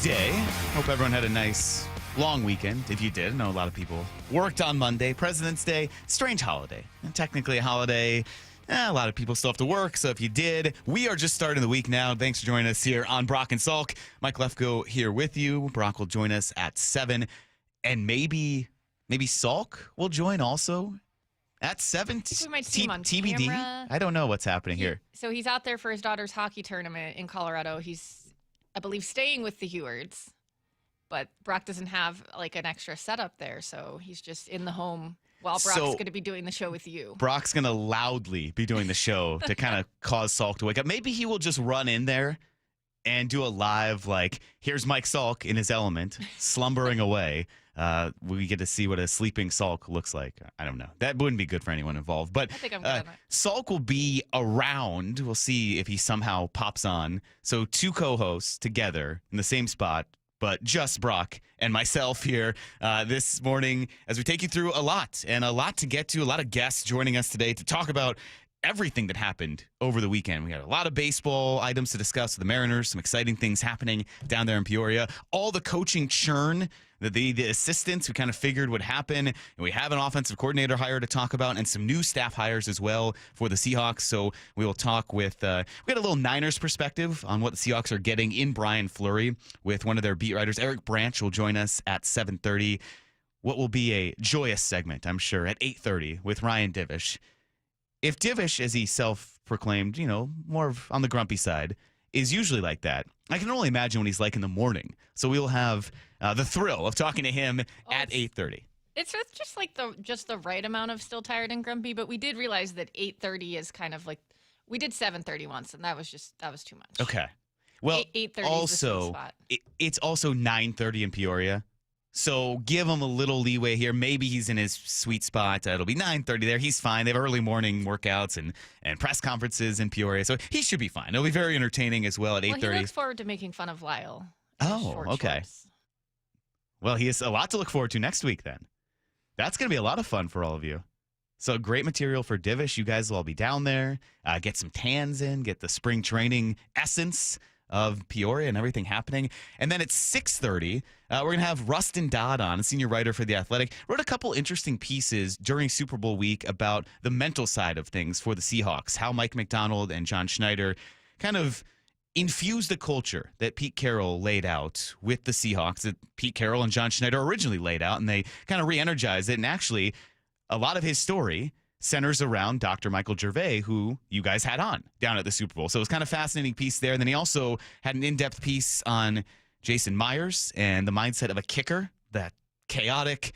Tuesday. Hope everyone had a nice long weekend. If you did, I know a lot of people worked on Monday. President's Day, strange holiday. And technically a holiday. A lot of people still have to work, so if you did, we are just starting the week now. Thanks for joining us here on Brock and Salk. Mike Lefko here with you. Brock will join us at 7, and maybe Salk will join also at 7. We might see him on TBD. camera. I don't know what's happening here. So he's out there for his daughter's hockey tournament in Colorado. He's, I believe, staying with the Huards, but Brock doesn't have like an extra setup there, so he's just in the home while Brock's going to be doing the show with you. Brock's going to loudly be doing the show to kind of cause Salk to wake up. Maybe he will just run in there and do a live, like, here's Mike Salk in his element, slumbering away. We get to see what a sleeping Salk looks like. I don't know. That wouldn't be good for anyone involved. But I think I'm good on that. Salk will be around. We'll see if he somehow pops on. So 2 co-hosts together in the same spot, but just Brock and myself here this morning as we take you through a lot to get to, a lot of guests joining us today to talk about everything that happened over the weekend. We had a lot of baseball items to discuss with the Mariners, some exciting things happening down there in Peoria, all the coaching churn, the assistants we kind of figured would happen, and we have an offensive coordinator hire to talk about and some new staff hires as well for the Seahawks. So we will talk with, we had a little Niners perspective on what the Seahawks are getting in Brian Fleury with one of their beat writers. Eric Branch will join us at 7:30. What will be a joyous segment, I'm sure, at 8:30 with Ryan Divish. If Divish, as he self-proclaimed, more on the grumpy side, is usually like that, I can only imagine what he's like in the morning. So we'll have the thrill of talking to him at 8:30. It's just like the right amount of still tired and grumpy, but we did realize that 8:30 is kind of like, we did 7:30 once, and that was too much. Okay. Well, 8:30 also, is the sweet spot. It's also 9:30 in Peoria. So give him a little leeway here. Maybe he's in his sweet spot. It'll be 9:30 there. He's fine. They have early morning workouts and press conferences in Peoria. So he should be fine. It'll be very entertaining as well at 8:30. Well, he looks forward to making fun of Lyle. Oh, okay. Shorts. Well, he has a lot to look forward to next week then. That's going to be a lot of fun for all of you. So great material for Divish. You guys will all be down there. Get some tans in. Get the spring training essence of Peoria and everything happening. And then at 6:30, we're going to have Rustin Dodd on, a senior writer for The Athletic. Wrote a couple interesting pieces during Super Bowl week about the mental side of things for the Seahawks, how Mike McDonald and John Schneider kind of infused the culture that Pete Carroll laid out with the Seahawks, that Pete Carroll and John Schneider originally laid out, and they kind of re-energized it. And actually, a lot of his story centers around Dr. Michael Gervais, who you guys had on down at the Super Bowl. So it was kind of a fascinating piece there. And then he also had an in-depth piece on Jason Myers and the mindset of a kicker, that chaotic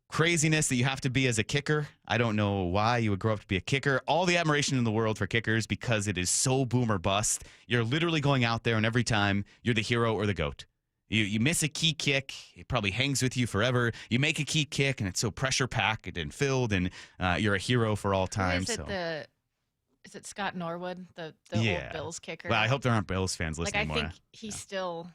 craziness that you have to be as a kicker. I don't know why you would grow up to be a kicker. All the admiration in the world for kickers because it is so boom or bust. You're literally going out there and every time you're the hero or the GOAT. You miss a key kick, it probably hangs with you forever. You make a key kick, and it's so pressure-packed and filled, and you're a hero for all time. Is it Scott Norwood, the old Bills kicker? Well, I hope there aren't Bills fans listening I think he's still...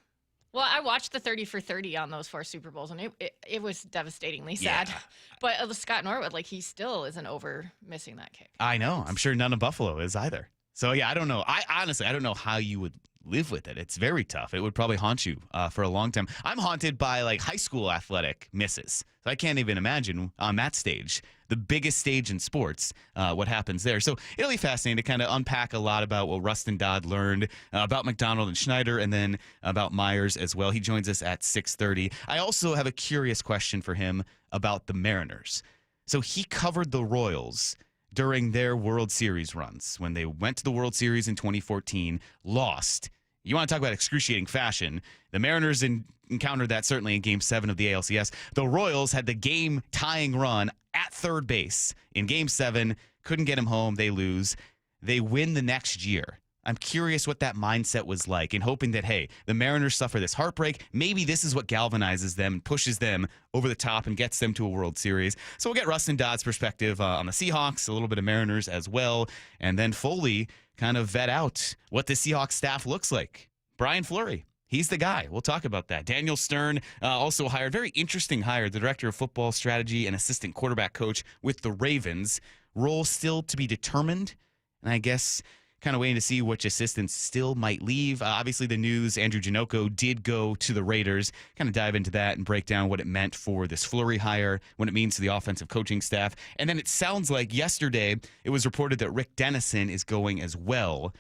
Well, I watched the 30 for 30 on those 4 Super Bowls, and it was devastatingly sad. Yeah. But Scott Norwood, he still isn't over missing that kick. I know. I'm sure none of Buffalo is either. So, yeah, I don't know. I don't know how you would live with it. It's very tough. It would probably haunt you for a long time. I'm haunted by high school athletic misses. So I can't even imagine on that stage, the biggest stage in sports, what happens there. So it'll be fascinating to kind of unpack a lot about what Rustin Dodd learned about McDonald and Schneider, and then about Myers as well. He joins us at 6:30. I also have a curious question for him about the Mariners. So he covered the Royals during their World Series runs. When they went to the World Series in 2014, lost. You want to talk about excruciating fashion. The Mariners encountered that certainly in Game 7 of the ALCS. The Royals had the game-tying run at third base in Game 7. Couldn't get him home. They lose. They win the next year. I'm curious what that mindset was like, and hoping that, hey, the Mariners suffer this heartbreak. Maybe this is what galvanizes them and pushes them over the top and gets them to a World Series. So we'll get Rustin Dodd's perspective on the Seahawks, a little bit of Mariners as well, and then Foley kind of vet out what the Seahawks staff looks like. Brian Fleury, he's the guy. We'll talk about that. Daniel Stern also hired, very interesting hire, the director of football strategy and assistant quarterback coach with the Ravens. Role still to be determined. And I guess kind of waiting to see which assistants still might leave. Obviously, the news, Andrew Janocko did go to the Raiders. Kind of dive into that and break down what it meant for this Fleury hire, what it means to the offensive coaching staff. And then it sounds like yesterday it was reported that Rick Dennison is going as well.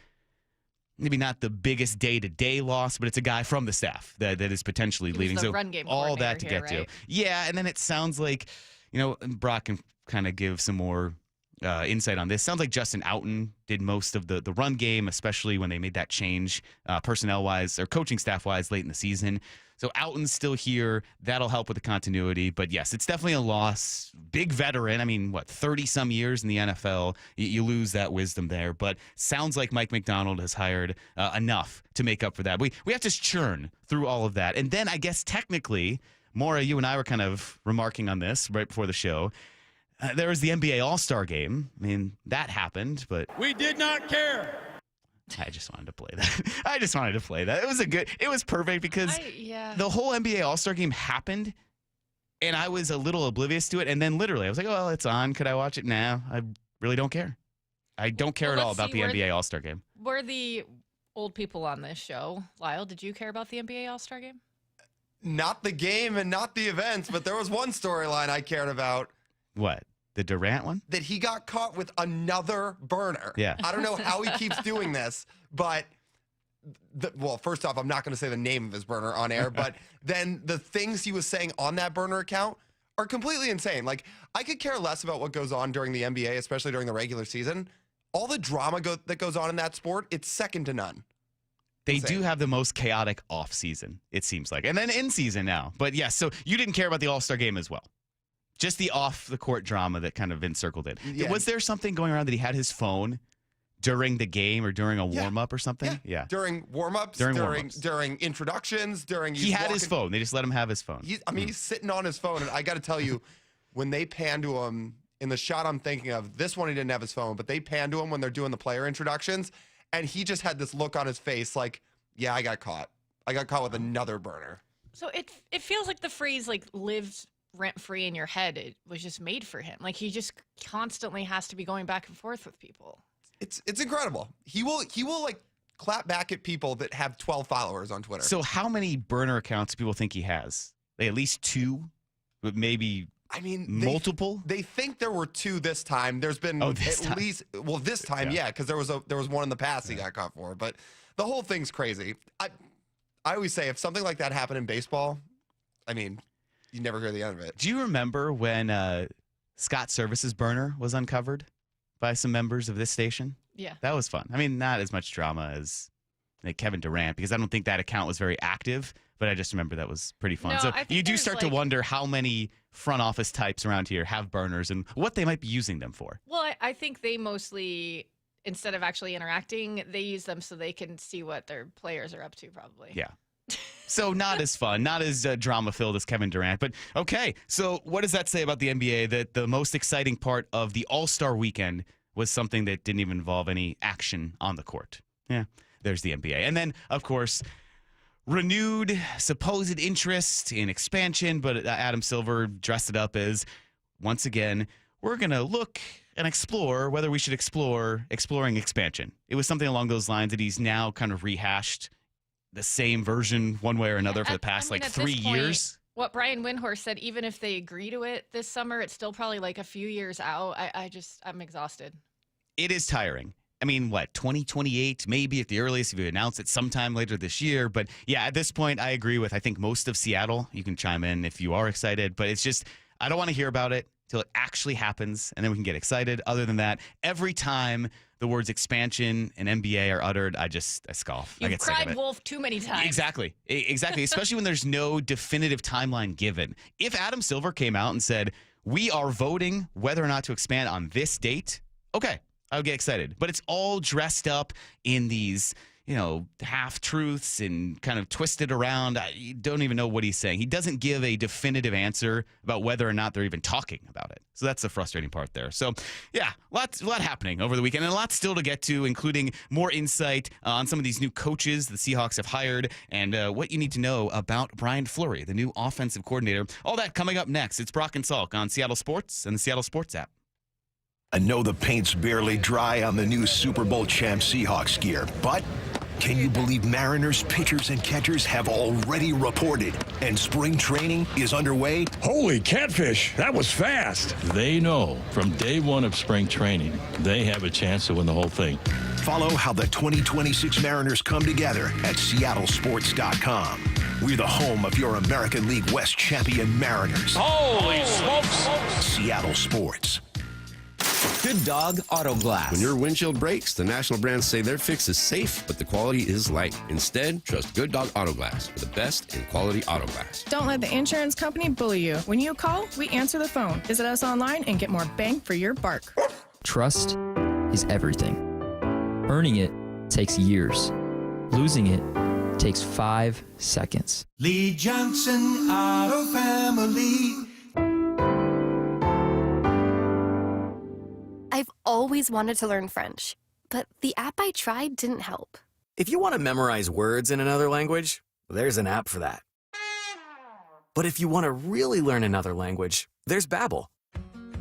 Maybe not the biggest day-to-day loss, but it's a guy from the staff that is potentially leaving. The So run game all that to here, get to. right? Yeah, and then it sounds like, Brock can kind of give some more insight on this. Sounds like Justin Outen did most of the run game, especially when they made that change personnel-wise or coaching staff-wise late in the season. So Outen's still here. That'll help with the continuity. But, yes, it's definitely a loss. Big veteran. I mean, 30-some years in the NFL. You lose that wisdom there. But sounds like Mike McDonald has hired enough to make up for that. We have to churn through all of that. And then I guess technically, Maura, you and I were kind of remarking on this right before the show. There was the NBA All-Star Game. I mean, that happened, but we did not care. I just wanted to play that. It was perfect because the whole NBA All-Star Game happened, and I was a little oblivious to it. And then literally, I was like, oh, it's on. Could I watch it now? I really don't care. I don't care at all about the NBA All-Star Game. We're the old people on this show. Lyle, did you care about the NBA All-Star Game? Not the game and not the events, but there was one storyline I cared about. What? The Durant one? That he got caught with another burner. Yeah. I don't know how he keeps doing this, but, first off, I'm not going to say the name of his burner on air, but then the things he was saying on that burner account are completely insane. Like, I could care less about what goes on during the NBA, especially during the regular season. All the drama that goes on in that sport, it's second to none. They do have the most chaotic off season, it seems like. And then in season now. But yes, so you didn't care about the All-Star Game as well. Just the off-the-court drama that kind of encircled it. Yeah. Was there something going around that he had his phone during the game or during a warm-up or something? Yeah. During warm-ups, during introductions, He had his phone. They just let him have his phone. He's sitting on his phone, and I got to tell you, when they pan to him, in the shot I'm thinking of, this one he didn't have his phone, but they pan to him when they're doing the player introductions, and he just had this look on his face like, yeah, I got caught. I got caught with another burner. So it feels like the phrase lives rent-free in your head. It was just made for him. Like, he just constantly has to be going back and forth with people. It's incredible. He will clap back at people that have 12 followers on Twitter. So how many burner accounts do people think he has? At least 2, but maybe multiple. They think there were 2 this time. There's been least this time, because there was one in the past he got caught for. But the whole thing's crazy. I always say if something like that happened in baseball, you never hear the end of it. Do you remember when Scott Service's burner was uncovered by some members of this station? Yeah. That was fun. Not as much drama as Kevin Durant, because I don't think that account was very active, but I just remember that was pretty fun. No, so you do start to wonder how many front office types around here have burners and what they might be using them for. Well, I think they mostly, instead of actually interacting, they use them so they can see what their players are up to, probably. Yeah. So not as fun, not as drama-filled as Kevin Durant. But, okay, so what does that say about the NBA, that the most exciting part of the All-Star weekend was something that didn't even involve any action on the court? Yeah, there's the NBA. And then, of course, renewed supposed interest in expansion, but Adam Silver dressed it up as, once again, we're going to look and explore whether we should exploring expansion. It was something along those lines that he's now kind of rehashed the same version one way or another for the past 3 years. What Brian Windhorst said, even if they agree to it this summer, it's still probably a few years out. I'm exhausted. It is tiring. 2028, maybe at the earliest if you announce it sometime later this year. But yeah, at this point, I agree with, I think, most of Seattle. You can chime in if you are excited, but it's just, I don't want to hear about it till it actually happens, and then we can get excited. Other than that, every time the words expansion and NBA are uttered, I scoff. I You've get sick of cried it. wolf too many times. Exactly. Especially when there's no definitive timeline given. If Adam Silver came out and said, we are voting whether or not to expand on this date, okay, I would get excited. But it's all dressed up in these, half-truths and kind of twisted around. I don't even know what he's saying. He doesn't give a definitive answer about whether or not they're even talking about it. So that's the frustrating part there. So, yeah, a lot happening over the weekend and a lot still to get to, including more insight on some of these new coaches the Seahawks have hired and what you need to know about Brian Fleury, the new offensive coordinator. All that coming up next. It's Brock and Salk on Seattle Sports and the Seattle Sports app. I know the paint's barely dry on the new Super Bowl champ Seahawks gear, but can you believe Mariners pitchers and catchers have already reported and spring training is underway? Holy catfish, that was fast. They know from day one of spring training, they have a chance to win the whole thing. Follow how the 2026 Mariners come together at seattlesports.com. We're the home of your American League West champion Mariners. Holy smokes. Seattle Sports. Good Dog Auto Glass. When your windshield breaks, the national brands say their fix is safe, but the quality is light. Instead, trust Good Dog Auto Glass for the best in quality auto glass. Don't let the insurance company bully you. When you call, we answer the phone. Visit us online and get more bang for your buck. Trust is everything. Earning it takes years. Losing it takes 5 seconds. Lee Johnson Auto Family. I've always wanted to learn French, but the app I tried didn't help. If you want to memorize words in another language, there's an app for that. But if you want to really learn another language, there's Babbel.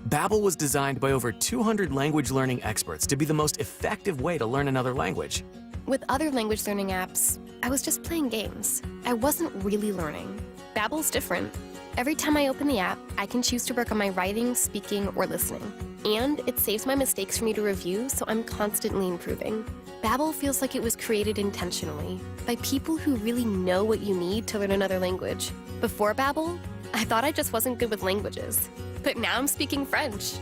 Babbel was designed by over 200 language learning experts to be the most effective way to learn another language. With other language learning apps, I was just playing games. I wasn't really learning. Babbel's different. Every time I open the app, I can choose to work on my writing, speaking, or listening. And it saves my mistakes for me to review, so I'm constantly improving. Babbel feels like it was created intentionally by people who really know what you need to learn another language. Before Babbel, I thought I just wasn't good with languages. But now I'm speaking French.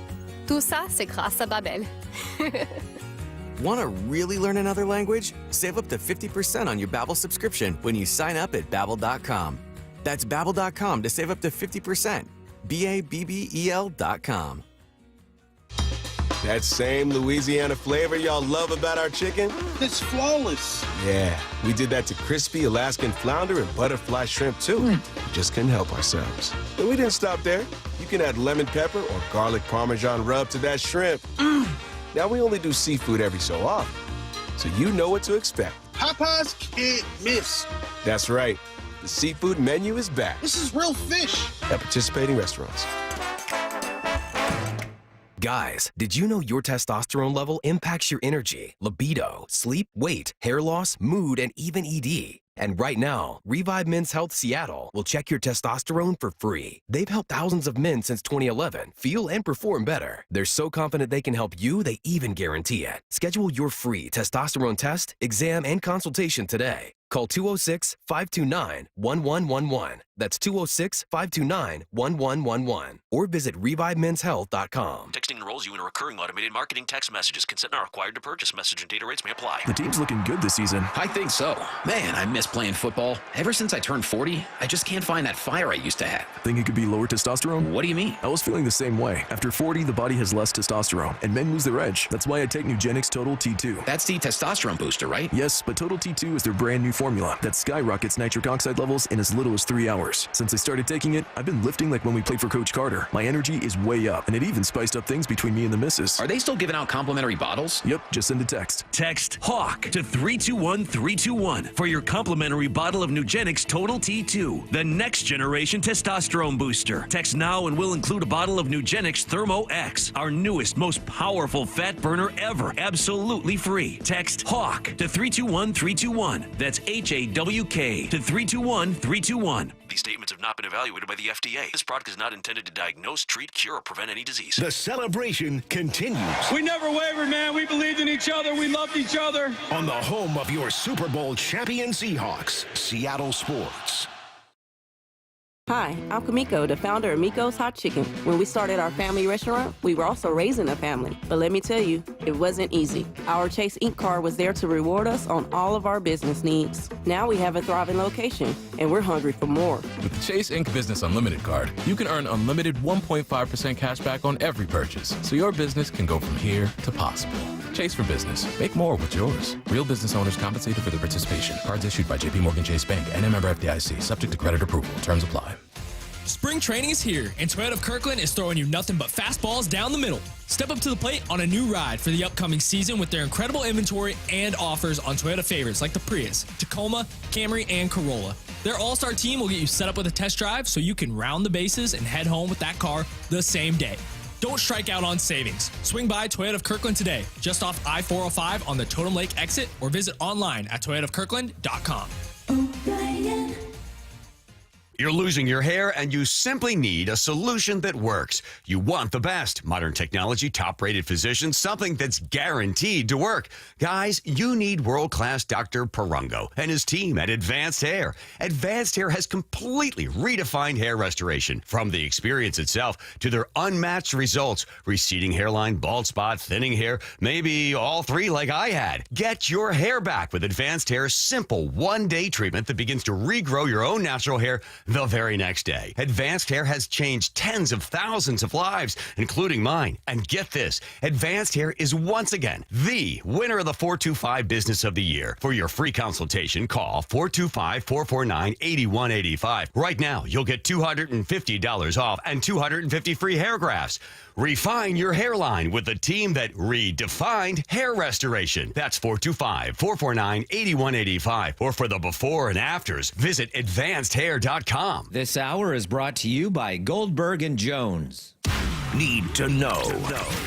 Tout ça, c'est grâce à Babbel. Want to really learn another language? Save up to 50% on your Babbel subscription when you sign up at Babbel.com. That's Babbel.com to save up to 50%. Babbel.com. That same Louisiana flavor y'all love about our chicken? It's flawless. Yeah, we did that to crispy Alaskan flounder and butterfly shrimp too. We just couldn't help ourselves. But we didn't stop there. You can add lemon pepper or garlic Parmesan rub to that shrimp. Now we only do seafood every so often, so you know what to expect. Popeye's can't miss. That's right. The seafood menu is back This is real fish. at participating restaurants. Guys, did you know your testosterone level impacts your energy, libido, sleep, weight, hair loss, mood, and even ED? And right now, Revive Men's Health Seattle will check your testosterone for free. They've helped thousands of men since 2011 feel and perform better. They're so confident they can help you, they even guarantee it. Schedule your free testosterone test, exam, and consultation today. Call 206-529-1111. That's 206-529-1111. Or visit ReviveMen'sHealth.com. Texting enrolls you in a recurring automated marketing text messages. Consent not required to purchase. Message and data rates may apply. The team's looking good this season. I think so. Man, I miss playing football. Ever since I turned 40, I just can't find that fire I used to have. Think it could be lower testosterone? What do you mean? I was feeling the same way. After 40, the body has less testosterone, and men lose their edge. That's why I take Nugenix Total T2. That's the testosterone booster, right? Yes, but Total T2 is their brand new formula that skyrockets nitric oxide levels in as little as 3 hours. Since I started taking it, I've been lifting like when we played for Coach Carter. My energy is way up, and it even spiced up things between me and the missus. Are they still giving out complimentary bottles? Yep, just send a text. Text HAWK to 321-321 for your complimentary bottle of Nugenix Total T2, the next generation testosterone booster. Text now and we'll include a bottle of Nugenix Thermo X, our newest, most powerful fat burner ever, absolutely free. Text HAWK to 321-321. That's HAWK to 321-321. These statements have not been evaluated by the FDA. This product is not intended to diagnose, treat, cure, or prevent any disease. The celebration continues. We never wavered, man. We believed in each other. We loved each other. On the home of your Super Bowl champion Seahawks, Seattle Sports. Hi, I'm Kamiko, the founder of Miko's Hot Chicken. When we started our family restaurant, we were also raising a family. But let me tell you, it wasn't easy. Our Chase Ink card was there to reward us on all of our business needs. Now we have a thriving location, and we're hungry for more. With the Chase Ink Business Unlimited card, you can earn unlimited 1.5% cash back on every purchase, so your business can go from here to possible. Chase for Business. Make more with yours. Real business owners compensated for their participation. Cards issued by J.P. Morgan Chase Bank and a member FDIC. Subject to credit approval. Terms apply. Spring training is here, and Toyota of Kirkland is throwing you nothing but fastballs down the middle. Step up to the plate on a new ride for the upcoming season with their incredible inventory and offers on Toyota favorites like the Prius, Tacoma, Camry, and Corolla. Their all-star team will get you set up with a test drive so you can round the bases and head home with that car the same day. Don't strike out on savings. Swing by Toyota of Kirkland today, just off I-405 on the Totem Lake exit, or visit online at toyotaofkirkland.com. You're losing your hair and you simply need a solution that works. You want the best. Modern technology, top-rated physicians, something that's guaranteed to work. Guys, you need world-class Dr. Perungo and his team at Advanced Hair. Advanced Hair has completely redefined hair restoration. From the experience itself to their unmatched results. Receding hairline, bald spot, thinning hair, maybe all three like I had. Get your hair back with Advanced Hair's simple one-day treatment that begins to regrow your own natural hair the very next day. Advanced Hair has changed tens of thousands of lives, including mine. And get this, Advanced Hair is once again the winner of the 425 Business of the Year. For your free consultation, call 425-449-8185. Right now, you'll get $250 off and 250 free hair grafts. Refine your hairline with the team that redefined hair restoration. That's 425-449-8185. Or for the before and afters, visit advancedhair.com. This hour is brought to you by Goldberg and Jones. Need to know.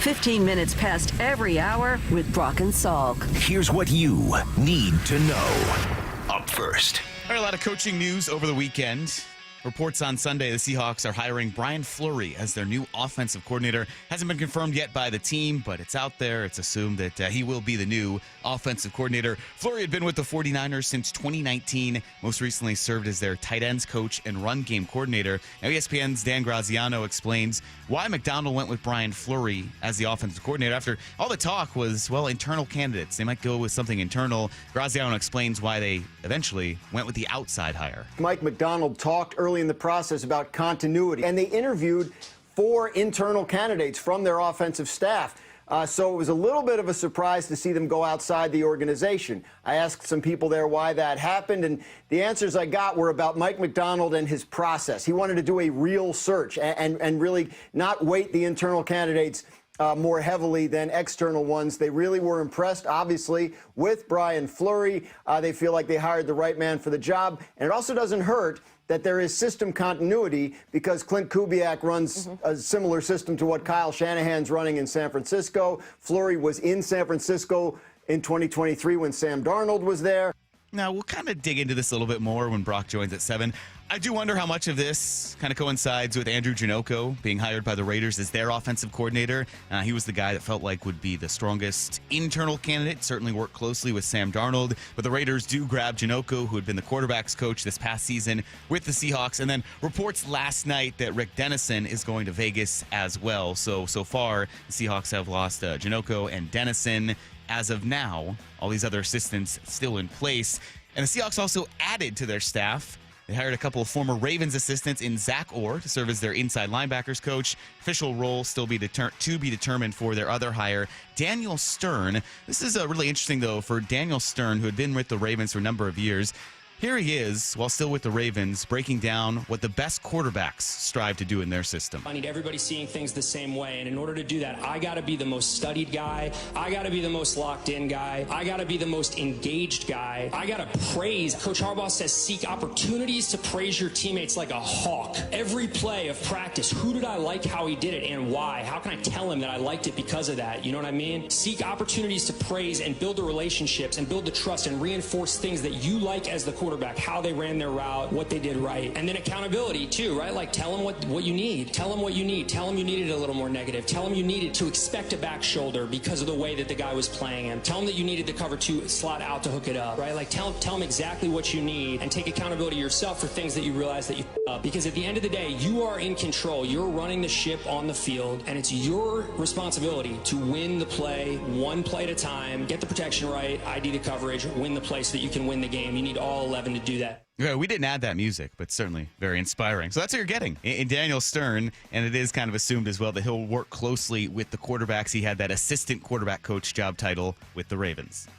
15 minutes past every hour with Brock and Salk. Here's what you need to know. Up first. All right, a lot of coaching news over the weekend. Reports on Sunday the Seahawks are hiring Brian Fleury as their new offensive coordinator. Hasn't been confirmed yet by the team, but it's out there. It's assumed that he will be the new offensive coordinator. Fleury had been with the 49ers since 2019. Most recently served as their tight ends coach and run game coordinator. Now ESPN's Dan Graziano explains why McDonald went with Brian Fleury as the offensive coordinator after all the talk was, well, internal candidates. They might go with something internal. Graziano explains why they eventually went with the outside hire. Mike McDonald talked early in the process about continuity, and they interviewed 4 internal candidates from their offensive staff. So it was a little bit of a surprise to see them go outside the organization. I asked some people there why that happened, and the answers I got were about Mike McDonald and his process. He wanted to do a real search and really not weight the internal candidates more heavily than external ones. They really were impressed, obviously, with Brian Fleury. They feel like they hired the right man for the job, and it also doesn't hurt that there is system continuity because Clint Kubiak runs a similar system to what Kyle Shanahan's running in San Francisco. Fleury was in San Francisco in 2023 when Sam Darnold was there. Now, we'll kind of dig into this a little bit more when Brock joins at 7. I do wonder how much of this kind of coincides with Andrew Janocko being hired by the Raiders as their offensive coordinator. He was the guy that felt like would be the strongest internal candidate, certainly worked closely with Sam Darnold. But the Raiders do grab Janocko, who had been the quarterback's coach this past season with the Seahawks. And then reports last night that Rick Dennison is going to Vegas as well. So far, the Seahawks have lost Janocko and Dennison. As of now, all these other assistants still in place. And the Seahawks also added to their staff. They hired a couple of former Ravens assistants in Zach Orr to serve as their inside linebackers coach. Official role still to be determined for their other hire, Daniel Stern. This is really interesting, though, for Daniel Stern, who had been with the Ravens for a number of years. Here he is, while still with the Ravens, breaking down what the best quarterbacks strive to do in their system. I need everybody seeing things the same way, and in order to do that, I got to be the most studied guy. I got to be the most locked-in guy. I got to be the most engaged guy. I got to praise. Coach Harbaugh says seek opportunities to praise your teammates like a hawk. Every play of practice, who did I like how he did it and why? How can I tell him that I liked it because of that? You know what I mean? Seek opportunities to praise and build the relationships and build the trust and reinforce things that you like as the quarterback, how they ran their route, what they did right. And then accountability too, right? Like tell them what you need. Tell them what you need. Tell them you needed a little more negative. Tell them you needed to expect a back shoulder because of the way that the guy was playing him. Tell them that you needed the cover 2 slot out to hook it up, right? Like tell them exactly what you need and take accountability yourself for things that you realize that you up. Because at the end of the day, you are in control. You're running the ship on the field, and it's your responsibility to win the play, one play at a time, get the protection right, ID the coverage, win the play so that you can win the game. You need all 11 to do that. Yeah, we didn't add that music, but certainly very inspiring. So that's what you're getting in Daniel Stern, and it is kind of assumed as well that he'll work closely with the quarterbacks. He had that assistant quarterback coach job title with the Ravens.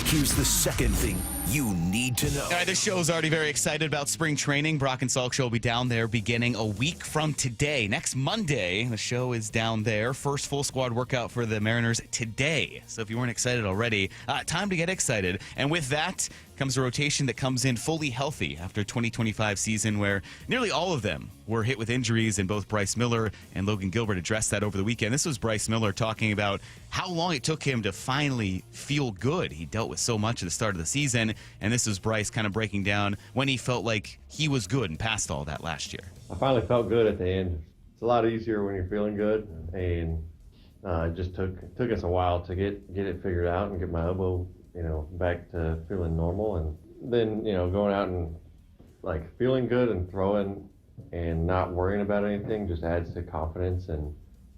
Here's the second thing you need to know. All right, this show is already very excited about spring training. Brock and Salk show will be down there beginning a week from today. Next Monday, the show is down there. First full squad workout for the Mariners today. So if you weren't excited already, time to get excited. And with that comes a rotation that comes in fully healthy after 2025 season where nearly all of them were hit with injuries, and both Bryce Miller and Logan Gilbert addressed that over the weekend. This was Bryce Miller talking about how long it took him to finally feel good. He dealt with so much at the start of the season, and this was Bryce kind of breaking down when he felt like he was good and past all that last year. I finally felt good at the end. It's a lot easier when you're feeling good, and it just took us a while to get it figured out and get my elbow, back to feeling normal, and then going out and like feeling good and throwing and not worrying about anything just adds to confidence. And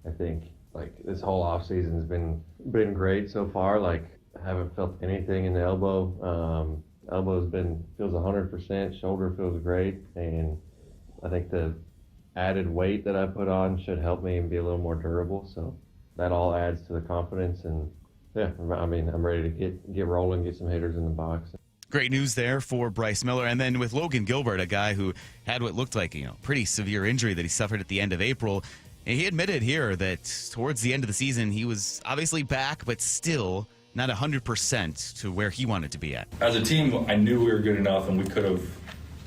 I think like this whole off season has been great so far. Like I haven't felt anything in the elbow. Elbow's feels 100%. Shoulder feels great, and I think the added weight that I put on should help me and be a little more durable. So that all adds to the confidence, and yeah, I mean, I'm ready to get rolling, get some hitters in the box. Great news there for Bryce Miller. And then with Logan Gilbert, a guy who had what looked like, pretty severe injury that he suffered at the end of April. And he admitted here that towards the end of the season, he was obviously back, but still not 100% to where he wanted to be at. As a team, I knew we were good enough, and we could have,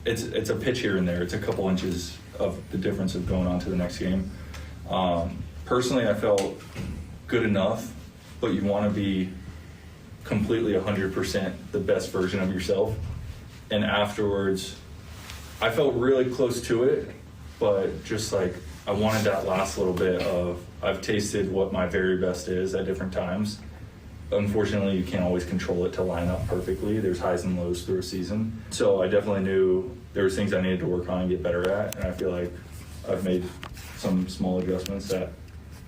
it's a pitch here and there. It's a couple inches of the difference of going on to the next game. Personally, I felt good enough, but you want to be completely 100% the best version of yourself. And afterwards, I felt really close to it, but just like I wanted that last little bit of I've tasted what my very best is at different times. Unfortunately, you can't always control it to line up perfectly. There's highs and lows through a season. So I definitely knew there was things I needed to work on and get better at, and I feel like I've made some small adjustments that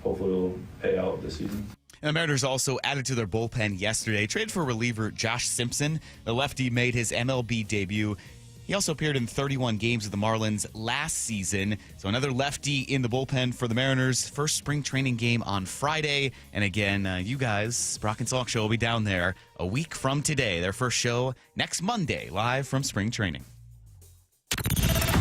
hopefully will pay out this season. And the Mariners also added to their bullpen yesterday. Traded for reliever Josh Simpson. The lefty made his MLB debut. He also appeared in 31 games with the Marlins last season. So another lefty in the bullpen for the Mariners. First spring training game on Friday. And again, you guys, Brock and Salk Show will be down there a week from today. Their first show next Monday, live from spring training.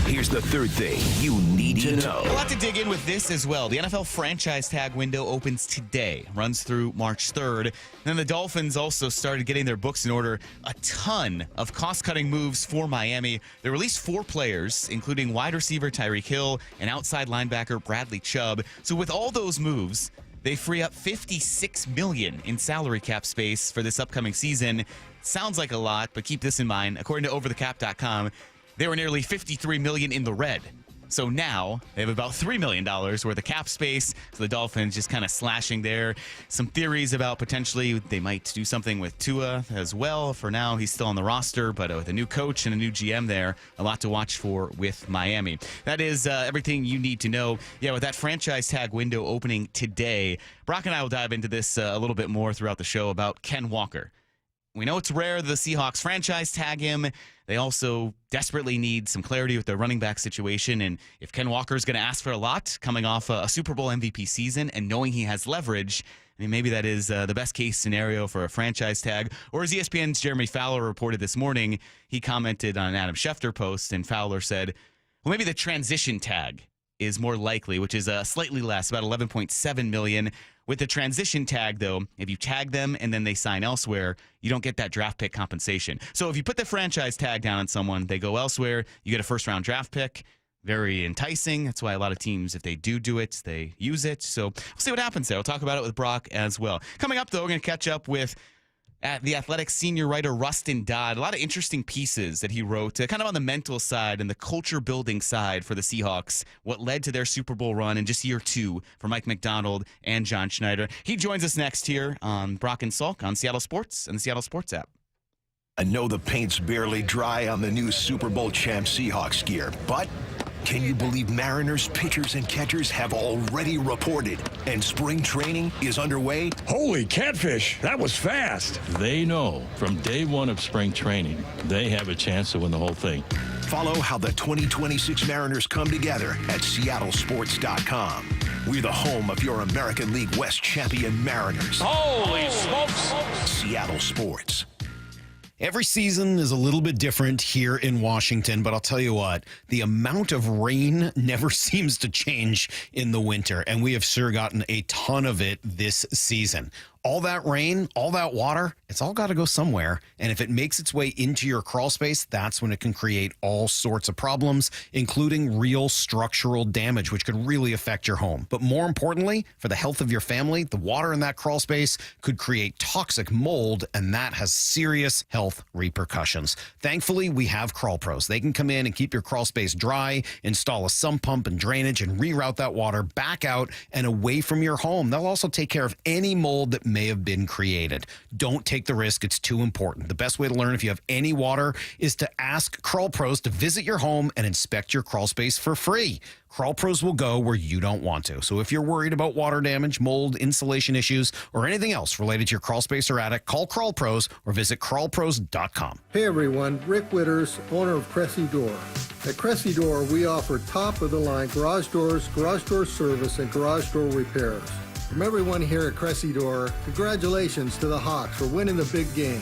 Here's the third thing you need to know. A lot to dig in with this as well. The NFL franchise tag window opens today, runs through March 3rd. And then the Dolphins also started getting their books in order. A ton of cost-cutting moves for Miami. They released 4 players, including wide receiver Tyreek Hill and outside linebacker Bradley Chubb. So with all those moves, they free up $56 million in salary cap space for this upcoming season. Sounds like a lot, but keep this in mind. According to overthecap.com, they were nearly $53 million in the red. So now they have about $3 million worth of cap space. So the Dolphins just kind of slashing there. Some theories about potentially they might do something with Tua as well. For now, he's still on the roster, but with a new coach and a new GM there, a lot to watch for with Miami. That is everything you need to know. Yeah, with that franchise tag window opening today, Brock and I will dive into this a little bit more throughout the show about Ken Walker. We know it's rare the Seahawks franchise tag him. They also desperately need some clarity with their running back situation. And if Ken Walker is going to ask for a lot coming off a Super Bowl MVP season and knowing he has leverage, I mean, maybe that is the best case scenario for a franchise tag. Or as ESPN's Jeremy Fowler reported this morning, he commented on an Adam Schefter post, and Fowler said, well, maybe the transition tag is more likely, which is slightly less, about $11.7 million. With the transition tag, though, if you tag them and then they sign elsewhere, you don't get that draft pick compensation. So if you put the franchise tag down on someone, they go elsewhere, you get a first-round draft pick. Very enticing. That's why a lot of teams, if they do it, they use it. So we'll see what happens there. We'll talk about it with Brock as well. Coming up, though, we're going to catch up with The Athletic senior writer Rustin Dodd. A lot of interesting pieces that he wrote, kind of on the mental side and the culture-building side for the Seahawks, what led to their Super Bowl run in just year 2 for Mike McDonald and John Schneider. He joins us next here on Brock and Salk on Seattle Sports and the Seattle Sports app. I know the paint's barely dry on the new Super Bowl champ Seahawks gear, but can you believe Mariners pitchers and catchers have already reported and spring training is underway? Holy catfish, that was fast. They know from day one of spring training, they have a chance to win the whole thing. Follow how the 2026 Mariners come together at seattlesports.com. We're the home of your American League West champion Mariners. Holy smokes! Seattle Sports. Every season is a little bit different here in Washington, but I'll tell you what, the amount of rain never seems to change in the winter, and we have sure gotten a ton of it this season. All that rain, all that water, it's all got to go somewhere. And if it makes its way into your crawl space, that's when it can create all sorts of problems, including real structural damage, which could really affect your home. But more importantly, for the health of your family, the water in that crawl space could create toxic mold, and that has serious health repercussions. Thankfully, we have Crawl Pros. They can come in and keep your crawl space dry, install a sump pump and drainage, and reroute that water back out and away from your home. They'll also take care of any mold that may have been created. Don't take the risk. It's too important. The best way to learn if you have any water is to ask Crawl Pros to visit your home and inspect your crawl space for free. Crawl Pros will go where you don't want to. So if you're worried about water damage, mold, insulation issues, or anything else related to your crawl space or attic, call Crawl Pros or visit crawlpros.com. Hey everyone, Rick Witters, owner of Cressy Door. At Cressy Door, we offer top-of-the-line garage doors, garage door service, and garage door repairs. From everyone here at Cressy Door, congratulations to the Hawks for winning the big game.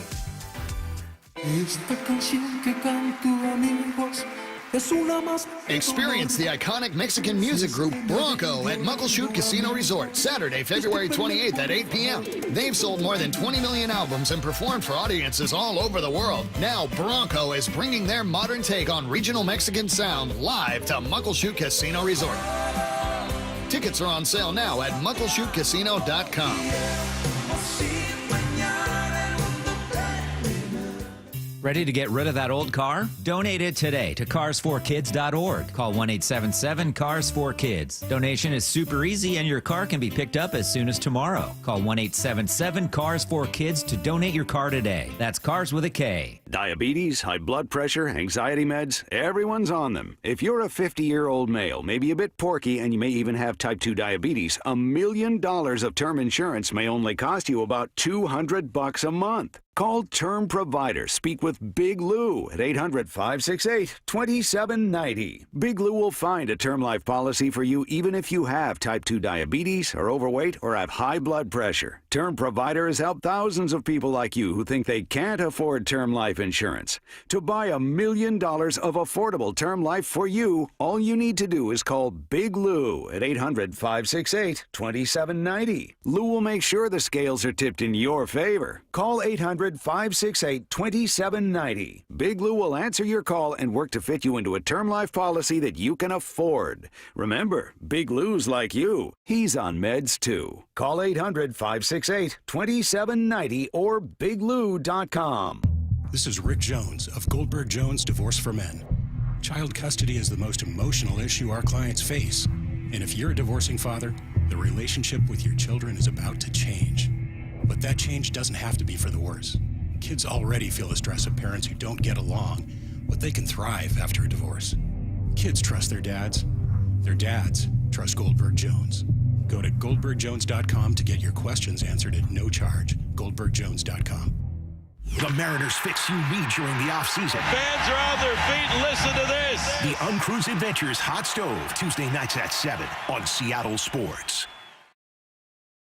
Experience the iconic Mexican music group Bronco at Muckleshoot Casino Resort, Saturday, February 28th at 8 p.m. They've sold more than 20 million albums and performed for audiences all over the world. Now Bronco is bringing their modern take on regional Mexican sound live to Muckleshoot Casino Resort. Tickets are on sale now at muckleshootcasino.com. Ready to get rid of that old car? Donate it today to Cars4Kids.org. Call 1-877-CARS4KIDS. Donation is super easy and your car can be picked up as soon as tomorrow. Call 1-877-CARS4KIDS to donate your car today. That's Cars with a K. Diabetes, high blood pressure, anxiety meds, everyone's on them. If you're a 50-year-old male, maybe a bit porky, and you may even have type 2 diabetes, $1 million of term insurance may only cost you about $200 a month. Call Term Provider. Speak with Big Lou at 800-568-2790. Big Lou will find a term life policy for you even if you have type 2 diabetes, are overweight, or have high blood pressure. Term Provider has helped thousands of people like you who think they can't afford term life insurance. To buy $1 million of affordable term life for you, all you need to do is call Big Lou at 800-568-2790. Lou will make sure the scales are tipped in your favor. Call 800-568-2790. Big Lou will answer your call and work to fit you into a term life policy that you can afford. Remember, Big Lou's like you. He's on meds too. Call 800-568-2790 or biglou.com. This is Rick Jones of Goldberg Jones Divorce for Men. Child custody is the most emotional issue our clients face. And if you're a divorcing father, the relationship with your children is about to change. But that change doesn't have to be for the worse. Kids already feel the stress of parents who don't get along, but they can thrive after a divorce. Kids trust their dads. Their dads trust Goldberg Jones. Go to goldbergjones.com to get your questions answered at no charge. goldbergjones.com. The Mariners fix you need during the offseason. Fans are on their feet. Listen to this. The Uncruise Adventures Hot Stove, Tuesday nights at 7 on Seattle Sports.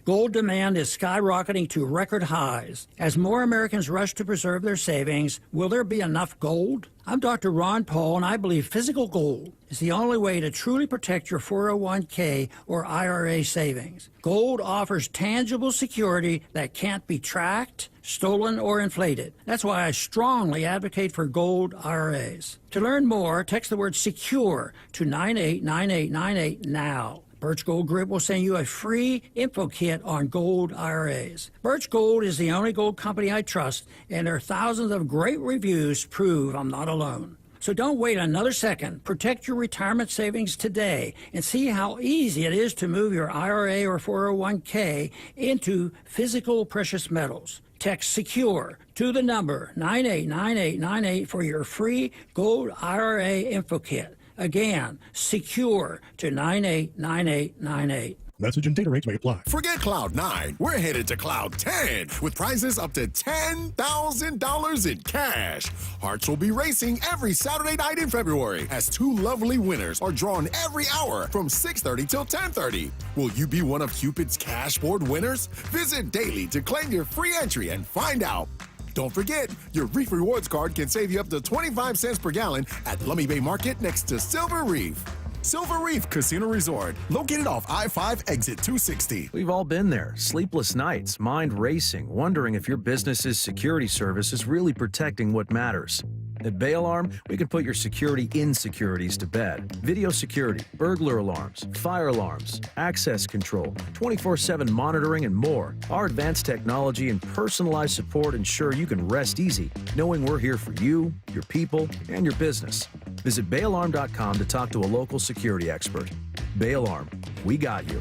Gold demand is skyrocketing to record highs. As more Americans rush to preserve their savings, will there be enough gold? I'm Dr. Ron Paul, and I believe physical gold is the only way to truly protect your 401k or IRA savings. Gold offers tangible security that can't be tracked, stolen, or inflated. That's why I strongly advocate for gold IRAs. To learn more, text the word SECURE to 989898 now. Birch Gold Group will send you a free info kit on gold IRAs. Birch Gold is the only gold company I trust, and their thousands of great reviews prove I'm not alone. So don't wait another second. Protect your retirement savings today and see how easy it is to move your IRA or 401k into physical precious metals. Text SECURE to the number 989898 for your free gold IRA info kit. Again, SECURE to 989898. Message and data rates may apply. Forget Cloud 9. We're headed to Cloud 10 with prizes up to $10,000 in cash. Hearts will be racing every Saturday night in February as two lovely winners are drawn every hour from 6:30 till 10:30. Will you be one of Cupid's cash board winners? Visit daily to claim your free entry and find out. Don't forget, your Reef Rewards card can save you up to 25 cents per gallon at Lummi Bay Market next to Silver Reef. Silver Reef Casino Resort, located off I-5 exit 260. We've all been there. Sleepless nights, mind racing, wondering if your business's security service is really protecting what matters. At Bay Alarm, we can put your security insecurities to bed. Video security, burglar alarms, fire alarms, access control, 24/7 monitoring, and more. Our advanced technology and personalized support ensure you can rest easy, knowing we're here for you, your people, and your business. Visit bayalarm.com to talk to a local security expert. Bay Alarm, we got you.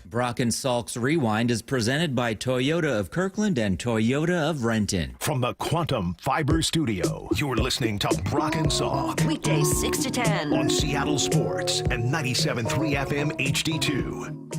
Brock and Salk's Rewind is presented by Toyota of Kirkland and Toyota of Renton. From the Quantum Fiber Studio, you're listening to Brock and Salk. Weekdays 6 to 10. On Seattle Sports and 97.3 FM HD2.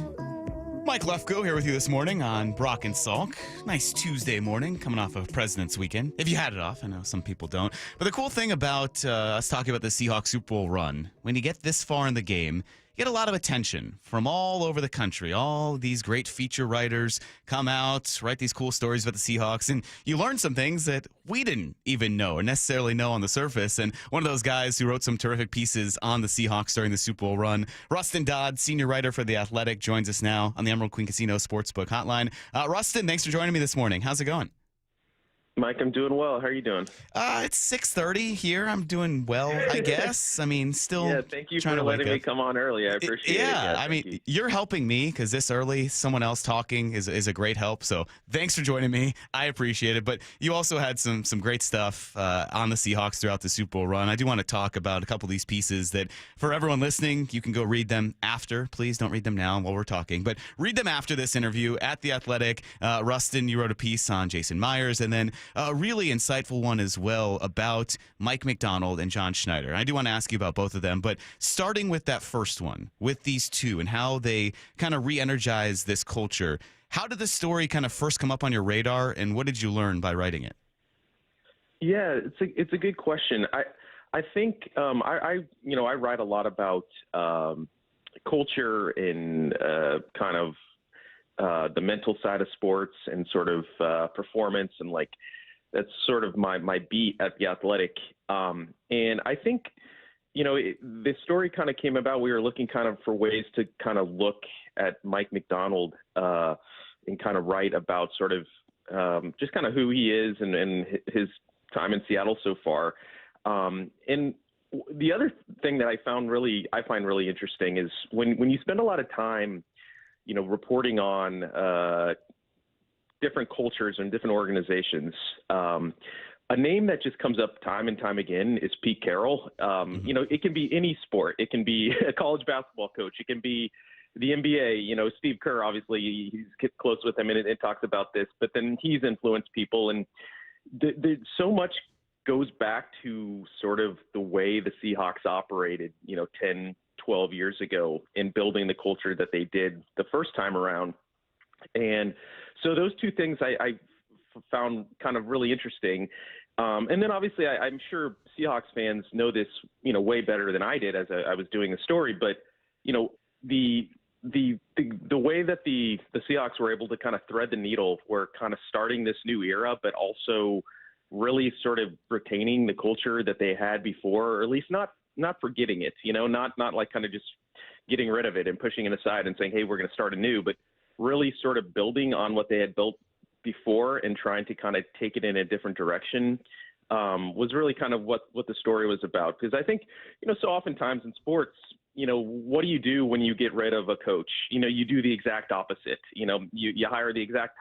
Mike Lefko here with you this morning on Brock and Salk. Nice Tuesday morning coming off of President's Weekend. If you had it off, I know some people don't. But the cool thing about us talking about the Seahawks Super Bowl run, when you get this far in the game, you get a lot of attention from all over the country. All these great feature writers come out, write these cool stories about the Seahawks, and you learn some things that we didn't even know or necessarily know on the surface. And one of those guys who wrote some terrific pieces on the Seahawks during the Super Bowl run, Rustin Dodd-Senior writer for The Athletic, joins us now on the Emerald Queen Casino Sportsbook Hotline. Rustin, thanks for joining me this morning. How's it going? Mike, I'm doing well. How are you doing? It's 6:30 here. I'm doing well, I guess. I mean, still. Yeah, thank you for letting me come on early. I appreciate it. Yeah, I mean, you're helping me because this early, someone else talking is a great help. So thanks for joining me. I appreciate it. But you also had some great stuff on the Seahawks throughout the Super Bowl run. I do want to talk about a couple of these pieces that, for everyone listening, you can go read them after. Please don't read them now while we're talking, but read them after this interview at The Athletic. Rustin, you wrote a piece on Jason Myers, and then a really insightful one as well about Mike McDonald and John Schneider. I do want to ask you about both of them, but starting with that first one, with these two and how they kind of re-energize this culture, how did the story kind of first come up on your radar, and what did you learn by writing it? Yeah, it's a good question. I think I write a lot about culture and kind of the mental side of sports and sort of performance, and like that's sort of my beat at The Athletic. And I think, this story kind of came about. We were looking kind of for ways to kind of look at Mike McDonald and kind of write about sort of just kind of who he is and his time in Seattle so far. And the other thing that I find really interesting is when you spend a lot of time, reporting on different cultures and different organizations. A name that just comes up time and time again is Pete Carroll. It can be any sport. It can be a college basketball coach. It can be the NBA. Steve Kerr, obviously, he's close with him and talks about this, but then he's influenced people. And so much goes back to sort of the way the Seahawks operated, 10, 12 years ago in building the culture that they did the first time around. And so those two things I found kind of really interesting. And then obviously I'm sure Seahawks fans know this, way better than I did as I was doing the story, but the way that the Seahawks were able to kind of thread the needle, were kind of starting this new era, but also really sort of retaining the culture that they had before, or at least not forgetting it, not like kind of just getting rid of it and pushing it aside and saying, hey, we're going to start anew, but really sort of building on what they had built before and trying to kind of take it in a different direction was really kind of what the story was about. Because I think, so oftentimes in sports, what do you do when you get rid of a coach? You do the exact opposite. You hire the exact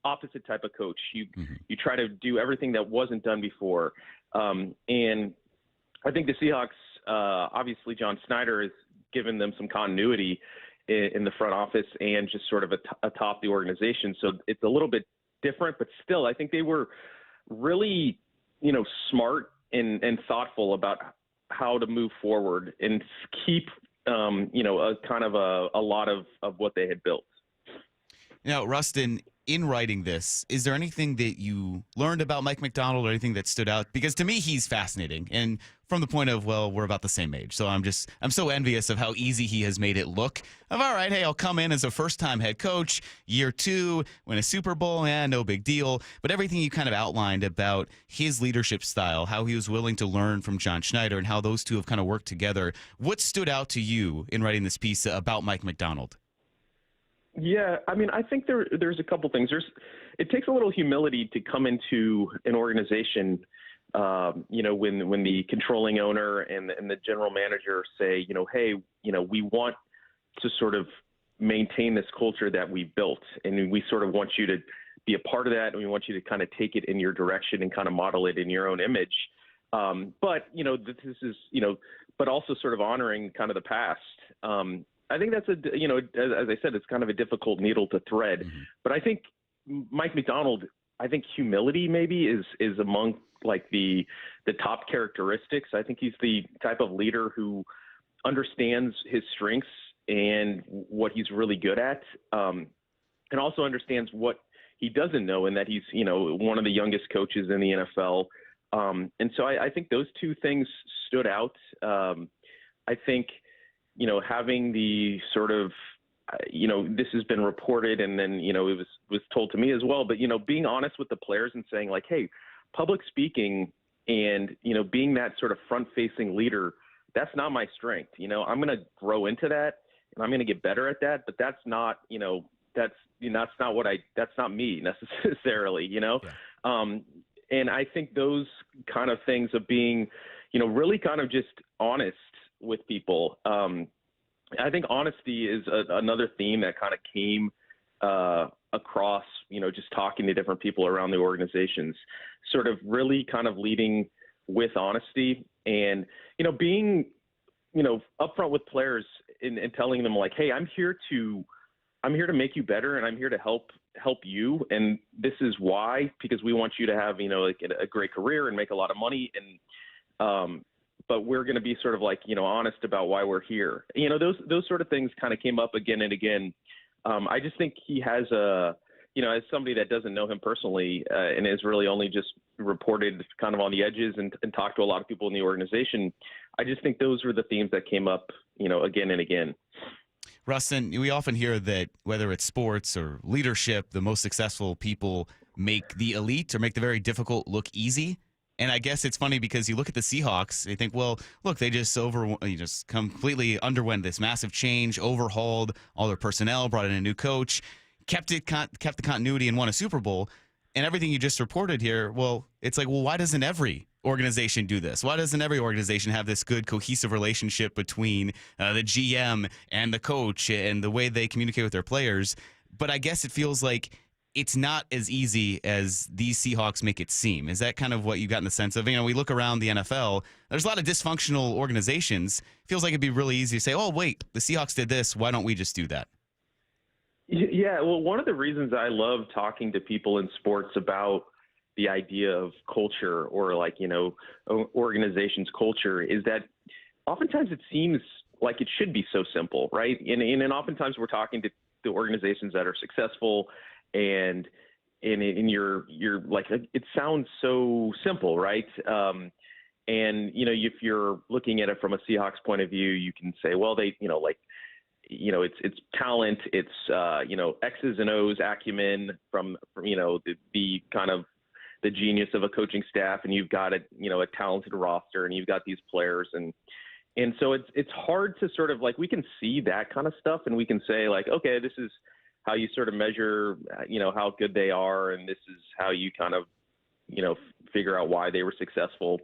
opposite type of coach. You try to do everything that wasn't done before. And I think the Seahawks, obviously John Schneider has given them some continuity in the front office and just sort of atop the organization. So it's a little bit different, but still, I think they were really, smart and thoughtful about how to move forward and keep, a kind of a lot of what they had built. Now, Rustin, in writing this, is there anything that you learned about Mike Macdonald or anything that stood out? Because to me, he's fascinating. And from the point of, well, we're about the same age. So I'm so envious of how easy he has made it look. Of, all right, hey, I'll come in as a first-time head coach, year 2, win a Super Bowl, no big deal. But everything you kind of outlined about his leadership style, how he was willing to learn from John Schneider, and how those two have kind of worked together. What stood out to you in writing this piece about Mike Macdonald? Yeah, I mean, I think there's a couple things. It takes a little humility to come into an organization, when the controlling owner and the general manager say, hey, we want to sort of maintain this culture that we built, and we sort of want you to be a part of that, and we want you to kind of take it in your direction and kind of model it in your own image. But this is, but also sort of honoring kind of the past. I think that's as I said, it's kind of a difficult needle to thread. Mm-hmm. But I think Mike Macdonald, humility maybe is among like the top characteristics. I think he's the type of leader who understands his strengths and what he's really good at, and also understands what he doesn't know, and that he's one of the youngest coaches in the NFL. And so I think those two things stood out. I think having the sort of, this has been reported, and then, it was told to me as well, but, being honest with the players and saying like, hey, public speaking and, being that sort of front facing leader, that's not my strength. I'm going to grow into that and I'm going to get better at that, but that's not, that's not me necessarily, Yeah. And I think those kind of things of being, really kind of just honest with people. I think honesty is another theme that kind of came across, just talking to different people around the organizations, sort of really kind of leading with honesty and, being, upfront with players and telling them like, hey, I'm here to make you better, and I'm here to help you. And this is why, because we want you to have, like a great career and make a lot of money. And, but we're going to be sort of like, honest about why we're here. Those sort of things kind of came up again and again. I just think he has as somebody that doesn't know him personally and is really only just reported kind of on the edges and talked to a lot of people in the organization, I just think those were the themes that came up, again and again. Rustin, we often hear that whether it's sports or leadership, the most successful people make the elite or make the very difficult look easy. And I guess it's funny because you look at the Seahawks, you think, well, look, they just completely underwent this massive change, overhauled all their personnel, brought in a new coach, kept the continuity and won a Super Bowl. And everything you just reported here, well, it's like, well, why doesn't every organization do this? Why doesn't every organization have this good cohesive relationship between the GM and the coach and the way they communicate with their players? But I guess it feels like it's not as easy as these Seahawks make it seem. Is that kind of what you got in the sense of, we look around the NFL, there's a lot of dysfunctional organizations. It feels like it'd be really easy to say, oh, wait, the Seahawks did this. Why don't we just do that? Yeah, well, one of the reasons I love talking to people in sports about the idea of culture or like, organizations' culture is that oftentimes it seems like it should be so simple, right? And oftentimes we're talking to the organizations that are successful and you're like, it sounds so simple, right? And, if you're looking at it from a Seahawks point of view, you can say, well, they, it's talent, it's, X's and O's acumen from the kind of the genius of a coaching staff, and you've got a talented roster, and you've got these players. And so it's hard to sort of like, we can see that kind of stuff and we can say like, okay, this is how you sort of measure, how good they are. And this is how you kind of, figure out why they were successful.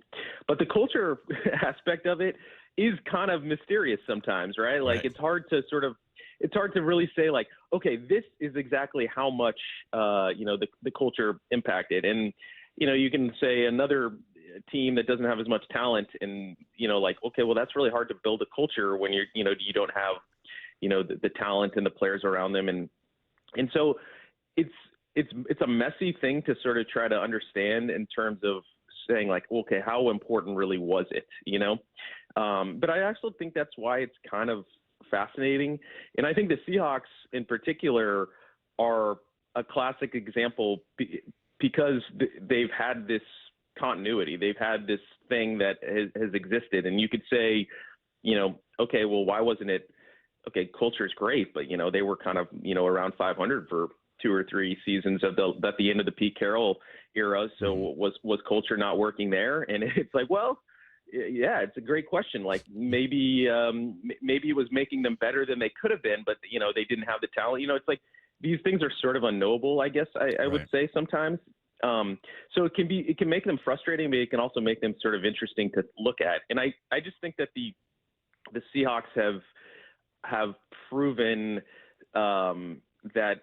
But the culture aspect of it is kind of mysterious sometimes, right? Like It's hard to really say like, okay, this is exactly how much, the culture impacted. And, you can say another team that doesn't have as much talent and, like, okay, well, that's really hard to build a culture when you don't have, the talent and the players around them. And so it's a messy thing to sort of try to understand in terms of saying like, okay, how important really was it, But I actually think that's why it's kind of fascinating. And I think the Seahawks in particular are a classic example because they've had this continuity. They've had this thing that has existed. And you could say, okay, well, why wasn't it? Okay, culture is great, but, they were kind of, around 500 for 2 or 3 seasons at the end of the Pete Carroll era. So was culture not working there? And it's like, well, yeah, it's a great question. Like maybe it was making them better than they could have been, but they didn't have the talent. It's like these things are sort of unknowable, I guess I would say sometimes. So it can make them frustrating, but it can also make them sort of interesting to look at. And I just think that the Seahawks have proven that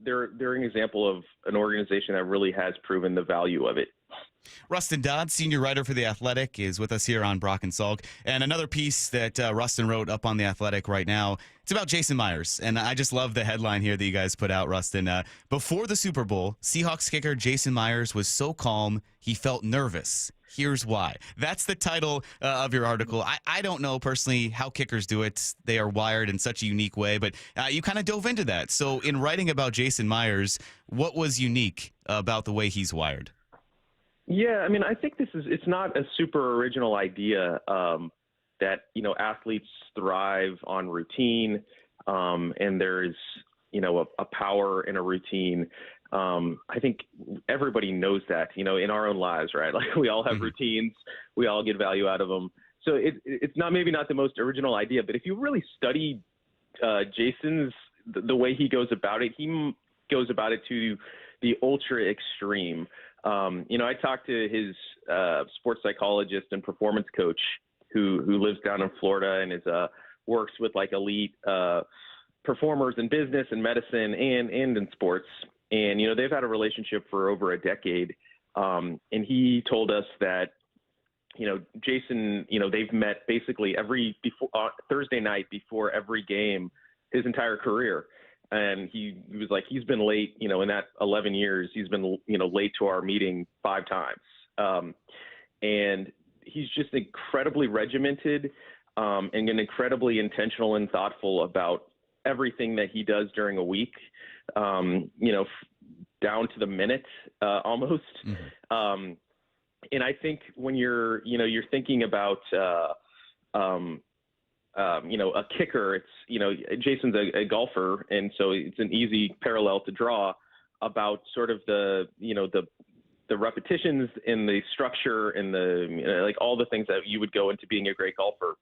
they're an example of an organization that really has proven the value of it. Rustin Dodd, senior writer for The Athletic, is with us here on Brock and Salk. And another piece that Rustin wrote up on The Athletic right now, it's about Jason Myers. And I just love the headline here that you guys put out, Rustin. Before the Super Bowl, Seahawks kicker Jason Myers was so calm, he felt nervous. Here's why. That's the title of your article. I don't know personally how kickers do it. They are wired in such a unique way, but you kind of dove into that. So in writing about Jason Myers, what was unique about the way he's wired? Yeah, I mean, I think it's not a super original idea that, athletes thrive on routine and there's, a power in a routine. I think everybody knows that, in our own lives, right? Like we all have routines, we all get value out of them. So it's maybe not the most original idea, but if you really study Jason's, the way he goes about it to the ultra extreme. I talked to his sports psychologist and performance coach who lives down in Florida and works with like elite performers in business and medicine and in sports. And, they've had a relationship for over a decade. And he told us that, Jason, they've met basically Thursday night before every game his entire career. And he was like, he's been late, in that 11 years, he's been, late to our meeting 5 times. And he's just incredibly regimented and incredibly intentional and thoughtful about everything that he does during a week, down to the minute almost. Mm-hmm. And I think when you're thinking about, a kicker, it's, Jason's a golfer. And so it's an easy parallel to draw about sort of the repetitions in the structure and like all the things that you would go into being a great golfer.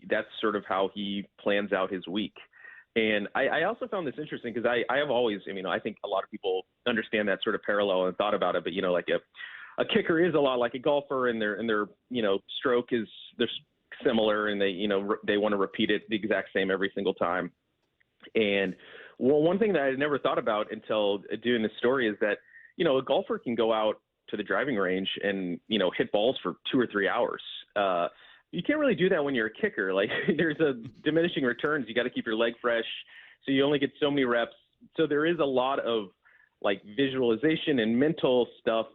That's sort of how he plans out his week. And I also found this interesting because I have always, I think a lot of people understand that sort of parallel and thought about it, but like a kicker is a lot like a golfer and their stroke is, they're similar and they want to repeat it the exact same every single time. And one thing that I never thought about until doing this story is that, a golfer can go out to the driving range and, hit balls for 2 or 3 hours. You can't really do that when you're a kicker. Like there's a diminishing returns. You got to keep your leg fresh. So you only get so many reps. So there is a lot of like visualization and mental stuff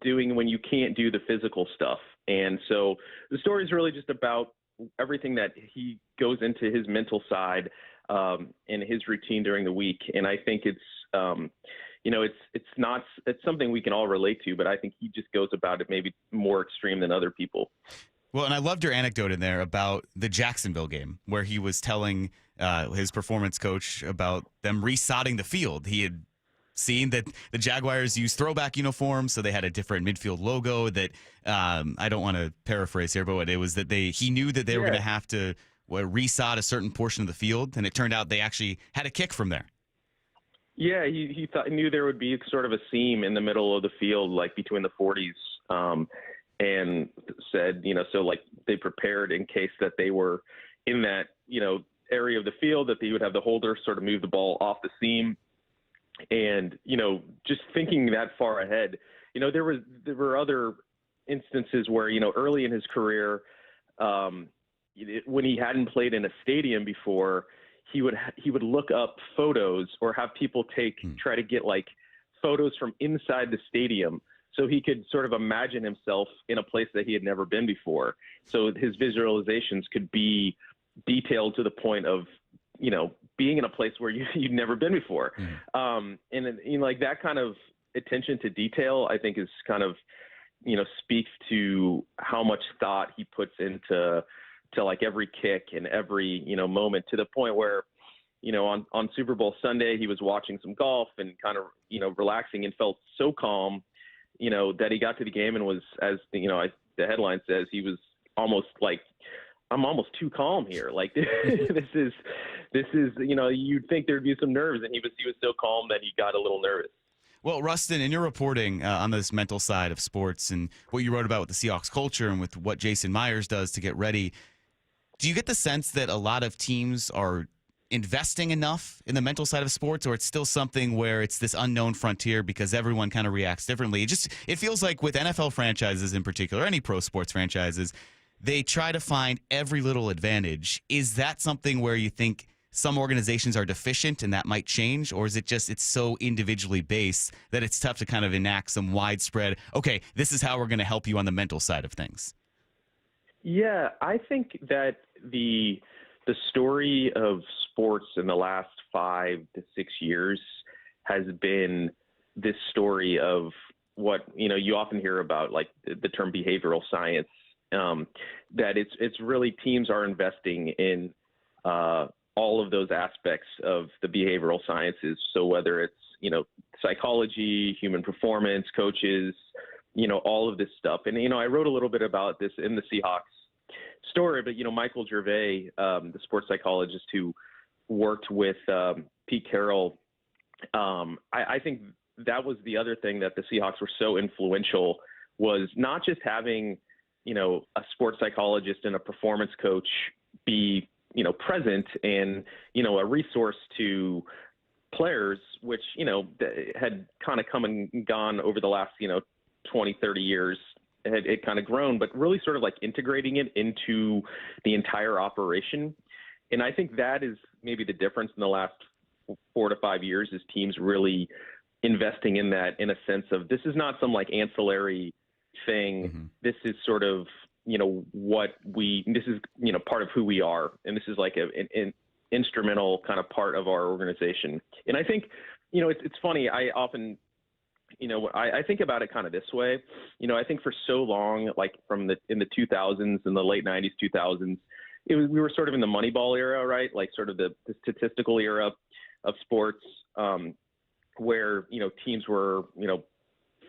doing when you can't do the physical stuff. And so the story is really just about everything that he goes into his mental side and his routine during the week. And I think it's something we can all relate to, but I think he just goes about it maybe more extreme than other people. Well, and I loved your anecdote in there about the Jacksonville game where he was telling his performance coach about them resodding the field. He had seen that the Jaguars use throwback uniforms, so they had a different midfield logo that I don't want to paraphrase here, but it was that he knew that they were going to have to resod a certain portion of the field, and it turned out they actually had a kick from there. Yeah, he knew there would be sort of a seam in the middle of the field, like between the 40s, and said, so like they prepared in case that they were in that, area of the field that they would have the holder sort of move the ball off the seam. And, just thinking that far ahead, there were other instances where, early in his career, when he hadn't played in a stadium before, he would look up photos or have people try to get like photos from inside the stadium so he could sort of imagine himself in a place that he had never been before. So his visualizations could be detailed to the point of, being in a place where you'd never been before. And like that kind of attention to detail, I think is kind of, speaks to how much thought he puts into like every kick and every, moment, to the point where, on Super Bowl Sunday, he was watching some golf and kind of, relaxing, and felt so calm, that he got to the game and was, as the headline says, he was almost like, I'm almost too calm here. Like this is, you'd think there'd be some nerves, and he was so calm that he got a little nervous. Well, Rustin, in your reporting on this mental side of sports and what you wrote about with the Seahawks culture and with what Jason Myers does to get ready, do you get the sense that a lot of teams are investing enough in the mental side of sports, or it's still something where it's this unknown frontier because everyone kind of reacts differently? It feels like with NFL franchises in particular, any pro sports franchises, they try to find every little advantage. Is that something where you think some organizations are deficient and that might change, or is it just it's so individually based that it's tough to kind of enact some widespread, okay, this is how we're going to help you on the mental side of things? Yeah, I think that the story of sports in the last 5 to 6 years has been this story of what, you often hear about, like the term behavioral science, that it's really teams are investing in all of those aspects of the behavioral sciences. So whether it's, psychology, human performance, coaches, all of this stuff. And, I wrote a little bit about this in the Seahawks story, but, Michael Gervais, the sports psychologist who worked with Pete Carroll, I think that was the other thing that the Seahawks were so influential, was not just having, a sports psychologist and a performance coach be, present and, a resource to players, which, had kind of come and gone over the last, 20, 30 years. It kind of grown, but really sort of like integrating it into the entire operation. And I think that is maybe the difference in the last 4 to 5 years, is teams really investing in that, in a sense of, this is not some like ancillary thing. Mm-hmm. This is sort of, this is, part of who we are. And this is like an instrumental kind of part of our organization. And I think, it's funny. I often, I think about it kind of this way. I think for so long, like in the 2000s and the late 90s, 2000s, we were sort of in the Moneyball era, right? Like sort of the statistical era of sports, where, teams were,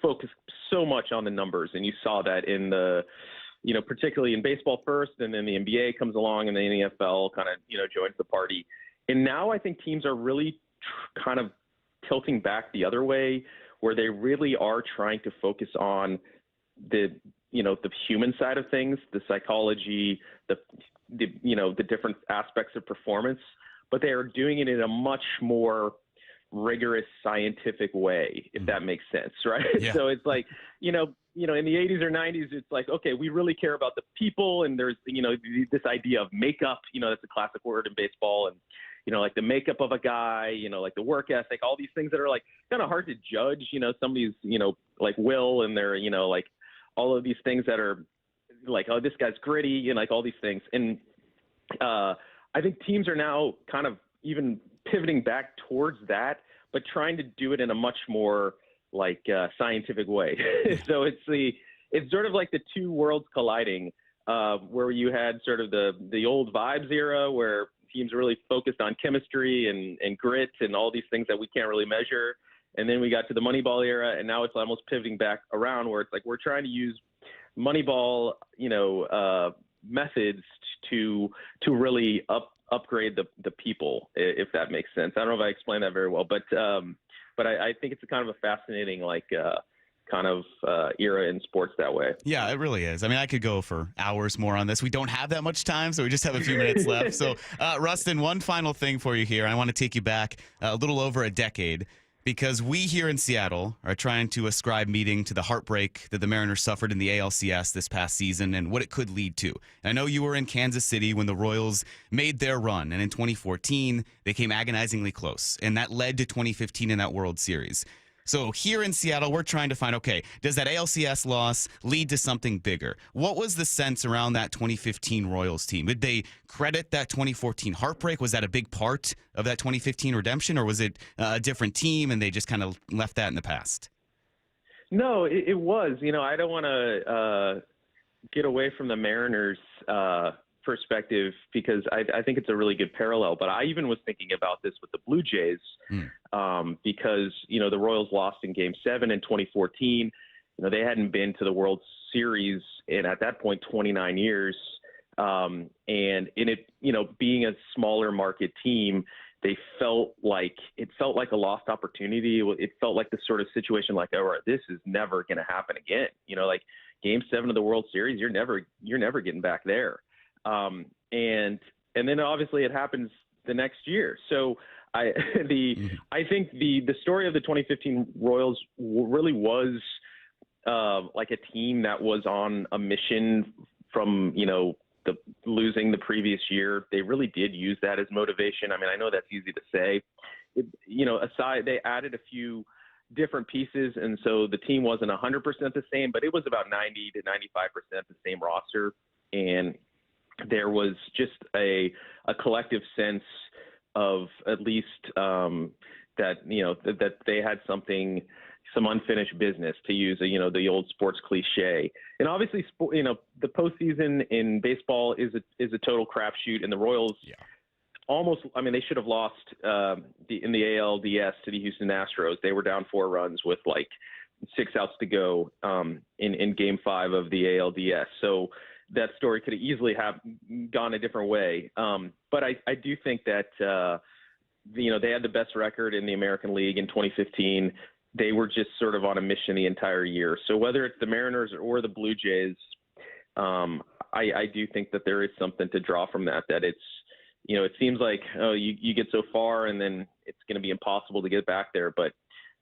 focused so much on the numbers. And you saw that in the, particularly in baseball first, and then the NBA comes along, and then the NFL kind of, joins the party. And now I think teams are really kind of tilting back the other way, where they really are trying to focus on the human side of things, the psychology, the different aspects of performance, but they are doing it in a much more rigorous scientific way, if that makes sense, right? Yeah. So it's like, in the 80s or 90s, it's like, okay, we really care about the people, and there's, this idea of makeup, that's a classic word in baseball, and, like the makeup of a guy, like the work ethic, all these things that are like kind of hard to judge, somebody's, like will, and they're, like all of these things that are like, oh, this guy's gritty, and like all these things. And I think teams are now kind of even pivoting back towards that, but trying to do it in a much more like scientific way. So it's sort of like the two worlds colliding, where you had sort of the old vibes era, where teams really focused on chemistry and grit and all these things that we can't really measure. And then we got to the Moneyball era, and now it's almost pivoting back around, where it's like we're trying to use Moneyball, methods to really upgrade the people, if that makes sense. I don't know if I explained that very well, but I think it's a kind of a fascinating era in sports that way. Yeah, it really is. I mean, I could go for hours more on this. We don't have that much time, so we just have a few minutes left. So, Rustin, one final thing for you here. I want to take you back a little over a decade, because we here in Seattle are trying to ascribe meaning to the heartbreak that the Mariners suffered in the ALCS this past season and what it could lead to. And I know you were in Kansas City when the Royals made their run, and in 2014, they came agonizingly close, and that led to 2015 in that World Series. So here in Seattle, we're trying to find, okay, does that ALCS loss lead to something bigger? What was the sense around that 2015 Royals team? Did they credit that 2014 heartbreak? Was that a big part of that 2015 redemption, or was it a different team and they just kind of left that in the past? No, it was. I don't want to get away from the Mariners' perspective because I think it's a really good parallel. But I even was thinking about this with the Blue Jays because, the Royals lost in Game 7 in 2014. They hadn't been to the World Series in, at that point, 29 years. And in it, being a smaller market team, it felt like a lost opportunity. It felt like the sort of situation like, oh, this is never going to happen again. Like Game 7 of the World Series, you're never getting back there. And then obviously it happens the next year. So I think the story of the 2015 Royals really was like a team that was on a mission from losing the previous year. They really did use that as motivation. I mean, I know that's easy to say. They added a few different pieces, and so the team wasn't 100% the same, but it was about 90 to 95% the same roster, and there was just a collective sense of at least that they had some unfinished business, to use the old sports cliche. And obviously, the postseason in baseball is a total crapshoot, and the Royals they should have lost in the ALDS to the Houston Astros. They were down 4 runs with like 6 outs to go in Game 5 of the ALDS. So that story could have easily have gone a different way. But I do think that they had the best record in the American League in 2015. They were just sort of on a mission the entire year. So whether it's the Mariners or the Blue Jays, I do think that there is something to draw from that it's, it seems like, you get so far and then it's going to be impossible to get back there. But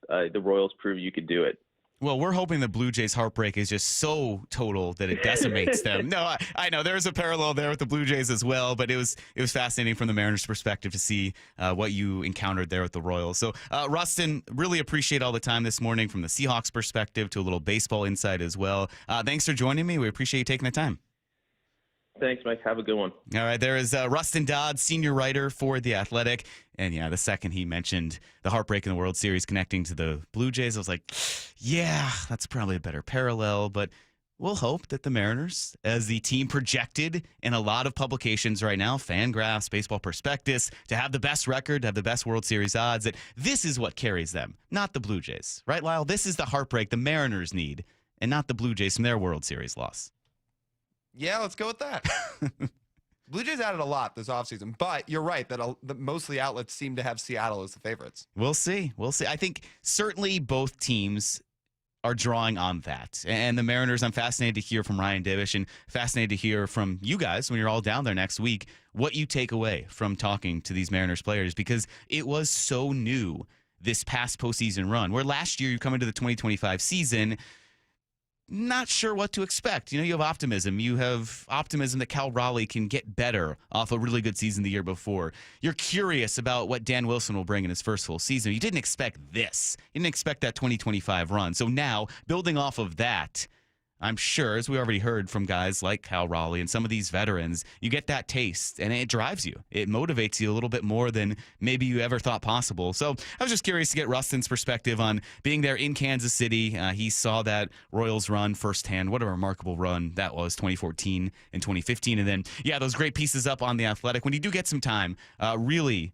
the Royals prove you could do it. Well, we're hoping the Blue Jays heartbreak is just so total that it decimates them. No, I know there's a parallel there with the Blue Jays as well, but it was fascinating from the Mariners' perspective to see what you encountered there with the Royals. So, Rustin, really appreciate all the time this morning from the Seahawks perspective to a little baseball insight as well. Thanks for joining me. We appreciate you taking the time. Thanks, Mike. Have a good one. All right, there is Rustin Dodd, senior writer for The Athletic. And, the second he mentioned the heartbreak in the World Series connecting to the Blue Jays, I was like, yeah, that's probably a better parallel. But we'll hope that the Mariners, as the team projected in a lot of publications right now, Fangraphs, Baseball Prospectus, to have the best record, to have the best World Series odds, that this is what carries them, not the Blue Jays. Right, Lyle? This is the heartbreak the Mariners need, and not the Blue Jays from their World Series loss. Yeah, let's go with that. Blue Jays added a lot this offseason, but you're right that most of the outlets seem to have Seattle as the favorites. We'll see. I think certainly both teams are drawing on that. And the Mariners, I'm fascinated to hear from Ryan Divish and fascinated to hear from you guys when you're all down there next week, what you take away from talking to these Mariners players, because it was so new this past postseason run, where last year you come into the 2025 season not sure what to expect. You have optimism. You have optimism that Cal Raleigh can get better off a really good season the year before. You're curious about what Dan Wilson will bring in his first full season. You didn't expect this. You didn't expect that 2025 run. So now, building off of that, I'm sure, as we already heard from guys like Cal Raleigh and some of these veterans, you get that taste, and it drives you. It motivates you a little bit more than maybe you ever thought possible. So I was just curious to get Rustin's perspective on being there in Kansas City. He saw that Royals run firsthand. What a remarkable run that was, 2014 and 2015. And then, those great pieces up on The Athletic. When you do get some time, really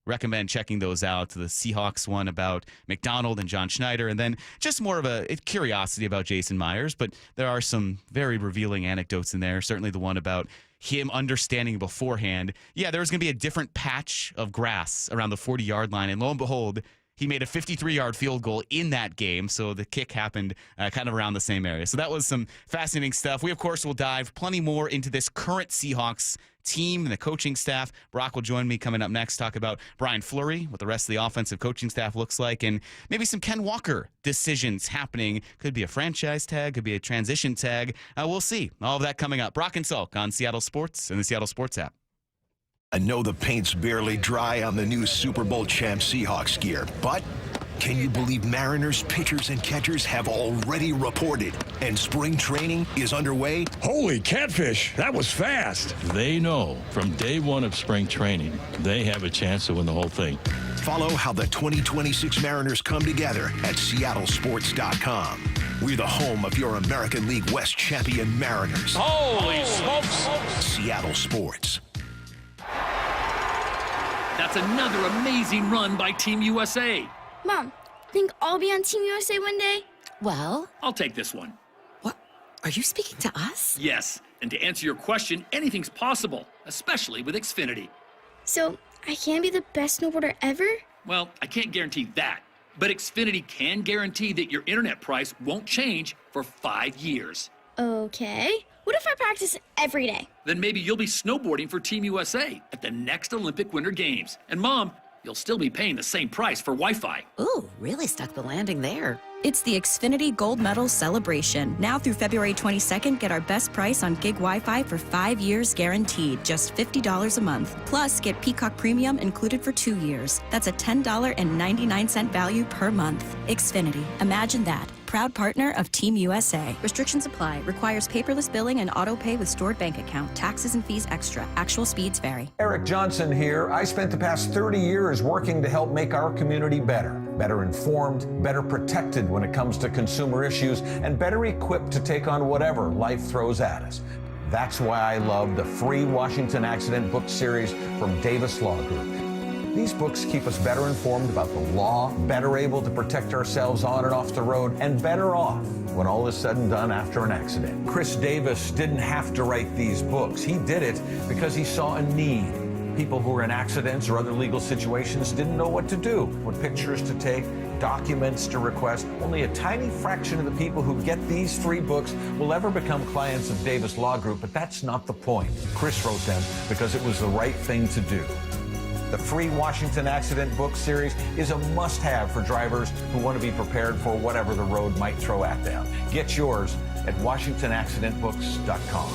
recommend checking those out. The Seahawks one about McDonald and John Schneider, and then just more of a curiosity about Jason Myers. But there are some very revealing anecdotes in there. Certainly the one about him understanding beforehand, there was going to be a different patch of grass around the 40-yard line. And lo and behold, he made a 53-yard field goal in that game, so the kick happened kind of around the same area. So that was some fascinating stuff. We, of course, will dive plenty more into this current Seahawks team and the coaching staff. Brock will join me coming up next, talk about Brian Fleury, what the rest of the offensive coaching staff looks like, and maybe some Ken Walker decisions happening. Could be a franchise tag, could be a transition tag. We'll see. All of that coming up. Brock and Salk on Seattle Sports and the Seattle Sports app. I know the paint's barely dry on the new Super Bowl champ Seahawks gear, but can you believe Mariners pitchers and catchers have already reported and spring training is underway? Holy catfish, that was fast. They know from day one of spring training, they have a chance to win the whole thing. Follow how the 2026 Mariners come together at seattlesports.com. We're the home of your American League West champion Mariners. Holy smokes! Seattle Sports. That's another amazing run by Team USA. Mom, think I'll be on Team USA one day? Well, I'll take this one. What? Are you speaking to us? Yes, and to answer your question, anything's possible, especially with Xfinity. So, I can be the best snowboarder ever? Well, I can't guarantee that, but Xfinity can guarantee that your internet price won't change for 5 years. Okay. What if I practice every day? Then maybe you'll be snowboarding for Team USA at the next Olympic Winter Games. And Mom, you'll still be paying the same price for Wi-Fi. Ooh, really stuck the landing there. It's the Xfinity Gold Medal Celebration. Now through February 22nd, get our best price on gig Wi-Fi for 5 years guaranteed, just $50 a month. Plus, get Peacock Premium included for 2 years. That's a $10.99 value per month. Xfinity. Imagine that. Proud partner of Team USA. Restrictions apply. Requires paperless billing and auto pay with stored bank account. Taxes and fees extra. Actual speeds vary. Eric Johnson here. I spent the past 30 years working to help make our community better informed, better protected when it comes to consumer issues, and better equipped to take on whatever life throws at us. That's why I love the free Washington Accident book series from Davis Law Group. These books keep us better informed about the law, better able to protect ourselves on and off the road, and better off when all is said and done after an accident. Chris Davis didn't have to write these books. He did it because he saw a need. People who were in accidents or other legal situations didn't know what to do, what pictures to take, documents to request. Only a tiny fraction of the people who get these free books will ever become clients of Davis Law Group, but that's not the point. Chris wrote them because it was the right thing to do. The free Washington Accident book series is a must-have for drivers who want to be prepared for whatever the road might throw at them. Get yours at WashingtonAccidentBooks.com.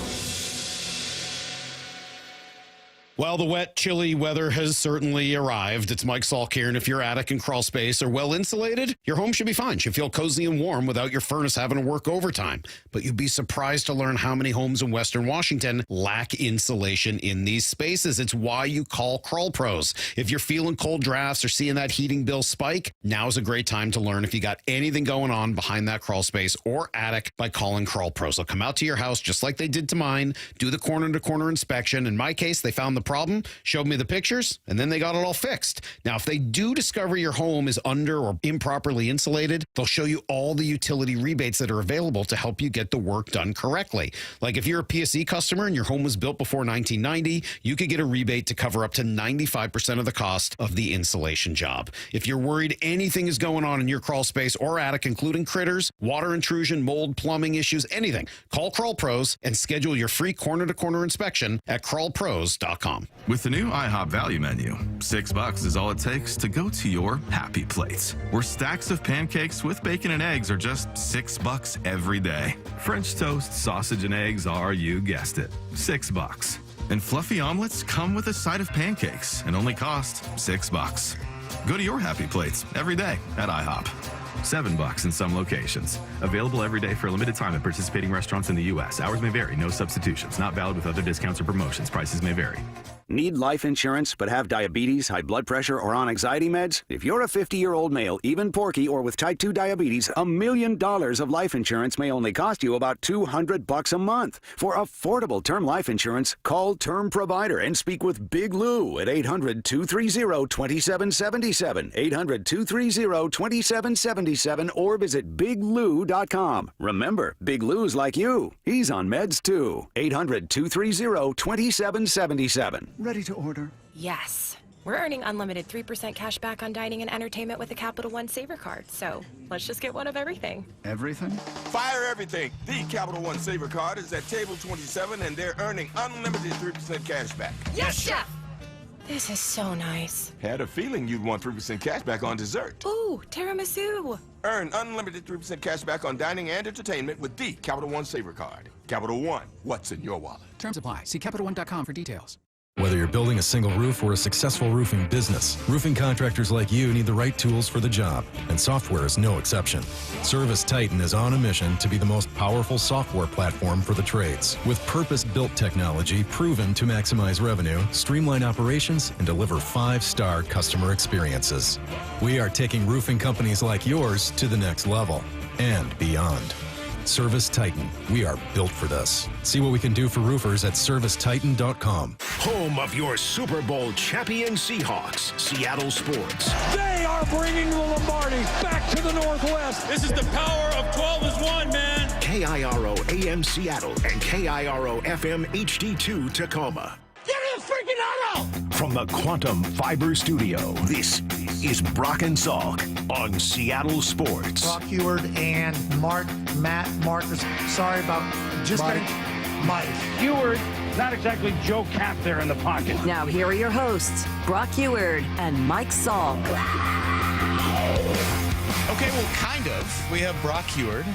Well, the wet, chilly weather has certainly arrived. It's Mike Salk here, and if your attic and crawl space are well insulated, your home should be fine. Should feel cozy and warm without your furnace having to work overtime. But you'd be surprised to learn how many homes in Western Washington lack insulation in these spaces. It's why you call Crawl Pros. If you're feeling cold drafts or seeing that heating bill spike, now's a great time to learn if you got anything going on behind that crawl space or attic by calling Crawl Pros. They'll come out to your house just like they did to mine, do the corner-to-corner inspection. In my case, they found the problem, showed me the pictures, and then they got it all fixed. Now, if they do discover your home is under or improperly insulated, they'll show you all the utility rebates that are available to help you get the work done correctly. Like if you're a PSE customer and your home was built before 1990, you could get a rebate to cover up to 95% of the cost of the insulation job. If you're worried anything is going on in your crawl space or attic, including critters, water intrusion, mold, plumbing issues, anything, call Crawl Pros and schedule your free corner-to-corner inspection at crawlpros.com. With the new IHOP value menu, $6 is all it takes to go to your happy plates, where stacks of pancakes with bacon and eggs are just $6 every day. French toast, sausage, and eggs are, you guessed it, $6. And fluffy omelets come with a side of pancakes and only cost $6. Go to your happy plates every day at IHOP. $7 in some locations. Available every day for a limited time at participating restaurants in the U.S. Hours may vary. No substitutions. Not valid with other discounts or promotions. Prices may vary. Need life insurance but have diabetes, high blood pressure, or on anxiety meds? If you're a 50-year-old male, even porky, or with type 2 diabetes, $1 million of life insurance may only cost you about $200 a month. For affordable term life insurance, call Term Provider and speak with Big Lou at 800-230-2777, 800-230-2777, or visit biglou.com. Remember, Big Lou's like you. He's on meds too. 800-230-2777. Ready to order? Yes. We're earning unlimited 3% cash back on dining and entertainment with the Capital One Saver Card, so let's just get one of everything. Everything? Fire everything. The Capital One Saver Card is at table 27, and they're earning unlimited 3% cash back. Yes, Chef! This is so nice. Had a feeling you'd want 3% cash back on dessert. Ooh, tiramisu. Earn unlimited 3% cash back on dining and entertainment with the Capital One Saver Card. Capital One, what's in your wallet? Terms apply. See CapitalOne.com for details. Whether you're building a single roof or a successful roofing business, roofing contractors like you need the right tools for the job, and software is no exception. Service Titan is on a mission to be the most powerful software platform for the trades, with purpose-built technology proven to maximize revenue, streamline operations, and deliver 5-star customer experiences. We are taking roofing companies like yours to the next level and beyond. Service Titan. We are built for this. See what we can do for roofers at servicetitan.com. Home of your Super Bowl champion Seahawks, Seattle Sports. They are bringing the Lombardi back to the Northwest. This is the power of 12 as one, man. KIRO AM Seattle and KIRO FM HD2 Tacoma. Give me a freaking auto! From the Quantum Fiber Studio, this is Brock and Salk on Seattle Sports. Brock Huard and Marcus. Sorry about just Mike. Huard, not exactly Joe Cap there in the pocket. Now here are your hosts, Brock Huard and Mike Salk. Okay, well, kind of. We have Brock Huard.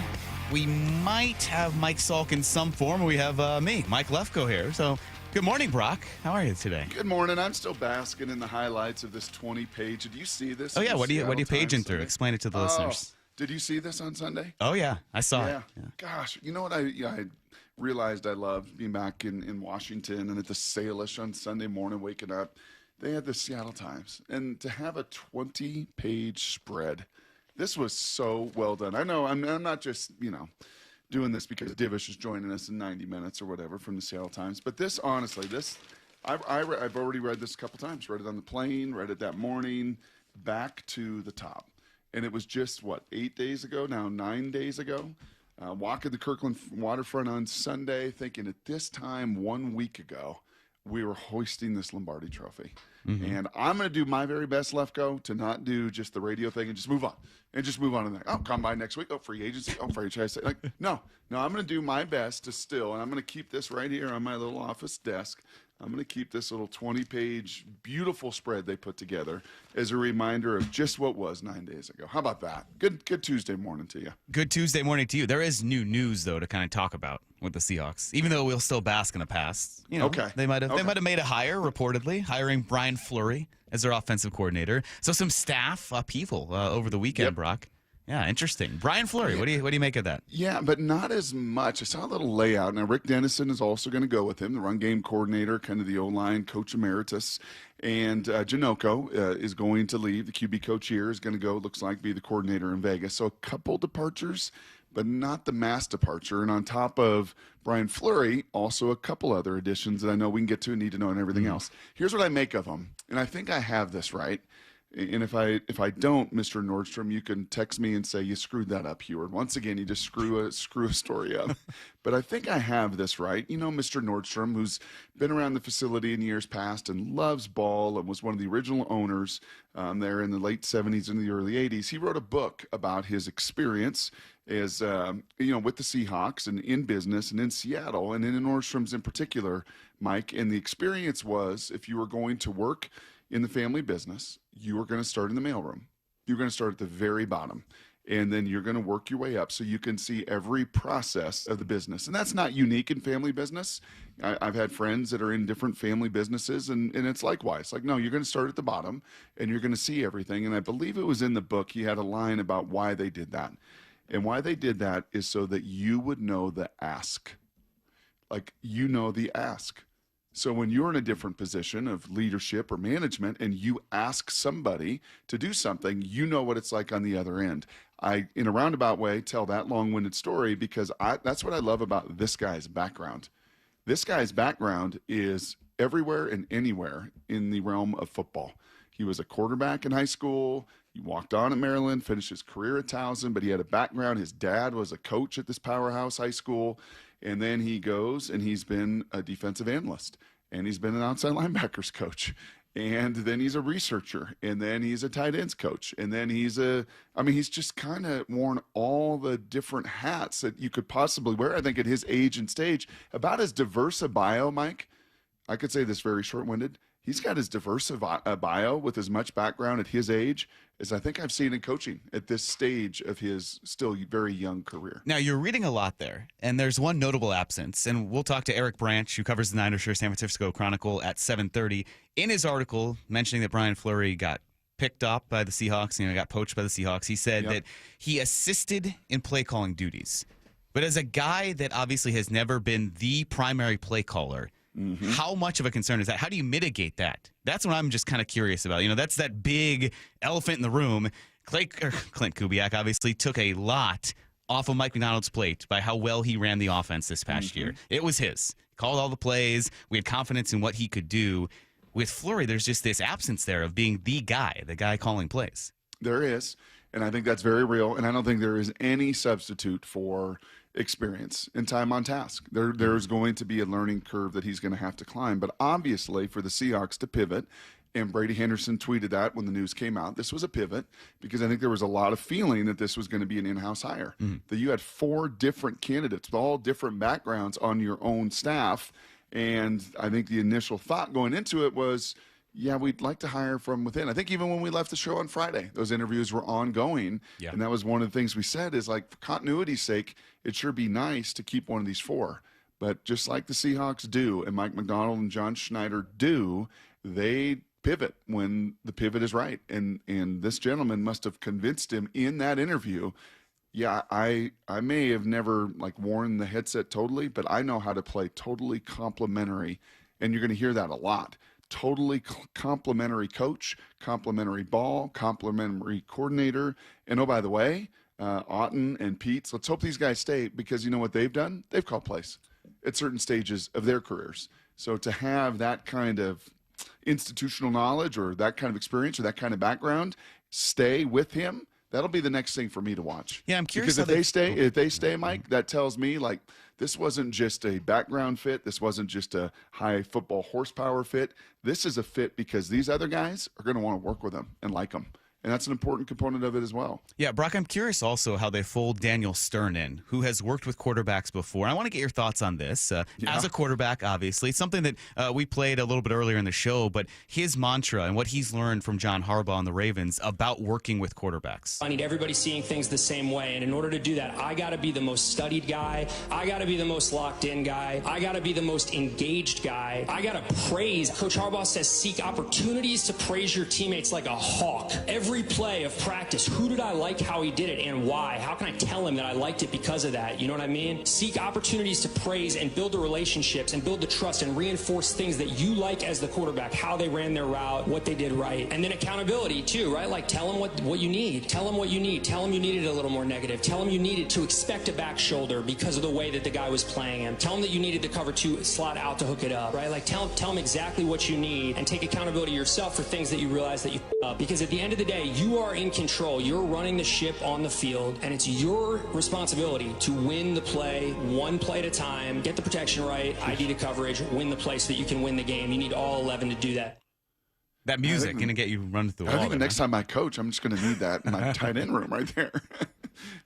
We might have Mike Salk in some form. We have me, Mike Lefko here. So, good morning, Brock. How are you today? Good morning. I'm still basking in the highlights of this 20-page. Did you see this? Oh yeah, what are you paging through? Explain it to the listeners. Did you see this on Sunday? Oh yeah, I saw it. Yeah. Gosh, you know what I realized I loved being back in Washington and at the Salish on Sunday morning, waking up. They had the Seattle Times, and to have a 20-page spread, this was so well done. I know I'm not just doing this because Divish is joining us in 90 minutes or whatever from the Seattle Times. But this, honestly, I've already read this a couple times. Read it on the plane, read it that morning, back to the top. And it was just, 8 days ago, now 9 days ago, walking the Kirkland waterfront on Sunday, thinking at this time 1 week ago, we were hoisting this Lombardi trophy. Mm-hmm. And I'm going to do my very best, Lefko, to not do just the radio thing and just move on. And just move on to that. Oh, come by next week. Oh, free agency. Oh, franchise. No, I'm going to do my best to still, and I'm going to keep this right here on my little office desk. I'm going to keep this little 20-page beautiful spread they put together as a reminder of just what was 9 days ago. How about that? Good Tuesday morning to you. Good Tuesday morning to you. There is new news, though, to kind of talk about with the Seahawks. Even though we'll still bask in the past. Okay. They might have made a hire, reportedly, hiring Brian Fleury as their offensive coordinator. So some staff upheaval over the weekend, Brock. Yeah, interesting. Brian Fleury, what do you make of that? Yeah, but not as much. I saw a little layout. Now, Rick Dennison is also going to go with him, the run game coordinator, kind of the O-line coach emeritus. And Janoko is going to leave. The QB coach here is going to go, looks like, be the coordinator in Vegas. So a couple departures, but not the mass departure. And on top of Brian Fleury, also a couple other additions that I know we can get to and need to know and everything else. Here's what I make of them. And I think I have this right. And if I don't, Mr. Nordstrom, you can text me and say you screwed that up, Huard. Once again, you just screw a story up. But I think I have this right. You know, Mr. Nordstrom, who's been around the facility in years past and loves ball and was one of the original owners there in the late 70s and the early 80s. He wrote a book about his experience as with the Seahawks and in business and in Seattle and in Nordstrom's in particular, Mike. And the experience was, if you were going to work in the family business, you were going to start in the mailroom. You're going to start at the very bottom, and then you're going to work your way up so you can see every process of the business. And that's not unique in family business. I've had friends that are in different family businesses, and it's likewise. Like, no, you're going to start at the bottom, and you're going to see everything. And I believe it was in the book, he had a line about why they did that. And why they did that is so that you would know the ask. Like, the ask. So when you're in a different position of leadership or management and you ask somebody to do something, you know what it's like on the other end. I, in a roundabout way, tell that long-winded story because that's what I love about this guy's background. This guy's background is everywhere and anywhere in the realm of football. He was a quarterback in high school. He walked on at Maryland, finished his career at Towson, but he had a background. His dad was a coach at this powerhouse high school. And then he goes and he's been a defensive analyst, and he's been an outside linebackers coach, and then he's a researcher, and then he's a tight ends coach, and then he's just kind of worn all the different hats that you could possibly wear. I think at his age and stage, about as diverse a bio, Mike, I could say this very short-winded, he's got as diverse a bio with as much background at his age as I think I've seen in coaching at this stage of his still very young career. Now, you're reading a lot there, and there's one notable absence, and we'll talk to Eric Branch, who covers the Niners for San Francisco Chronicle at 7:30, in his article mentioning that Brian Fleury got picked up by the Seahawks, got poached by the Seahawks. He said that he assisted in play calling duties. But as a guy that obviously has never been the primary play caller, how much of a concern is that? How do you mitigate that? That's what I'm just kind of curious about. That's that big elephant in the room. Clint Kubiak obviously took a lot off of Mike Macdonald's plate by how well he ran the offense this past year. It was his. He called all the plays. We had confidence in what he could do. With Fleury, there's just this absence there of being the guy calling plays. There is, and I think that's very real, and I don't think there is any substitute for experience and time on task. There's going to be a learning curve that he's going to have to climb, but obviously for the Seahawks to pivot, and Brady Henderson tweeted that when the news came out, this was a pivot because I think there was a lot of feeling that this was going to be an in-house hire, that you had 4 different candidates with all different backgrounds on your own staff. And I think the initial thought going into it was, yeah, we'd like to hire from within. I think even when we left the show on Friday, those interviews were ongoing. Yeah. And that was one of the things we said is, like, for continuity's sake, it sure be nice to keep one of these 4. But just like the Seahawks do and Mike Macdonald and John Schneider do, they pivot when the pivot is right. And this gentleman must have convinced him in that interview, yeah, I may have never worn the headset totally, but I know how to play totally complimentary, and you're going to hear that a lot. Totally complimentary coach, complimentary ball, complimentary coordinator, and oh, by the way, Otten and Pete's, let's hope these guys stay, because you know what they've done? They've called plays at certain stages of their careers. So to have that kind of institutional knowledge or that kind of experience or that kind of background stay with him, that'll be the next thing for me to watch. Yeah, I'm curious. Because if they stay, Mike, that tells me this wasn't just a background fit. This wasn't just a high football horsepower fit. This is a fit because these other guys are going to want to work with them and like them. And that's an important component of it as well. Yeah, Brock, I'm curious also how they fold Daniel Stern in, who has worked with quarterbacks before. I want to get your thoughts on this. As a quarterback, obviously, it's something that we played a little bit earlier in the show, but his mantra and what he's learned from John Harbaugh and the Ravens about working with quarterbacks. I need everybody seeing things the same way, and in order to do that, I got to be the most studied guy. I got to be the most locked in guy. I got to be the most engaged guy. I got to praise. Coach Harbaugh says seek opportunities to praise your teammates like a hawk. Every play of practice, who did I like how he did it and why? How can I tell him that I liked it because of that? You know what I mean? Seek opportunities to praise and build the relationships and build the trust and reinforce things that you like as the quarterback, how they ran their route, what they did right. And then accountability too, right? Like tell them what you need. Tell them what you need. Tell them you needed a little more negative. Tell them you needed to expect a back shoulder because of the way that the guy was playing him. Tell them that you needed the cover 2 slot out to hook it up, right? Like tell them exactly what you need and take accountability yourself for things that you realize that you up. Because at the end of the day, you are in control. You're running the ship on the field, and it's your responsibility to win the play one play at a time, get the protection right, ID the coverage, win the play so that you can win the game. You need all 11 to do that. That music going to get you run through the wall. I think the next time I coach, I'm just going to need that in my tight end room right there.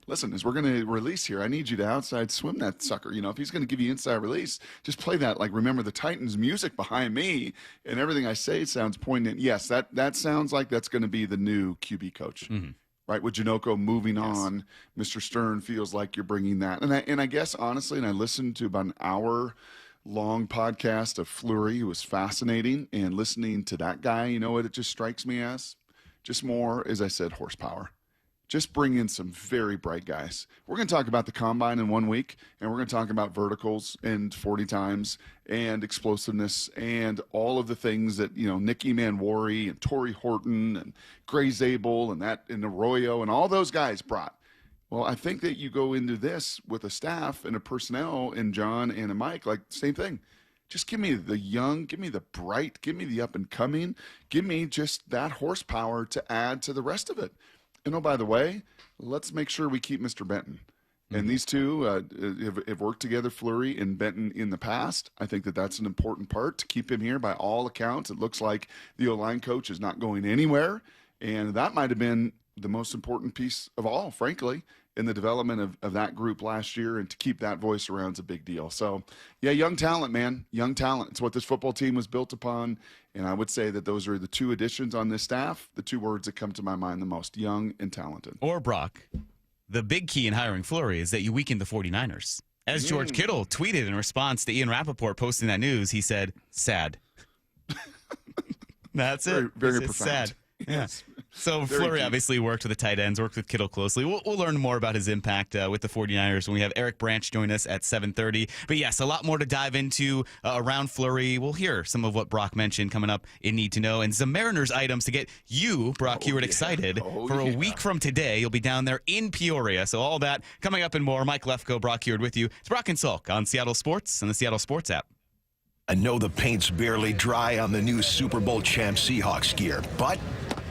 Listen, as we're going to release here, I need you to outside swim that sucker. If he's going to give you inside release, just play that, remember the Titans music behind me, and everything I say sounds poignant. Yes, that sounds like that's going to be the new QB coach. Right, with Janocko moving on, Mr. Stern feels like you're bringing that. And I guess, honestly, and I listened to about an hour-long podcast of Fleury. It was fascinating, and listening to that guy, you know what it just strikes me as? Just more, as I said, horsepower. Just bring in some very bright guys. We're going to talk about the combine in 1 week, and we're going to talk about verticals and 40 times and explosiveness and all of the things that, Nicky Manwari and Torrey Horton and Gray Zabel and Arroyo and all those guys brought. Well, I think that you go into this with a staff and a personnel and John and a Mike, same thing. Just give me the young, give me the bright, give me the up and coming, give me just that horsepower to add to the rest of it. And oh, by the way, let's make sure we keep Mr. Benton. And these two have worked together, Fleury and Benton, in the past. I think that that's an important part to keep him here. By all accounts, it looks like the O-line coach is not going anywhere. And that might have been the most important piece of all, frankly, in the development of that group last year, and to keep that voice around is a big deal. So, yeah, young talent, man. Young talent. It's what this football team was built upon, and I would say that those are the two additions on this staff, the two words that come to my mind the most, young and talented. Or, Brock, the big key in hiring Fleury is that you weakened the 49ers. As George Kittle tweeted in response to Ian Rappaport posting that news, he said, sad. That's it. Very it's profound. Sad. Yeah. Yes. So Very Fleury deep. obviously worked with the tight ends, worked with Kittle closely. We'll learn more about his impact with the 49ers when we have Eric Branch join us at 7:30. But yes, a lot more to dive into around Fleury. We'll hear some of what Brock mentioned coming up in Need to Know, and some Mariners items to get you, Brock Huard, excited for a week from today. You'll be down there in Peoria. So all that coming up and more. Mike Lefko, Brock Huard with you. It's Brock and Salk on Seattle Sports and the Seattle Sports app. I know the paint's barely dry on the new Super Bowl champ Seahawks gear, but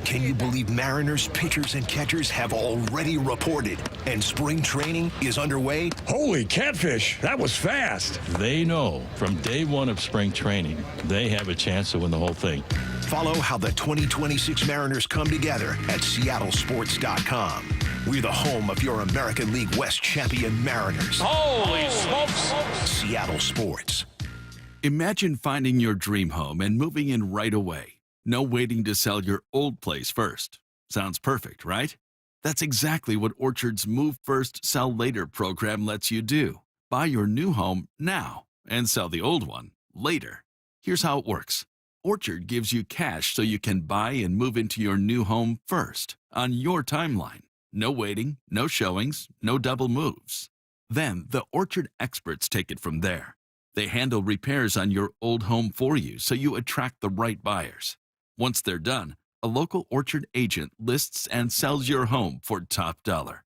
can you believe Mariners pitchers and catchers have already reported and spring training is underway? Holy catfish, that was fast. They know from day one of spring training, they have a chance to win the whole thing. Follow how the 2026 Mariners come together at seattlesports.com. We're the home of your American League West champion Mariners. Holy smokes! Seattle Sports. Imagine finding your dream home and moving in right away. No waiting to sell your old place first. Sounds perfect, right? That's exactly what Orchard's Move First, Sell Later program lets you do. Buy your new home now and sell the old one later. Here's how it works. Orchard gives you cash so you can buy and move into your new home first, on your timeline. No waiting, no showings, no double moves. Then the Orchard experts take it from there. They handle repairs on your old home for you so you attract the right buyers. Once they're done, a local Orchard agent lists and sells your home for top dollar.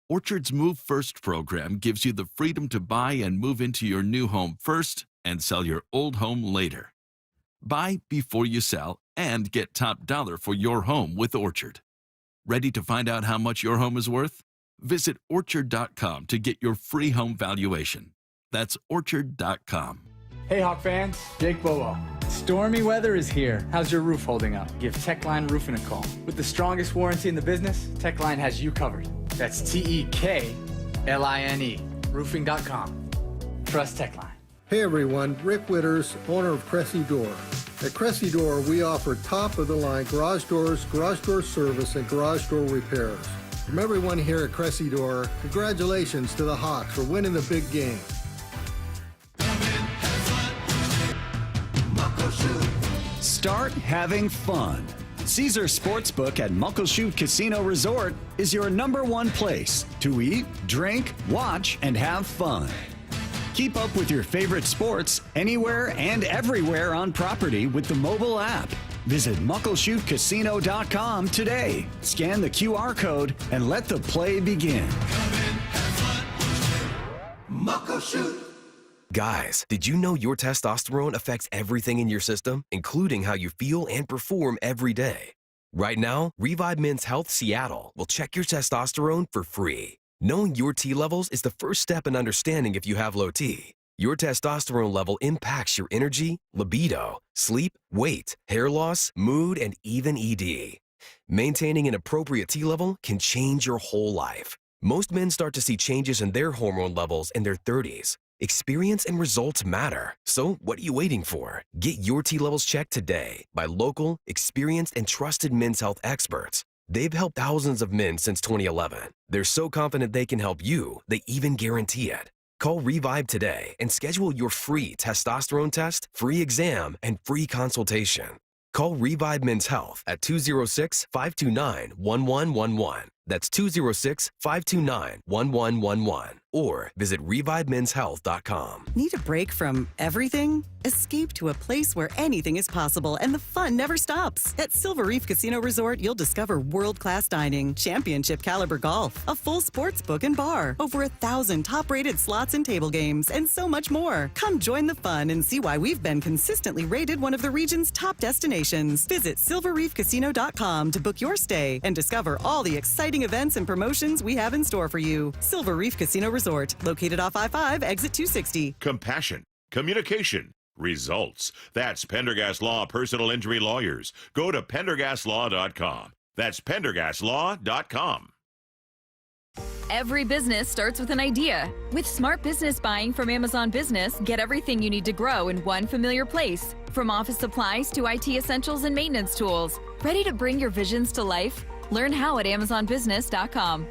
Orchard's Move First program gives you the freedom to buy and move into your new home first and sell your old home later. Buy before you sell and get top dollar for your home with Orchard. Ready to find out how much your home is worth? Visit Orchard.com to get your free home valuation. That's Orchard.com. Hey Hawk fans, Jake Bobo. Stormy weather is here. How's your roof holding up? Give Techline Roofing a call. With the strongest warranty in the business, Techline has you covered. That's Tekline, roofing.com. Trust Techline. Hey everyone, Rick Witters, owner of Cressy Door. At Cressy Door, we offer top-of-the-line garage doors, garage door service, and garage door repairs. From everyone here at Cressy Door, congratulations to the Hawks for winning the big game. Start having fun. Caesar Sportsbook at Muckleshoot Casino Resort is your #1 place to eat, drink, watch, and have fun. Keep up with your favorite sports anywhere and everywhere on property with the mobile app. Visit muckleshootcasino.com today. Scan the QR code and let the play begin. Muckleshoot. Guys, did you know your testosterone affects everything in your system, including how you feel and perform every day? Right now, Revive Men's Health Seattle will check your testosterone for free. Knowing your T levels is the first step in understanding if you have low T. Your testosterone level impacts your energy, libido, sleep, weight, hair loss, mood, and even ED. Maintaining an appropriate T level can change your whole life. Most men start to see changes in their hormone levels in their 30s. Experience and results matter. So what are you waiting for? Get your T levels checked today by local, experienced, and trusted men's health experts. They've helped thousands of men since 2011. They're so confident they can help you, they even guarantee it. Call Revive today and schedule your free testosterone test, free exam, and free consultation. Call Revive Men's Health at 206-529-1111. That's 206-529-1111. Or visit ReviveMen'sHealth.com. Need a break from everything? Escape to a place where anything is possible and the fun never stops. At Silver Reef Casino Resort, you'll discover world-class dining, championship caliber golf, a full sports book and bar, over 1,000 top-rated slots and table games, and so much more. Come join the fun and see why we've been consistently rated one of the region's top destinations. Visit SilverReefCasino.com to book your stay and discover all the exciting events and promotions we have in store for you. Silver Reef Casino Resort, located off I-5, exit 260. Compassion, communication, results. That's Pendergast Law Personal Injury Lawyers. Go to PendergastLaw.com. That's PendergastLaw.com. Every business starts with an idea. With smart business buying from Amazon Business, get everything you need to grow in one familiar place. From office supplies to IT essentials and maintenance tools. Ready to bring your visions to life? Learn how at AmazonBusiness.com.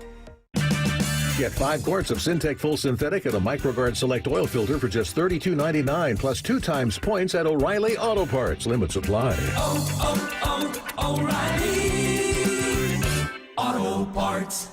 Get 5 quarts of Syntec Full Synthetic and a MicroGuard Select Oil Filter for just $32.99 plus 2 times points at O'Reilly Auto Parts. Limit supply. O'Reilly Auto Parts.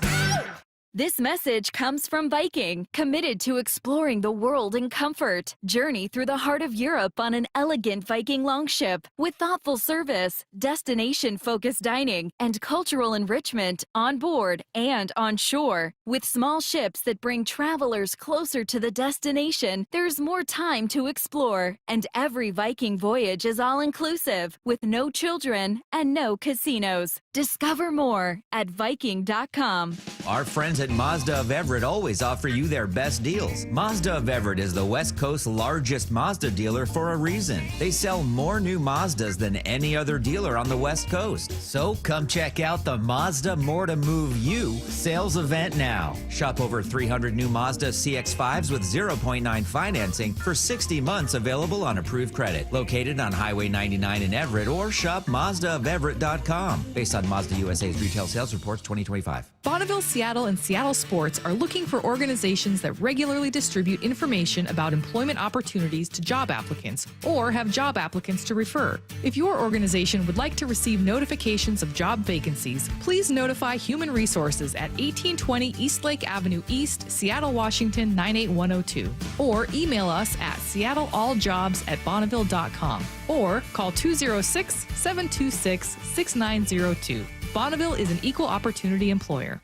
This message comes from Viking, committed to exploring the world in comfort. Journey through the heart of Europe on an elegant Viking longship with thoughtful service, destination-focused dining, and cultural enrichment on board and on shore. With small ships that bring travelers closer to the destination, there's more time to explore. And every Viking voyage is all-inclusive, with no children and no casinos. Discover more at Viking.com. Our friends at Mazda of Everett always offer you their best deals. Mazda of Everett is the West Coast's largest Mazda dealer for a reason. They sell more new Mazdas than any other dealer on the West Coast. So come check out the Mazda More to Move You sales event now. Shop over 300 new Mazda CX-5s with 0.9 financing for 60 months, available on approved credit. Located on Highway 99 in Everett, or shop MazdaofEverett.com. Based on Mazda USA's retail sales reports 2025. Bonneville, Seattle, and Seattle Sports are looking for organizations that regularly distribute information about employment opportunities to job applicants or have job applicants to refer. If your organization would like to receive notifications of job vacancies, please notify Human Resources at 1820 Eastlake Avenue East, Seattle, Washington 98102, or email us at seattlealljobs@bonneville.com, or call 206-726-6902. Bonneville is an equal opportunity employer.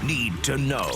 Need to know.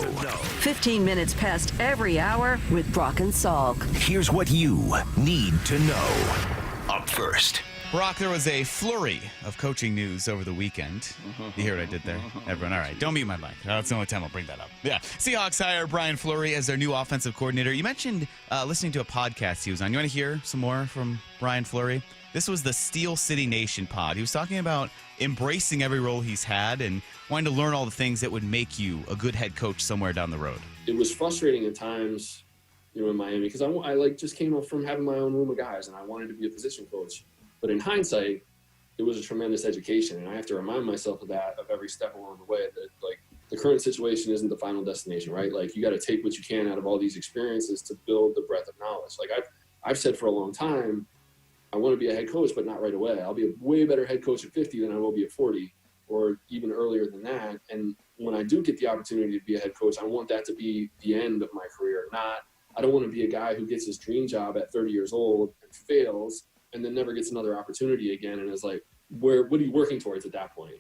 15 minutes past every hour with Brock and Salk. Here's what you need to know. Up first. Brock, there was a flurry of coaching news over the weekend. You hear what I did there? Everyone, all right. Don't mute my mic. That's the only time I'll bring that up. Yeah. Seahawks hire Brian Fleury as their new offensive coordinator. You mentioned listening to a podcast he was on. You want to hear some more from Brian Fleury? This was the Steel City Nation pod. He was talking about embracing every role he's had and wanting to learn all the things that would make you a good head coach somewhere down the road. It was frustrating at times, in Miami, because I just came up from having my own room of guys and I wanted to be a position coach. But in hindsight, it was a tremendous education, and I have to remind myself of that of every step along the way. That the current situation isn't the final destination, right? You got to take what you can out of all these experiences to build the breadth of knowledge. I've said for a long time, I want to be a head coach, but not right away. I'll be a way better head coach at 50 than I will be at 40, or even earlier than that. And when I do get the opportunity to be a head coach, I want that to be the end of my career. I don't want to be a guy who gets his dream job at 30 years old and fails and then never gets another opportunity again and is like, what are you working towards at that point,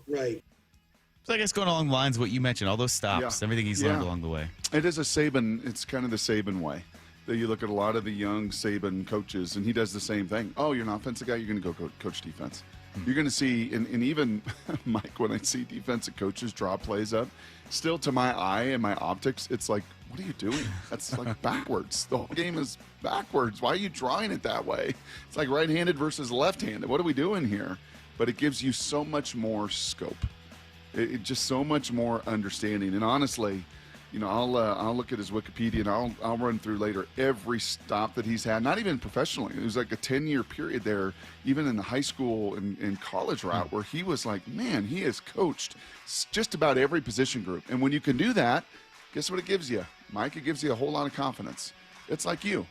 Right. So I guess going along the lines of what you mentioned, all those stops, everything he's learned along the way. It is a Saban, it's kind of the Saban way. That you look at a lot of the young Saban coaches, and he does the same thing. Oh, you're an offensive guy, you're going to go coach defense. You're going to see, and even, Mike, when I see defensive coaches draw plays up, still to my eye and my optics, it's like, what are you doing? That's like backwards. The whole game is backwards. Why are you drawing it that way? It's like right-handed versus left-handed. What are we doing here? But it gives you so much more scope. It just so much more understanding. And honestly, I'll look at his Wikipedia and I'll run through later every stop that he's had, not even professionally. It was like a 10-year period there, even in the high school and college route, where he was like, man, he has coached just about every position group. And when you can do that, guess what it gives you, Mike? It gives you a whole lot of confidence. It's like you.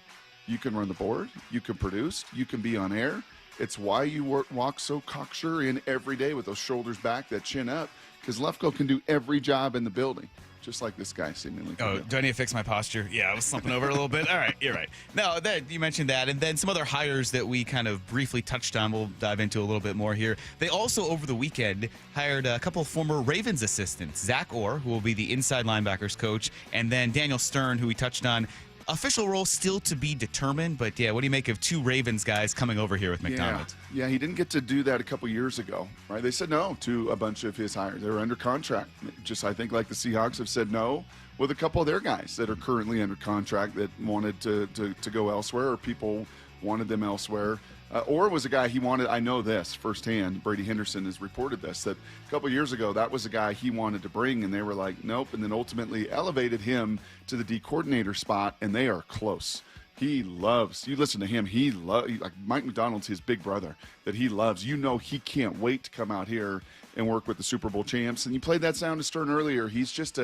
You can run the board. You can produce. You can be on air. It's why you walk so cocksure in every day with those shoulders back, that chin up, because Lefko can do every job in the building. Just like this guy seemingly. Oh, do I need to fix my posture? Yeah, I was slumping over a little bit. All right, you're right. No, you mentioned that. And then some other hires that we kind of briefly touched on, we'll dive into a little bit more here. They also, over the weekend, hired a couple of former Ravens assistants. Zach Orr, who will be the inside linebackers coach, and then Daniel Stern, who we touched on. Official role still to be determined, but yeah, what do you make of two Ravens guys coming over here with McDonald? Yeah, he didn't get to do that a couple years ago, right? They said no to a bunch of his hires. They were under contract. Just, I think, like the Seahawks have said no with a couple of their guys that are currently under contract that wanted to go elsewhere, or people wanted them elsewhere. Or was a guy he wanted. I know this firsthand. Brady Henderson has reported this, that a couple years ago, that was a guy he wanted to bring, and they were like, nope, and then ultimately elevated him to the D coordinator spot, and they are close. He loves, you listen to him, like Mike McDonald's his big brother that he loves. You know he can't wait to come out here and work with the Super Bowl champs. And you played that sound to Stern earlier. He's just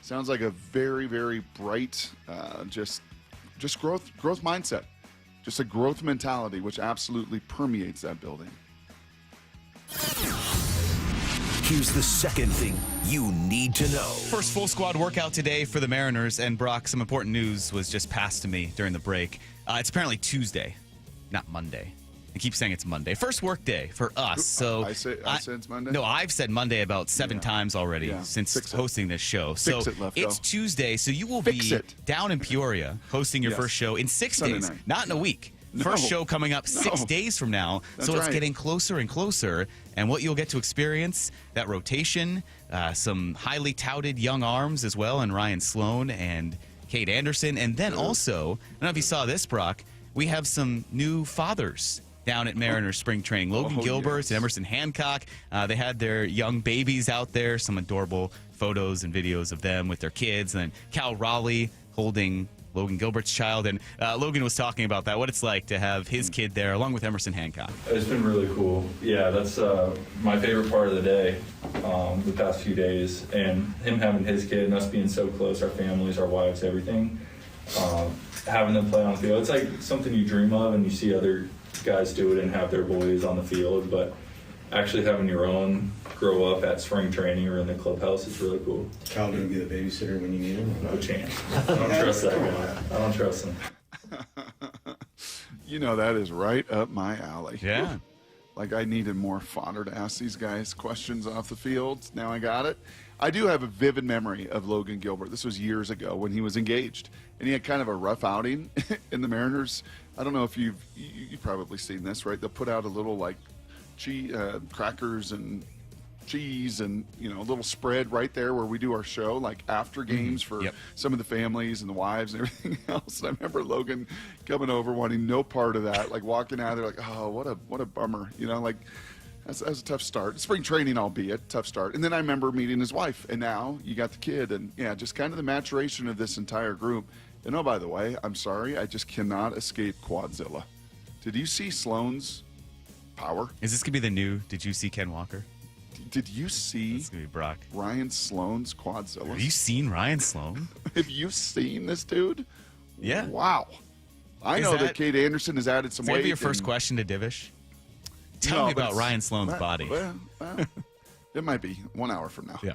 sounds like a very, very bright, just growth mindset. Just a growth mentality, which absolutely permeates that building. Here's the second thing you need to know. First full squad workout today for the Mariners. And Brock, some important news was just passed to me during the break. It's apparently Tuesday, not Monday. I keep saying it's Monday. First work day for us. So I said it's Monday? No, I've said Monday about 7 times already since hosting this show. So it's Tuesday, so you will be down in Peoria hosting your first show in 6 days, not in a week. First show coming up 6 days from now. That's so it's right. getting closer and closer. And what you'll get to experience, that rotation, some highly touted young arms as well, and Ryan Sloan and Kade Anderson. And then also, I don't know if you saw this, Brock, we have some new fathers down at Mariners spring training. Logan Gilbert and Emerson Hancock. They had their young babies out there, some adorable photos and videos of them with their kids. And then Cal Raleigh holding Logan Gilbert's child. And Logan was talking about that, what it's like to have his kid there along with Emerson Hancock. It's been really cool. Yeah, that's my favorite part of the day, the past few days. And him having his kid and us being so close, our families, our wives, everything. Having them play on the field. It's like something you dream of and you see other guys do it and have their boys on the field, but actually having your own grow up at spring training or in the clubhouse is really cool. Cal gonna be the babysitter when you need him? No chance. I don't trust that guy. I don't trust him. You know, that is right up my alley. Yeah. Like I needed more fodder to ask these guys questions off the field. Now I got it. I do have a vivid memory of Logan Gilbert. This was years ago when he was engaged, and he had kind of a rough outing in the Mariners. I don't know if you've probably seen this, right? They'll put out a little like crackers and cheese and a little spread right there where we do our show, like after games for some of the families and the wives and everything else. And I remember Logan coming over wanting no part of that, like walking out of there like, oh, what a bummer, like. That was a tough start. Spring training, albeit, tough start. And then I remember meeting his wife, and now you got the kid. And, just kind of the maturation of this entire group. And, oh, by the way, I'm sorry, I just cannot escape Quadzilla. Did you see Sloan's power? Is this going to be the new, did you see Ken Walker? Did you see It's going to be Brock. Ryan Sloan's Quadzilla? Have you seen Ryan Sloan? Have you seen this dude? Yeah. Wow. I know that Kade Anderson has added some weight. Maybe your first question to Divish? Tell me about Ryan Sloan's body. Well, it might be 1 hour from now. Yeah.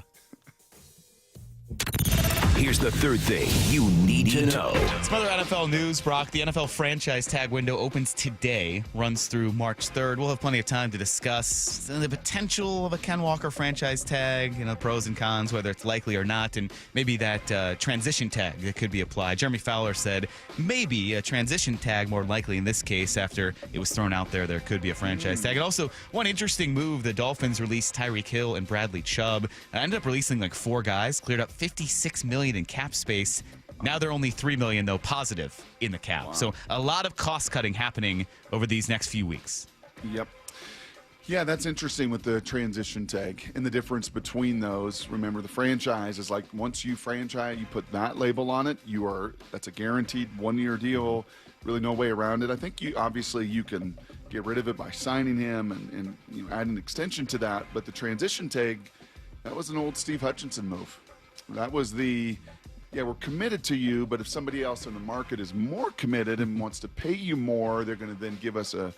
Here's the third thing you need to know. Some other NFL news, Brock. The NFL franchise tag window opens today, runs through March 3rd. We'll have plenty of time to discuss the potential of a Ken Walker franchise tag, pros and cons, whether it's likely or not, and maybe that transition tag that could be applied. Jeremy Fowler said maybe a transition tag more likely in this case after it was thrown out there could be a franchise tag. And also, one interesting move, the Dolphins released Tyreek Hill and Bradley Chubb. Ended up releasing like 4 guys, cleared up $56 million in cap space. Now they're only $3 million though positive in the cap. Wow. So a lot of cost cutting happening over these next few weeks. Yep. Yeah, that's interesting with the transition tag and the difference between those. Remember, the franchise is like once you franchise, you put that label on it, that's a guaranteed 1-year deal. Really no way around it. I think you can get rid of it by signing him and add an extension to that. But the transition tag, that was an old Steve Hutchinson move. That was we're committed to you, but if somebody else in the market is more committed and wants to pay you more, they're going to then give us a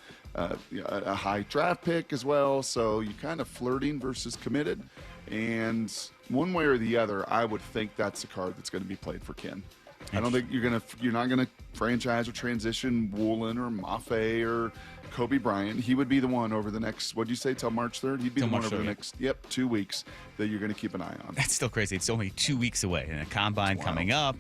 high draft pick as well. So you're kind of flirting versus committed. And one way or the other, I would think that's the card that's going to be played for Ken. I don't think you're not going to franchise or transition Woolen or Mafe or Kobe Bryant. He would be the one over the next, what'd you say, till March 3rd? He'd be the one over the next 2 weeks that you're going to keep an eye on. That's still crazy. It's only 2 weeks away, and a combine coming up.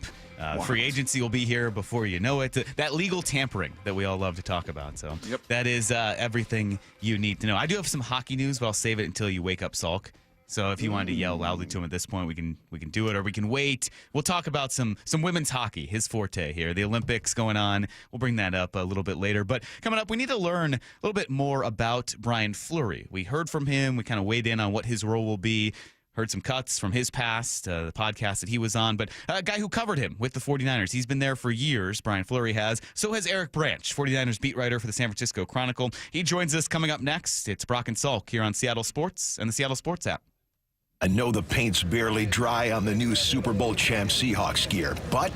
Free agency will be here before you know it. That legal tampering that we all love to talk about. So that is everything you need to know. I do have some hockey news, but I'll save it until you wake up, Salk. So if you wanted to yell loudly to him at this point, we can do it, or we can wait. We'll talk about some women's hockey, his forte here. The Olympics going on. We'll bring that up a little bit later. But coming up, we need to learn a little bit more about Brian Fleury. We heard from him. We kind of weighed in on what his role will be. Heard some cuts from his past, the podcast that he was on, but a guy who covered him with the 49ers. He's been there for years, Brian Fleury has. So has Eric Branch, 49ers beat writer for the San Francisco Chronicle. He joins us coming up next. It's Brock and Salk here on Seattle Sports and the Seattle Sports app. I know the paint's barely dry on the new Super Bowl champ Seahawks gear, but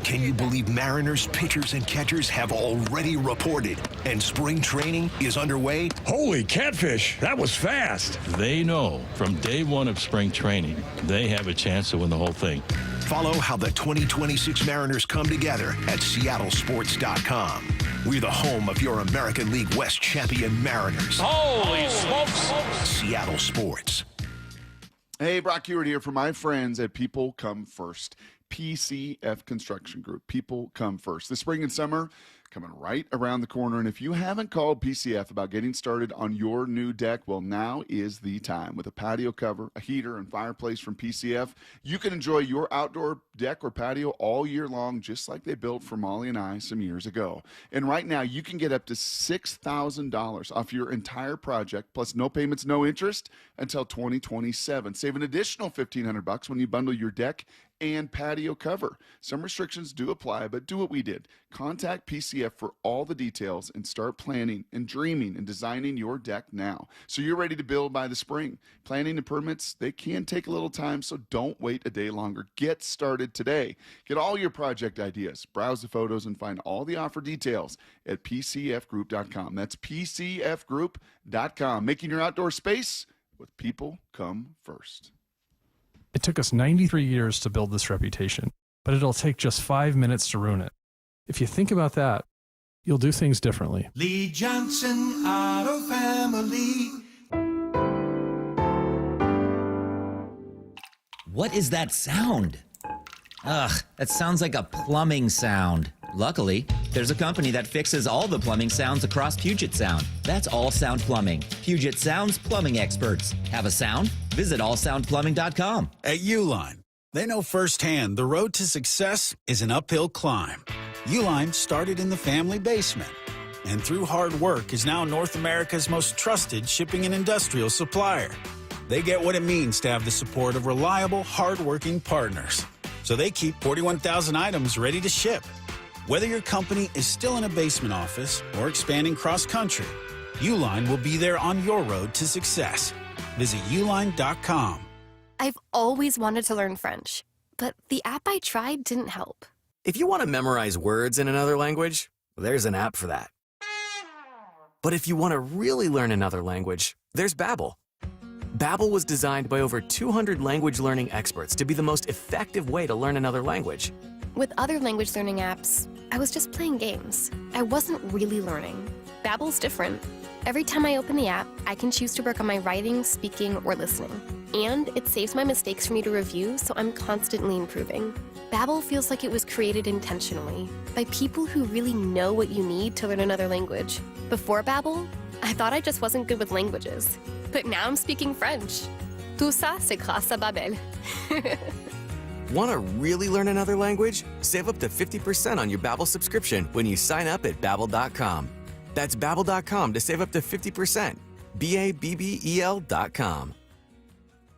can you believe Mariners pitchers and catchers have already reported and spring training is underway? Holy catfish, that was fast. They know from day one of spring training, they have a chance to win the whole thing. Follow how the 2026 Mariners come together at seattlesports.com. We're the home of your American League West champion Mariners. Holy smokes! Seattle Sports. Hey, Brock Huard here for my friends at People Come First. PCF Construction Group. People come first. This spring and summer coming right around the corner. And if you haven't called PCF about getting started on your new deck, well, now is the time. With a patio cover, a heater, and fireplace from PCF, you can enjoy your outdoor deck or patio all year long, just like they built for Molly and I some years ago. And right now, you can get up to $6,000 off your entire project, plus no payments, no interest until 2027. Save an additional $1,500 when you bundle your deck and patio cover. Some restrictions do apply, but do what we did. Contact PCF for all the details and start planning and dreaming and designing your deck now, so you're ready to build by the spring. Planning and permits, they can take a little time, so don't wait a day longer. Get started today. Get all your project ideas, browse the photos, and find all the offer details at pcfgroup.com. That's pcfgroup.com. Making your outdoor space with People Come First. It took us 93 years to build this reputation, but it'll take just 5 minutes to ruin it. If you think about that, you'll do things differently. Lee Johnson Auto Family. What is that sound? Ugh, that sounds like a plumbing sound. Luckily, there's a company that fixes all the plumbing sounds across Puget Sound. That's All Sound Plumbing. Puget Sound's plumbing experts. Have a sound? Visit allsoundplumbing.com. At Uline, they know firsthand the road to success is an uphill climb. Uline started in the family basement, and through hard work is now North America's most trusted shipping and industrial supplier. They get what it means to have the support of reliable, hard-working partners. So they keep 41,000 items ready to ship. Whether your company is still in a basement office or expanding cross-country, Uline will be there on your road to success. Visit uline.com. I've always wanted to learn French, but the app I tried didn't help. If you want to memorize words in another language, there's an app for that. But if you want to really learn another language, there's Babbel. Babbel was designed by over 200 language learning experts to be the most effective way to learn another language. With other language learning apps, I was just playing games. I wasn't really learning. Babbel's different. Every time I open the app, I can choose to work on my writing, speaking, or listening. And it saves my mistakes for me to review, so I'm constantly improving. Babbel feels like it was created intentionally by people who really know what you need to learn another language. Before Babbel, I thought I just wasn't good with languages. But now I'm speaking French. Tout ça, c'est grâce à Babbel. Want to really learn another language? Save up to 50% on your Babbel subscription when you sign up at Babbel.com. That's Babbel.com to save up to 50%. Babbel.com.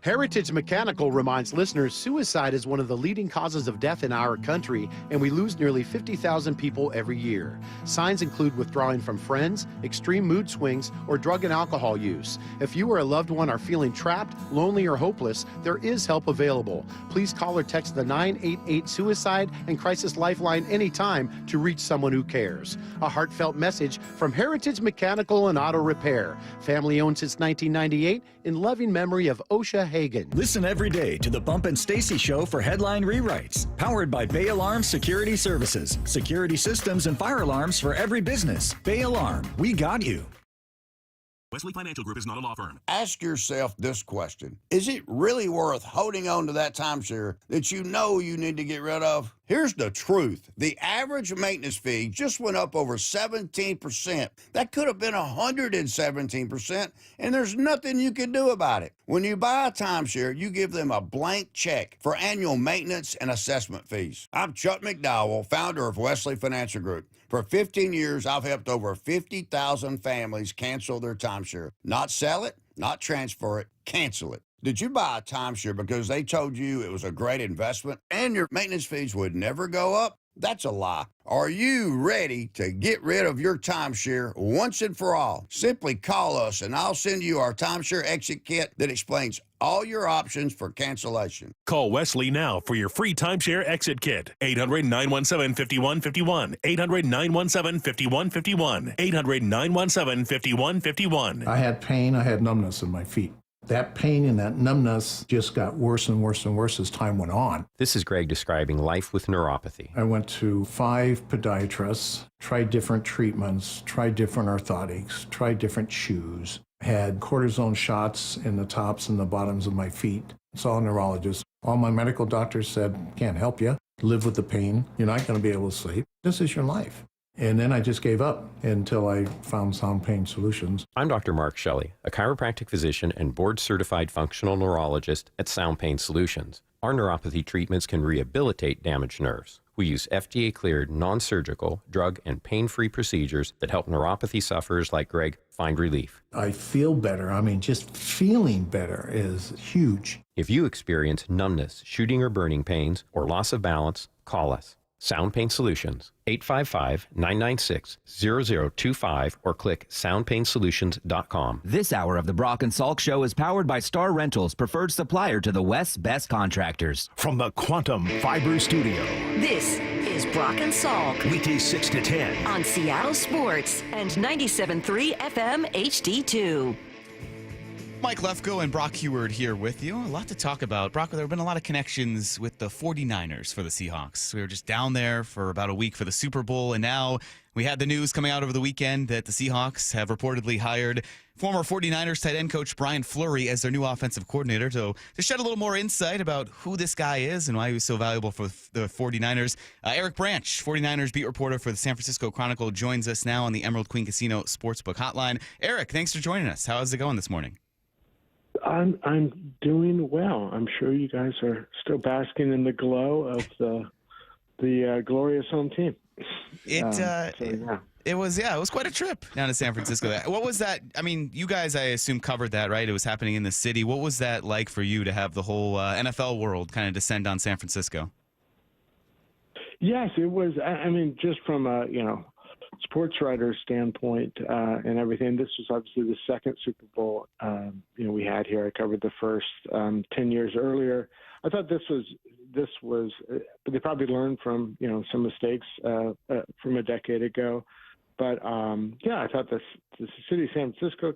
Heritage Mechanical reminds listeners suicide is one of the leading causes of death in our country, and we lose nearly 50,000 people every year. Signs include withdrawing from friends, extreme mood swings, or drug and alcohol use. If you or a loved one are feeling trapped, lonely, or hopeless, there is help available. Please call or text the 988 Suicide and Crisis Lifeline anytime to reach someone who cares. A heartfelt message from Heritage Mechanical and Auto Repair, family owned since 1998, in loving memory of Osha Hagen. Listen every day to the Bump and Stacy Show for headline rewrites. Powered by Bay Alarm Security Services. Security systems and fire alarms for every business. Bay Alarm, we got you. Wesley Financial Group is not a law firm. Ask yourself this question. Is it really worth holding on to that timeshare that you know you need to get rid of? Here's the truth. The average maintenance fee just went up over 17%. That could have been 117%, and there's nothing you can do about it. When you buy a timeshare, you give them a blank check for annual maintenance and assessment fees. I'm Chuck McDowell, founder of Wesley Financial Group. For 15 years, I've helped over 50,000 families cancel their timeshare. Not sell it, not transfer it, cancel it. Did you buy a timeshare because they told you it was a great investment and your maintenance fees would never go up? That's a lie. Are you ready to get rid of your timeshare once and for all? Simply call us and I'll send you our timeshare exit kit that explains all your options for cancellation. Call Wesley now for your free timeshare exit kit. 800-917-5151. 800-917-5151. 800-917-5151. I had pain. I had numbness in my feet. That pain and that numbness just got worse and worse and worse as time went on. This is Greg describing life with neuropathy. I went to 5 podiatrists, tried different treatments, tried different orthotics, tried different shoes, had cortisone shots in the tops and the bottoms of my feet. Saw a neurologist. All my medical doctors said, can't help you. Live with the pain. You're not going to be able to sleep. This is your life. And then I just gave up until I found Sound Pain Solutions. I'm Dr. Mark Shelley, a chiropractic physician and board-certified functional neurologist at Sound Pain Solutions. Our neuropathy treatments can rehabilitate damaged nerves. We use FDA-cleared, non-surgical, drug and pain-free procedures that help neuropathy sufferers like Greg find relief. I feel better. I mean, just feeling better is huge. If you experience numbness, shooting or burning pains, or loss of balance, call us. Sound Pain Solutions, 855-996-0025 or click soundpainsolutions.com. This hour of the Brock and Salk Show is powered by Star Rentals, preferred supplier to the West's best contractors. From the Quantum Fiber Studio. This is Brock and Salk. Weekdays 6 to 10. On Seattle Sports and 97.3 FM HD2. Mike Lefko and Brock Huard here with you. A lot to talk about. Brock, there have been a lot of connections with the 49ers for the Seahawks. We were just down there for about a week for the Super Bowl, and now we had the news coming out over the weekend that the Seahawks have reportedly hired former 49ers tight end coach Brian Fleury as their new offensive coordinator. So to shed a little more insight about who this guy is and why he was so valuable for the 49ers, Eric Branch, 49ers beat reporter for the San Francisco Chronicle, joins us now on the Emerald Queen Casino Sportsbook Hotline. Eric, thanks for joining us. How is it going this morning? I'm doing well. I'm sure you guys are still basking in the glow of the glorious home team. It was quite a trip down to San Francisco. What was that? I mean, you guys, I assume, covered that, right? It was happening in the city. What was that like for you to have the whole NFL world kind of descend on San Francisco? Yes, it was. I mean, just from a sports writer standpoint and everything, this was obviously the second Super Bowl we had here. I covered the first 10 years earlier. I thought this was they probably learned from some mistakes from a decade ago, but I thought the city of San Francisco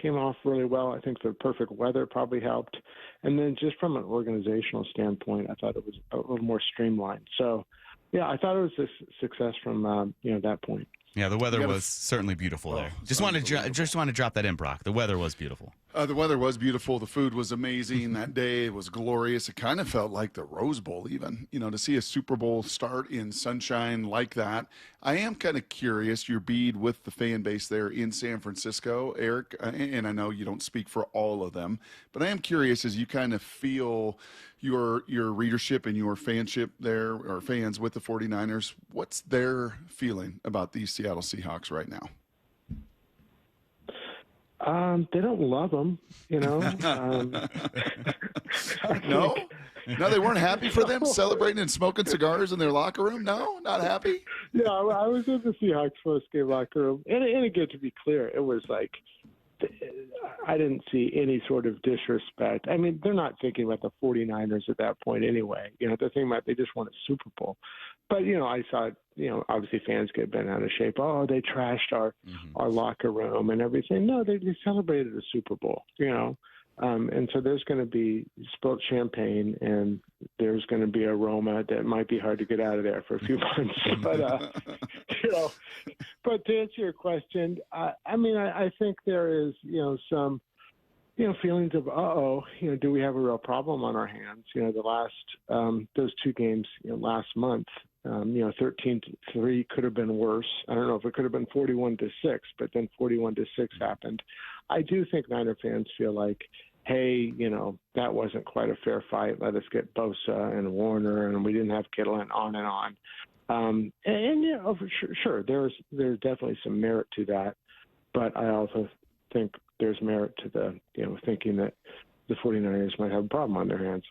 came off really well. I think the perfect weather probably helped, and then just from an organizational standpoint, I thought it was a little more streamlined. So. Yeah, I thought it was a success from that point. Yeah, the weather was certainly beautiful there. Just want to drop that in, Brock. The weather was beautiful. The weather was beautiful. The food was amazing that day. It was glorious. It kind of felt like the Rose Bowl even, to see a Super Bowl start in sunshine like that. I am kind of curious, your bead with the fan base there in San Francisco, Eric, and I know you don't speak for all of them, but I am curious as you kind of feel your readership and your fanship there, or fans with the 49ers, what's their feeling about these Seattle Seahawks right now? They don't love them, No, they weren't happy for them celebrating and smoking cigars in their locker room. No, not happy. Yeah, I was in the Seahawks post-game locker room, and again, to be clear, it was like I didn't see any sort of disrespect. I mean, they're not thinking about the 49ers at that point anyway. They're thinking about they just won a Super Bowl. But, I saw, obviously fans get bent out of shape. Oh, they trashed our locker room and everything. No, they celebrated a Super Bowl, And so there's going to be spilt champagne, and there's going to be aroma that might be hard to get out of there for a few months. But, but to answer your question, I think there is, some, feelings of, do we have a real problem on our hands? The last, those two games, last month, 13-3 could have been worse. I don't know if it could have been 41-6, but then 41-6 happened. I do think Niner fans feel like, hey, that wasn't quite a fair fight. Let us get Bosa and Warner, and we didn't have Kittle, and on and on. Sure, there's definitely some merit to that, but I also think there's merit to the, thinking that the 49ers might have a problem on their hands.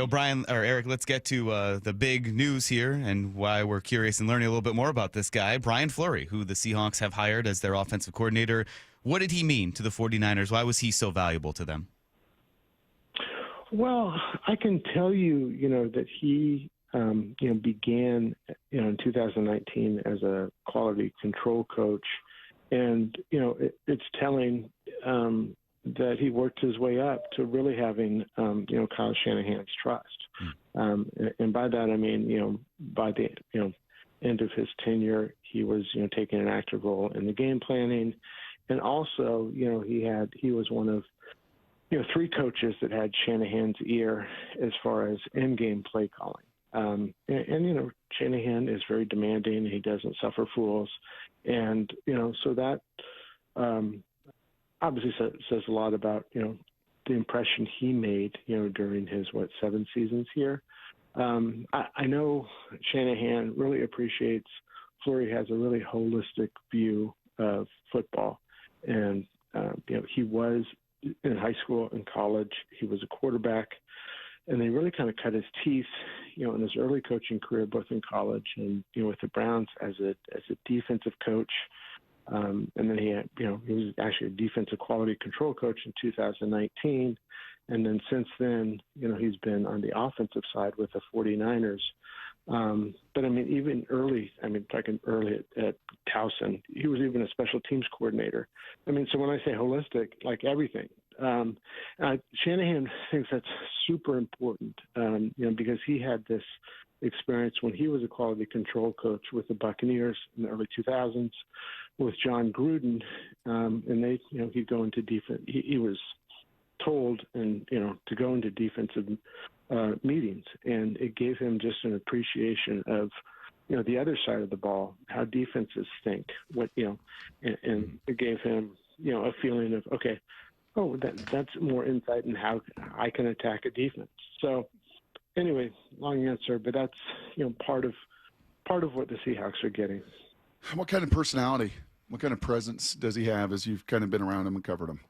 Brian or Eric, let's get to the big news here and why we're curious and learning a little bit more about this guy, Brian Fleury, who the Seahawks have hired as their offensive coordinator. What did he mean to the 49ers? Why was he so valuable to them? Well, I can tell you, that he, began, in 2019 as a quality control coach. And, it's telling that he worked his way up to really having, Kyle Shanahan's trust. And by that, I mean, by the, end of his tenure, he was, taking an active role in the game planning. And also, he was one of, three coaches that had Shanahan's ear as far as in-game play calling. And Shanahan is very demanding. He doesn't suffer fools. And, so that obviously says a lot about, the impression he made, during his, 7 seasons here. I know Shanahan really appreciates Fleury has a really holistic view of football. And, he was in high school and college. He was a quarterback. And they really kind of cut his teeth, in his early coaching career, both in college and, with the Browns as a defensive coach. And then he had, he was actually a defensive quality control coach in 2019. And then since then, he's been on the offensive side with the 49ers. But even early, early at Towson, he was even a special teams coordinator. So when I say holistic, like everything, Shanahan thinks that's super important, because he had this experience when he was a quality control coach with the Buccaneers in the early 2000s with John Gruden, and they, he'd go into defense. He was told to go into defensive meetings, and it gave him just an appreciation of the other side of the ball, how defenses think, and it gave him a feeling of that's more insight in how I can attack a defense. So anyway, long answer, but that's part of what the Seahawks are getting. What kind of personality, what kind of presence does he have as you've kind of been around him and covered him?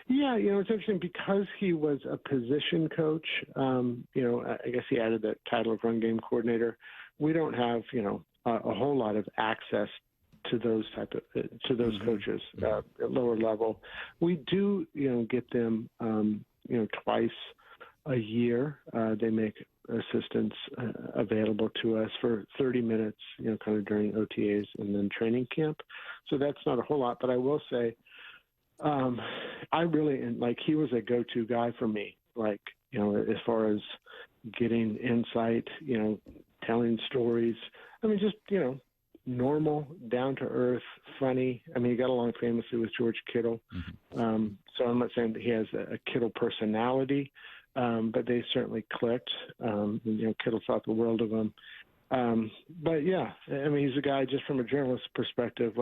Yeah, it's interesting because he was a position coach. I guess he added that title of run game coordinator. We don't have a whole lot of access to those coaches at lower level. We do get them twice a year. They make assistants available to us for 30 minutes, kind of during OTAs and then training camp. So that's not a whole lot, but I will say. I really, he was a go-to guy for me, as far as getting insight, telling stories. Just, normal, down-to-earth, funny. He got along famously with George Kittle. So I'm not saying that he has a Kittle personality, but they certainly clicked. Kittle thought the world of him. But, yeah, he's a guy just from a journalist perspective,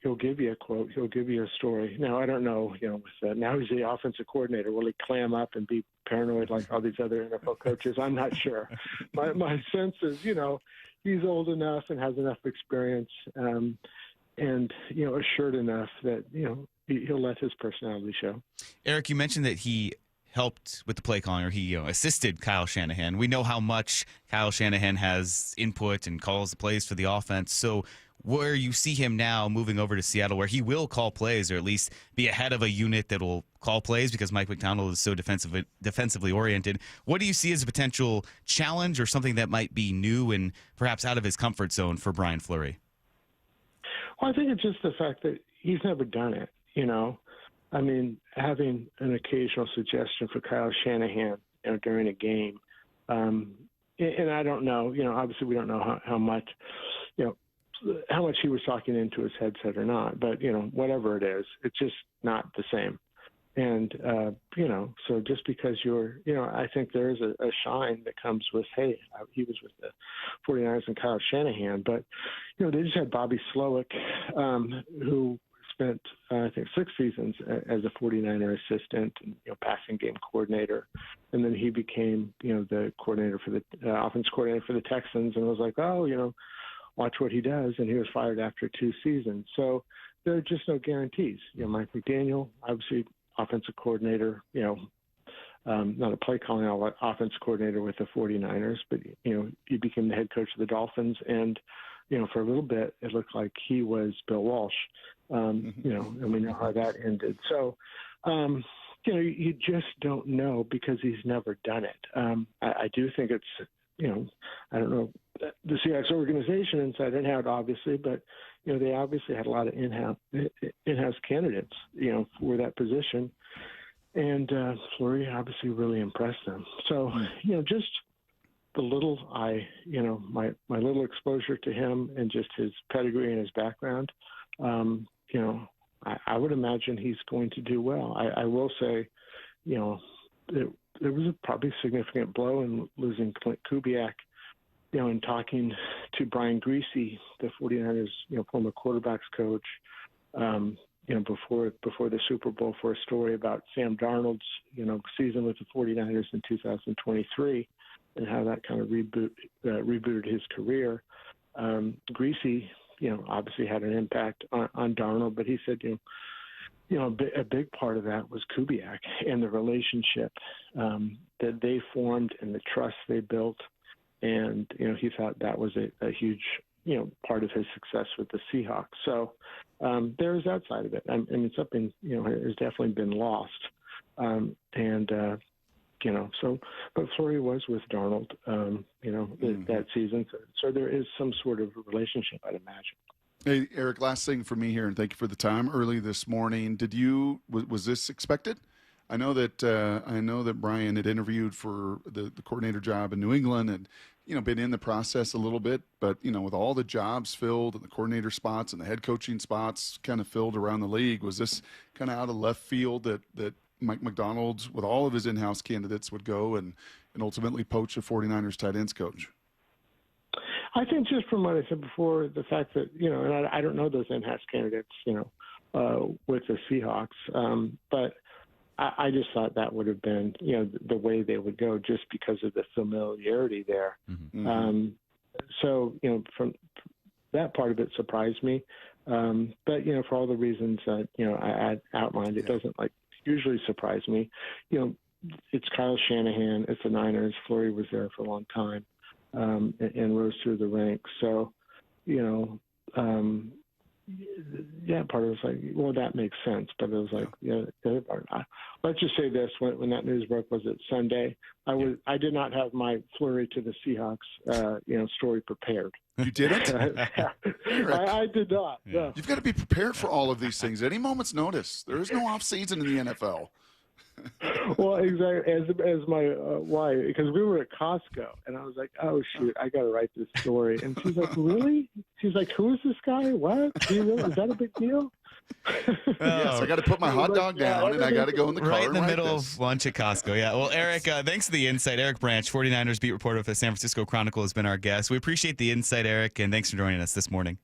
he'll give you a quote. He'll give you a story. Now, I don't know, now he's the offensive coordinator. Will he clam up and be paranoid like all these other NFL coaches? I'm not sure. My sense is, he's old enough and has enough experience and, assured enough that, he'll let his personality show. Eric, you mentioned that he helped with the play calling, or he assisted Kyle Shanahan. We know how much Kyle Shanahan has input and calls the plays for the offense. So where you see him now moving over to Seattle, where he will call plays or at least be ahead of a unit that will call plays because Mike McDonald is so defensively oriented, what do you see as a potential challenge or something that might be new and perhaps out of his comfort zone for Brian Fleury? Well, I think it's just the fact that he's never done it, I mean, having an occasional suggestion for Kyle Shanahan, during a game, and I don't know, obviously we don't know how much, how much he was talking into his headset or not, but whatever it is, it's just not the same. And, so just because I think there is a shine that comes with, hey, he was with the 49ers and Kyle Shanahan, but, they just had Bobby Slowick, who spent, I think, 6 seasons as a 49er assistant and, passing game coordinator. And then he became, the coordinator for the offense coordinator for the Texans, and was like, oh, watch what he does. And he was fired after 2 seasons. So there are just no guarantees. Mike McDaniel, obviously, offensive coordinator, not a play calling offense coordinator with the 49ers, but, he became the head coach of the Dolphins. And, for a little bit, it looked like he was Bill Walsh, and we know how that ended. So, you just don't know because he's never done it. I do think it's, I don't know the Seahawks organization inside and out, obviously, but, they obviously had a lot of in-house candidates, for that position. And Fleury obviously really impressed them. So, just the little my little exposure to him and just his pedigree and his background, I would imagine he's going to do well. I will say, there was probably a significant blow in losing Clint Kubiak, and talking to Brian Greasy, the 49ers, former quarterbacks coach, before the Super Bowl, for a story about Sam Darnold's, season with the 49ers in 2023 and how that kind of rebooted his career. Greasy, obviously had an impact on Darnold, but he said, a big part of that was Kubiak and the relationship that they formed and the trust they built. And, he thought that was a huge, part of his success with the Seahawks. So there is that side of it. I mean, something, has definitely been lost. But Fleury was with Darnold, that season. So there is some sort of relationship, I'd imagine. Hey, Eric, last thing for me here, and thank you for the time early this morning. Was this expected? I know that Brian had interviewed for the coordinator job in New England and, been in the process a little bit, but, with all the jobs filled and the coordinator spots and the head coaching spots kind of filled around the league, was this kind of out of left field that Mike McDonald, with all of his in-house candidates, would go and ultimately poach a 49ers tight ends coach? I think just from what I said before, the fact that, and I don't know those in-house candidates, with the Seahawks, but I just thought that would have been, the way they would go just because of the familiarity there. Mm-hmm. So, from that part of it surprised me. But, for all the reasons that, I outlined, it doesn't usually surprise me. It's Kyle Shanahan, it's the Niners. Fleury was there for a long time, and rose through the ranks. So, part of it was like, well, that makes sense. But it was like, the other part. Let's just say this: when that news broke, was it Sunday? I did not have my Fleury to the Seahawks, story prepared. You didn't? I did not. Yeah. No. You've got to be prepared for all of these things. Any moment's notice. There is no off season in the NFL. Well, exactly. As my wife, because we were at Costco, and I was like, "Oh shoot, I got to write this story." And she's like, "Really?" She's like, "Who is this guy? What? Is that a big deal?" Yes, I got to put my hot dog down, and I got to go in the car. Right in the middle this. of lunch at Costco. Yeah. Well, Eric, thanks for the insight. Eric Branch, 49ers beat reporter for the San Francisco Chronicle, has been our guest. We appreciate the insight, Eric, and thanks for joining us this morning.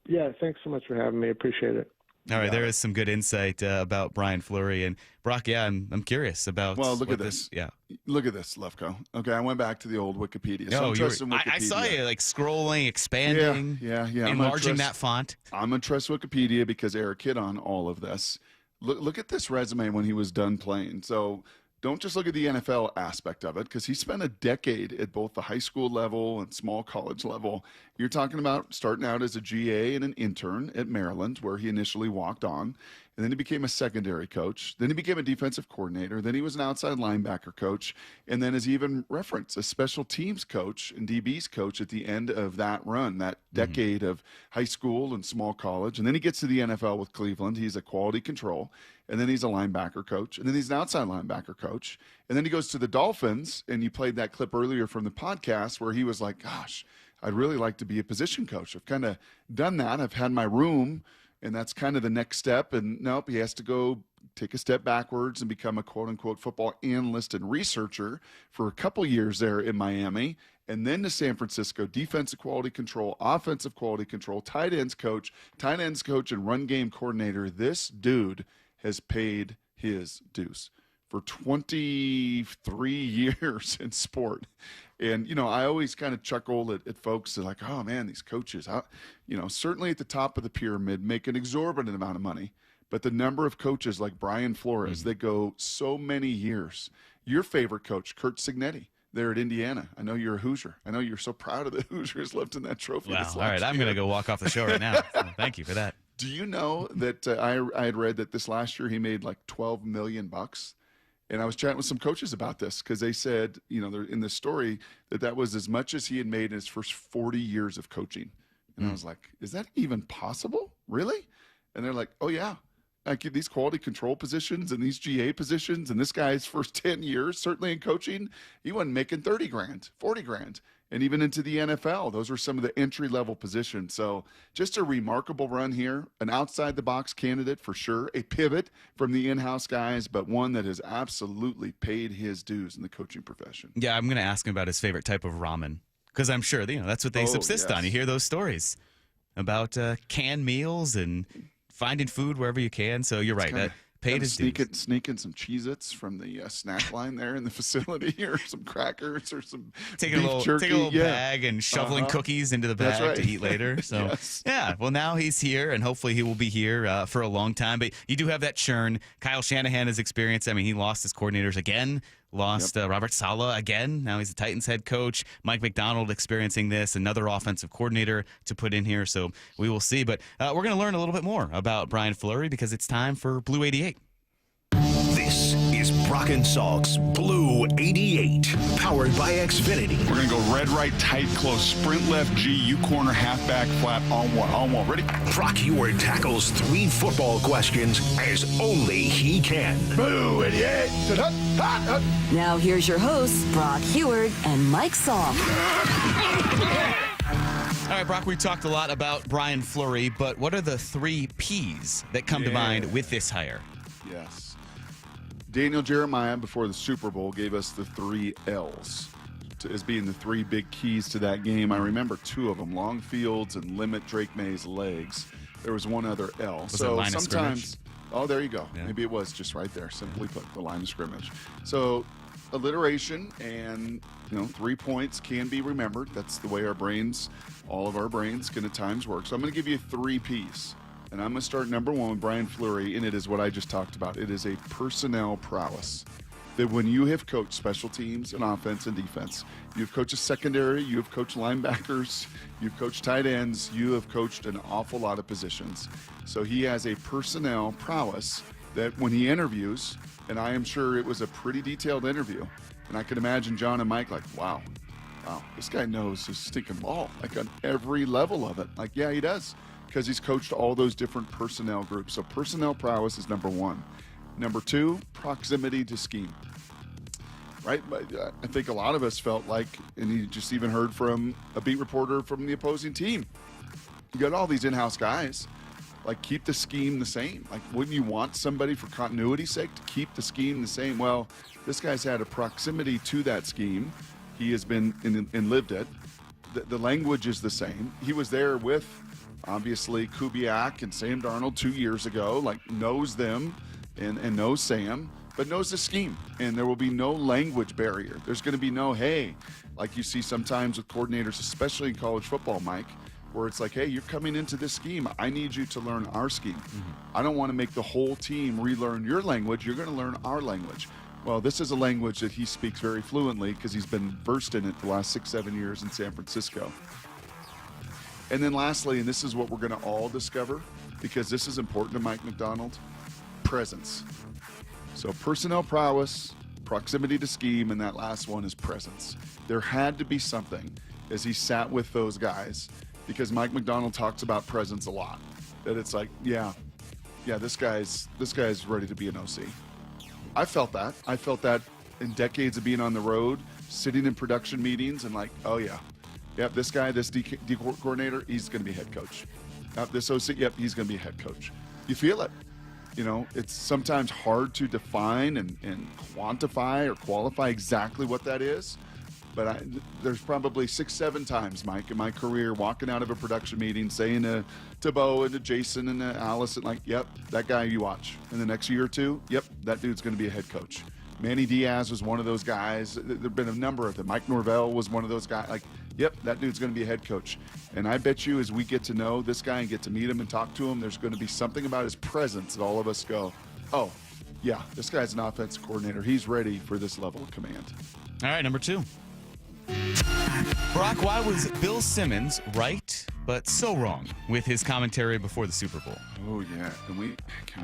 Yeah, thanks so much for having me. Appreciate it. All right, there is some good insight about Brian Fleury. And Brock, I'm curious about. Well, look at this. Yeah, look at this, Lefko. Okay, I went back to the old Wikipedia. So I saw you scrolling, expanding, yeah, enlarging that font. I'm gonna trust Wikipedia because Eric hit on all of this. Look at this resume when he was done playing. So don't just look at the NFL aspect of it, because he spent a decade at both the high school level and small college level. You're talking about starting out as a GA and an intern at Maryland, where he initially walked on. And then he became a secondary coach. Then he became a defensive coordinator. Then he was an outside linebacker coach. And then, as he even referenced, a special teams coach and DB's coach at the end of that run, that decade of high school and small college. And then he gets to the NFL with Cleveland. He's a quality control. And then he's a linebacker coach. And then he's an outside linebacker coach. And then he goes to the Dolphins. And you played that clip earlier from the podcast where he was like, gosh, I'd really like to be a position coach. I've kind of done that. I've had my room. And that's kind of the next step. And nope, he has to go take a step backwards and become a quote-unquote football analyst and researcher for a couple years there in Miami. And then to San Francisco, defensive quality control, offensive quality control, tight ends coach, and run game coordinator. This dude has paid his dues for 23 years in sport. And, you know, I always kind of chuckle at folks that are like, oh, man, these coaches, certainly at the top of the pyramid make an exorbitant amount of money. But the number of coaches like Brian Fleury that go so many years. Your favorite coach, Curt Cignetti, there at Indiana. I know you're a Hoosier. I know you're so proud of the Hoosiers lifting that trophy. Wow. All right, I'm going to go walk off the show right now. So thank you for that. Do you know that I had read that this last year he made like $12 million? And I was chatting with some coaches about this because they said, they're in this story that was as much as he had made in his first 40 years of coaching. And I was like, is that even possible? Really? And they're like, oh, yeah. Like these quality control positions and these GA positions and this guy's first 10 years, certainly in coaching, he wasn't making 30 grand, 40 grand. And even into the NFL, those were some of the entry-level positions. So just a remarkable run here, an outside-the-box candidate for sure, a pivot from the in-house guys, but one that has absolutely paid his dues in the coaching profession. Yeah, I'm going to ask him about his favorite type of ramen because I'm sure that's what they subsist on. You hear those stories about canned meals and finding food wherever you can. So you're right. Paid his dues. Sneaking some Cheez-Its from the snack line there in the facility, or some crackers, or some taking a little bag and shoveling cookies into the bag to eat later. So yeah, well now he's here, and hopefully he will be here for a long time. But you do have that churn. Kyle Shanahan has experienced. I mean, he lost his coordinators again. Lost Robert Saleh again. Now he's the Titans head coach. Mike McDonald experiencing this. Another offensive coordinator to put in here. So we will see. But we're going to learn a little bit more about Brian Fleury because it's time for Blue 88. This is Brock and Salk's Blue 88, powered by Xfinity. We're going to go red, right, tight, close, sprint left, G, U corner, halfback, flat, on one. Ready? Brock Huard tackles 3 football questions as only he can. Blue 88. Now here's your hosts, Brock Huard and Mike Salk. All right, Brock, we talked a lot about Brian Fleury, but what are the 3 Ps that come to mind with this hire? Yes. Daniel Jeremiah, before the Super Bowl, gave us the 3 L's as being the 3 big keys to that game. I remember 2 of them, long fields and limit Drake May's legs. There was one other L. Was it line of scrimmage? Oh, there you go. Yeah. Maybe it was just right there, simply put, the line of scrimmage. So alliteration and 3 points can be remembered. That's the way all of our brains can at times work. So I'm going to give you 3 Ps. And I'm going to start number 1 with Brian Fleury, and it is what I just talked about. It is a personnel prowess. That when you have coached special teams and offense and defense, you've coached a secondary, you have coached linebackers, you've coached tight ends, you have coached an awful lot of positions. So he has a personnel prowess that when he interviews, and I am sure it was a pretty detailed interview, and I can imagine John and Mike like, wow, this guy knows his stinking ball, like on every level of it. Like, yeah, he does. Because he's coached all those different personnel groups. So personnel prowess is number 1. Number 2, proximity to scheme. Right? I think a lot of us felt like, and you just even heard from a beat reporter from the opposing team, you got all these in-house guys. Like, keep the scheme the same. Like, wouldn't you want somebody for continuity's sake to keep the scheme the same? Well, this guy's had a proximity to that scheme. He has been and lived it. The language is the same. He was there with, obviously, Kubiak and Sam Darnold 2 years ago, like knows them and knows Sam, but knows the scheme. And there will be no language barrier. There's going to be no, hey, like you see sometimes with coordinators, especially in college football, Mike, where it's like, hey, you're coming into this scheme. I need you to learn our scheme. I don't want to make the whole team relearn your language. You're going to learn our language. Well, this is a language that he speaks very fluently because he's been versed in it the last 6-7 years in San Francisco. And then lastly, and this is what we're going to all discover, because this is important to Mike Macdonald, presence. So personnel prowess, proximity to scheme, and that last one is presence. There had to be something as he sat with those guys, because Mike Macdonald talks about presence a lot. That it's like, yeah, this guy's ready to be an OC. I felt that. I felt that in decades of being on the road, sitting in production meetings, and like, oh yeah, yep, this guy, this D coordinator, he's going to be head coach. This OC, yep, he's going to be head coach. You feel it. You know, it's sometimes hard to define and quantify or qualify exactly what that is. But there's probably 6-7 times, Mike, in my career, walking out of a production meeting, saying to Bo and to Jason and to Allison, like, yep, that guy you watch. In the next year or two, yep, that dude's going to be a head coach. Manny Diaz was one of those guys. There have been a number of them. Mike Norvell was one of those guys. Like, yep, that dude's going to be a head coach. And I bet you as we get to know this guy and get to meet him and talk to him, there's going to be something about his presence that all of us go, oh, yeah, this guy's an offensive coordinator. He's ready for this level of command. All right, number 2. Brock, why was Bill Simmons right but so wrong with his commentary before the Super Bowl? Oh, yeah. Can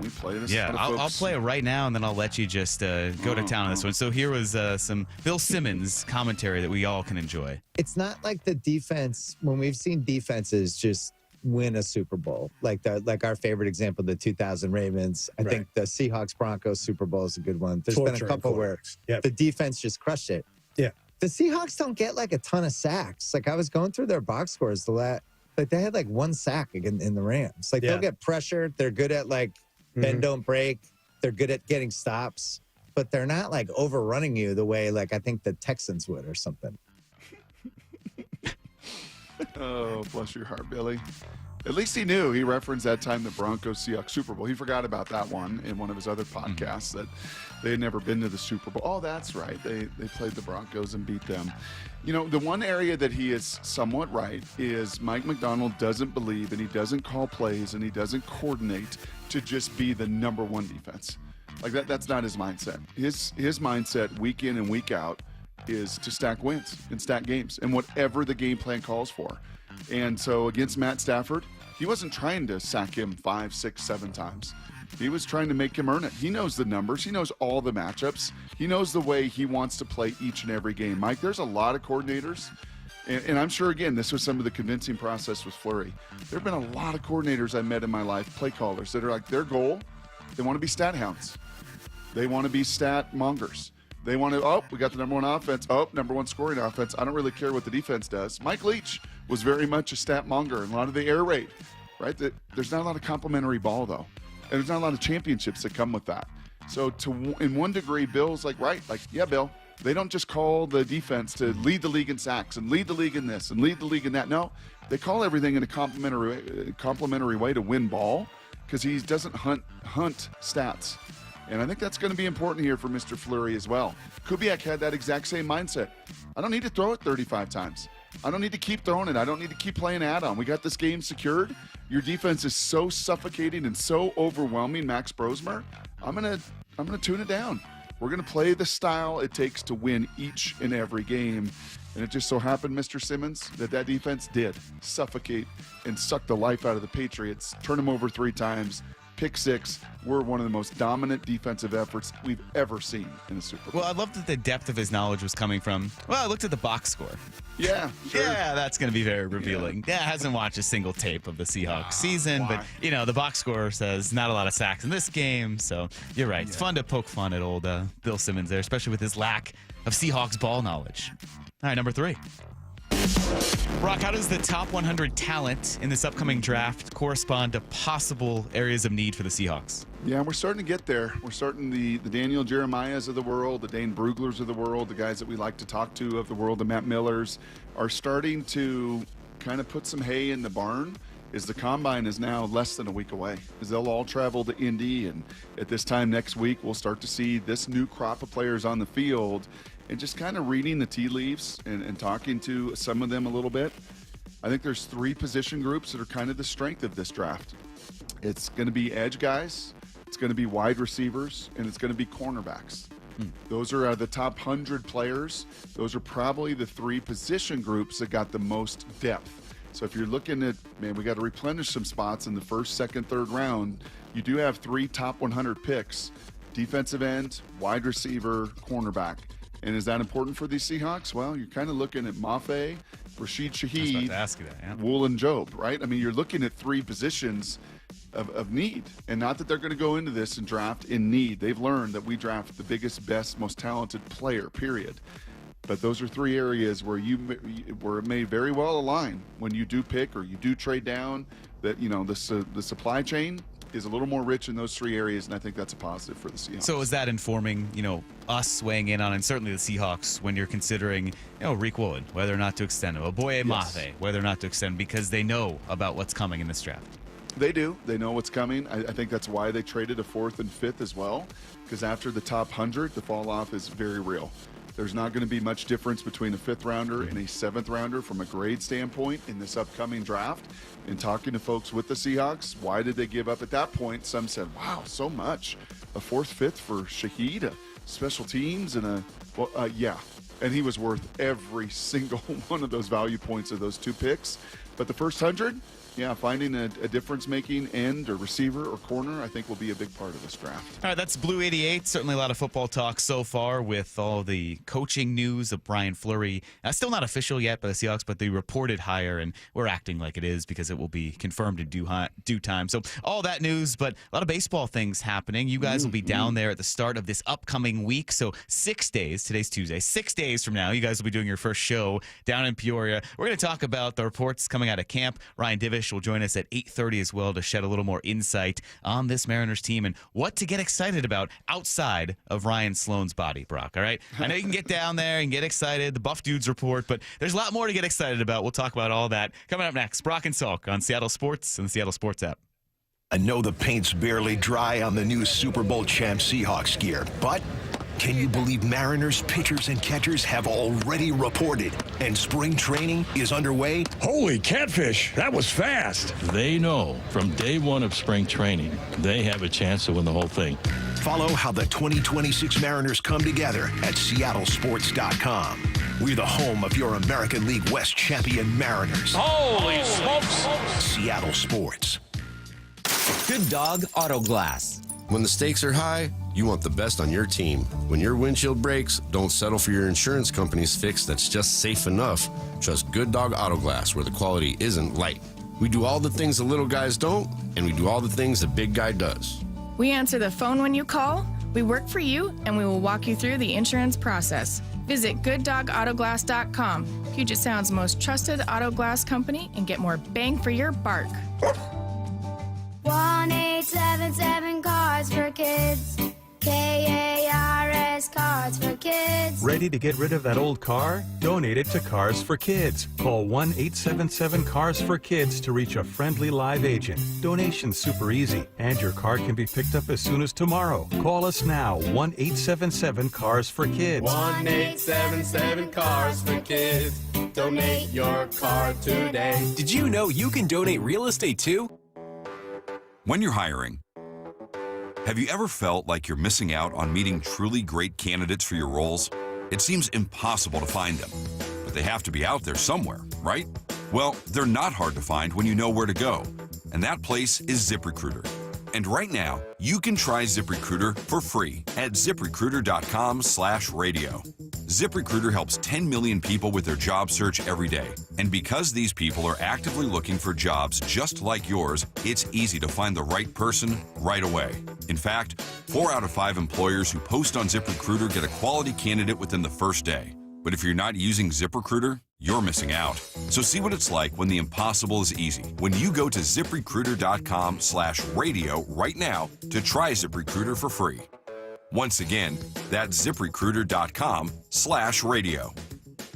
we play this? Yeah, I'll play it right now, and then I'll let you just go to town on this one. So here was some Bill Simmons commentary that we all can enjoy. It's not like the defense, when we've seen defenses just win a Super Bowl, like our favorite example, the 2000 Ravens. I think the Seahawks-Broncos Super Bowl is a good one. There's been a couple where the defense just crushed it. Yeah. The Seahawks don't get like a ton of sacks. Like I was going through their box scores, like they had like 1 sack in the Rams. Like they'll get pressured. They're good at like bend don't break. They're good at getting stops, but they're not like overrunning you the way like I think the Texans would or something. Oh, bless your heart, Billy. At least he knew. He referenced that time the Broncos-Seahawks Super Bowl. He forgot about that one in one of his other podcasts that they had never been to the Super Bowl. Oh, that's right. They played the Broncos and beat them. You know, the one area that he is somewhat right is Mike Macdonald doesn't believe and he doesn't call plays and he doesn't coordinate to just be the number one defense. Like that's not his mindset. His mindset week in and week out is to stack wins and stack games and whatever the game plan calls for. And so against Matt Stafford, he wasn't trying to sack him 5, 6, 7 times. He was trying to make him earn it. He knows the numbers. He knows all the matchups. He knows the way he wants to play each and every game. Mike, there's a lot of coordinators, and I'm sure, again, this was some of the convincing process with Fleury. There have been a lot of coordinators I met in my life, play callers, that are like their goal, they want to be stat hounds. They want to be stat mongers. They want to, we got the number one offense. Number one scoring offense. I don't really care what the defense does. Mike Leach was very much a stat monger and a lot of the air raid, right? There's not a lot of complimentary ball, though. And there's not a lot of championships that come with that. So in one degree, Bill's like, yeah, Bill, they don't just call the defense to lead the league in sacks and lead the league in this and lead the league in that. No, they call everything in a complimentary way to win ball because he doesn't hunt stats. And I think that's going to be important here for Mr. Fleury as well. Kubiak had that exact same mindset. I don't need to throw it 35 times. I don't need to keep throwing it. I don't need to keep playing add-on. We got this game secured. Your defense is so suffocating and so overwhelming, Max Brosmer. I'm gonna tune it down. We're gonna play the style it takes to win each and every game. And it just so happened, Mr. Simmons, that defense did suffocate and suck the life out of the Patriots, turn them over 3 times. Pick 6, we're one of the most dominant defensive efforts we've ever seen in the Super Bowl. Well, I love that the depth of his knowledge was coming from, I looked at the box score. Yeah, sure. Yeah, that's going to be very revealing. Yeah, hasn't watched a single tape of the Seahawks season, but, the box score says not a lot of sacks in this game, so you're right. It's fun to poke fun at old Bill Simmons there, especially with his lack of Seahawks ball knowledge. All right, number 3. Brock, how does the top 100 talent in this upcoming draft correspond to possible areas of need for the Seahawks? Yeah, we're starting to get there. We're starting the Daniel Jeremiahs of the world, the Dane Bruglers of the world, the guys that we like to talk to of the world, the Matt Millers, are starting to kind of put some hay in the barn as the combine is now less than a week away. As they'll all travel to Indy, and at this time next week, we'll start to see this new crop of players on the field. And just kind of reading the tea leaves and talking to some of them a little bit, I think there's 3 position groups that are kind of the strength of this draft. It's going to be edge guys, it's going to be wide receivers, and it's going to be cornerbacks. Those are the top 100 players. Those are probably the 3 position groups that got the most depth. So if you're looking at, man, we got to replenish some spots in the first, second, third round. You do have 3 top 100 picks: defensive end, wide receiver, cornerback. And is that important for these Seahawks? Well, you're kind of looking at Mafe, Rashid Shaheed, Wool, and Job, right? I mean, you're looking at 3 positions of need. And not that they're going to go into this and draft in need. They've learned that we draft the biggest, best, most talented player, period. But those are 3 areas where it may very well align when you do pick or you do trade down, that, you know, the supply chain is a little more rich in those 3 areas, and I think that's a positive for the Seahawks. So is that informing, you know, us weighing in on, and certainly the Seahawks, when you're considering, you know, Reek Woolen, whether or not to extend him, Oboye Mafe, whether or not to extend, because they know about what's coming in this draft? They do. They know what's coming. I think that's why they traded a 4th and 5th as well, because after the top 100, the fall off is very real. There's not going to be much difference between a 5th rounder and a 7th rounder from a grade standpoint in this upcoming draft. In talking to folks with the Seahawks, why did they give up at that point? Some said, wow, so much. A 4th, 5th for Shaheed, a special teams, and yeah. And he was worth every single one of those value points of those 2 picks. But the first 100, yeah, finding a difference-making end or receiver or corner, I think, will be a big part of this draft. All right, that's Blue 88. Certainly a lot of football talk so far with all the coaching news of Brian Fleury. Still not official yet by the Seahawks, but the reported hire, and we're acting like it is because it will be confirmed in due time. So all that news, but a lot of baseball things happening. You guys will be down there at the start of this upcoming week. So 6 days, today's Tuesday, 6 days from now, you guys will be doing your first show down in Peoria. We're going to talk about the reports coming out of camp. Ryan Divish will join us at 8:30 as well to shed a little more insight on this Mariners team and what to get excited about outside of Ryan Sloan's body, Brock, all right? I know you can get down there and get excited, the Buff Dudes report, but there's a lot more to get excited about. We'll talk about all that coming up next. Brock and Salk on Seattle Sports and the Seattle Sports app. I know the paint's barely dry on the new Super Bowl champ Seahawks gear, but can you believe Mariners pitchers and catchers have already reported and spring training is underway? Holy catfish, that was fast. They know from day 1 of spring training, they have a chance to win the whole thing. Follow how the 2026 Mariners come together at seattlesports.com. We're the home of your American League West champion Mariners. Holy smokes! Seattle Sports. Good Dog Auto Glass. When the stakes are high, you want the best on your team. When your windshield breaks, don't settle for your insurance company's fix that's just safe enough. Trust Good Dog Auto Glass, where the quality isn't light. We do all the things the little guys don't, and we do all the things the big guy does. We answer the phone when you call, we work for you, and we will walk you through the insurance process. Visit GoodDogAutoGlass.com, Puget Sound's most trusted auto glass company, and get more bang for your bark. 1-877 Cards for Kids. KARS Cards for Kids. Ready to get rid of that old car? Donate it to Cars for Kids. Call 1-877 for Kids to reach a friendly live agent. Donation's super easy, and your car can be picked up as soon as tomorrow. Call us now, 1-877 for Kids. 1-877 for Kids. Donate your car today. Did you know you can donate real estate too? When you're hiring, have you ever felt like you're missing out on meeting truly great candidates for your roles? It seems impossible to find them, but they have to be out there somewhere, right? Well, they're not hard to find when you know where to go, and that place is ZipRecruiter. And right now, you can try ZipRecruiter for free at ZipRecruiter.com/radio. ZipRecruiter helps 10 million people with their job search every day. And because these people are actively looking for jobs just like yours, it's easy to find the right person right away. In fact, 4 out of 5 employers who post on ZipRecruiter get a quality candidate within the first day. But if you're not using ZipRecruiter, you're missing out. So see what it's like when the impossible is easy. When you go to ZipRecruiter.com/radio right now to try ZipRecruiter for free. Once again, that's ZipRecruiter.com/radio.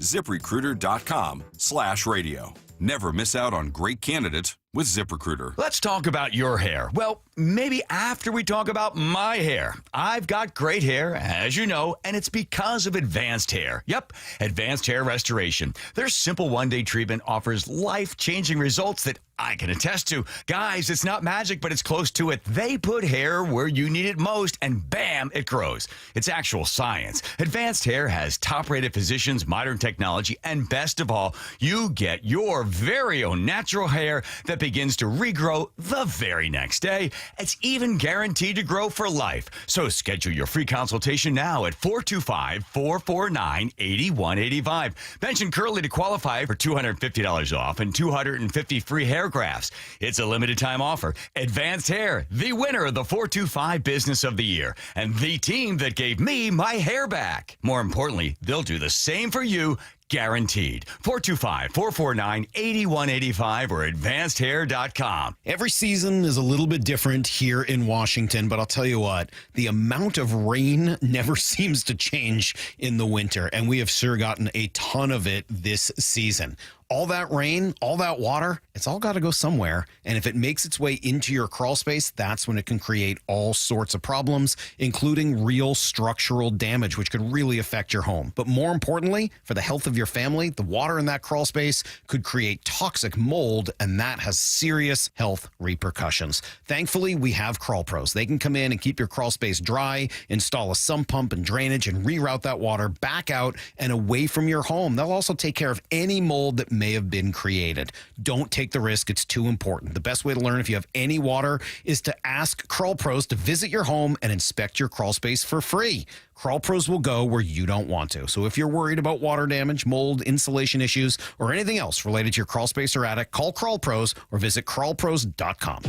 ZipRecruiter.com/radio. Never miss out on great candidates with ZipRecruiter. Let's talk about your hair. Well, maybe after we talk about my hair. I've got great hair, as you know, and it's because of Advanced Hair. Yep, Advanced Hair Restoration. Their simple one-day treatment offers life-changing results that I can attest to. Guys, it's not magic, but it's close to it. They put hair where you need it most, and bam, it grows. It's actual science. Advanced Hair has top-rated physicians, modern technology, and best of all, you get your very own natural hair that begins to regrow the very next day. It's even guaranteed to grow for life. So schedule your free consultation now at 425-449-8185. Mention Curly to qualify for $250 off and 250 free hair grafts. It's a limited time offer. Advanced Hair, the winner of the 425 Business of the Year, and the team that gave me my hair back. More importantly, they'll do the same for you, guaranteed. 425-449-8185 or advancedhair.com. Every season is a little bit different here in Washington, but I'll tell you what, the amount of rain never seems to change in the winter, and we have sure gotten a ton of it this season. All that rain, all that water, it's all got to go somewhere. And if it makes its way into your crawl space, that's when it can create all sorts of problems, including real structural damage, which could really affect your home. But more importantly, for the health of your family, the water in that crawl space could create toxic mold, and that has serious health repercussions. Thankfully, we have Crawl Pros. They can come in and keep your crawl space dry, install a sump pump and drainage, and reroute that water back out and away from your home. They'll also take care of any mold that may have been created. Don't take the risk. It's too important. The best way to learn if you have any water is to ask Crawl Pros to visit your home and inspect your crawl space for free. Crawl Pros will go where you don't want to. So if you're worried about water damage, mold, insulation issues, or anything else related to your crawl space or attic, call Crawl Pros or visit crawlpros.com.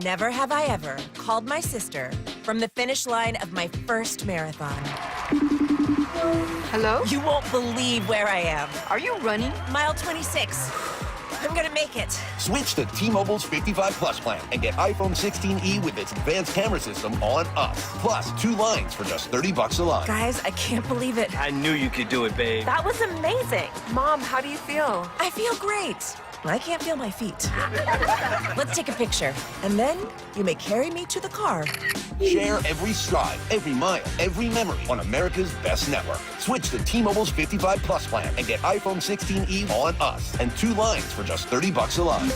Never have I ever called my sister from the finish line of my first marathon. Hello? You won't believe where I am. Are you running? Mile 26. I'm gonna make it. Switch to T-Mobile's 55 Plus plan and get iPhone 16e with its advanced camera system on us. Plus, 2 lines for just $30 a line. Guys, I can't believe it. I knew you could do it, babe. That was amazing. Mom, how do you feel? I feel great. I can't feel my feet. Let's take a picture. And then you may carry me to the car. Share every stride, every mile, every memory on America's best network. Switch to T-Mobile's 55 Plus plan and get iPhone 16e on us and 2 lines for just $30 a line.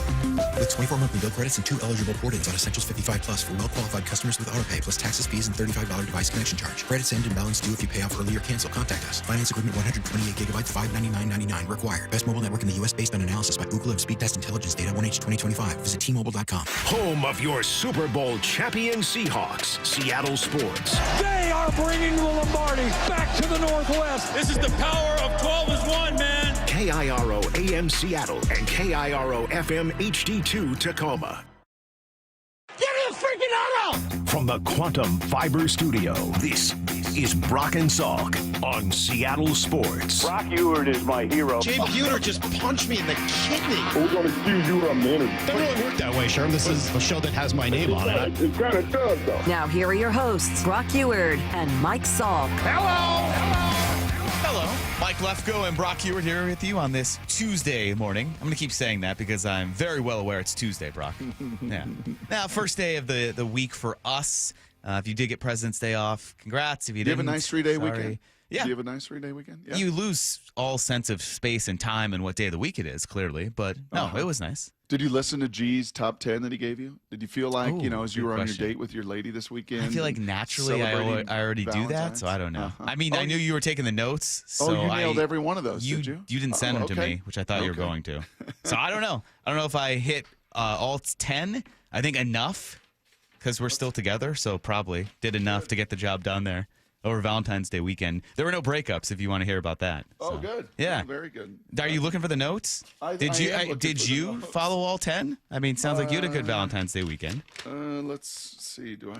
With 24 monthly bill credits and 2 eligible port-ins on Essentials 55 Plus for well-qualified customers with autopay plus taxes, fees, and $35 device connection charge. Credits end and balance due if you pay off early or cancel. Contact us. Finance agreement 128 gigabytes, $599.99 required. Best mobile network in the U.S. based on analysis by Ookla of Speed Test Intelligence Data 1H 2025. Visit T-Mobile.com. Home of your Super Bowl champion Seahawks, Seattle Sports. They are bringing the Lombardi back to the Northwest. This is the power of 12 is 1, man. KIRO AM Seattle and KIRO FM HD2 Tacoma. Give me a freaking auto! From the Quantum Fiber Studio, this is Brock and Salk on Seattle Sports. Brock Huard is my hero. Jay Buhner just punched me in the kidney. We're going to see you on the interview. Doesn't really work that way, Sherm. This is a show that has my name on it. It kind of does, though. Now here are your hosts, Brock Huard and Mike Salk. Hello. Mike Lefko and Brock Huard here with you on this Tuesday morning. I'm going to keep saying that because I'm very well aware it's Tuesday, Brock. Yeah. Now, first day of the week for us. If you did get President's Day off, congrats. If you didn't, have a nice 3-day sorry. weekend? Yeah. Do you have a nice 3-day weekend? Yeah. You lose all sense of space and time and what day of the week it is, clearly. But no, it was nice. Did you listen to G's top 10 that he gave you? Did you feel like, as you were on your date with your lady this weekend? I feel like naturally I already do that, so I don't know. I mean, I knew you were taking the notes. So you nailed every one of those, did you? You didn't send them to me, which I thought you were going to. So I don't know. I don't know if I hit all 10. I think enough because we're still together, so probably did enough to get the job done there. Over Valentine's Day weekend. There were no breakups if you want to hear about that. Oh, good. Yeah. Very good. Are you looking for the notes? Did you follow all 10? I mean, sounds like you had a good Valentine's Day weekend. Let's see. Do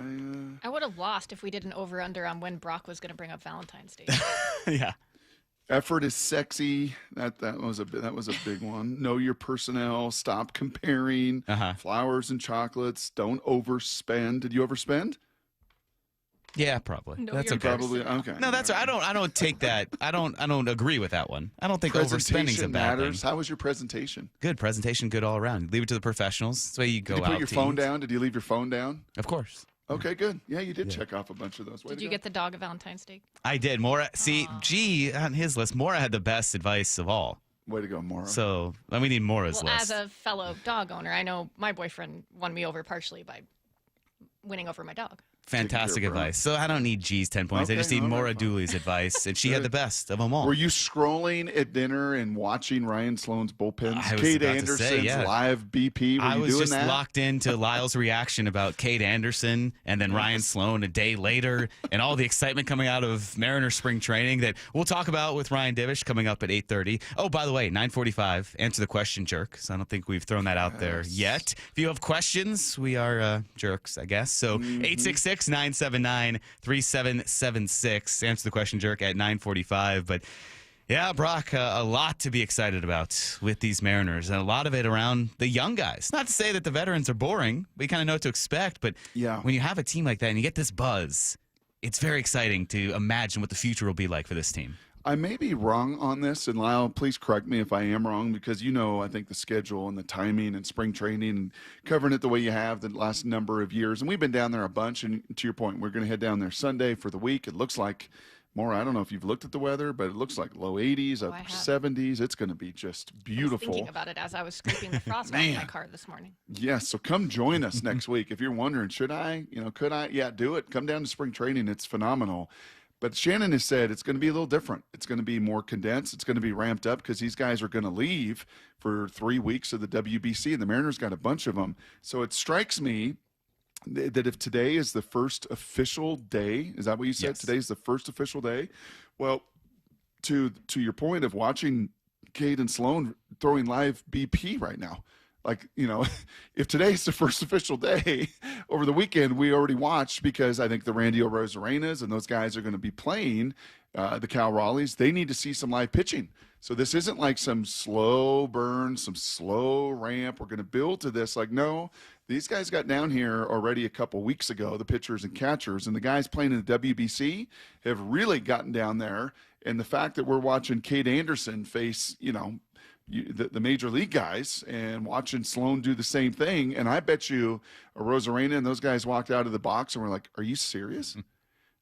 I would have lost if we did an over-under on when Brock was going to bring up Valentine's Day. Yeah. Effort is sexy. That was a big one. Know your personnel. Stop comparing. Flowers and chocolates. Don't overspend. Did you overspend? Yeah, probably. No, That's you're okay. Probably okay. No, that's right. I don't take that. I don't agree with that one. I don't think overspending's a Presentation bad matters. thing. How was your presentation? Good presentation, good all around. Leave it to the professionals. That's why you go Did you out put your to phone eat. down? Did you leave your phone down? Of course. Okay, good. Yeah, you did check off a bunch of those. Way Did to you go. get the dog a Valentine's Day? I did. Mora, see, G on his list. Mora had the best advice of all. Way to go, Maura. So we need Mora's Well, list. as a fellow dog owner, I know my boyfriend won me over partially by winning over my dog. Fantastic Take care, bro. advice. So I don't need G's 10 points. I Okay, just need all right, Maura fine. Dooley's advice, and she had the best of them all. Were you scrolling at dinner and watching Ryan Sloan's bullpens? I was Kade about to Anderson's say, yeah. live BP. Were I you was doing just that? locked into Lyle's reaction about Kade Anderson and then Ryan Sloan a day later, and all the excitement coming out of Mariners spring training that we'll talk about with Ryan Divish coming up at 8:30. Oh, by the way, 9:45. Answer the question, jerk. So I don't think we've thrown that out there yet. If you have questions, we are jerks, I guess. So 866-979-3776. Answer the question, jerk, at 9:45. But yeah, Brock, a lot to be excited about with these Mariners, and a lot of it around the young guys. Not to say that the veterans are boring. We kind of know what to expect, but when you have a team like that and you get this buzz, it's very exciting to imagine what the future will be like for this team. I may be wrong on this, and Lyle, please correct me if I am wrong, because I think the schedule and the timing and spring training and covering it the way you have the last number of years. And we've been down there a bunch, and to your point, we're going to head down there Sunday for the week. It looks like more, I don't know if you've looked at the weather, but it looks like low 80s, upper 70s. It's going to be just beautiful. I was thinking about it as I was scraping the frost off my car this morning. Yes, so come join us next week. If you're wondering, should I, could I? Yeah, do it. Come down to spring training. It's phenomenal. But Shannon has said it's going to be a little different. It's going to be more condensed. It's going to be ramped up because these guys are going to leave for 3 weeks of the WBC, and the Mariners got a bunch of them. So it strikes me that if today is the first official day, is that what you said? Yes. Today is the first official day. Well, to your point of watching Kade and Sloan throwing live BP right now, like, if today's the first official day, over the weekend we already watched, because I think the Randy Rosarenas and those guys are going to be playing, the Cal Raleighs. They need to see some live pitching. So this isn't like some slow burn, some slow ramp. We're going to build to this. Like, no, these guys got down here already a couple weeks ago, the pitchers and catchers, and the guys playing in the WBC have really gotten down there. And the fact that we're watching Kade Anderson face, the major league guys, and watching Sloan do the same thing. And I bet you a Rosarena and those guys walked out of the box and were like, are you serious?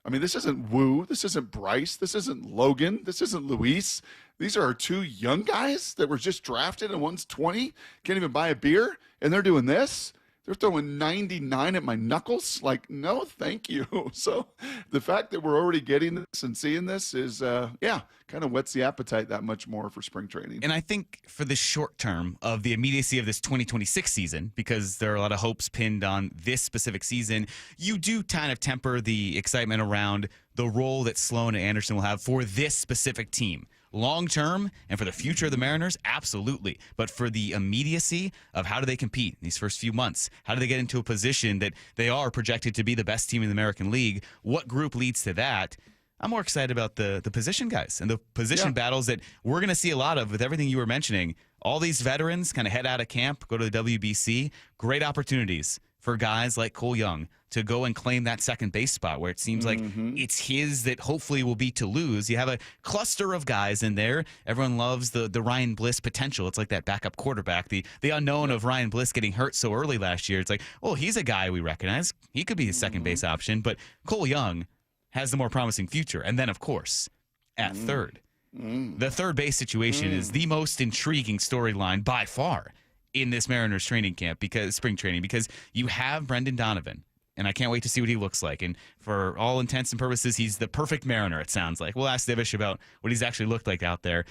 I mean, this isn't Wu. This isn't Bryce. This isn't Logan. This isn't Luis. These are our two young guys that were just drafted, and one's 20, can't even buy a beer, and they're doing this. They're throwing 99 at my knuckles. Like, no, thank you. So the fact that we're already getting this and seeing this is, kind of whets the appetite that much more for spring training. And I think for the short term of the immediacy of this 2026 season, because there are a lot of hopes pinned on this specific season, you do kind of temper the excitement around the role that Sloan and Anderson will have for this specific team. Long term and for the future of the Mariners, absolutely. But for the immediacy of how do they compete in these first few months? How do they get into a position that they are projected to be the best team in the American League? What group leads to that? I'm more excited about the position guys and the position battles that we're going to see a lot of with everything you were mentioning. All these veterans kind of head out of camp, go to the WBC. Great opportunities for guys like Cole Young to go and claim that second base spot where it seems like it's his that hopefully will be to lose. You have a cluster of guys in there. Everyone loves the Ryan Bliss potential. It's like that backup quarterback, the unknown of Ryan Bliss getting hurt so early last year. It's like, oh, he's a guy we recognize. He could be a second base option, but Cole Young has the more promising future. And then, of course, at third. The third base situation is the most intriguing storyline by far in this Mariners training camp, because spring training, because you have Brendan Donovan, and I can't wait to see what he looks like. And for all intents and purposes, he's the perfect Mariner, it sounds like. We'll ask Divish about what he's actually looked like out there.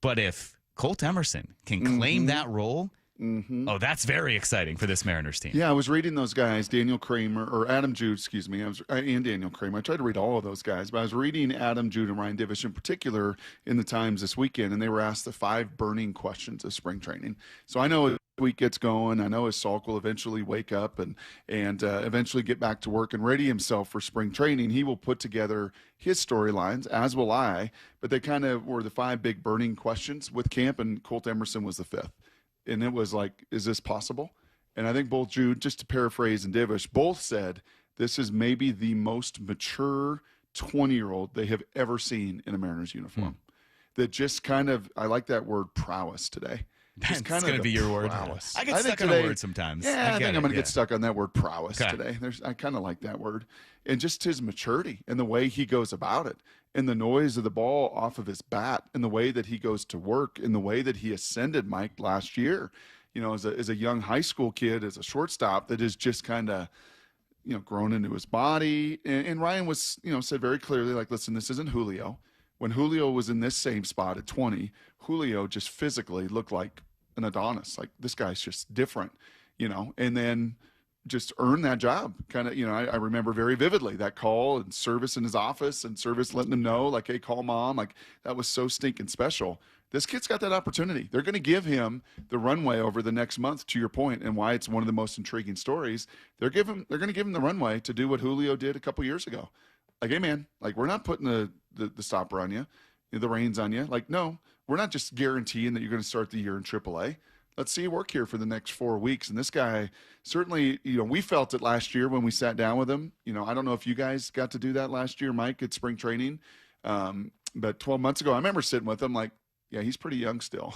But if Colt Emerson can claim that role, oh, that's very exciting for this Mariners team. Yeah, I was reading those guys, Daniel Kramer, or Adam Jude, excuse me, and Daniel Kramer. I tried to read all of those guys, but I was reading Adam Jude and Ryan Divish in particular in the Times this weekend, and they were asked the 5 burning questions of spring training. So I know as the week gets going, I know as Salk will eventually wake up and eventually get back to work and ready himself for spring training. He will put together his storylines, as will I, but they kind of were the 5 big burning questions with camp, and Colt Emerson was the 5th. And it was like, is this possible? And I think both Jude, just to paraphrase and Divish, both said this is maybe the most mature 20-year-old they have ever seen in a Mariners uniform. That just kind of, I like that word prowess today. That's going to be your word. Prowess. I get stuck on a word sometimes. Yeah, I think I'm going to get stuck. stuck on that word prowess today. I kind of like that word. And just his maturity and the way he goes about it and the noise of the ball off of his bat and the way that he goes to work and the way that he ascended, Mike, last year, as a young high school kid, as a shortstop that is just kind of, grown into his body. And Ryan was, said very clearly, like, listen, this isn't Julio. When Julio was in this same spot at 20, Julio just physically looked like an Adonis. Like, this guy's just different, and then just earned that job. Kind of, I remember very vividly that call and service in his office and service letting him know, like, hey, call mom. Like, that was so stinking special. This kid's got that opportunity. They're going to give him the runway over the next month, to your point, and why it's one of the most intriguing stories. They're going to give him the runway to do what Julio did a couple years ago. Like, hey, man, like, we're not putting the stopper on you, the reins on you. Like, no, we're not just guaranteeing that you're going to start the year in AAA. Let's see you work here for the next 4 weeks. And this guy, certainly, we felt it last year when we sat down with him. I don't know if you guys got to do that last year, Mike, at spring training. But 12 months ago, I remember sitting with him like, yeah, he's pretty young still.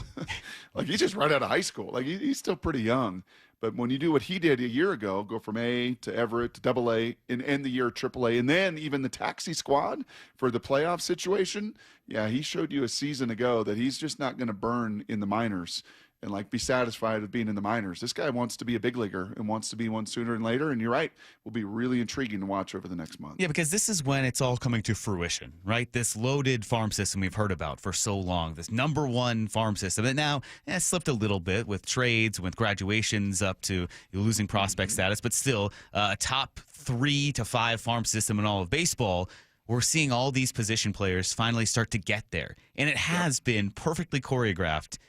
Like, he's just right out of high school. Like, he's still pretty young. But when you do what he did a year ago, go from A to Everett to AA and end the year at AAA, and then even the taxi squad for the playoff situation, yeah, he showed you a season ago that he's just not going to burn in the minors and, like, be satisfied with being in the minors. This guy wants to be a big leaguer and wants to be one sooner than later, and you're right, will be really intriguing to watch over the next month. Yeah, because this is when it's all coming to fruition, right? This loaded farm system we've heard about for so long, this number one farm system that now slipped a little bit with trades, with graduations up to losing prospect status, but still a top 3 to 5 farm system in all of baseball. We're seeing all these position players finally start to get there, and it has been perfectly choreographed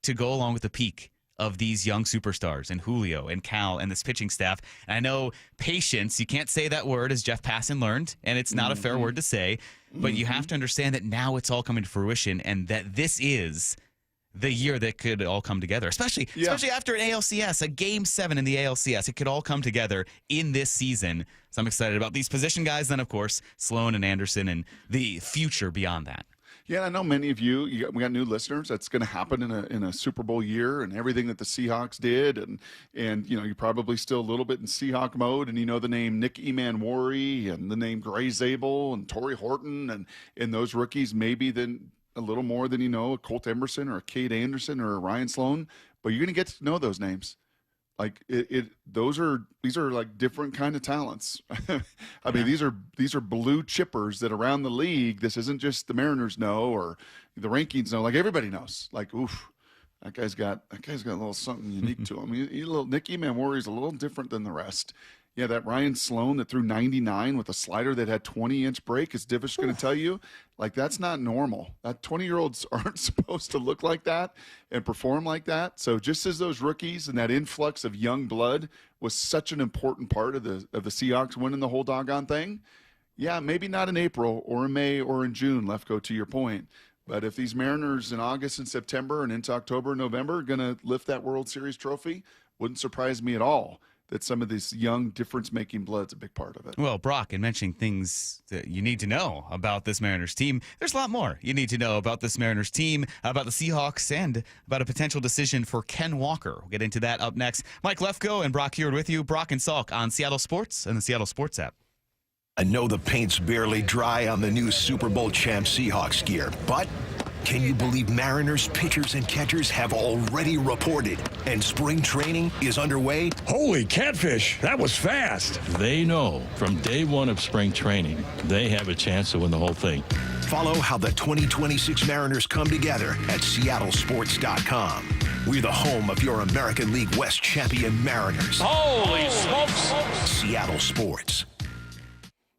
to go along with the peak of these young superstars and Julio and Cal and this pitching staff. And I know patience, you can't say that word, as Jeff Passan learned, and it's not a fair word to say, but you have to understand that now it's all coming to fruition and that this is the year that could all come together, especially after an ALCS, a Game 7 in the ALCS. It could all come together in this season. So I'm excited about these position guys, then, of course, Sloan and Anderson and the future beyond that. Yeah, I know many of we got new listeners. That's going to happen in a Super Bowl year and everything that the Seahawks did. And you're probably still a little bit in Seahawk mode, and the name Nick Emanwari and the name Gray Zabel and Torrey Horton and those rookies maybe then a little more than a Colt Emerson or a Kade Anderson or a Ryan Sloan. But you're going to get to know those names. Like these are like different kind of talents. I mean, these are blue chippers that around the league. This isn't just the Mariners know or the rankings know. Like, everybody knows. Like, oof, that guy's got a little something unique to him. Nick Emanwari is a little different than the rest. Yeah, that Ryan Sloan that threw 99 with a slider that had 20-inch break, is Divish going to tell you? Like, that's not normal. That 20-year-olds aren't supposed to look like that and perform like that. So just as those rookies and that influx of young blood was such an important part of the Seahawks winning the whole doggone thing, yeah, maybe not in April or in May or in June, Lefko, to your point. But if these Mariners in August and September and into October and November are going to lift that World Series trophy, wouldn't surprise me at all that some of this young difference-making blood's a big part of it. Well, Brock, in mentioning things that you need to know about this Mariners team, there's a lot more you need to know about this Mariners team, about the Seahawks, and about a potential decision for Ken Walker. We'll get into that up next. Mike Lefko and Brock Huard with you. Brock and Salk on Seattle Sports and the Seattle Sports app. I know the paint's barely dry on the new Super Bowl champ Seahawks gear, but can you believe Mariners pitchers and catchers have already reported and spring training is underway? Holy catfish, that was fast. They know from day one of spring training, they have a chance to win the whole thing. Follow how the 2026 Mariners come together at seattlesports.com. We're the home of your American League West champion Mariners. Holy smokes. Seattle Sports.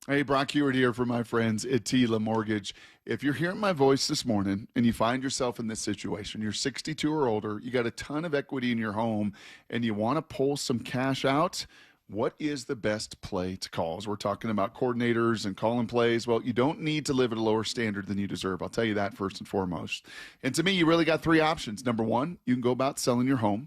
Hey, Brock Huard here for my friends at Tila Mortgage. If you're hearing my voice this morning and you find yourself in this situation, you're 62 or older, you got a ton of equity in your home, and you want to pull some cash out, what is the best play to call? As we're talking about coordinators and calling plays, well, you don't need to live at a lower standard than you deserve. I'll tell you that first and foremost. And to me, you really got 3 options. Number one, you can go about selling your home.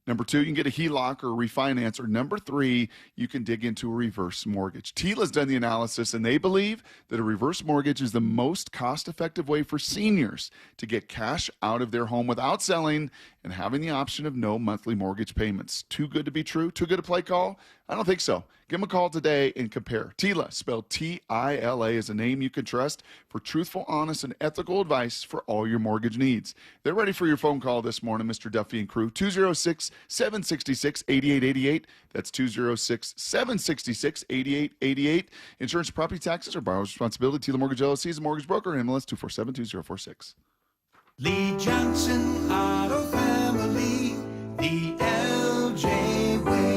Number 2, you can get a HELOC or a refinance. Or number 3, you can dig into a reverse mortgage. TILA's done the analysis, and they believe that a reverse mortgage is the most cost-effective way for seniors to get cash out of their home without selling and having the option of no monthly mortgage payments. Too good to be true? Too good to play call? I don't think so. Give them a call today and compare. TILA, spelled T-I-L-A, is a name you can trust for truthful, honest, and ethical advice for all your mortgage needs. They're ready for your phone call this morning, Mr. Duffy and crew. 206-766-8888. That's 206-766-8888. Insurance, property taxes, or borrower's responsibility. TILA Mortgage LLC is a mortgage broker. MLS 247-2046. Lee Johnson Auto Family, the LJ way.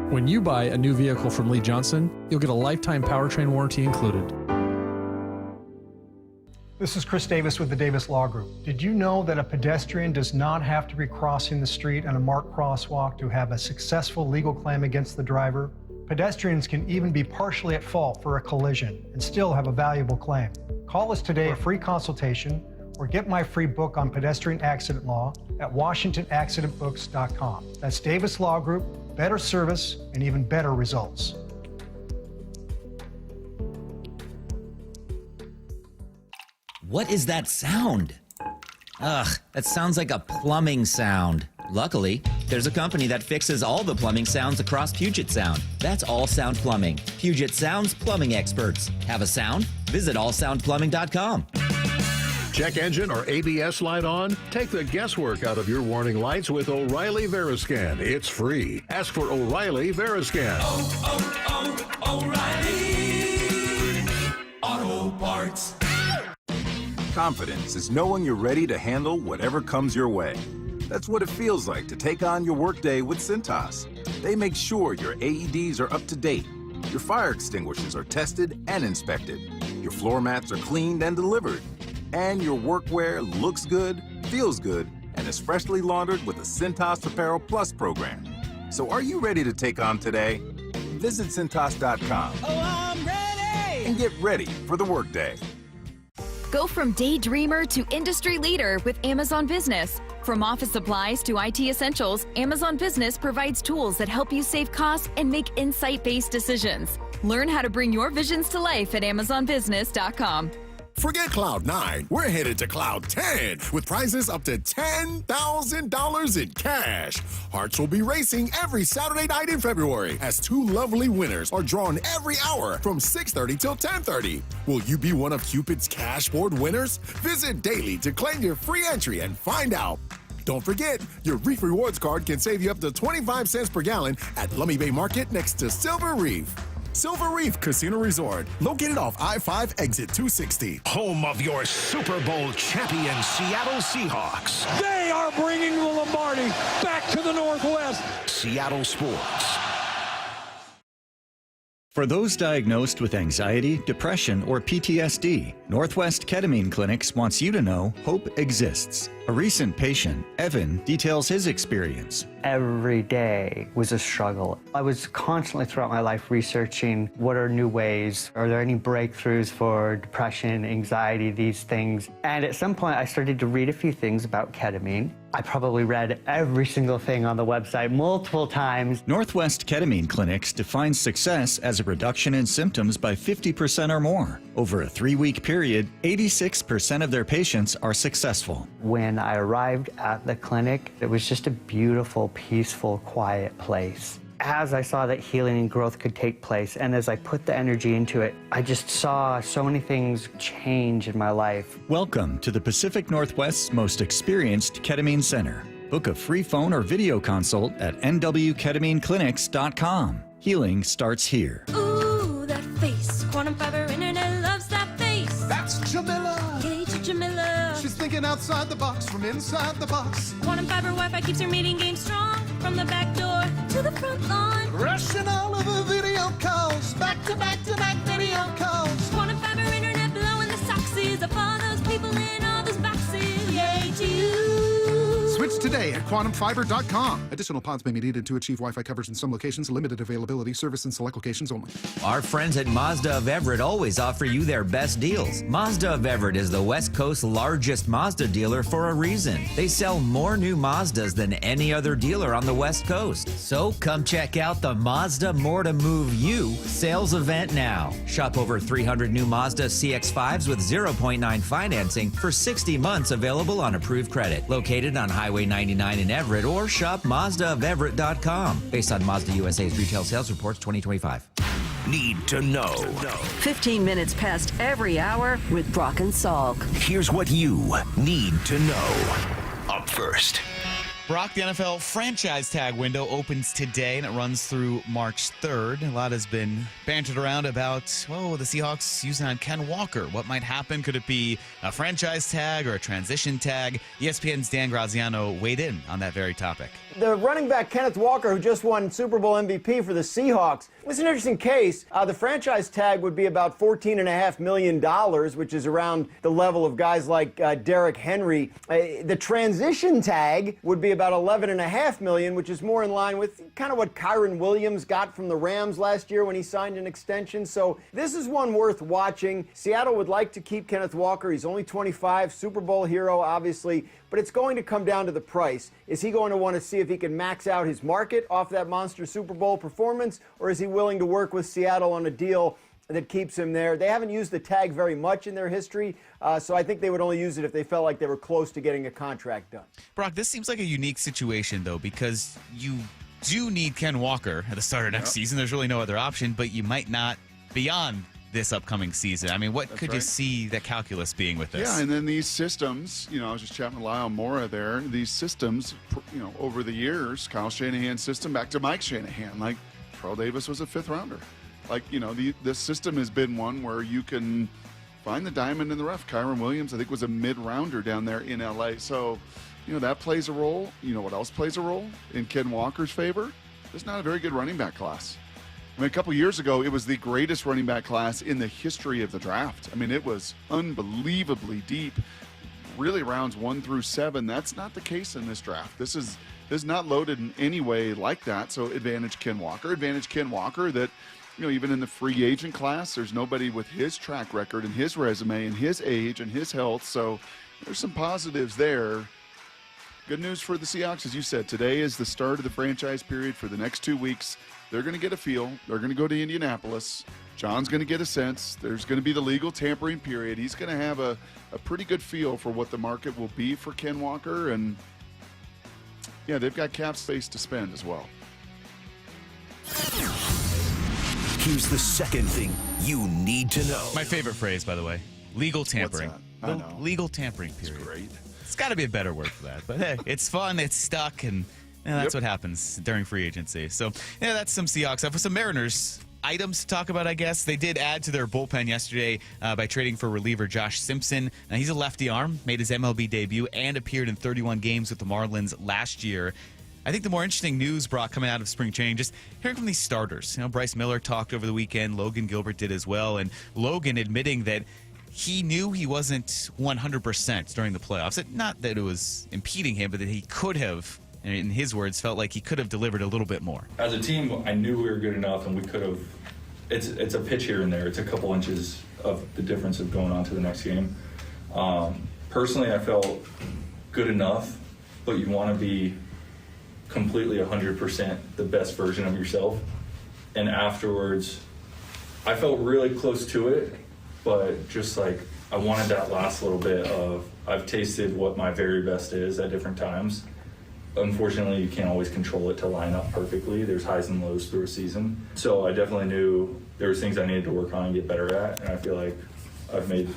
When you buy a new vehicle from Lee Johnson, you'll get a lifetime powertrain warranty included. This is Chris Davis with the Davis Law Group. Did you know that a pedestrian does not have to be crossing the street on a marked crosswalk to have a successful legal claim against the driver? Pedestrians can even be partially at fault for a collision and still have a valuable claim. Call us today for a free consultation or get my free book on pedestrian accident law at WashingtonAccidentBooks.com. That's Davis Law Group, better service and even better results. What is that sound? Ugh, that sounds like a plumbing sound. Luckily, there's a company that fixes all the plumbing sounds across Puget Sound. That's All Sound Plumbing. Puget Sound's plumbing experts. Have a sound? Visit allsoundplumbing.com. Check engine or ABS light on? Take the guesswork out of your warning lights with O'Reilly Veriscan. It's free. Ask for O'Reilly Veriscan. O'Reilly Auto Parts. Confidence is knowing you're ready to handle whatever comes your way. That's what it feels like to take on your workday with Cintas. They make sure your AEDs are up to date, your fire extinguishers are tested and inspected, your floor mats are cleaned and delivered, and your workwear looks good, feels good, and is freshly laundered with the Cintas Apparel Plus program. So are you ready to take on today? Visit Cintas.com. Oh, I'm ready! And get ready for the workday. Go from daydreamer to industry leader with Amazon Business. From office supplies to IT essentials, Amazon Business provides tools that help you save costs and make insight-based decisions. Learn how to bring your visions to life at AmazonBusiness.com. Forget Cloud 9. We're headed to Cloud 10 with prizes up to $10,000 in cash. Hearts will be racing every Saturday night in February as 2 lovely winners are drawn every hour from 6:30 till 10:30. Will you be one of Cupid's cash board winners? Visit daily to claim your free entry and find out. Don't forget, your Reef Rewards card can save you up to 25 cents per gallon at Lummi Bay Market next to Silver Reef. Silver Reef Casino Resort, located off I-5 exit 260. Home of your Super Bowl champion Seattle Seahawks. They are bringing the Lombardi back to the Northwest. Seattle Sports. For those diagnosed with anxiety, depression, or PTSD, Northwest Ketamine Clinics wants you to know hope exists. A recent patient, Evan, details his experience. Every day was a struggle. I was constantly throughout my life researching what are new ways, are there any breakthroughs for depression, anxiety, these things. And at some point I started to read a few things about ketamine. I probably read every single thing on the website multiple times. Northwest Ketamine Clinics defines success as a reduction in symptoms by 50% or more. Over a 3-week period, 86% of their patients are successful. When I arrived at the clinic, it was just a beautiful, peaceful, quiet place. As I saw that healing and growth could take place, and as I put the energy into it, I just saw so many things change in my life. Welcome to the Pacific Northwest's most experienced ketamine center. Book a free phone or video consult at nwketamineclinics.com. Healing starts here. Ooh, that face. Quantum fiber internet loves that face. That's Jamila. Hey, Jamila. She's thinking outside the box from inside the box. Quantum fiber Wi-Fi keeps her meeting game strong. From the back door to the front lawn. Rushing all of the video calls. Back to back to back video calls. Quantum fiber internet blowing the socksies up all those people in all those boxes. Yay to you. Switch to today at quantumfiber.com. Additional pods may be needed to achieve Wi-Fi coverage in some locations. Limited availability. Service in select locations only. Our friends at Mazda of Everett always offer you their best deals. Mazda of Everett is the West Coast's largest Mazda dealer for a reason. They sell more new Mazdas than any other dealer on the West Coast. So come check out the Mazda More to Move You sales event now. Shop over 300 new Mazda CX-5s with 0.9 financing for 60 months, available on approved credit. Located on Highway 99 in Everett, or shop MazdaofEverett.com. Based on Mazda USA's retail sales reports 2025. Need to know. 15 minutes past every hour with Brock and Salk. Here's what you need to know. Up first. Brock, the NFL franchise tag window opens today, and it runs through March 3rd. A lot has been bantered around about, the Seahawks using on Ken Walker. What might happen? Could it be a franchise tag or a transition tag? ESPN's Dan Graziano weighed in on that very topic. The running back Kenneth Walker, who just won Super Bowl MVP for the Seahawks, was an interesting case. The franchise tag would be about $14.5 million, which is around the level of guys like Derrick Henry. The transition tag would be about $11.5 million, which is more in line with kind of what Kyron Williams got from the Rams last year when he signed an extension. So this is one worth watching. Seattle would like to keep Kenneth Walker. He's only 25, Super Bowl hero, obviously. But it's going to come down to the price. Is he going to want to see if he can max out his market off that monster Super Bowl performance, or is he willing to work with Seattle on a deal that keeps him there? They haven't used the tag very much in their history, so I think they would only use it if they felt like they were close to getting a contract done. Brock, this seems like a unique situation, though, because you do need Ken Walker at the start of next season. There's really no other option, but you might not beyond this upcoming season. I mean, what could you see the calculus being with this? Yeah, and then these systems, I was just chatting with Lyle Mora there, these systems, over the years, Kyle Shanahan's system back to Mike Shanahan, like Terrell Davis was a fifth rounder. Like, this system has been one where you can find the diamond in the rough. Kyron Williams, I think, was a mid-rounder down there in L.A. So, that plays a role. You know what else plays a role in Ken Walker's favor? There's not a very good running back class. I mean, a couple years ago, it was the greatest running back class in the history of the draft. I mean, it was unbelievably deep, really rounds 1 through 7. That's not the case in this draft. This is not loaded in any way like that. So advantage Ken Walker. Advantage Ken Walker that, even in the free agent class, there's nobody with his track record and his resume and his age and his health. So there's some positives there. Good news for the Seahawks, as you said. Today is the start of the franchise period for the next 2 weeks. They're going to get a feel. They're going to go to Indianapolis. John's going to get a sense. There's going to be the legal tampering period. He's going to have a pretty good feel for what the market will be for Ken Walker. And, yeah, they've got cap space to spend as well. Here's the second thing you need to know. My favorite phrase, by the way, legal tampering. What's that? I know. Legal tampering period. It's great. It's got to be a better word for that. But, hey, it's fun. It's stuck. And that's what happens during free agency. So, yeah, that's some Seahawks stuff. For some Mariners items to talk about, I guess. They did add to their bullpen yesterday by trading for reliever Josh Simpson. Now, he's a lefty arm, made his MLB debut, and appeared in 31 games with the Marlins last year. I think the more interesting news, Brock, coming out of spring training, just hearing from these starters. Bryce Miller talked over the weekend. Logan Gilbert did as well. And Logan admitting that he knew he wasn't 100% during the playoffs. Not that it was impeding him, but that he could have, and in his words, felt like he could have delivered a little bit more. As a team, I knew we were good enough, and we could have. It's a pitch here and there. It's a couple inches of the difference of going on to the next game. Personally, I felt good enough, but you want to be completely 100% the best version of yourself. And afterwards, I felt really close to it, but just like I wanted that last little bit of I've tasted what my very best is at different times. Unfortunately, you can't always control it to line up perfectly. There's highs and lows through a season. So I definitely knew there was things I needed to work on and get better at, and I feel like I've made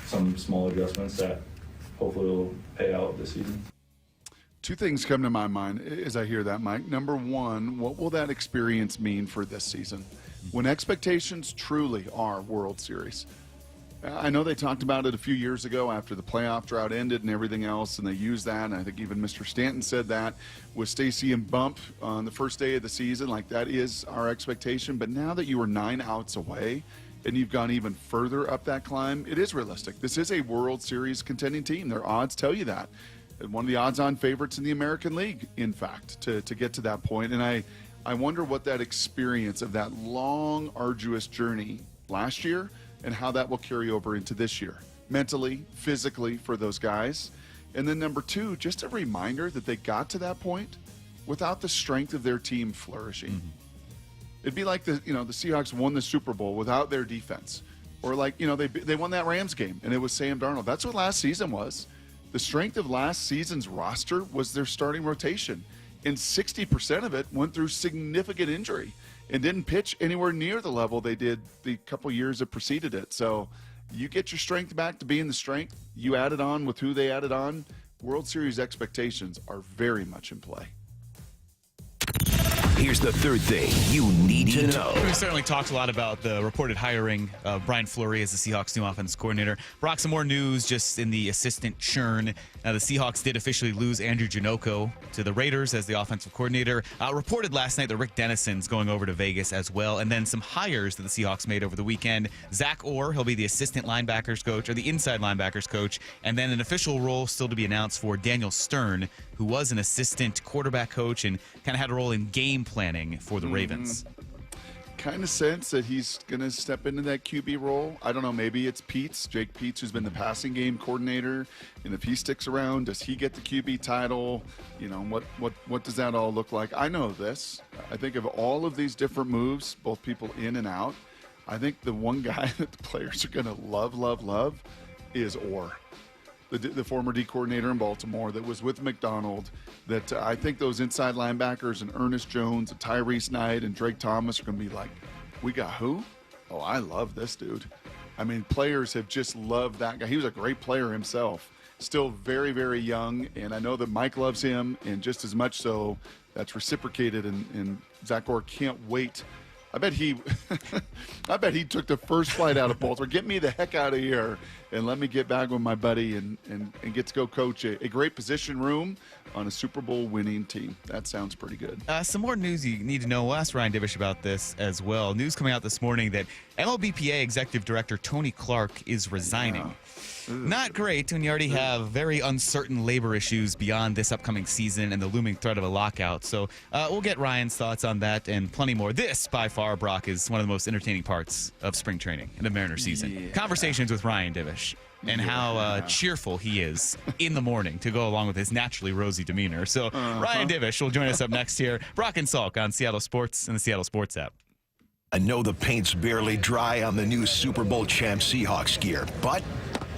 some small adjustments that hopefully will pay out this season. Two things come to my mind as I hear that, Mike. Number one, what will that experience mean for this season? When expectations truly are World Series. I know they talked about it a few years ago after the playoff drought ended and everything else, and they used that, and I think even Mr. Stanton said that with Stacey and Bump on the first day of the season, like that is our expectation. But now that you are 9 outs away and you've gone even further up that climb, it is realistic. This is a World Series contending team. Their odds tell you that. one of the odds-on favorites in the American League, in fact, to get to that point. And I wonder what that experience of that long, arduous journey last year and how that will carry over into this year, mentally, physically for those guys. And then number two, just a reminder that they got to that point without the strength of their team flourishing. Mm-hmm. It'd be like the Seahawks won the Super Bowl without their defense. Or like, they won that Rams game and it was Sam Darnold. That's what last season was. The strength of last season's roster was their starting rotation. And 60% of it went through significant injury and didn't pitch anywhere near the level they did the couple years that preceded it. So you get your strength back to being the strength. You added on with who they added on. World Series expectations are very much in play. Here's the third thing you need to know. We certainly talked a lot about the reported hiring of Brian Fleury as the Seahawks' new offense coordinator. Brock, some more news just in the assistant churn. Now, the Seahawks did officially lose Andrew Janocko to the Raiders as the offensive coordinator. Reported last night that Rick Dennison's going over to Vegas as well. And then some hires that the Seahawks made over the weekend. Zach Orr, he'll be the assistant linebackers coach, or the inside linebackers coach. And then an official role still to be announced for Daniel Stern, who was an assistant quarterback coach and kind of had a role in game planning for the Ravens. Kind of sense that he's going to step into that QB role. I don't know, maybe it's Jake Peets, who's been the passing game coordinator. And if he sticks around, does he get the QB title? What does that all look like? I know this. I think of all of these different moves, both people in and out, I think the one guy that the players are going to love is Orr. The former D coordinator in Baltimore that was with McDonald, that I think those inside linebackers and Ernest Jones and Tyrese Knight and Drake Thomas are going to be like, we got who? Oh, I love this dude. I mean, players have just loved that guy. He was a great player himself, still very, very young, and I know that Mike loves him, and just as much so, that's reciprocated, and Zach Orr can't wait. I bet he took the first flight out of Baltimore. Get me the heck out of here and let me get back with my buddy and get to go coach a great position room on a Super Bowl winning team. That sounds pretty good. Some more news you need to know. We'll ask Ryan Divish about this as well. News coming out this morning that MLBPA Executive Director Tony Clark is resigning. Yeah. Not great when you already have very uncertain labor issues beyond this upcoming season and the looming threat of a lockout. So we'll get Ryan's thoughts on that and plenty more. This, by far, Brock, is one of the most entertaining parts of spring training and the Mariner season. Yeah. Conversations with Ryan Divish and how cheerful he is in the morning to go along with his naturally rosy demeanor. So Ryan Divish will join us up next here. Brock and Salk on Seattle Sports and the Seattle Sports app. I know the paint's barely dry on the new Super Bowl champ Seahawks gear, but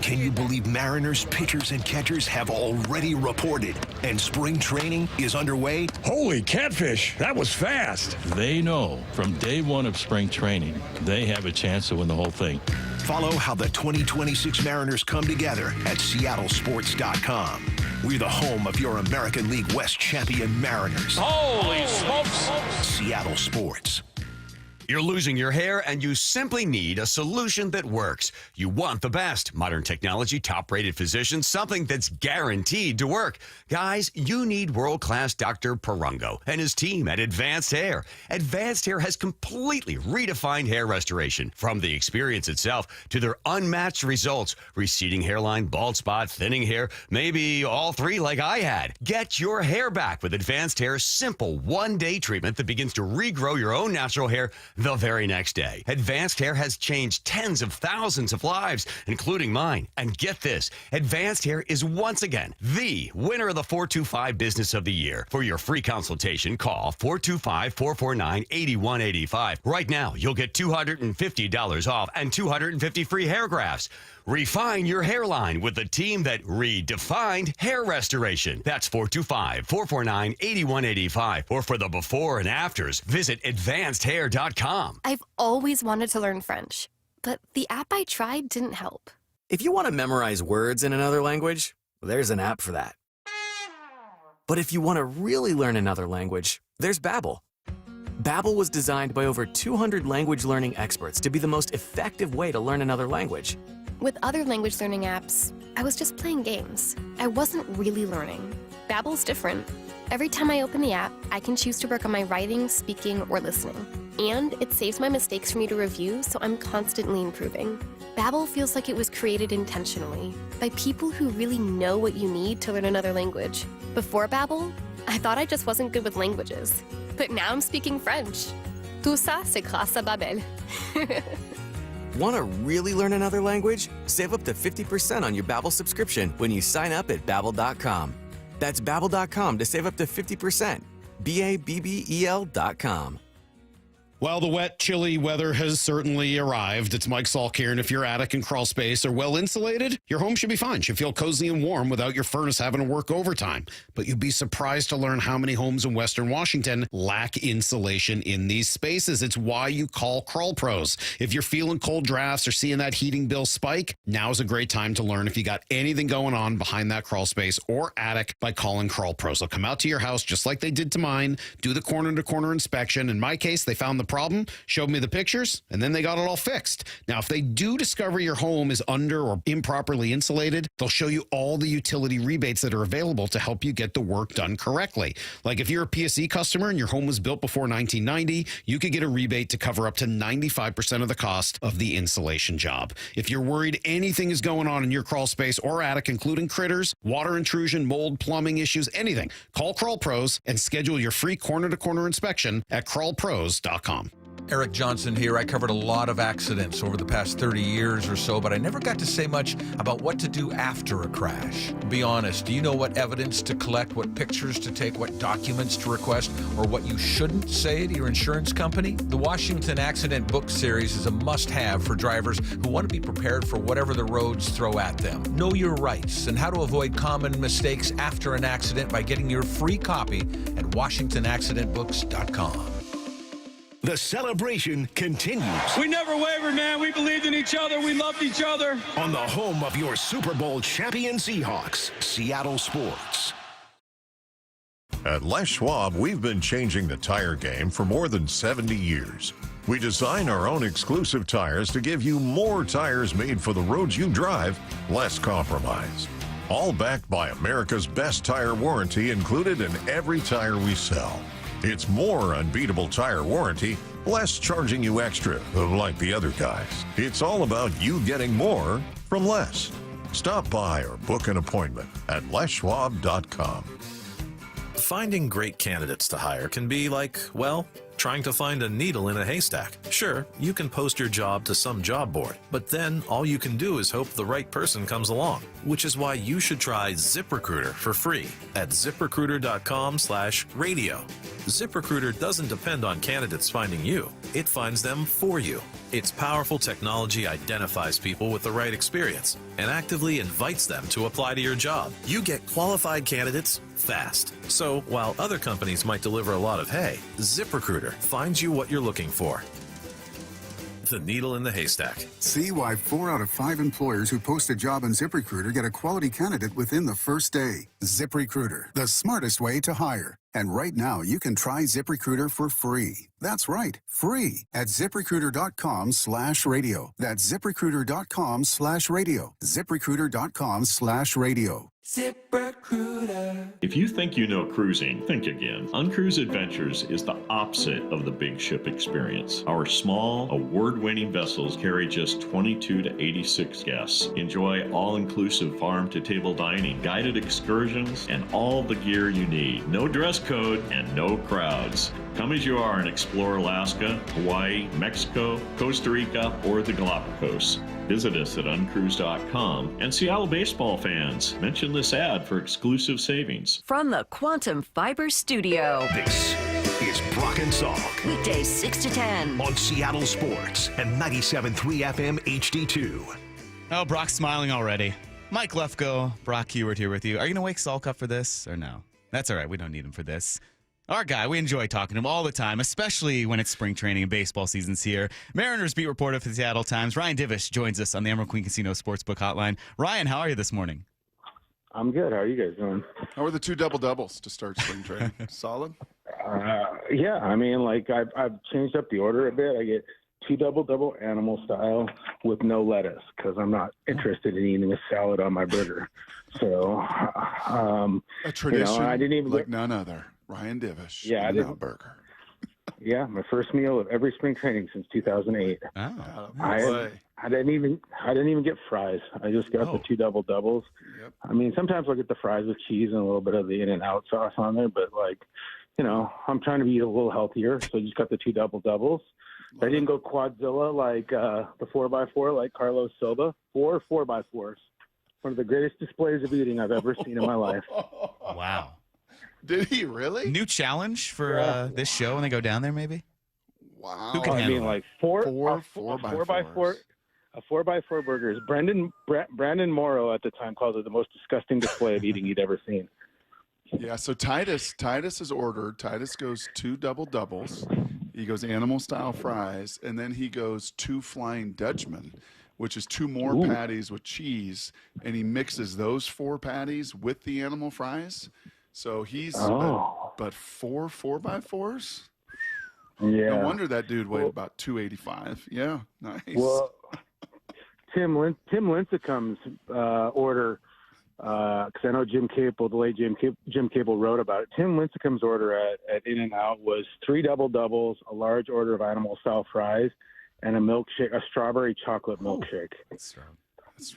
can you believe Mariners pitchers and catchers have already reported and spring training is underway? Holy catfish, that was fast. They know from day one of spring training, they have a chance to win the whole thing. Follow how the 2026 Mariners come together at seattlesports.com. We're the home of your American League West champion Mariners. Holy smokes! Seattle Sports. You're losing your hair and you simply need a solution that works. You want the best. Modern technology, top-rated physicians, something that's guaranteed to work. Guys, you need world-class Dr. Perungo and his team at Advanced Hair. Advanced Hair has completely redefined hair restoration. From the experience itself to their unmatched results. Receding hairline, bald spot, thinning hair, maybe all three like I had. Get your hair back with Advanced Hair's simple one-day treatment that begins to regrow your own natural hair the very next day. Advanced Hair has changed tens of thousands of lives, including mine. And get this, Advanced Hair is once again the winner of the 425 Business of the Year. For your free consultation, call 425-449-8185. Right now, you'll get $250 off and 250 free hair grafts. Refine your hairline with the team that redefined hair restoration. That's 425-449-8185. Or for the before and afters, visit advancedhair.com. I've always wanted to learn French, but the app I tried didn't help. If you want to memorize words in another language, there's an app for that. But if you want to really learn another language, there's Babbel. Babbel was designed by over 200 language learning experts to be the most effective way to learn another language. With other language learning apps, I was just playing games. I wasn't really learning. Babbel's different. Every time I open the app, I can choose to work on my writing, speaking, or listening. And it saves my mistakes for me to review, so I'm constantly improving. Babbel feels like it was created intentionally by people who really know what you need to learn another language. Before Babbel, I thought I just wasn't good with languages. But now I'm speaking French. Tout ça, c'est grâce à Babbel. Want to really learn another language? Save up to 50% on your Babbel subscription when you sign up at Babbel.com. That's Babbel.com to save up to 50%. Babbel.com. Well, the wet, chilly weather has certainly arrived. It's Mike Salk here, and if your attic and crawl space are well insulated, your home should be fine. Should feel cozy and warm without your furnace having to work overtime. But you'd be surprised to learn how many homes in Western Washington lack insulation in these spaces. It's why you call Crawl Pros. If you're feeling cold drafts or seeing that heating bill spike, now's a great time to learn if you got anything going on behind that crawl space or attic by calling Crawl Pros. They'll come out to your house just like they did to mine, do the corner-to-corner inspection. In my case, they found the problem, showed me the pictures, and then they got it all fixed. Now, if they do discover your home is under or improperly insulated, they'll show you all the utility rebates that are available to help you get the work done correctly. Like if you're a PSE customer and your home was built before 1990, you could get a rebate to cover up to 95% of the cost of the insulation job. If you're worried anything is going on in your crawl space or attic, including critters, water intrusion, mold, plumbing issues, anything, call Crawl Pros and schedule your free corner-to-corner inspection at crawlpros.com. Eric Johnson here. I covered a lot of accidents over the past 30 years or so, but I never got to say much about what to do after a crash. Be honest, do you know what evidence to collect, what pictures to take, what documents to request, or what you shouldn't say to your insurance company? The Washington Accident Book Series is a must-have for drivers who want to be prepared for whatever the roads throw at them. Know your rights and how to avoid common mistakes after an accident by getting your free copy at WashingtonAccidentBooks.com. The celebration continues. We never wavered, man. We believed in each other. We loved each other. On the home of your Super Bowl champion Seahawks, Seattle Sports. At Les Schwab, we've been changing the tire game for more than 70 years. We design our own exclusive tires to give you more tires made for the roads you drive, less compromise. All backed by America's best tire warranty included in every tire we sell. It's more unbeatable tire warranty, less charging you extra, like the other guys. It's all about you getting more from less. Stop by or book an appointment at leschwab.com. Finding great candidates to hire can be like, well, trying to find a needle in a haystack. Sure, you can post your job to some job board, but then all you can do is hope the right person comes along, which is why you should try ZipRecruiter for free at ZipRecruiter.com/radio. ZipRecruiter doesn't depend on candidates finding you. It finds them for you. Its powerful technology identifies people with the right experience and actively invites them to apply to your job. You get qualified candidates fast. So while other companies might deliver a lot of hay, ZipRecruiter finds you what you're looking for. The needle in the haystack. See why 4 out of 5 employers who post a job on ZipRecruiter get a quality candidate within the first day. ZipRecruiter, the smartest way to hire. And right now, you can try ZipRecruiter for free. That's right, free at ZipRecruiter.com/radio. That's ZipRecruiter.com/radio. ZipRecruiter.com/radio. ZipRecruiter. If you think you know cruising, think again. Uncruise Adventures is the opposite of the big ship experience. Our small, award-winning vessels carry just 22 to 86 guests. Enjoy all-inclusive farm-to-table dining, guided excursions, and all the gear you need. No dress code and no crowds. Come as you are and explore Alaska, Hawaii, Mexico, Costa Rica, or the Galapagos. Visit us at uncruise.com. And Seattle baseball fans, mention this ad for exclusive savings. From the Quantum Fiber Studio. This is Brock and Salk. Weekdays 6 to 10. On Seattle Sports and 97.3 FM HD2. Oh, Brock's smiling already. Mike Lefko, Brock Huard here with you. Are you going to wake Salk up for this or no? That's all right. We don't need him for this. Our guy, we enjoy talking to him all the time, especially when it's spring training and baseball season's here. Mariners beat reporter for the Seattle Times, Ryan Divish, joins us on the Emerald Queen Casino Sportsbook Hotline. Ryan, how are you this morning? I'm good. How are you guys doing? How are the 2 double-doubles to start spring training? Solid? Yeah, I mean, like I've changed up the order a bit. I get 2 double-double animal style with no lettuce because I'm not interested in eating a salad on my burger. So, a tradition I didn't even like none other. Ryan Divish, yeah, burger. Yeah, my first meal of every spring training since 2008. Oh, I didn't even get fries. I just got the 2 double doubles. Yep. I mean, sometimes I'll get the fries with cheese and a little bit of the In-N-Out sauce on there, but I'm trying to be a little healthier, so I just got the 2 double doubles. I didn't go quadzilla like the 4x4 like Carlos Silva. 4 4x4s. One of the greatest displays of eating I've ever seen in my life. Wow. Did he really? New challenge for this show when they go down there, maybe? Wow. Who can handle like that? 4x4. A 4x4 burger is Brandon Morrow at the time called it the most disgusting display of eating he'd ever seen. Yeah, so Titus is ordered. Titus goes 2 double doubles. He goes animal style fries, and then he goes 2 Flying Dutchman, which is 2 more patties with cheese, and he mixes those 4 patties with the animal fries. So he's but 4 4x4s. Yeah. No wonder that dude weighed about 285. Yeah, nice. Well, Tim Lincecum's order, because I know Jim Capel, the late Jim Capel wrote about it. Tim Lincecum's order at In-N-Out was 3 double doubles, a large order of animal style fries, and a milkshake, a strawberry chocolate milkshake. That's strong.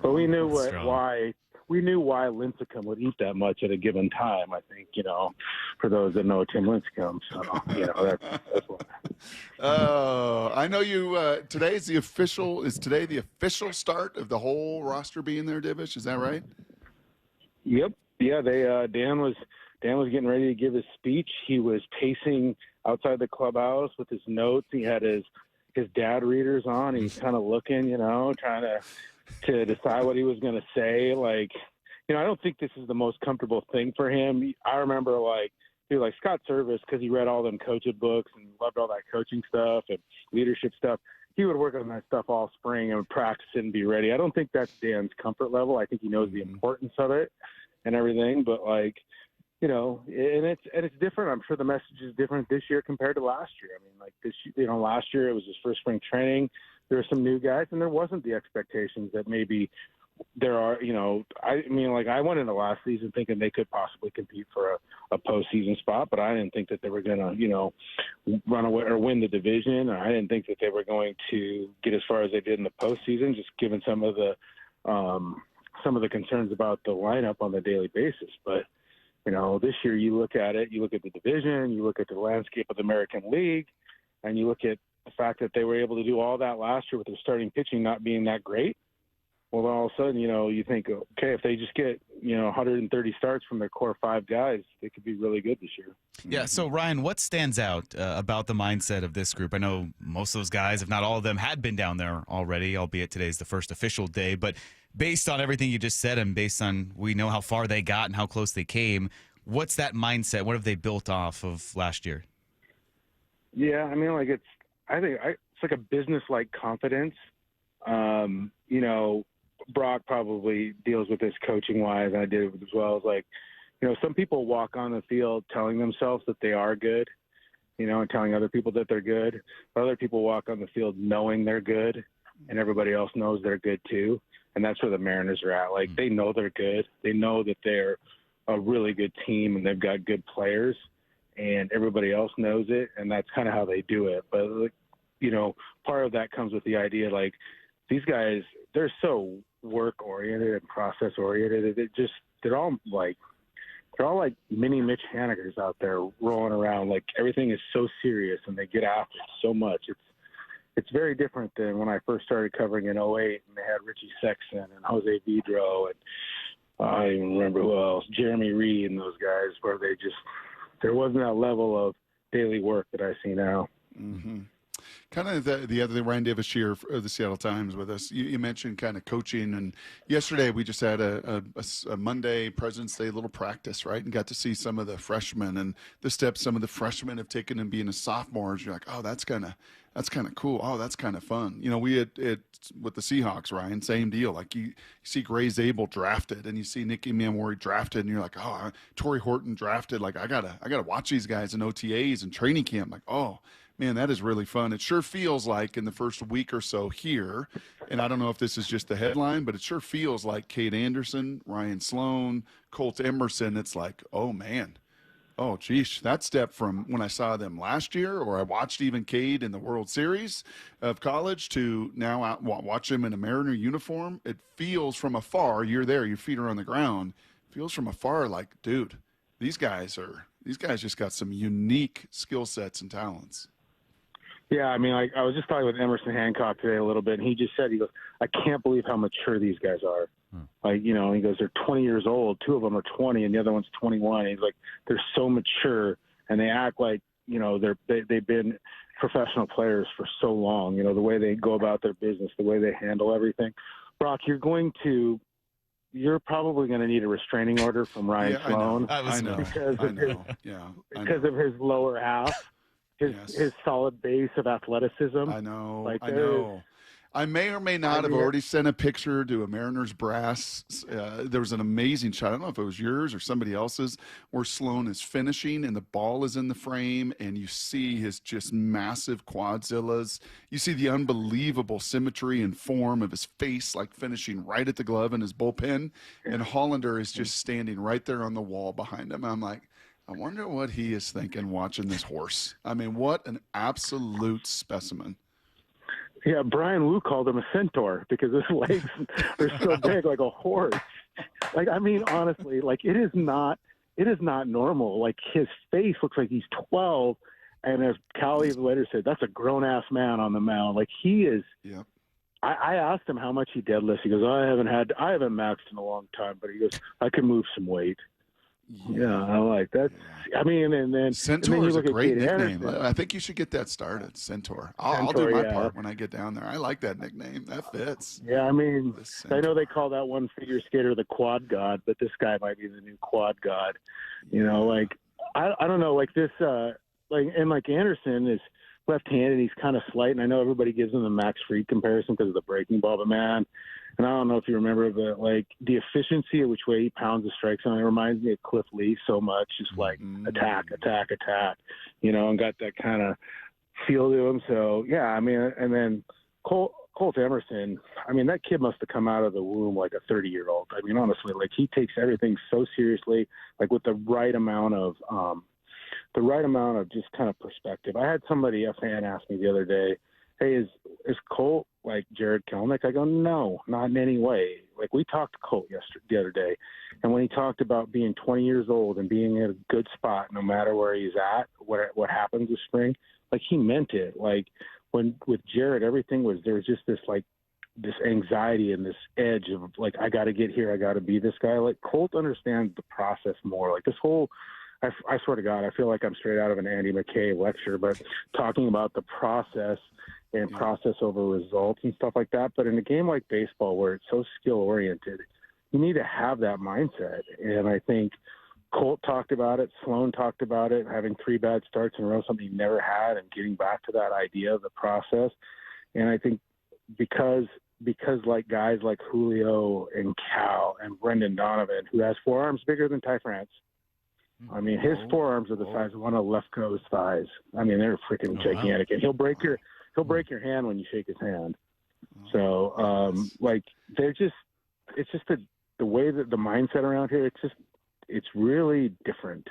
But we knew why Lincecum would eat that much at a given time. I think for those that know Tim Lincecum, so that's why. Oh, I know you. Is today the official start of the whole roster being there, Divish? Is that right? Yep. Yeah. Dan was getting ready to give his speech. He was pacing outside the clubhouse with his notes. He had his dad readers on. He's kind of looking, trying to decide what he was going to say. I don't think this is the most comfortable thing for him. I remember like Scott Service, because he read all them coaching books and loved all that coaching stuff and leadership stuff. He would work on that stuff all spring and would practice it and be ready. I don't think that's Dan's comfort level. I think he knows the importance of it and everything, but and it's different. I'm sure the message is different this year compared to last year. I mean, last year it was his first spring training. There were some new guys, and there wasn't the expectations that maybe there are. I went into last season thinking they could possibly compete for a postseason spot, but I didn't think that they were going to, run away or win the division. Or I didn't think that they were going to get as far as they did in the postseason, just given some of the concerns about the lineup on the daily basis. But this year you look at the division, you look at the landscape of the American League, and you look at the fact that they were able to do all that last year with their starting pitching not being that great. Well, then all of a sudden, you think, okay, if they just get, 130 starts from their core 5 guys, they could be really good this year. Yeah, so Ryan, what stands out about the mindset of this group? I know most of those guys, if not all of them, had been down there already, albeit today's the first official day. But based on everything you just said and based on we know how far they got and how close they came, what's that mindset? What have they built off of last year? Yeah, I mean, it's like a business-like confidence. Brock probably deals with this coaching-wise, and I did as well. It's some people walk on the field telling themselves that they are good, and telling other people that they're good. But other people walk on the field knowing they're good, and everybody else knows they're good too. And that's where the Mariners are at. They know they're good. They know that they're a really good team, and they've got good players, and everybody else knows it, and that's kind of how they do it. But, part of that comes with the idea, these guys, they're so work-oriented and process-oriented. They're all like mini Mitch Hanigers out there rolling around. Everything is so serious, and they get after it so much. It's very different than when I first started covering in 2008, and they had Richie Sexton and Jose Vidro, and I don't even remember who else, Jeremy Reed and those guys, where there wasn't that level of daily work that I see now. Mm-hmm. Kind of the other thing, Ryan Divish here of the Seattle Times with us. You mentioned kind of coaching, and yesterday we just had a Monday President's Day little practice, right? And got to see some of the freshmen and the steps some of the freshmen have taken in being a sophomores. You're like, oh, that's kind of cool. Oh, that's kind of fun. We had with the Seahawks, Ryan, same deal. You see Gray Zabel drafted, and you see Nicky Mamori drafted, and you're like, oh, Torrey Horton drafted. I gotta watch these guys in OTAs and training camp. Oh. Man, that is really fun. It sure feels like in the first week or so here, and I don't know if this is just the headline, but it sure feels like Kade Anderson, Ryan Sloan, Colt Emerson. It's like, oh, man, Oh, geez, that step from when I saw them last year, or I watched even Kade in the World Series of college, to now watch him in a Mariner uniform. It feels from afar, you're there, your feet are on the ground. It feels from afar like, dude, these guys just got some unique skill sets and talents. Yeah, I mean, I was just talking with Emerson Hancock today a little bit, and he just said, he goes, I can't believe how mature these guys are. Like, you know, he goes, they're 20 years old. 2 of them are 20, and the other one's 21. He's like, they're so mature, and they act like, you know, they've been professional players for so long. You know, the way they go about their business, the way they handle everything. Brock, you're probably going to need a restraining order from Ryan Sloan. I know. Because of his lower half. His solid base of athleticism. I know. I may or may not have already sent a picture to a Mariners brass. There was an amazing shot. I don't know if it was yours or somebody else's, where Sloan is finishing and the ball is in the frame, and you see his just massive quadzillas. You see the unbelievable symmetry and form of his face, like finishing right at the glove in his bullpen. And Hollander is just standing right there on the wall behind him. I'm like, I wonder what he is thinking watching this horse. I mean, what an absolute specimen. Yeah, Brian Wu called him a centaur because his legs are so big, like a horse. Like, I mean, honestly, like it is not normal. Like, his face looks like he's 12, and as Callie later said, that's a grown ass man on the mound. Like, he is. Yep. I asked him how much he deadlifts. He goes, I haven't maxed in a long time, but he goes, I can move some weight. Yeah, I like that. I mean, and then Centaur is a great nickname. Anderson. I think you should get that started, Centaur. I'll do my part when I get down there. I like that nickname. That fits. Yeah, I mean, I know they call that one figure skater the quad god, but this guy might be the new quad god. You know, like I don't know, like this, like Anderson is left-handed. He's kind of slight, and I know everybody gives him the Max Fried comparison because of the breaking ball, but man. And I don't know if you remember, but like the efficiency at which way he pounds the strike zone, it reminds me of Cliff Lee so much. Just like attack, you know, and got that kind of feel to him. So yeah, I mean, and then Colt Emerson, I mean, that kid must have come out of the womb like a 30-year-old. I mean, honestly, like he takes everything so seriously, like with the right amount of just kind of perspective. I had a fan ask me the other day, hey, is Colt like Jared Kelenic? I go, no, not in any way. Like, we talked to Colt the other day, and when he talked about being 20 years old and being at a good spot no matter where he's at, what happens this spring, like, he meant it. Like, when with Jared, everything was, there was just this anxiety and this edge of like, I got to get here, I got to be this guy. Like, Colt understands the process more. Like, this whole, I swear to God, I feel like I'm straight out of an Andy McKay lecture, but talking about the process and process over results and stuff like that. But in a game like baseball, where it's so skill-oriented, you need to have that mindset. And I think Colt talked about it, Sloan talked about it, having 3 bad starts in a row, something he never had, and getting back to that idea of the process. And I think because like guys like Julio and Cal and Brendan Donovan, who has forearms bigger than Ty France, I mean, his forearms are the size of one of Lefko's thighs. I mean, they're freaking gigantic, and he'll break your hand when you shake his hand. So, like, it's just the way that the mindset around here, it's really different,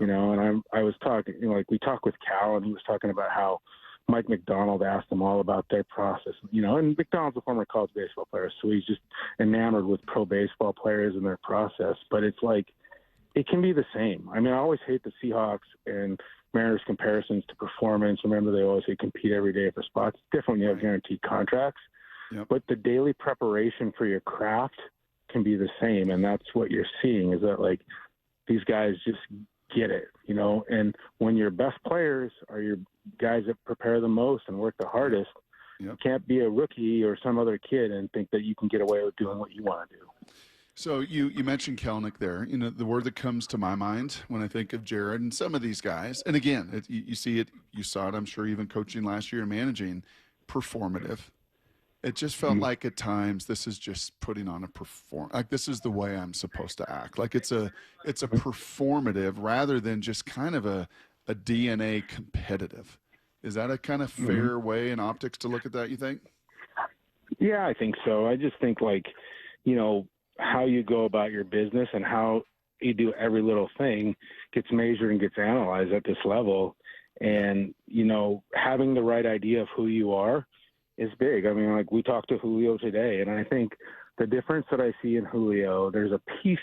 you know. And I was talking, you know, like we talked with Cal, and he was talking about how Mike McDonald asked them all about their process, you know, and McDonald's a former college baseball player, so he's just enamored with pro baseball players and their process. But it's like, it can be the same. I mean, I always hate the Seahawks and Mariners comparisons to performance. Remember, they always say compete every day for spots. It's different when you have guaranteed contracts. Yep. But the daily preparation for your craft can be the same, and that's what you're seeing is that, like, these guys just get it, you know. And when your best players are your guys that prepare the most and work the hardest, you can't be a rookie or some other kid and think that you can get away with doing what you want to do. So you mentioned Kelenic there. You know, the word that comes to my mind when I think of Jared and some of these guys, and again, you see it, you saw it, I'm sure, even coaching last year and managing, performative. It just felt like at times this is just putting on a like this is the way I'm supposed to act. Like it's a performative rather than just kind of a DNA competitive. Is that a kind of fair way in optics to look at that, you think? Yeah, I think so. I just think, like, you know, how you go about your business and how you do every little thing gets measured and gets analyzed at this level. And, having the right idea of who you are is big. I mean, like we talked to Julio today, and I think the difference that I see in Julio, there's a piece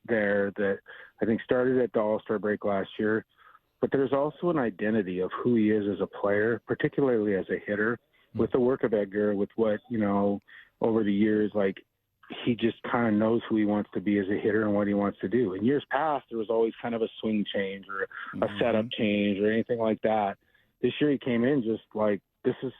there that I think started at the All-Star break last year, but there's also an identity of who he is as a player, particularly as a hitter, with the work of Edgar, with what, over the years, like he just kind of knows who he wants to be as a hitter and what he wants to do. In years past, there was always kind of a swing change or a setup change or anything like that. This year he came in just like, this is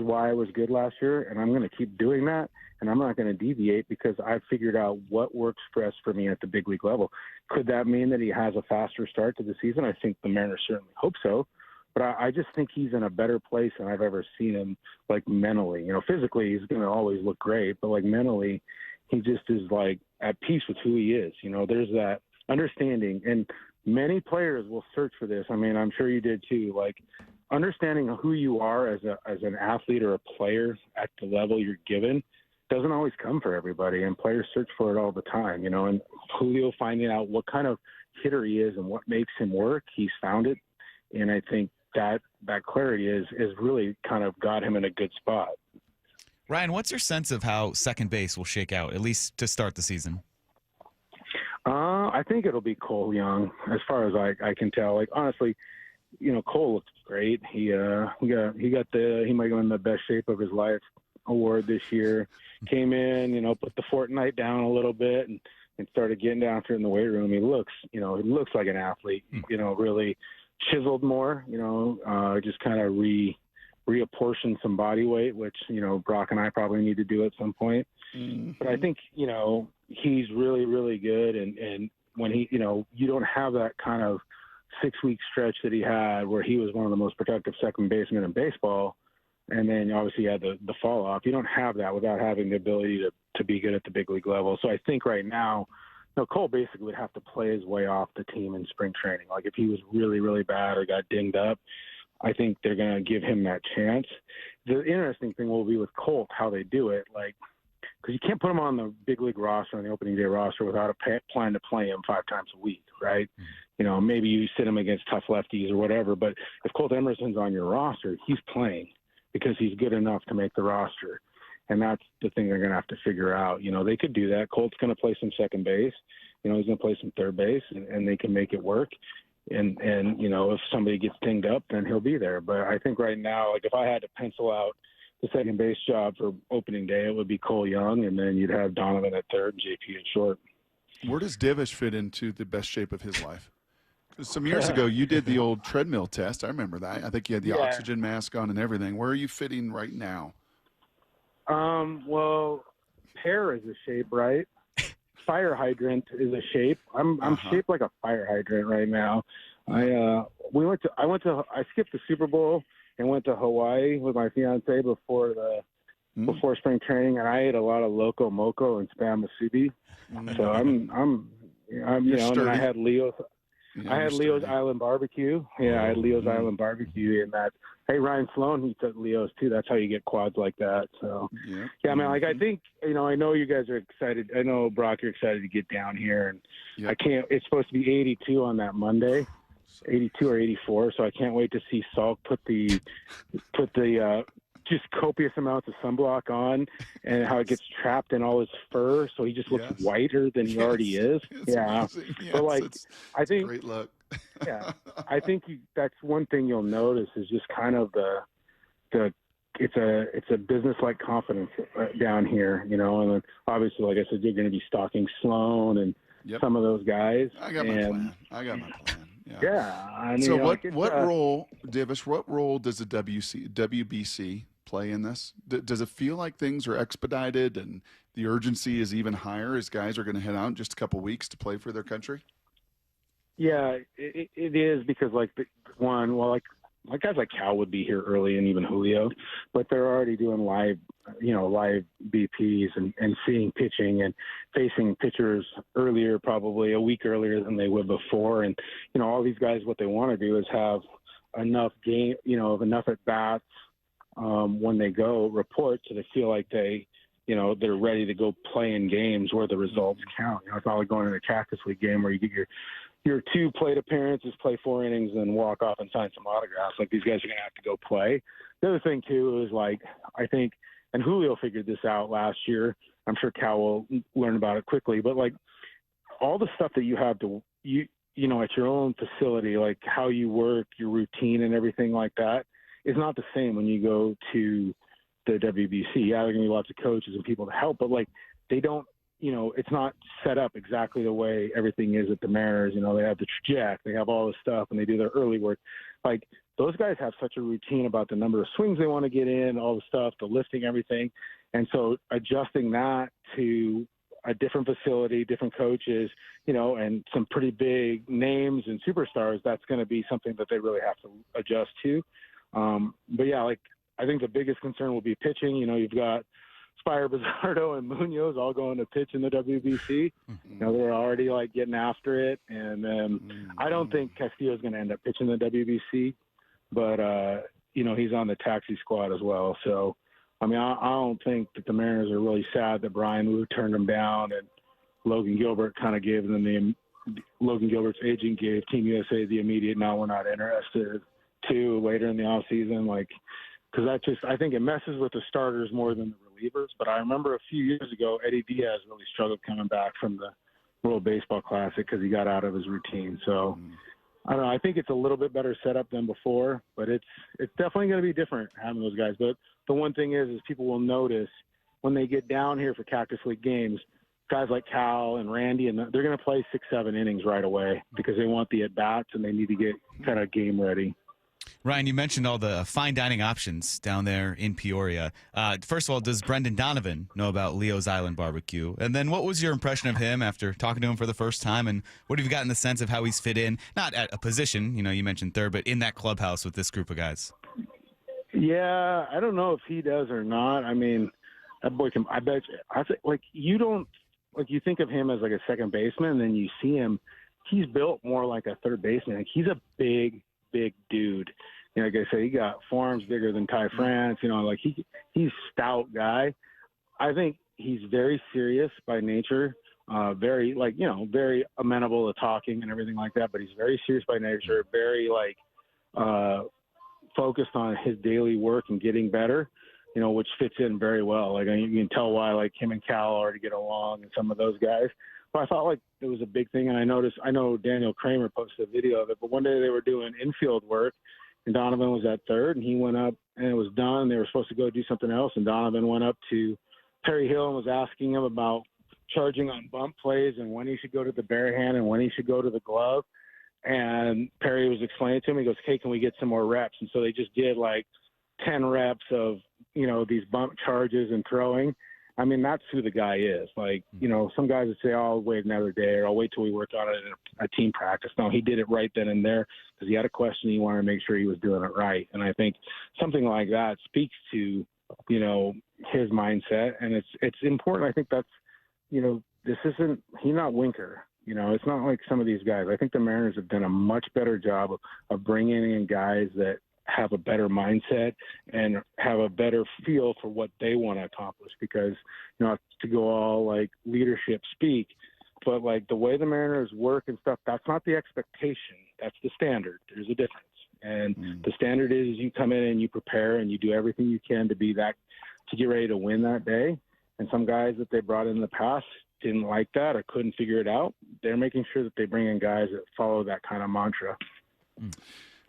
why I was good last year, and I'm going to keep doing that, and I'm not going to deviate because I've figured out what works best for me at the big league level. Could that mean that he has a faster start to the season? I think the Mariners certainly hope so, but I just think he's in a better place than I've ever seen him, like mentally. Physically he's going to always look great, but like mentally he just is like at peace with who he is. There's that understanding, and many players will search for this. I mean, I'm sure you did too, like understanding who you are as an athlete or a player at the level you're given doesn't always come for everybody, and players search for it all the time, and Julio finding out what kind of hitter he is and what makes him work, he's found it. And I think that clarity is really kind of got him in a good spot. Ryan, what's your sense of how second base will shake out, at least to start the season? I think it'll be Cole Young, as far as I can tell. Like, honestly, Cole looks great. He might go in the best shape of his life award this year. Came in, put the Fortnite down a little bit and started getting down to it in the weight room. He looks like an athlete, really chiseled more, just kind of reapportion some body weight, which, Brock and I probably need to do at some point. Mm-hmm. But I think, he's really, really good. And when you don't have that kind of 6-week stretch that he had where he was one of the most productive second basemen in baseball. And then obviously you had the fall off. You don't have that without having the ability to be good at the big league level. So I think right now, Cole basically would have to play his way off the team in spring training. Like if he was really, really bad or got dinged up, I think they're going to give him that chance. The interesting thing will be with Colt, how they do it. Like, because you can't put him on the big league roster, on the opening day roster, without a plan to play him 5 times a week, right? Mm-hmm. Maybe you sit him against tough lefties or whatever, but if Colt Emerson's on your roster, he's playing because he's good enough to make the roster. And that's the thing they're going to have to figure out. They could do that. Colt's going to play some second base. He's going to play some third base, and they can make it work. And if somebody gets dinged up, then he'll be there. But I think right now, like if I had to pencil out the second base job for opening day, it would be Cole Young, and then you'd have Donovan at third and JP at short. Where does Divish fit into the best shape of his life? Some years ago, you did the old treadmill test. I remember that. I think you had the oxygen mask on and everything. Where are you fitting right now? Well, pear is a shape, right? Fire hydrant is a shape. I'm shaped like a fire hydrant right now. I skipped the Super Bowl and went to Hawaii with my fiance before spring training, and I ate a lot of loco moco and spam musubi. So I'm and then I had Leo's. I had Leo's Island Barbecue. Yeah, I had Leo's Island Barbecue in that. Hey, Ryan Sloan, he took Leo's too. That's how you get quads like that. So, yeah, man, like I think, I know you guys are excited. I know, Brock, you're excited to get down here. And I can't, it's supposed to be 82 on that Monday, 82 or 84. So I can't wait to see Salk put the just copious amounts of sunblock on and how it gets trapped in all his fur. So he just looks whiter than he already is. Yeah. But like, I think great look. Yeah. I think that's one thing you'll notice is just kind of it's a business-like confidence down here, and then obviously, like I said, you're going to be stalking Sloan and some of those guys. I got my plan. Yeah. I mean, so what role, Divish, what role does the WBC play in this? Does it feel like things are expedited and the urgency is even higher as guys are going to head out in just a couple weeks to play for their country? Yeah, it is because like guys like Cal would be here early and even Julio, but they're already doing live BPs and seeing pitching and facing pitchers earlier, probably a week earlier than they would before. And, all these guys, what they want to do is have enough enough at bats when they go report so they feel like they they're ready to go play in games where the results count. It's not like going in a Cactus League game where you get your 2 plate appearances, play 4 innings, and walk off and sign some autographs. Like, these guys are going to have to go play. The other thing, too, is, like, I think, and Julio figured this out last year. I'm sure Cal will learn about it quickly. But, like, all the stuff that you have to at your own facility, like how you work, your routine and everything like that is not the same when you go to the WBC. Yeah, there are going to be lots of coaches and people to help, but, like, they don't, it's not set up exactly the way everything is at the Mariners. They have the trajectory, they have all this stuff, and they do their early work. Like, those guys have such a routine about the number of swings they want to get in, all the stuff, the lifting, everything. And so adjusting that to a different facility, different coaches, and some pretty big names and superstars, that's going to be something that they really have to adjust to. But yeah, like, I think the biggest concern will be pitching. You've got Spire, Bizzardo, and Munoz all going to pitch in the WBC. They're already, like, getting after it. And then I don't think Castillo's going to end up pitching the WBC, but, he's on the taxi squad as well. So, I mean, I don't think that the Mariners are really sad that Brian Wu turned them down, and Logan Gilbert kind of gave them Logan Gilbert's agent gave Team USA the immediate, no, we're not interested, to later in the offseason. Like, because I think it messes with the starters more than the relievers. But I remember a few years ago, Eddie Diaz really struggled coming back from the World Baseball Classic because he got out of his routine. So I don't know. I think it's a little bit better setup than before, but it's definitely going to be different having those guys. But the one thing is people will notice when they get down here for Cactus League games, guys like Cal and Randy, and they're going to play 6-7 innings right away because they want the at-bats and they need to get kind of game ready. Ryan, you mentioned all the fine dining options down there in Peoria. First of all, does Brendan Donovan know about Leo's Island Barbecue? And then what was your impression of him after talking to him for the first time? And what have you gotten the sense of how he's fit in? Not at a position, you mentioned third, but in that clubhouse with this group of guys. Yeah, I don't know if he does or not. I mean, that boy can, I bet you think of him as like a second baseman, and then you see him, he's built more like a third baseman. Like, he's a big dude. Like I say, he got forearms bigger than Ty France. Like he's stout guy. I think he's very serious by nature. Very very amenable to talking and everything like that. But he's very serious by nature. Very focused on his daily work and getting better. Which fits in very well. Like, you can tell why him and Cal already get along, and some of those guys. But I thought it was a big thing, and I know Daniel Kramer posted a video of it, but one day they were doing infield work, and Donovan was at third, and he went up, and it was done. They were supposed to go do something else, and Donovan went up to Perry Hill and was asking him about charging on bump plays and when he should go to the bare hand and when he should go to the glove. And Perry was explaining to him, he goes, hey, can we get some more reps? And so they just did 10 reps of, these bump charges and throwing. I mean, that's who the guy is. Some guys would say, oh, I'll wait another day, or I'll wait till we work on it in a team practice. No, he did it right then and there because he had a question. He wanted to make sure he was doing it right. And I think something like that speaks to, his mindset. And it's important. I think that's, he's not Winker. It's not like some of these guys. I think the Mariners have done a much better job of bringing in guys that have a better mindset and have a better feel for what they want to accomplish, because, not to go all leadership speak, but the way the Mariners work and stuff, that's not the expectation. That's the standard. There's a difference. And the standard is you come in and you prepare and you do everything you can to get ready to win that day. And some guys that they brought in the past didn't like that or couldn't figure it out. They're making sure that they bring in guys that follow that kind of mantra.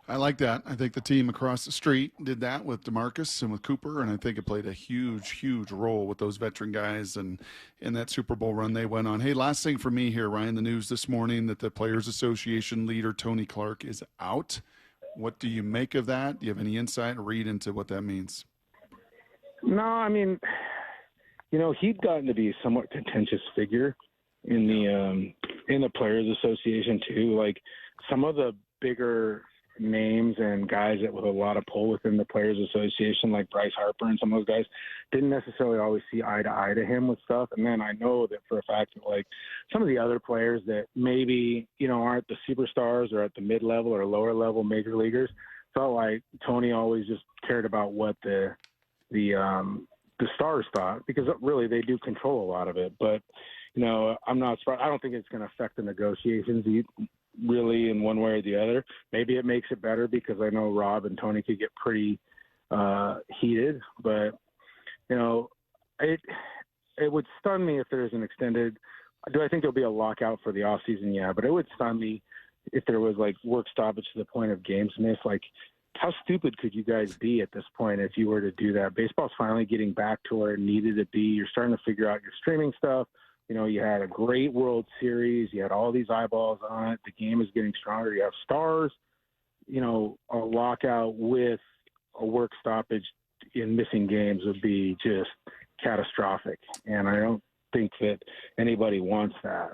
I like that. I think the team across the street did that with DeMarcus and with Cooper, and I think it played a huge role with those veteran guys and in that Super Bowl run they went on. Hey, last thing for me here, Ryan, the news this morning that the Players Association leader, Tony Clark, is out. What do you make of that? Do you have any insight or read into what that means? No, I mean, he'd gotten to be a somewhat contentious figure in the Players Association too. Some of the bigger names and guys that with a lot of pull within the Players Association, like Bryce Harper and some of those guys, didn't necessarily always see eye to eye to him with stuff. And then I know that for a fact that some of the other players that maybe aren't the superstars or at the mid-level or lower level major leaguers felt like Tony always just cared about what the the Stars thought, because really they do control a lot of it. But, I'm not surprised. I don't think it's going to affect the negotiations really in one way or the other. Maybe it makes it better because I know Rob and Tony could get pretty heated. But, it would stun me if there's an extended – do I think there'll be a lockout for the offseason? Yeah, but it would stun me if there was, work stoppage to the point of games missed. How stupid could you guys be at this point if you were to do that? Baseball's finally getting back to where it needed to be. You're starting to figure out your streaming stuff. You had a great World Series. You had all these eyeballs on it. The game is getting stronger. You have stars. A lockout with a work stoppage in missing games would be just catastrophic. And I don't think that anybody wants that.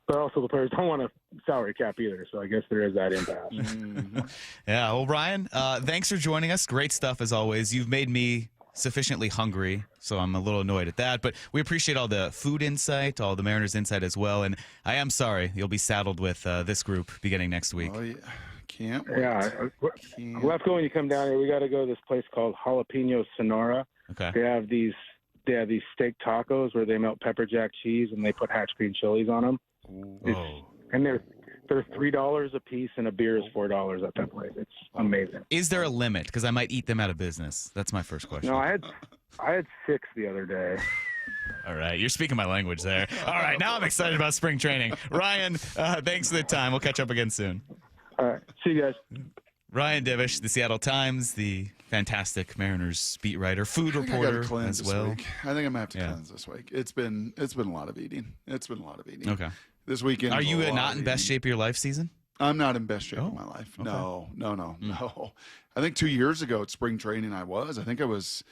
But also the players don't want a salary cap either, so I guess there is that impasse. Yeah, well, Ryan, thanks for joining us. Great stuff as always. You've made me sufficiently hungry, so I'm a little annoyed at that. But we appreciate all the food insight, all the Mariners insight as well. And I am sorry you'll be saddled with this group beginning next week. Oh, yeah. Can't wait. Yeah, left when you come down here, we got to go to this place called Jalapeno Sonora. Okay. They have these steak tacos where they melt pepper jack cheese and they put hatch green chilies on them. And they're $3 a piece, and a beer is $4 at that place. It's amazing. Is there a limit? Because I might eat them out of business. That's my first question. No, I had 6 the other day. All right, you're speaking my language there. All right, now I'm excited about spring training. Ryan, thanks for the time. We'll catch up again soon. All right, see you guys. Ryan Divish, the Seattle Times, the fantastic Mariners beat writer, food reporter as well. I think I'm gonna have to cleanse this week. It's been a lot of eating. Okay. This weekend. Are you not in best shape of your life season? I'm not in best shape of my life. Okay. No. I think 2 years ago at spring training I was. I think I was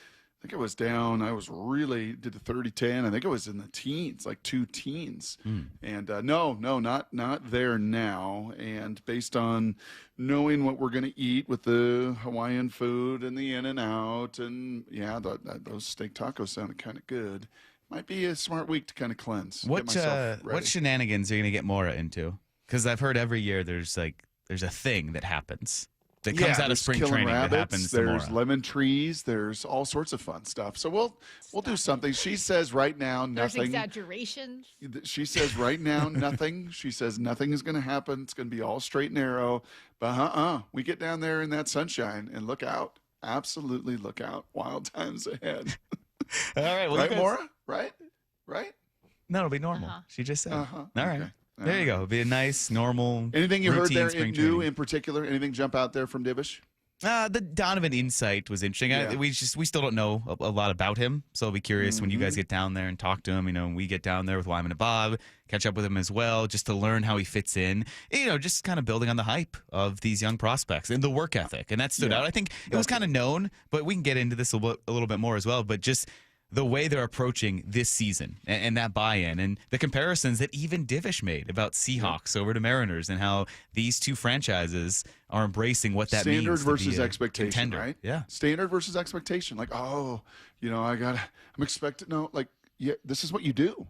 down. I was really did the 30-10. I think I was in the teens, like 2 teens. And no, not there now. And based on knowing what we're going to eat with the Hawaiian food and the In-N-Out, and those steak tacos sounded kind of good. Might be a smart week to kind of cleanse. What shenanigans are you going to get Mora into? Because I've heard every year there's a thing that happens. That comes out of spring training rabbits, that happens there's tomorrow. Lemon trees. There's all sorts of fun stuff. So we'll do something. She says right now nothing. There's exaggerations. She says right now nothing. She says nothing is going to happen. It's going to be all straight and narrow. But we get down there in that sunshine and look out. Absolutely look out. Wild times ahead. All right. Well, right, Maura? Right? No, it'll be normal. She just said. All right. Okay. There you go. It'll be a nice, normal. Anything you heard there spring new training. in particular? Anything jump out there from Divish? The Donovan insight was interesting. Yeah. We still don't know a lot about him, so I'll be curious when you guys get down there and talk to him. When we get down there with Wyman and Bob, catch up with him as well, just to learn how he fits in. Just kind of building on the hype of these young prospects and the work ethic, and that stood out. I think it was kind of known, but we can get into this a little bit more as well. But just the way they're approaching this season and that buy-in and the comparisons that even Divish made about Seahawks over to Mariners and how these two franchises are embracing what that means. Standard versus to be a expectation, contender. right? Yeah. Standard versus expectation. I'm expected. No, this is what you do.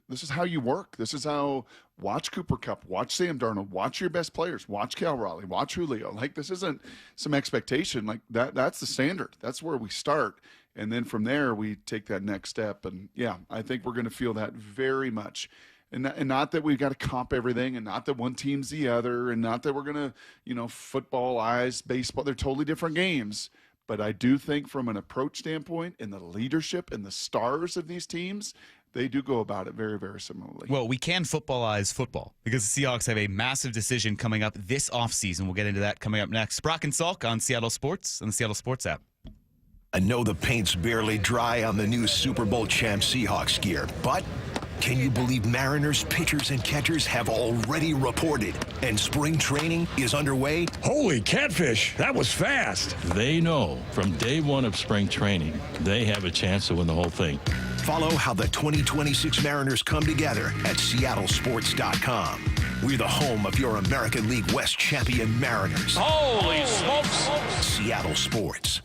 This is how you work. This is how. Watch Cooper Kupp. Watch Sam Darnold. Watch your best players. Watch Cal Raleigh. Watch Julio. This isn't some expectation. That's the standard. That's where we start. And then from there, we take that next step. And, I think we're going to feel that very much. And not that we've got to comp everything, and not that one team's the other, and not that we're going to, football-eyes, baseball. They're totally different games. But I do think from an approach standpoint and the leadership and the stars of these teams, they do go about it very, very similarly. Well, we can footballize football because the Seahawks have a massive decision coming up this offseason. We'll get into that coming up next. Brock and Salk on Seattle Sports and the Seattle Sports app. I know the paint's barely dry on the new Super Bowl champ Seahawks gear, but can you believe Mariners pitchers and catchers have already reported and spring training is underway? Holy catfish, that was fast. They know from day one of spring training, they have a chance to win the whole thing. Follow how the 2026 Mariners come together at seattlesports.com. We're the home of your American League West champion Mariners. Holy smokes! Seattle Sports.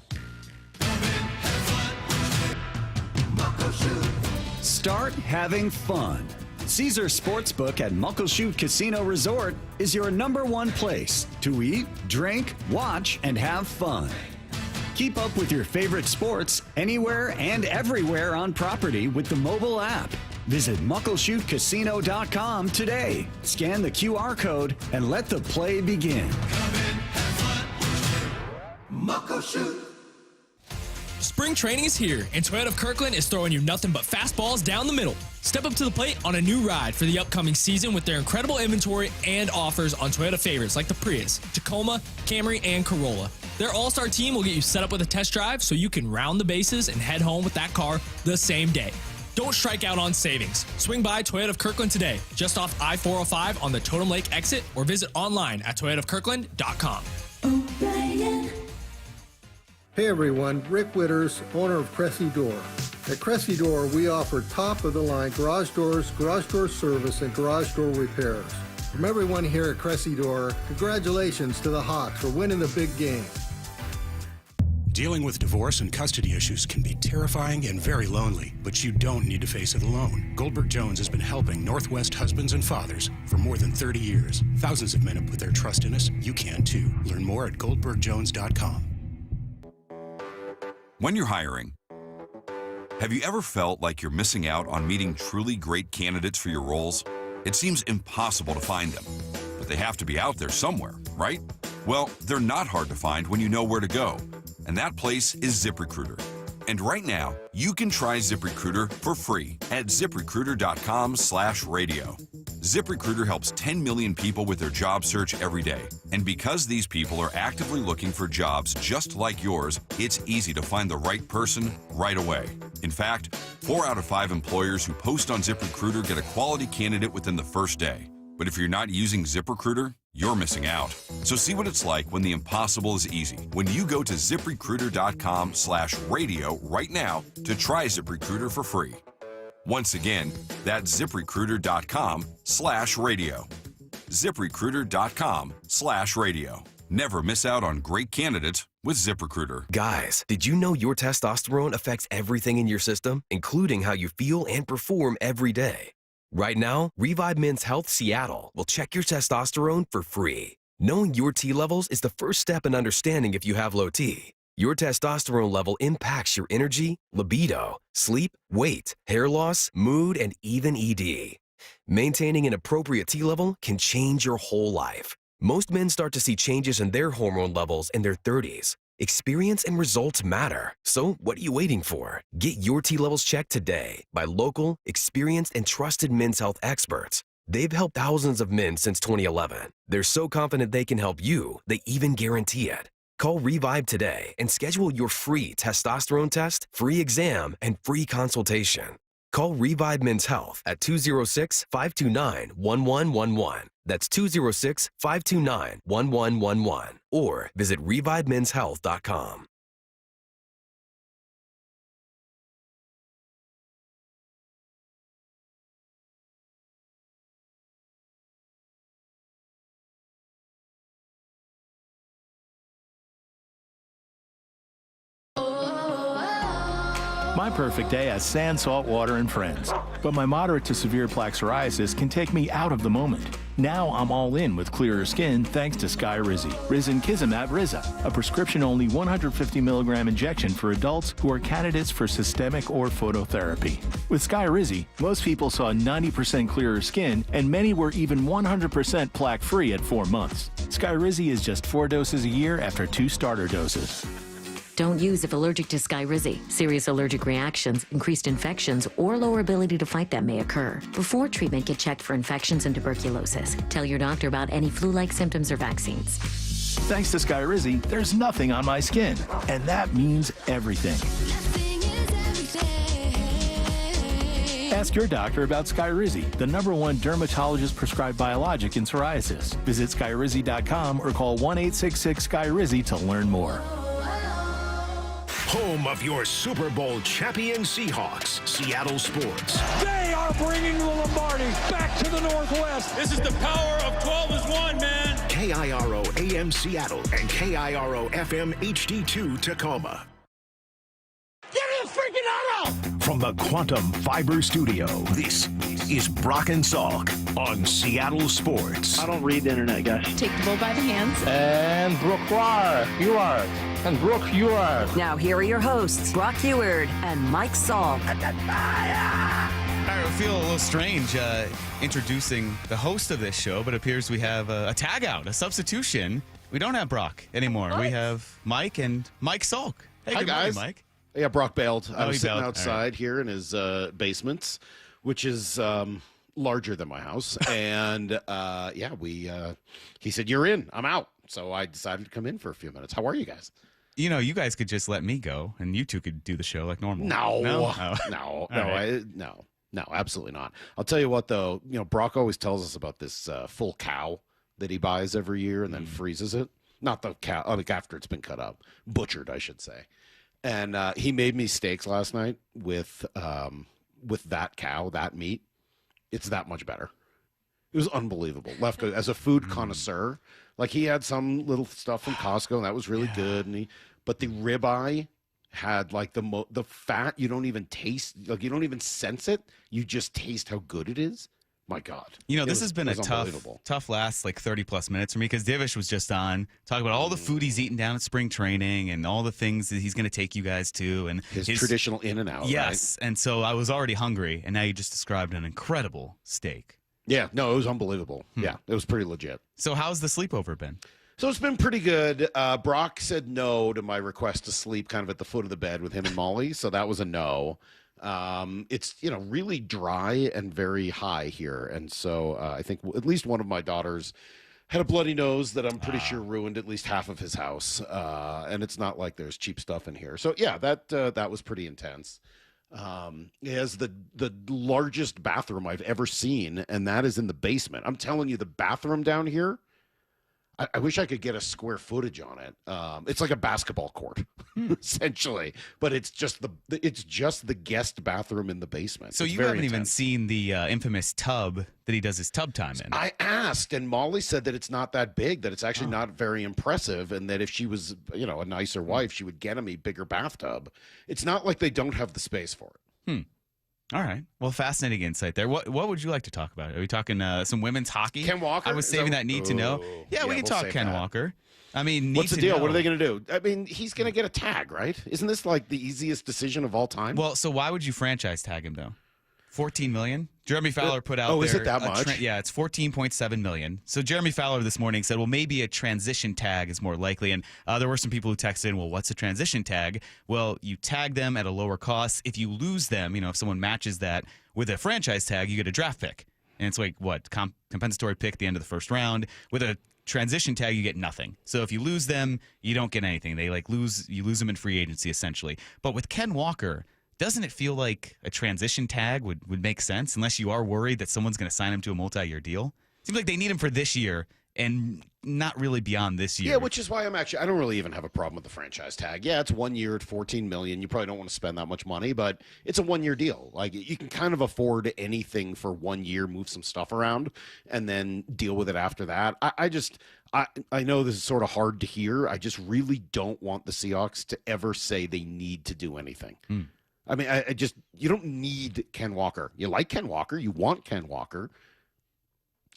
Start having fun. Caesar Sportsbook at Muckleshoot Casino Resort is your #1 place to eat, drink, watch, and have fun. Keep up with your favorite sports anywhere and everywhere on property with the mobile app. Visit MuckleshootCasino.com today. Scan the QR code and let the play begin. Muckleshoot. Spring training is here, and Toyota of Kirkland is throwing you nothing but fastballs down the middle. Step up to the plate on a new ride for the upcoming season with their incredible inventory and offers on Toyota favorites like the Prius, Tacoma, Camry, and Corolla. Their all-star team will get you set up with a test drive so you can round the bases and head home with that car the same day. Don't strike out on savings. Swing by Toyota of Kirkland today, just off I-405 on the Totem Lake exit, or visit online at toyotaofkirkland.com. Hey everyone, Rick Witters, owner of Cressy Door. At Cressy Door, we offer top-of-the-line garage doors, garage door service, and garage door repairs. From everyone here at Cressy Door, congratulations to the Hawks for winning the big game. Dealing with divorce and custody issues can be terrifying and very lonely, but you don't need to face it alone. Goldberg Jones has been helping Northwest husbands and fathers for more than 30 years. Thousands of men have put their trust in us. You can too. Learn more at goldbergjones.com. When you're hiring, have you ever felt like you're missing out on meeting truly great candidates for your roles? It seems impossible to find them, but they have to be out there somewhere, right? Well, they're not hard to find when you know where to go, and that place is ZipRecruiter. And right now, you can try ZipRecruiter for free at ZipRecruiter.com/radio. ZipRecruiter helps 10 million people with their job search every day. And because these people are actively looking for jobs just like yours, it's easy to find the right person right away. In fact, 4 out of 5 employers who post on ZipRecruiter get a quality candidate within the first day. But if you're not using ZipRecruiter, you're missing out. So see what it's like when the impossible is easy. When you go to ZipRecruiter.com/radio right now to try ZipRecruiter for free. Once again, that's ZipRecruiter.com/radio. ZipRecruiter.com/radio. Never miss out on great candidates with ZipRecruiter. Guys, did you know your testosterone affects everything in your system, including how you feel and perform every day? Right now, Revive Men's Health Seattle will check your testosterone for free. Knowing your T levels is the first step in understanding if you have low T. Your testosterone level impacts your energy, libido, sleep, weight, hair loss, mood, and even ED. Maintaining an appropriate T level can change your whole life. Most men start to see changes in their hormone levels in their 30s. Experience and results matter. So what are you waiting for? Get your T levels checked today by local, experienced, and trusted men's health experts. They've helped thousands of men since 2011. They're so confident they can help you, they even guarantee it. Call Revive today and schedule your free testosterone test, free exam, and free consultation. Call Revive Men's Health at 206-529-1111. That's 206-529-1111. Or visit ReviveMen'sHealth.com. My perfect day has sand, salt, water, and friends. But my moderate to severe plaque psoriasis can take me out of the moment. Now I'm all in with clearer skin thanks to Skyrizi. Risankizumab Riza, a prescription-only 150 milligram injection for adults who are candidates for systemic or phototherapy. With Skyrizi, most people saw 90% clearer skin, and many were even 100% plaque-free at 4 months. Skyrizi is just 4 doses a year after 2 starter doses. Don't use if allergic to Skyrizi. Serious allergic reactions, increased infections, or lower ability to fight them may occur. Before treatment, get checked for infections and tuberculosis. Tell your doctor about any flu-like symptoms or vaccines. Thanks to Skyrizi, there's nothing on my skin, and that means everything. Ask your doctor about Skyrizi, the #1 dermatologist-prescribed biologic in psoriasis. Visit Skyrizi.com or call 1-866-SKYRIZI to learn more. Home of your Super Bowl champion Seahawks, Seattle Sports. They are bringing the Lombardi back to the Northwest. This is the power of 12 as 1, man. KIRO AM Seattle and KIRO FM HD2 Tacoma. Give me a freaking auto! From the Quantum Fiber Studio, this is Brock and Salk on Seattle Sports. I don't read the internet, guys. Take the bull by the hands. And Brooke Huard. And Brooke Huard. Now here are your hosts, Brock Huard and Mike Salk. All right, we feel a little strange introducing the host of this show, but it appears we have a tag out, a substitution. We don't have Brock anymore. What? We have Mike and Mike Salk. Hey, Hi, good guys. morning, Mike. Yeah, Brock bailed. I was sitting bailed. outside here in his basement, which is larger than my house. And he said, "You're in. I'm out." So I decided to come in for a few minutes. How are you guys? You know, you guys could just let me go, and you two could do the show like normal. No, Right. no, absolutely not. I'll tell you what, though. You know, Brock always tells us about this full cow that he buys every year and then freezes it. Not the cow, like after it's been cut up, butchered, I should say. And he made me steaks last night with that cow, that meat. It's that much better. It was unbelievable. Lefko, as a food connoisseur, like he had some little stuff from Costco, and that was really good. But the ribeye had like the fat. You don't even taste, like you don't even sense it. You just taste how good it is. My God. You know, this has been a tough last like 30 plus minutes for me because Divish was just on talking about all the food he's eating down at spring training and all the things that he's going to take you guys to and his traditional in and out. Yes. Right? And so I was already hungry, and now you just described an incredible steak. Yeah, no, it was unbelievable. Yeah, it was pretty legit. So how's the sleepover been? So it's been pretty good. Brock said no to my request to sleep kind of at the foot of the bed with him and Molly, so that was a no. It's, you know, really dry and very high here. And so I think at least one of my daughters had a bloody nose that I'm pretty sure ruined at least half of his house. And it's not like there's cheap stuff in here. So, yeah, that was pretty intense. It has the largest bathroom I've ever seen, and that is in the basement. I'm telling you, the bathroom down here, I wish I could get a square footage on it. It's like a basketball court, essentially, but it's just the guest bathroom in the basement. So it's you very haven't even intense. seen the infamous tub that he does his tub time in. I asked, and Molly said that it's not that big, that it's actually not very impressive, and that if she was, you know, a nicer wife, she would get him a bigger bathtub. It's not like they don't have the space for it. All right. Well, fascinating insight there. What would you like to talk about? Are we talking some women's hockey? Ken Walker? I was saving that need to know. Yeah, we can talk Ken Walker. I mean, what's the deal? What are they going to do? I mean, he's going to get a tag, right? Isn't this like the easiest decision of all time? Well, so why would you franchise tag him though? $14 million. Jeremy Fowler put out. Is it that much? Yeah, it's $14.7 million. So Jeremy Fowler this morning said, well, maybe a transition tag is more likely. And there were some people who texted in, well, what's a transition tag? Well, you tag them at a lower cost. If you lose them, you know, if someone matches that with a franchise tag, you get a draft pick. And it's like, what, compensatory pick at the end of the first round. With a transition tag, you get nothing. So if you lose them, you don't get anything. They you lose them in free agency, essentially. But with Ken Walker, doesn't it feel like a transition tag would make sense unless you are worried that someone's going to sign him to a multi-year deal? Seems like they need him for this year and not really beyond this year. Yeah, which is why I don't really even have a problem with the franchise tag. Yeah, it's 1 year at $14 million. You probably don't want to spend that much money, but it's a 1 year deal. Like you can kind of afford anything for 1 year, move some stuff around, and then deal with it after that. I know this is sort of hard to hear. I just really don't want the Seahawks to ever say they need to do anything. I mean, you don't need Ken Walker. You like Ken Walker. You want Ken Walker.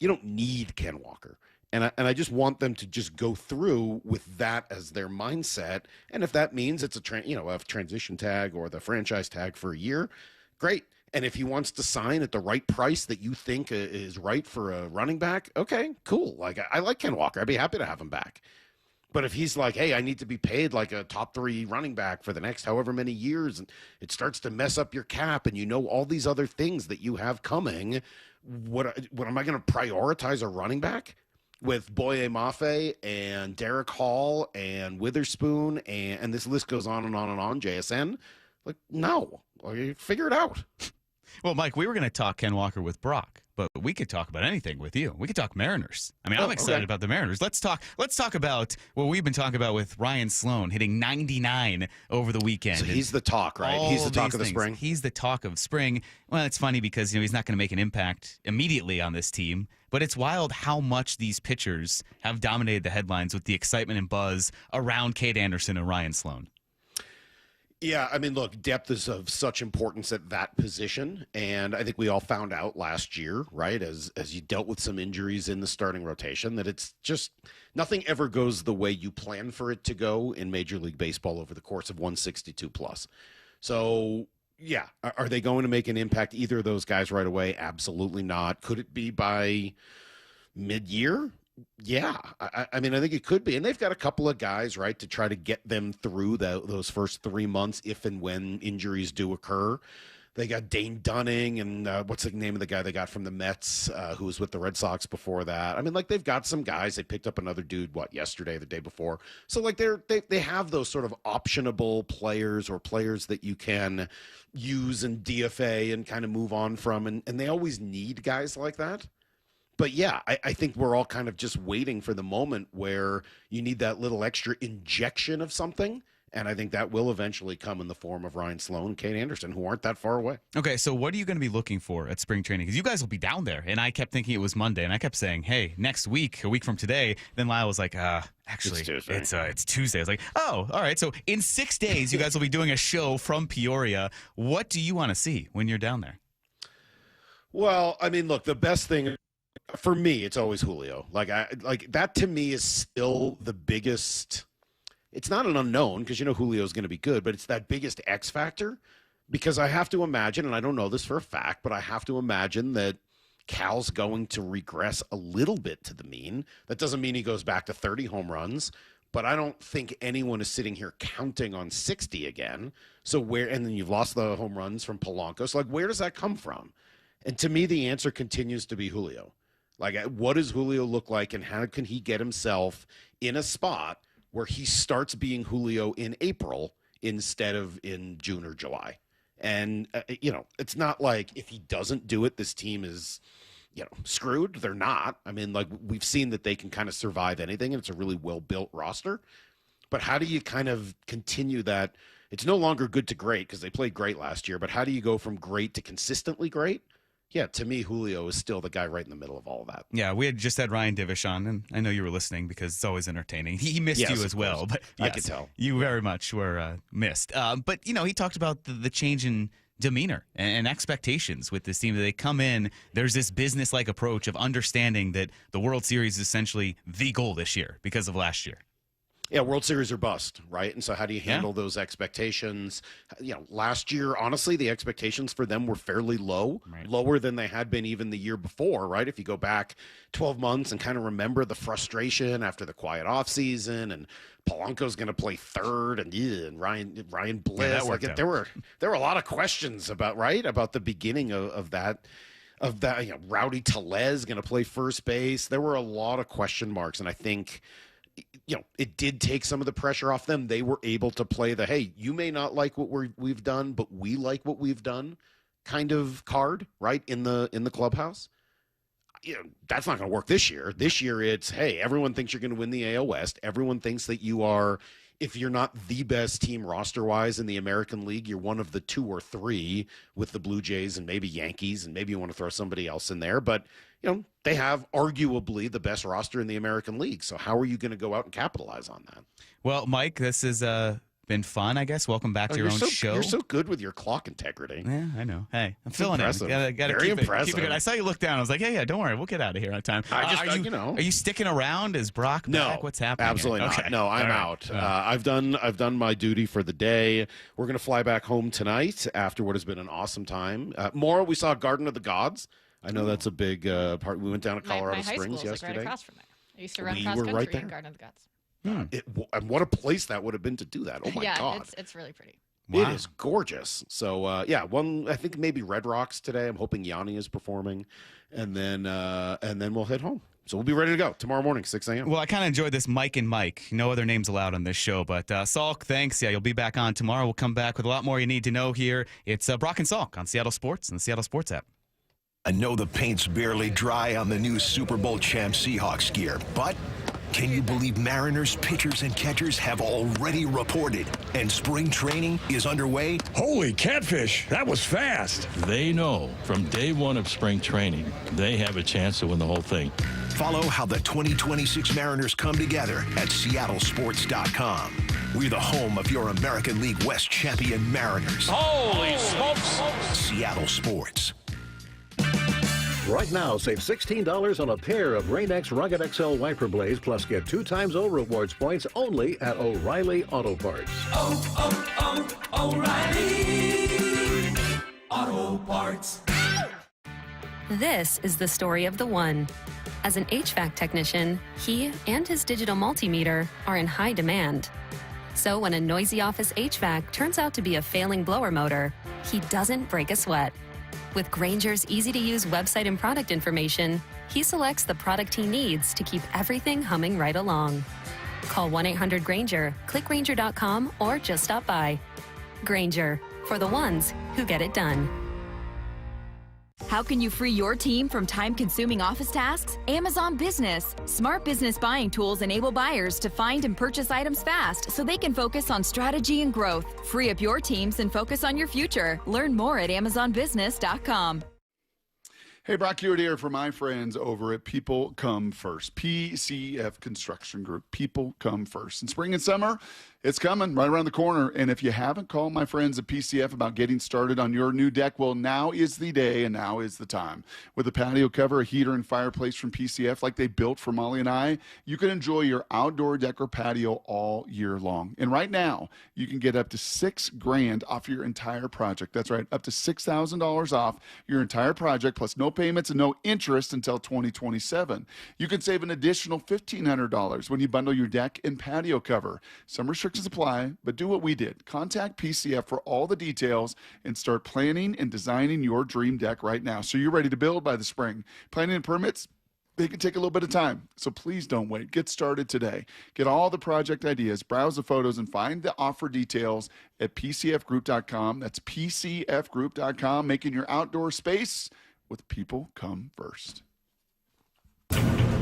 You don't need Ken Walker. And I just want them to just go through with that as their mindset. And if that means it's a transition tag or the franchise tag for a year, great. And if he wants to sign at the right price that you think is right for a running back, okay, cool. Like I like Ken Walker. I'd be happy to have him back. But if he's like, hey, I need to be paid like a top 3 running back for the next however many years, and it starts to mess up your cap, and you know all these other things that you have coming, what am I going to prioritize a running back with Boye Mafe and Derek Hall and Witherspoon and this list goes on and on and on, JSN? Like, no. Figure it out. Well, Mike, we were going to talk Ken Walker with Brock, but we could talk about anything with you. We could talk Mariners. I mean, I'm excited about the Mariners. Let's talk about what we've been talking about with Ryan Sloan hitting 99 over the weekend. So he's the talk, right? He's the talk of the spring. He's the talk of spring. Well, it's funny because he's not going to make an impact immediately on this team, but it's wild how much these pitchers have dominated the headlines with the excitement and buzz around Kade Anderson and Ryan Sloan. Yeah, I mean, look, depth is of such importance at that position, and I think we all found out last year, right, as you dealt with some injuries in the starting rotation, that it's just nothing ever goes the way you plan for it to go in Major League Baseball over the course of 162 plus. So, yeah, are they going to make an impact, either of those guys right away? Absolutely not. Could it be by mid-year? Yeah, I mean, I think it could be. And they've got a couple of guys, right, to try to get them through those first 3 months if and when injuries do occur. They got Dane Dunning and what's the name of the guy they got from the Mets who was with the Red Sox before that? I mean, like, they've got some guys. They picked up another dude, yesterday, the day before. So, like, they have those sort of optionable players or players that you can use in DFA and kind of move on from. And they always need guys like that. But yeah, I think we're all kind of just waiting for the moment where you need that little extra injection of something. And I think that will eventually come in the form of Ryan Sloan and Kade Anderson, who aren't that far away. Okay, so what are you going to be looking for at spring training? Because you guys will be down there. And I kept thinking it was Monday. And I kept saying, hey, next week, a week from today. Then Lyle was like, actually, it's Tuesday. I was like, oh, all right. So in 6 days, you guys will be doing a show from Peoria. What do you want to see when you're down there? Well, I mean, look, the best thing for me, it's always Julio. Like that to me is still the biggest. It's not an unknown because Julio is going to be good, but it's that biggest X factor because I have to imagine, and I don't know this for a fact, but I have to imagine that Cal's going to regress a little bit to the mean. That doesn't mean he goes back to 30 home runs, but I don't think anyone is sitting here counting on 60 again. So and then you've lost the home runs from Polanco. So where does that come from? And to me, the answer continues to be Julio. What does Julio look like, and how can he get himself in a spot where he starts being Julio in April instead of in June or July? And, it's not like if he doesn't do it, this team is, screwed. They're not. I mean, we've seen that they can kind of survive anything, and it's a really well-built roster. But how do you kind of continue that? It's no longer good to great because they played great last year, but how do you go from great to consistently great? Yeah, to me, Julio is still the guy right in the middle of all of that. Yeah, we had just had Ryan Divish on, and I know you were listening because it's always entertaining. He missed you as well, but yes, I could tell. You very much were missed. But, he talked about the change in demeanor and expectations with this team. That they come in, there's this business-like approach of understanding that the World Series is essentially the goal this year because of last year. Yeah, World Series or bust, right? And so how do you handle those expectations? Last year, honestly, the expectations for them were fairly low, lower than they had been even the year before, right? If you go back 12 months and kind of remember the frustration after the quiet offseason, and Polanco's going to play third, and Ryan Bliss. There were a lot of questions about the beginning of that. Rowdy Tellez going to play first base. There were a lot of question marks, and I think it did take some of the pressure off them. They were able to play the, hey, you may not like what we've done, but we like what we've done kind of card, right, in the clubhouse. That's not going to work this year. This year it's, hey, everyone thinks you're going to win the AL West. Everyone thinks that you are, if you're not the best team roster-wise in the American League, you're one of the 2 or 3 with the Blue Jays and maybe Yankees, and maybe you want to throw somebody else in there. But, they have arguably the best roster in the American League. So how are you going to go out and capitalize on that? Well, Mike, this has been fun, I guess. Welcome back to your own show. You're so good with your clock integrity. Yeah, I know. Hey, I'm feeling impressive. it. Gotta Very keep impressive. It good. I saw you look down. I was like, yeah, don't worry. We'll get out of here on time. Are you sticking around? Is Brock back? What's happening? Absolutely not. Okay. No, I'm out. I've done my duty for the day. We're going to fly back home tonight after what has been an awesome time. Tomorrow we saw Garden of the Gods. I know that's a big part. We went down to Colorado Springs yesterday. My high school is right across from there. I used to run cross country right there. in Garden of the Gods. And what a place that would have been to do that. Oh, my God. Yeah, it's really pretty. Wow. It is gorgeous. So, I think maybe Red Rocks today. I'm hoping Yanni is performing. And then we'll head home. So we'll be ready to go tomorrow morning, 6 a.m. Well, I kind of enjoyed this Mike and Mike. No other names allowed on this show. But Salk, thanks. Yeah, you'll be back on tomorrow. We'll come back with a lot more you need to know here. It's Brock and Salk on Seattle Sports and the Seattle Sports app. I know the paint's barely dry on the new Super Bowl champ Seahawks gear, but can you believe Mariners pitchers and catchers have already reported and spring training is underway? Holy catfish, that was fast. They know from day one of spring training, they have a chance to win the whole thing. Follow how the 2026 Mariners come together at seattlesports.com. We're the home of your American League West champion Mariners. Holy smokes! Seattle Sports. Right now, save $16 on a pair of Rain-X Rugged XL wiper blades, plus get 2 times O rewards points only at O'Reilly Auto Parts. O'Reilly Auto Parts. This is the story of the one. As an HVAC technician, he and his digital multimeter are in high demand. So when a noisy office HVAC turns out to be a failing blower motor, he doesn't break a sweat. With Grainger's easy-to-use website and product information, he selects the product he needs to keep everything humming right along. Call 1-800-GRAINGER, click Grainger.com, or just stop by. Grainger, for the ones who get it done. How can you free your team from time-consuming office tasks? Amazon Business. Smart business buying tools enable buyers to find and purchase items fast so they can focus on strategy and growth. Free up your teams and focus on your future. Learn more at AmazonBusiness.com. Hey, Brock Huard here for my friends over at People Come First. PCF Construction Group. People Come First. In spring and summer, it's coming right around the corner. And if you haven't called my friends at PCF about getting started on your new deck, well, now is the day and now is the time. With a patio cover, a heater, and fireplace from PCF like they built for Molly and I, you can enjoy your outdoor deck or patio all year long. And right now, you can get up to $6,000 off your entire project. That's right, up to $6,000 off your entire project, plus no payments and no interest until 2027. You can save an additional $1,500 when you bundle your deck and patio cover. Some restrictions apply, but do what we did. Contact PCF for all the details and start planning and designing your dream deck right now so you're ready to build by the spring. Planning and permits, they can take a little bit of time, so please don't wait. Get started today. Get all the project ideas, browse the photos, and find the offer details at PCFgroup.com. That's PCFgroup.com, making your outdoor space with People Come First.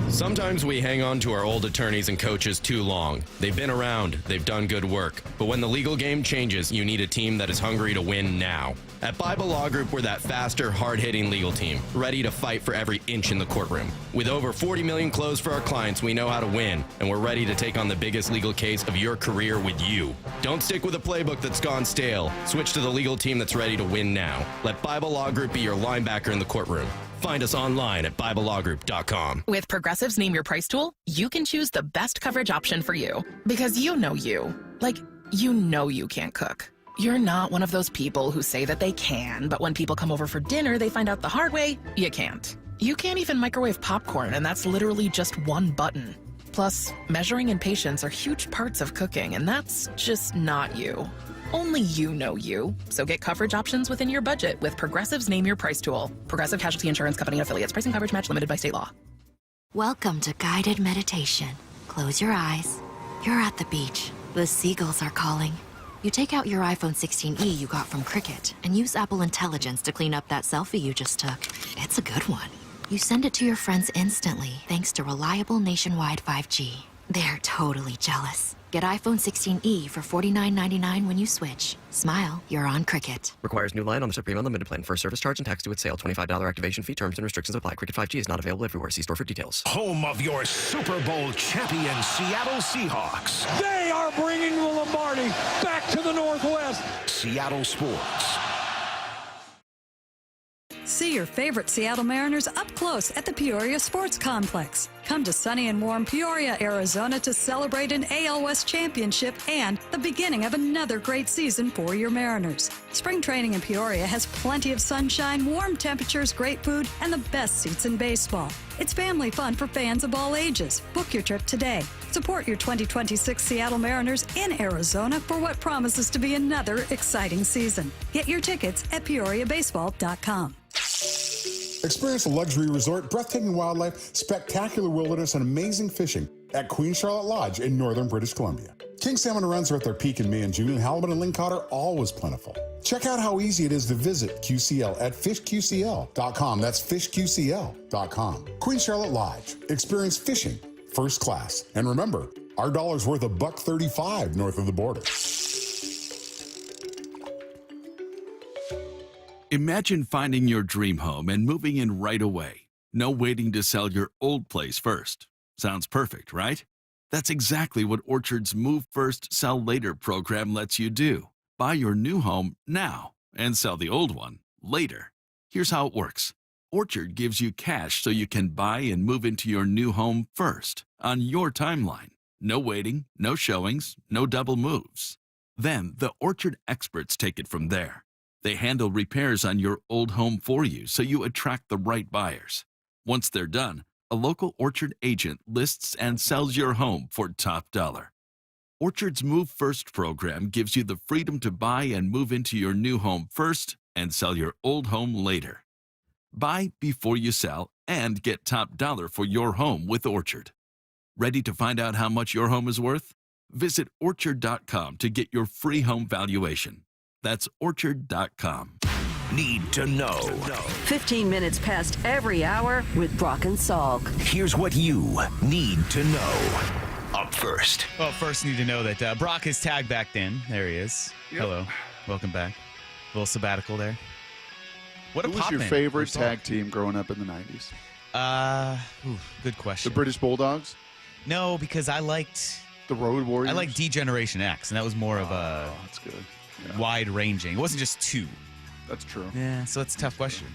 Sometimes we hang on to our old attorneys and coaches too long. They've been around, they've done good work. But when the legal game changes, you need a team that is hungry to win now. At Bible Law Group, we're that faster, hard-hitting legal team, ready to fight for every inch in the courtroom. With over 40 million closed for our clients, we know how to win, and we're ready to take on the biggest legal case of your career with you. Don't stick with a playbook that's gone stale. Switch to the legal team that's ready to win now. Let Bible Law Group be your linebacker in the courtroom. Find us online at BibleLawGroup.com. With Progressive's Name Your Price tool, you can choose the best coverage option for you. Because you know you. Like, you know you can't cook. You're not one of those people who say that they can, but when people come over for dinner, they find out the hard way, you can't. You can't even microwave popcorn, and that's literally just one button. Plus, measuring and patience are huge parts of cooking, and that's just not you. Only you know you. So get coverage options within your budget with Progressive's Name Your Price tool. Progressive Casualty Insurance Company and affiliates. Pricing coverage match limited by state law. Welcome to guided meditation. Close your eyes. You're at the beach. The seagulls are calling. You take out your iPhone 16e you got from Cricket and use Apple Intelligence to clean up that selfie you just took. It's a good one. You send it to your friends instantly thanks to reliable nationwide 5G. They're totally jealous. Get iPhone 16e for $49.99 when you switch. Smile, you're on Cricket. Requires new line on the Supreme Unlimited plan. First service charge and tax due at sale. $25 activation fee. Terms and restrictions apply. Cricket 5G is not available everywhere. See store for details. Home of your Super Bowl champion Seattle Seahawks. They are bringing the Lombardi back to the Northwest. Seattle Sports. See your favorite Seattle Mariners up close at the Peoria Sports Complex. Come to sunny and warm Peoria, Arizona to celebrate an AL West championship and the beginning of another great season for your Mariners. Spring training in Peoria has plenty of sunshine, warm temperatures, great food, and the best seats in baseball. It's family fun for fans of all ages. Book your trip today. Support your 2026 Seattle Mariners in Arizona for what promises to be another exciting season. Get your tickets at PeoriaBaseball.com. Experience a luxury resort, breathtaking wildlife, spectacular wilderness, and amazing fishing at Queen Charlotte Lodge in northern British Columbia. King salmon runs are at their peak in May and June, and halibut and lingcod are always plentiful. Check out how easy it is to visit QCL at fishqcl.com. That's fishqcl.com. Queen Charlotte Lodge. Experience fishing first class. And remember, our dollar's worth $1.35 north of the border. Imagine finding your dream home and moving in right away. No waiting to sell your old place first. Sounds perfect, right? That's exactly what Orchard's Move First, Sell Later program lets you do. Buy your new home now and sell the old one later. Here's how it works. Orchard gives you cash so you can buy and move into your new home first on your timeline. No waiting, no showings, no double moves. Then the Orchard experts take it from there. They handle repairs on your old home for you so you attract the right buyers. Once they're done, a local Orchard agent lists and sells your home for top dollar. Orchard's Move First program gives you the freedom to buy and move into your new home first and sell your old home later. Buy before you sell and get top dollar for your home with Orchard. Ready to find out how much your home is worth? Visit Orchard.com to get your free home valuation. That's Orchard.com. Need to know. 15 minutes past every hour with Brock and Salk. Here's what you need to know. Up first. Well, first need to know that Brock is tagged back in. There he is. Yep. Hello. Welcome back. A little sabbatical there. What a Who was pop your man. favorite tag team growing up in the 90s? Good question. The British Bulldogs? No, because I liked the Road Warriors. I liked D-Generation X, and that was more of a that's good. wide-ranging. It wasn't just two. That's true. Yeah, so it's a tough question.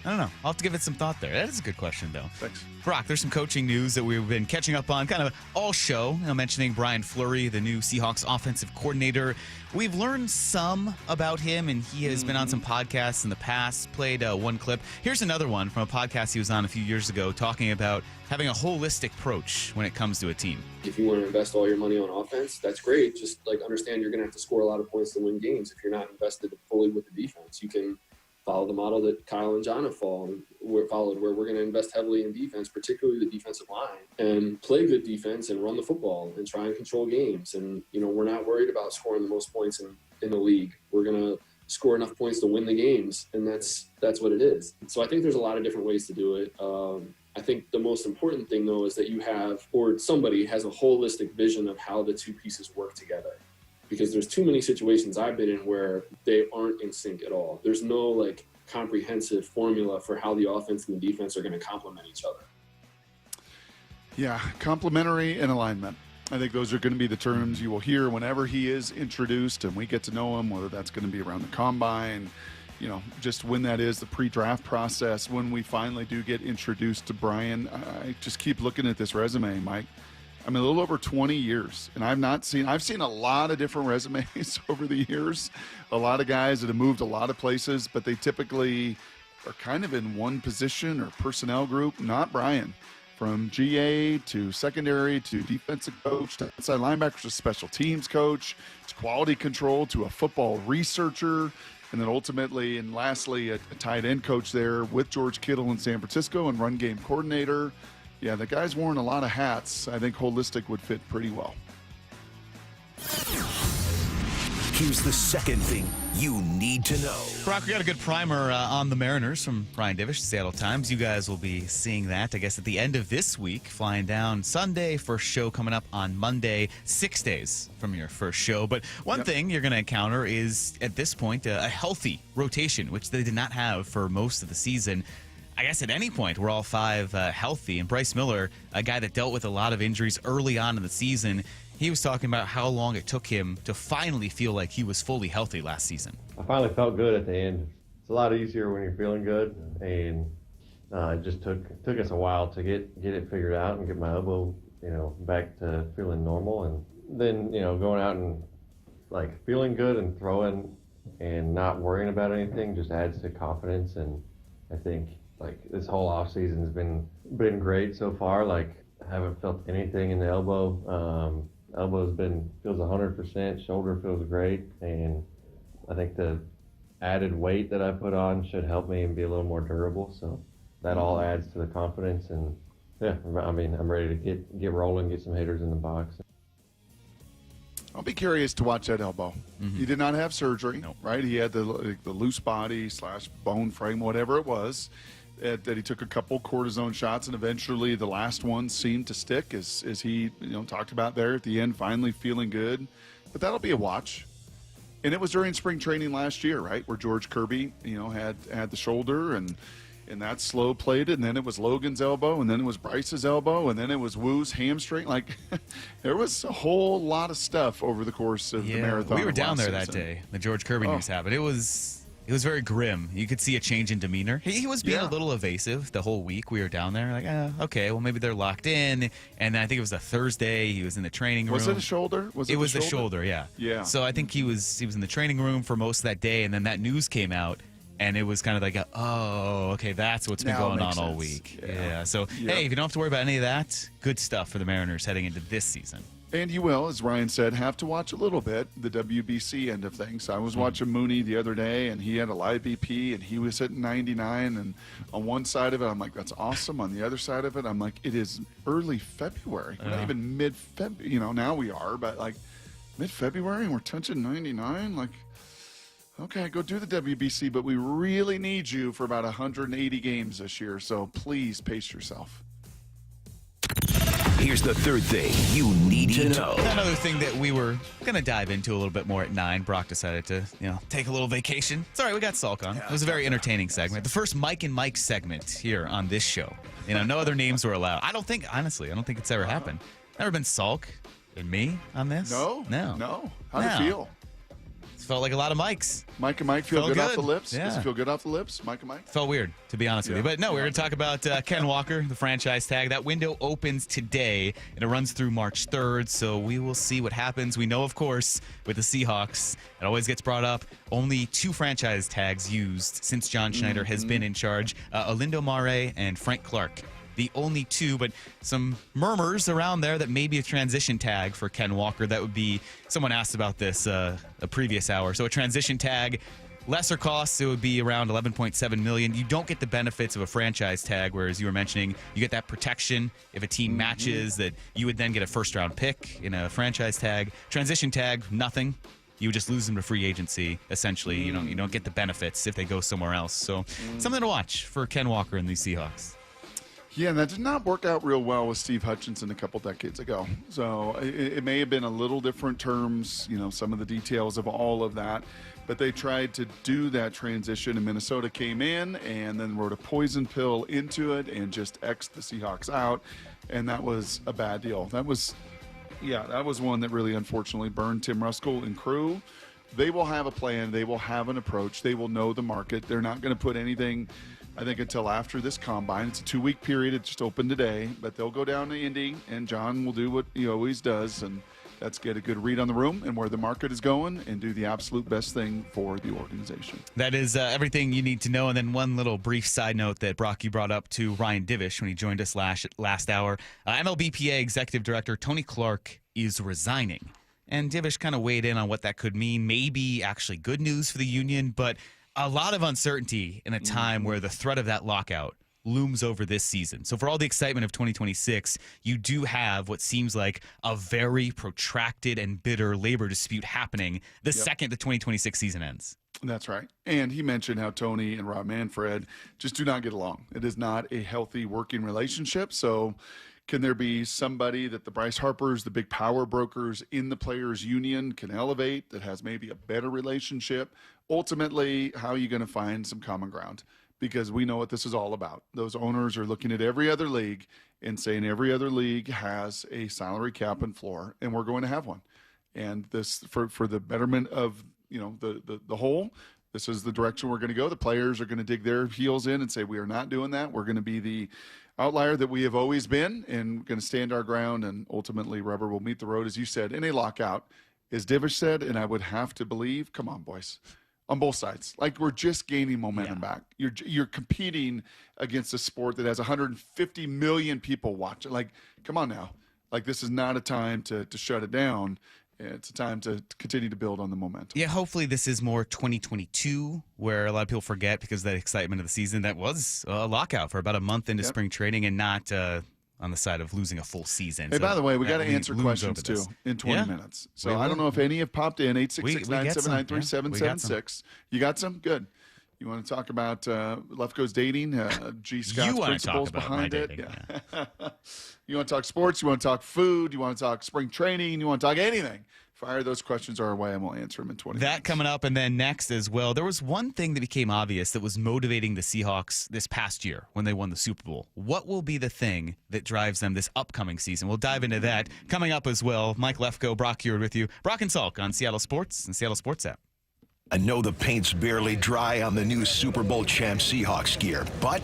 I don't know. I'll have to give it some thought there. That is a good question, though. Thanks. Brock, there's some coaching news that we've been catching up on kind of all show, mentioning Brian Fleury, the new Seahawks offensive coordinator. We've learned some about him, and he has been on some podcasts in the past, played one clip. Here's another one from a podcast he was on a few years ago talking about having a holistic approach when it comes to a team. If you want to invest all your money on offense, that's great. Just understand you're going to have to score a lot of points to win games. If you're not invested fully with the defense, you can follow the model that Kyle and John have followed, where we're going to invest heavily in defense, particularly the defensive line, and play good defense and run the football and try and control games. And, we're not worried about scoring the most points in the league. We're going to score enough points to win the games, and that's what it is. So I think there's a lot of different ways to do it. I think the most important thing, though, is that you have, or somebody has a holistic vision of how the two pieces work together. Because there's too many situations I've been in where they aren't in sync at all. There's no comprehensive formula for how the offense and the defense are going to complement each other. Yeah, complementary and alignment. I think those are going to be the terms you will hear whenever he is introduced and we get to know him, whether that's going to be around the combine, just when that is, the pre-draft process, when we finally do get introduced to Brian. I just keep looking at this resume, Mike. I mean, a little over 20 years, and I've seen a lot of different resumes over the years, a lot of guys that have moved a lot of places, but they typically are kind of in one position or personnel group. Not Brian. From GA to secondary to defensive coach to outside linebacker to special teams coach to quality control to a football researcher, and then ultimately and lastly a tight end coach there with George Kittle in San Francisco and run game coordinator. Yeah, the guy's worn a lot of hats. I think holistic would fit pretty well. Here's the second thing you need to know. Brock, we got a good primer on the Mariners from Brian Divish, Seattle Times. You guys will be seeing that, I guess, at the end of this week, flying down Sunday, first show coming up on Monday, 6 days from your first show. But one thing you're going to encounter is, at this point, a healthy rotation, which they did not have for most of the season. I guess at any point, we're all five healthy. And Bryce Miller, a guy that dealt with a lot of injuries early on in the season, he was talking about how long it took him to finally feel like he was fully healthy last season. I finally felt good at the end. It's a lot easier when you're feeling good, and it just took us a while to get it figured out and get my elbow, back to feeling normal. And then, going out and feeling good and throwing and not worrying about anything just adds to confidence. And I think this whole off season's been great so far. I haven't felt anything in the elbow. Elbow's feels 100%. Shoulder feels great, and I think the added weight that I put on should help me and be a little more durable. So that all adds to the confidence. And yeah, I'm ready to get rolling, get some hitters in the box. I'll be curious to watch that elbow. He did not have surgery, right? He had the loose body / bone frame, whatever it was. That he took a couple cortisone shots, and eventually the last one seemed to stick, as he talked about there at the end, finally feeling good. But that'll be a watch. And it was during spring training last year, right, where George Kirby, had the shoulder, and and that slow played it, and then it was Logan's elbow, and then it was Bryce's elbow, and then it was Woo's hamstring. Like, there was a whole lot of stuff over the course of the marathon. We were down there last that season. day. The George Kirby news happened. It was very grim. You could see a change in demeanor. He was being a little evasive the whole week we were down there. Like, okay, well, maybe they're locked in. And then I think it was a Thursday. He was in the training room. Was it a shoulder? It was the shoulder, yeah. Yeah. So I think he was in the training room for most of that day, and then that news came out. And it was kind of like, okay, that's what's been Now it going on makes all sense. week. Yeah. So, hey, if you don't have to worry about any of that, good stuff for the Mariners heading into this season. And you will, as Ryan said, have to watch a little bit the WBC end of things. I was watching Mooney the other day, and he had a live BP, and he was hitting 99. And on one side of it, I'm like, that's awesome. On the other side of it, I'm like, it is early February. We're not even mid-February. Now we are, but like mid-February, and we're touching 99. Like, okay, go do the WBC, but we really need you for about 180 games this year, so please pace yourself. Here's the third thing you need to know. Another thing that we were going to dive into a little bit more at 9. Brock decided to, take a little vacation. It's all right, we got Salk on. It was a very entertaining segment. The first Mike and Mike segment here on this show. No other names were allowed. Honestly, I don't think it's ever happened. Never been Salk and me on this. No. How do you feel? Felt like a lot of mics. Mike and Mike feel Felt good off the lips? Yeah. Does it feel good off the lips, Mike and Mike? Felt weird, to be honest with you. But no, we're going to talk about Ken Walker, the franchise tag. That window opens today, and it runs through March 3rd, so we will see what happens. We know, of course, with the Seahawks, it always gets brought up, only 2 franchise tags used since John Schneider has been in charge, Olindo Mare and Frank Clark. The only 2, but some murmurs around there that maybe a transition tag for Ken Walker. That would be, someone asked about this a previous hour. So a transition tag, lesser costs, it would be around $11.7 million. You don't get the benefits of a franchise tag, whereas you were mentioning you get that protection if a team matches, that you would then get a first-round pick in a franchise tag. Transition tag, nothing. You would just lose them to free agency, essentially. You don't get the benefits if they go somewhere else. So something to watch for Ken Walker and the Seahawks. Yeah, and that did not work out real well with Steve Hutchinson a couple decades ago. So it may have been a little different terms, some of the details of all of that. But they tried to do that transition, and Minnesota came in and then wrote a poison pill into it and just X'd the Seahawks out. And that was a bad deal. That was one that really unfortunately burned Tim Ruskell and crew. They will have a plan. They will have an approach. They will know the market. They're not going to put anything, I think, until after this combine. It's a 2-week period. It just opened today, but they'll go down to Indy, and John will do what he always does, and that's get a good read on the room and where the market is going and do the absolute best thing for the organization. That is everything you need to know. And then one little brief side note that Brock, you brought up to Ryan Divish when he joined us last hour. MLBPA Executive Director Tony Clark is resigning. And Divish kind of weighed in on what that could mean. Maybe actually good news for the union, but a lot of uncertainty in a time where the threat of that lockout looms over this season. So for all the excitement of 2026, you do have what seems like a very protracted and bitter labor dispute happening the second the 2026 season ends. That's right. And he mentioned how Tony and Rob Manfred just do not get along. It is not a healthy working relationship. So can there be somebody that the Bryce Harpers, the big power brokers in the players union can elevate that has maybe a better relationship? Ultimately, how are you going to find some common ground? Because we know what this is all about. Those owners are looking at every other league and saying every other league has a salary cap and floor, and we're going to have one. And this for the betterment of the whole, this is the direction we're going to go. The players are going to dig their heels in and say we are not doing that. We're going to be the outlier that we have always been, and going to stand our ground, and ultimately rubber will meet the road, as you said, in a lockout, as Divish said, and I would have to believe, come on, boys, on both sides. Like, we're just gaining momentum back. You're competing against a sport that has 150 million people watching. Like, come on now. Like, this is not a time to shut it down. It's a time to continue to build on the momentum. Yeah, hopefully this is more 2022, where a lot of people forget, because of that excitement of the season, that was a lockout for about a month into spring training, and not on the side of losing a full season. Hey, by the way, we got to answer questions, too, in 20 minutes. So I don't know if any have popped in, 866-979-3776. You got some? Good. You want to talk about Lefko's dating, G. Scott's principles behind it? Yeah. You want to talk sports? You want to talk food? You want to talk spring training? You want to talk anything? Fire those questions our way, and we'll answer them in 20 That minutes. coming up, and then next as well. There was one thing that became obvious that was motivating the Seahawks this past year when they won the Super Bowl. What will be the thing that drives them this upcoming season? We'll dive into that coming up as well. Mike Lefko, Brock Huard with you. Brock and Salk on Seattle Sports and Seattle Sports app. I know the paint's barely dry on the new Super Bowl champ Seahawks gear, but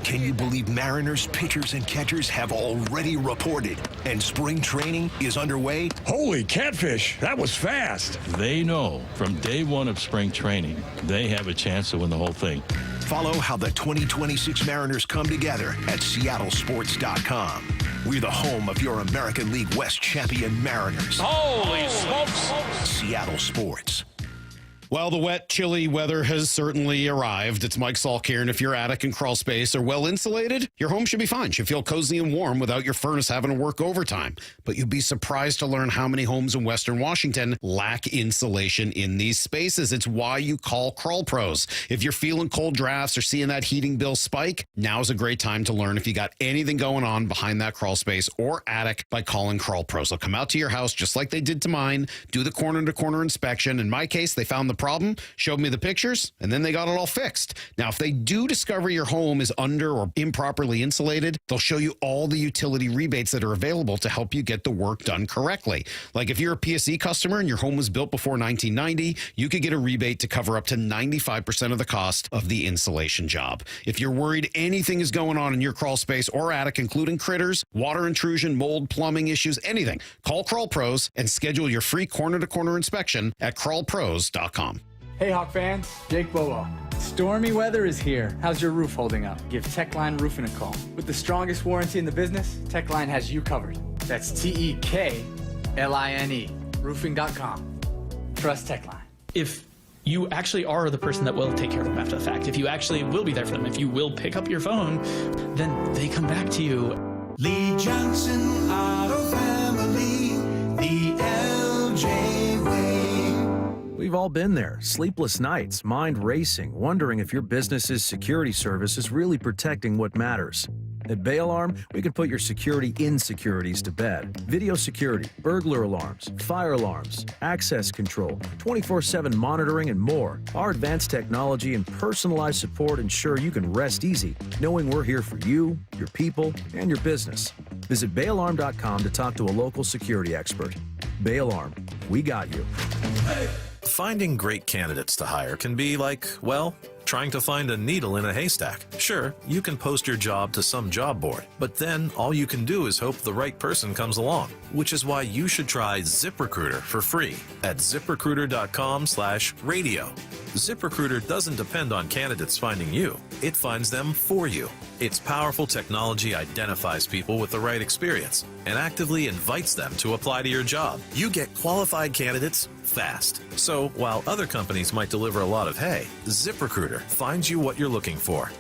can you believe Mariners pitchers and catchers have already reported and spring training is underway? Holy catfish, that was fast. They know from day one of spring training, they have a chance to win the whole thing. Follow how the 2026 Mariners come together at seattlesports.com. We're the home of your American League West champion Mariners. Holy smokes! Seattle Sports. Well, the wet, chilly weather has certainly arrived. It's Mike Salk here, and if your attic and crawl space are well insulated, your home should be fine. Should feel cozy and warm without your furnace having to work overtime. But you'd be surprised to learn how many homes in Western Washington lack insulation in these spaces. It's why you call Crawl Pros. If you're feeling cold drafts or seeing that heating bill spike, now's a great time to learn if you got anything going on behind that crawl space or attic by calling Crawl Pros. They'll come out to your house just like they did to mine, do the corner-to-corner inspection. In my case, they found the problem, showed me the pictures, and then they got it all fixed. Now, if they do discover your home is under or improperly insulated, they'll show you all the utility rebates that are available to help you get the work done correctly. Like if you're a PSE customer and your home was built before 1990, you could get a rebate to cover up to 95% of the cost of the insulation job. If you're worried anything is going on in your crawl space or attic, including critters, water intrusion, mold, plumbing issues, anything, call Crawl Pros and schedule your free corner-to-corner inspection at crawlpros.com. Hey Hawk fans, Jake Bobo. Stormy weather is here. How's your roof holding up? Give Techline Roofing a call. With the strongest warranty in the business, Techline has you covered. That's Tekline, roofing.com. Trust Techline. If you actually are the person that will take care of them after the fact, if you actually will be there for them, if you will pick up your phone, then they come back to you. Lee Johnson Auto Family, the LJ way. We've all been there. Sleepless nights, mind racing, wondering if your business's security service is really protecting what matters. At Bay Alarm, we can put your security insecurities to bed. Video security, burglar alarms, fire alarms, access control, 24/7 monitoring, and more. Our advanced technology and personalized support ensure you can rest easy, knowing we're here for you, your people, and your business. Visit bayalarm.com to talk to a local security expert. Bay Alarm, we got you. Finding great candidates to hire can be like, well, trying to find a needle in a haystack. Sure, you can post your job to some job board, but then all you can do is hope the right person comes along, which is why you should try ZipRecruiter for free at ZipRecruiter.com/radio. ZipRecruiter doesn't depend on candidates finding you. It finds them for you. Its powerful technology identifies people with the right experience and actively invites them to apply to your job. You get qualified candidates fast. So while other companies might deliver a lot of hay, ZipRecruiter finds you what you're looking for.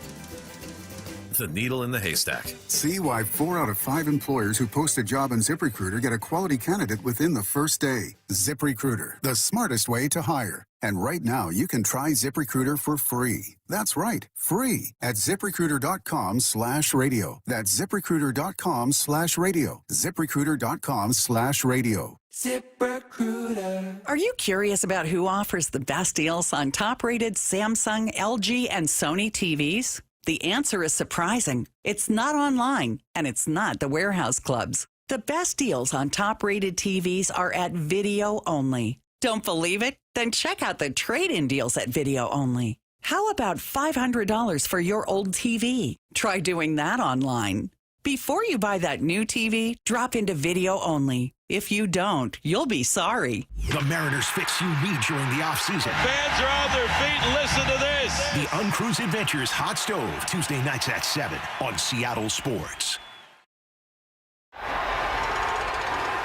The needle in the haystack. See why 4 out of 5 employers who post a job on ZipRecruiter get a quality candidate within the first day. ZipRecruiter, the smartest way to hire. And right now, you can try ZipRecruiter for free. That's right, free at ZipRecruiter.com/radio. That's ZipRecruiter.com/radio. ZipRecruiter.com/radio. ZipRecruiter. Are you curious about who offers the best deals on top-rated Samsung, LG, and Sony TVs? The answer is surprising. It's not online, and it's not the warehouse clubs. The best deals on top-rated TVs are at Video Only. Don't believe it? Then check out the trade-in deals at Video Only. How about $500 for your old TV? Try doing that online. Before you buy that new TV, drop into Video Only. If you don't, you'll be sorry. The Mariners fix you need during the offseason. Fans are on their feet. Listen to this. The Uncruise Adventures Hot Stove, Tuesday nights at 7 on Seattle Sports.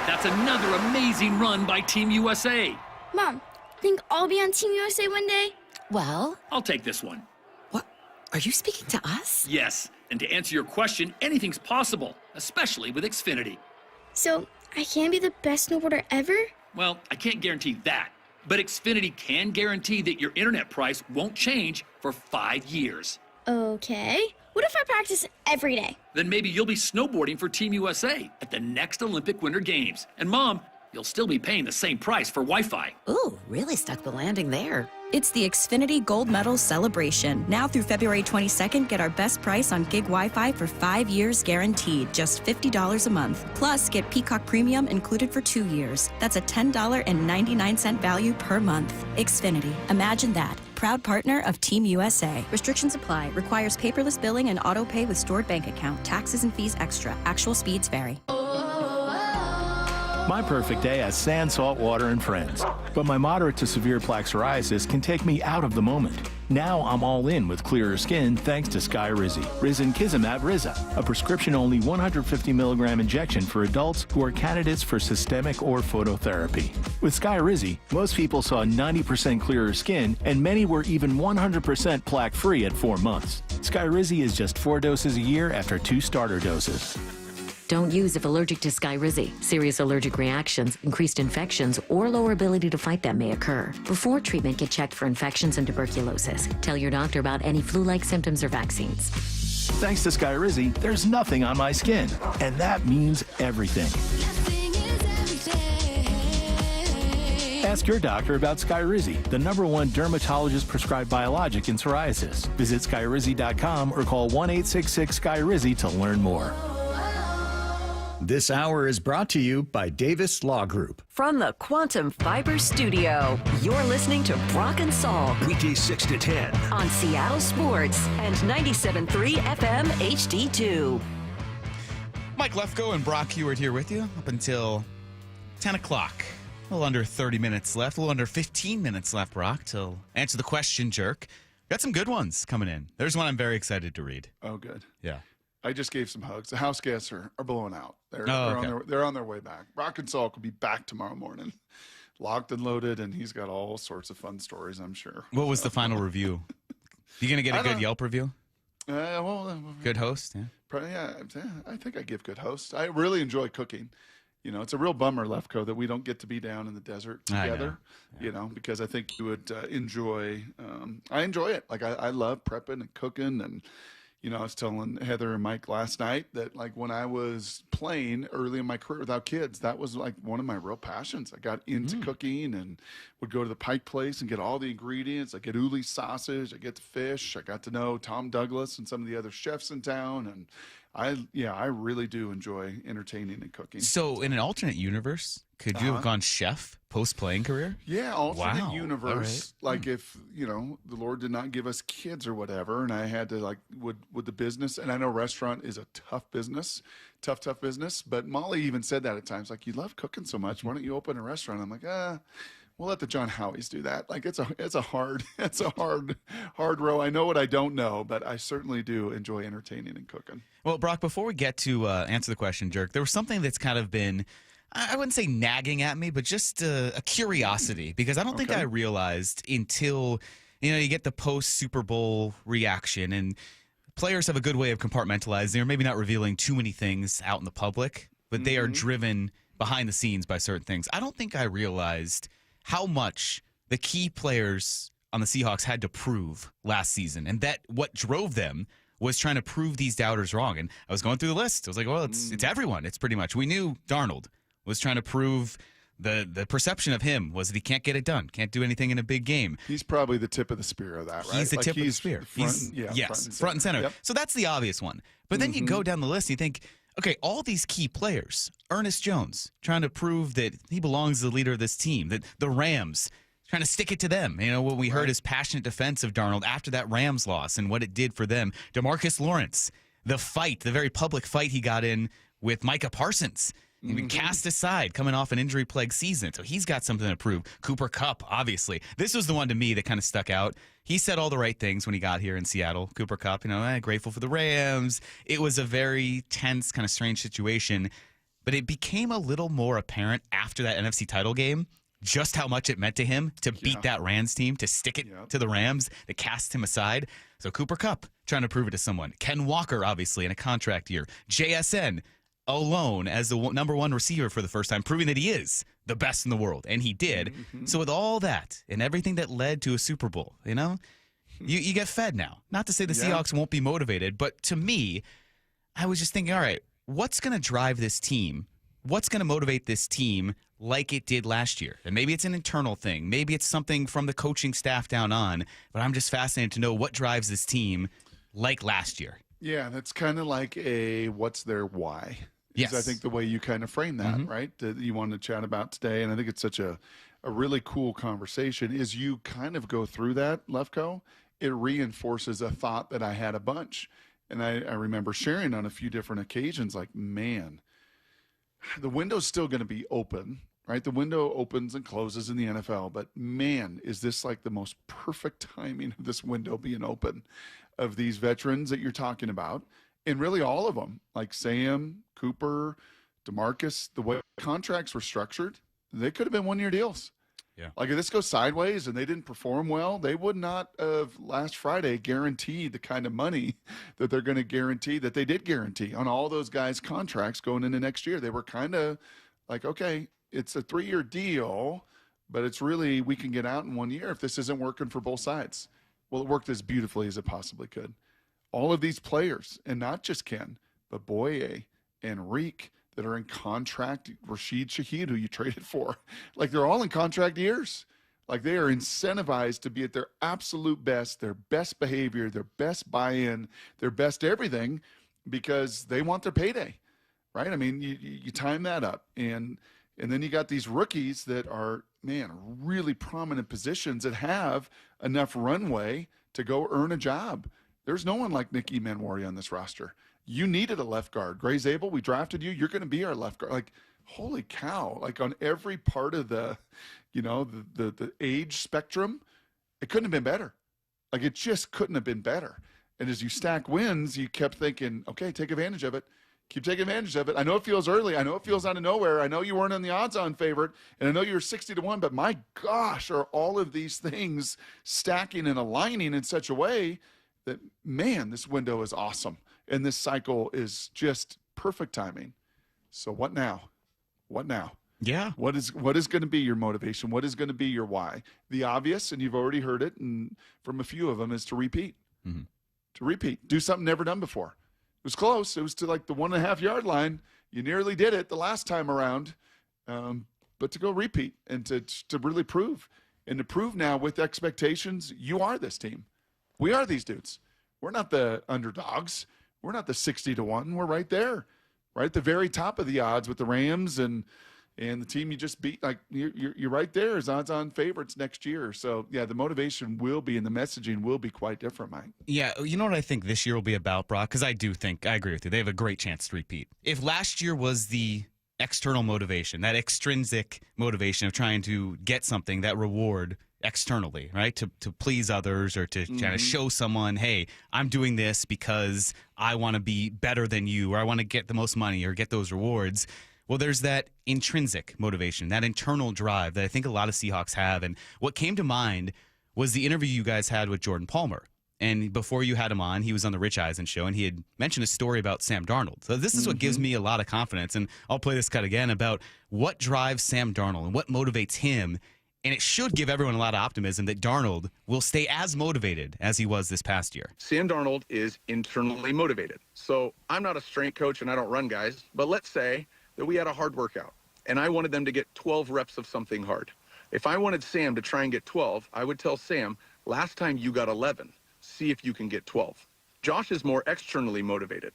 That's another amazing run by Team USA. Mom, think I'll be on Team USA one day? Well, I'll take this one. What? Are you speaking to us? Yes, and to answer your question, anything's possible, especially with Xfinity. So, I can be the best snowboarder ever? Well, I can't guarantee that, but Xfinity can guarantee that your internet price won't change for 5 years. Okay. What if I practice every day? Then maybe you'll be snowboarding for Team USA at the next Olympic Winter Games. And Mom, you'll still be paying the same price for Wi-Fi. Ooh, really stuck the landing there. It's the Xfinity Gold Medal celebration. Now through February 22nd, get our best price on gig Wi-Fi for 5 years guaranteed, just $50 a month. Plus, get Peacock Premium included for 2 years. That's a $10.99 value per month. Xfinity. Imagine that. Proud partner of Team USA. Restrictions apply. Requires paperless billing and auto pay with stored bank account. Taxes and fees extra. Actual speeds vary. My perfect day has sand, salt, water, and friends. But my moderate to severe plaque psoriasis can take me out of the moment. Now I'm all in with clearer skin thanks to Skyrizi. Risankizumab Riza, a prescription-only 150 milligram injection for adults who are candidates for systemic or phototherapy. With Skyrizi, most people saw 90% clearer skin, and many were even 100% plaque-free at 4 months. Skyrizi is just 4 doses a year after 2 starter doses. Don't use if allergic to Skyrizi. Serious allergic reactions, increased infections, or lower ability to fight them may occur. Before treatment, get checked for infections and tuberculosis. Tell your doctor about any flu-like symptoms or vaccines. Thanks to Skyrizi, there's nothing on my skin, and that means everything. Ask your doctor about Skyrizi, the #1 dermatologist-prescribed biologic in psoriasis. Visit Skyrizi.com or call 1-866-SKYRIZI to learn more. This hour is brought to you by Davis Law Group. From the Quantum Fiber Studio, you're listening to Brock and Salk. Weekdays 6 to 10. On Seattle Sports and 97.3 FM HD2. Mike Lefko and Brock Huard here with you up until 10 o'clock. A little under 30 minutes left, a little under 15 minutes left, Brock, till answer the question, jerk. Got some good ones coming in. There's one I'm very excited to read. Oh, good. Yeah. I just gave some hugs. The house guests are blowing out. They're on their way back. Brock and Salk will be back tomorrow morning, locked and loaded, and he's got all sorts of fun stories, I'm sure. What was the final review? You going to get a good Yelp review? Good host? Yeah, I think I give good host. I really enjoy cooking. You know, it's a real bummer, Lefko, that we don't get to be down in the desert together, you know, because I think you would enjoy I enjoy it. Like, I love prepping and cooking. And, you know, I was telling Heather and Mike last night that, like, when I was playing early in my career without kids, that was, like, one of my real passions. I got into cooking and would go to the Pike Place and get all the ingredients. I get Uli sausage. I get the fish. I got to know Tom Douglas and some of the other chefs in town. And I really do enjoy entertaining and cooking. So in an alternate universe, could you have gone chef post-playing career? Yeah, alternate universe. Right. Like if, you know, the Lord did not give us kids or whatever, and I had to, like, would the business, and I know restaurant is a tough business, tough business, but Molly even said that at times, like, you love cooking so much, why don't you open a restaurant? I'm like, we'll let the John Howies do that. Like, it's a hard row. I know what I don't know, but I certainly do enjoy entertaining and cooking. Well, Brock, before we get to answer the question, jerk, there was something that's kind of been, I wouldn't say nagging at me, but just a curiosity, because I don't think I realized until, you know, you get the post-Super Bowl reaction, and players have a good way of compartmentalizing or maybe not revealing too many things out in the public, but they are driven behind the scenes by certain things. I don't think I realized how much the key players on the Seahawks had to prove last season, and that what drove them was trying to prove these doubters wrong. And I was going through the list. I was like, well, it's everyone. It's pretty much. We knew Darnold was trying to prove the perception of him was that he can't get it done, can't do anything in a big game. He's probably the tip of the spear of that, right? He's the tip of the spear. Front and center. Yep. So that's the obvious one. But then you go down the list and you think, okay, all these key players, Ernest Jones, trying to prove that he belongs as the leader of this team, that the Rams, trying to stick it to them. You know, when we heard his passionate defense of Darnold after that Rams loss and what it did for them. DeMarcus Lawrence, the fight, the very public fight he got in with Micah Parsons. Cast aside, coming off an injury-plagued season. So he's got something to prove. Cooper Kupp, obviously. This was the one to me that kind of stuck out. He said all the right things when he got here in Seattle. Cooper Kupp, you know, grateful for the Rams. It was a very tense, kind of strange situation. But it became a little more apparent after that NFC title game just how much it meant to him to beat that Rams team, to stick it to the Rams, to cast him aside. So Cooper Kupp trying to prove it to someone. Ken Walker, obviously, in a contract year. JSN alone as the #1 receiver for the first time, proving that he is the best in the world. And he did. So with all that and everything that led to a Super Bowl, you know, you get fed now. Not to say the Seahawks won't be motivated, but to me, I was just thinking, all right, what's going to drive this team? What's going to motivate this team like it did last year? And maybe it's an internal thing. Maybe it's something from the coaching staff down on. But I'm just fascinated to know what drives this team like last year. Yeah, that's kind of like a what's their why. Yes. I think the way you kind of frame that, Mm-hmm. right? That you wanted to chat about today. And I think it's such a really cool conversation is you kind of go through that, Lefko. It reinforces a thought that I had a bunch. And I remember sharing on a few different occasions, like, man, the window's still going to be open, right? The window opens and closes in the NFL, but man, is this like the most perfect timing of this window being open of these veterans that you're talking about. And really all of them, like Sam, Cooper, DeMarcus, the way contracts were structured, they could have been one-year deals. Yeah. Like if this goes sideways and they didn't perform well, they would not have last Friday guaranteed the kind of money that they're going to guarantee that they did guarantee on all those guys' contracts going into next year. They were kind of like, okay, it's a 3-year deal, but it's really, we can get out in 1 year if this isn't working for both sides. Well, it worked as beautifully as it possibly could. All of these players, and not just Ken, but Boye and Reek, that are in contract, Rashid Shaheed, who you traded for. Like they're all in contract years. Like they are incentivized to be at their absolute best, their best behavior, their best buy-in, their best everything, because they want their payday, right? I mean, you time that up. And then you got these rookies that are, man, really prominent positions that have enough runway to go earn a job. There's no one like Nicky Manwari on this roster. You needed a left guard. Gray Zabel, we drafted you. You're going to be our left guard. Like, holy cow. Like on every part of the, the age spectrum, it couldn't have been better. Like it just couldn't have been better. And as you stack wins, you kept thinking, okay, take advantage of it. Keep taking advantage of it. I know it feels early. I know it feels out of nowhere. I know you weren't on the odds-on favorite, and I know you're 60-1, but my gosh, are all of these things stacking and aligning in such a way that, man, this window is awesome. And this cycle is just perfect timing. So what now? What now? Yeah. What is going to be your motivation? What is going to be your why? The obvious, and you've already heard it and from a few of them, is to repeat. Mm-hmm. To repeat. Do something never done before. It was close. It was to like the 1.5 yard line. You nearly did it the last time around. But to go repeat and to really prove. And to prove now with expectations, you are this team. We are these dudes. We're not the underdogs. We're not the 60-1. We're right there, right at the very top of the odds with the Rams and the team you just beat. Like you're right there as odds-on favorites next year. So yeah, the motivation will be and the messaging will be quite different, Mike. Yeah, you know what I think this year will be about, Brock? Because I agree with you. They have a great chance to repeat. If last year was the external motivation, that extrinsic motivation of trying to get something, that reward externally, right? To please others or to kind of show someone, hey, I'm doing this because I want to be better than you, or I want to get the most money or get those rewards. Well, there's that intrinsic motivation, that internal drive that I think a lot of Seahawks have. And what came to mind was the interview you guys had with Jordan Palmer. And before you had him on, he was on the Rich Eisen show, and he had mentioned a story about Sam Darnold. So this is what gives me a lot of confidence. And I'll play this cut again about what drives Sam Darnold and what motivates him. And it should give everyone a lot of optimism that Darnold will stay as motivated as he was this past year. Sam Darnold is internally motivated. So I'm not a strength coach and I don't run guys, but let's say that we had a hard workout and I wanted them to get 12 reps of something hard. If I wanted Sam to try and get 12, I would tell Sam, last time you got 11, see if you can get 12. Josh is more externally motivated.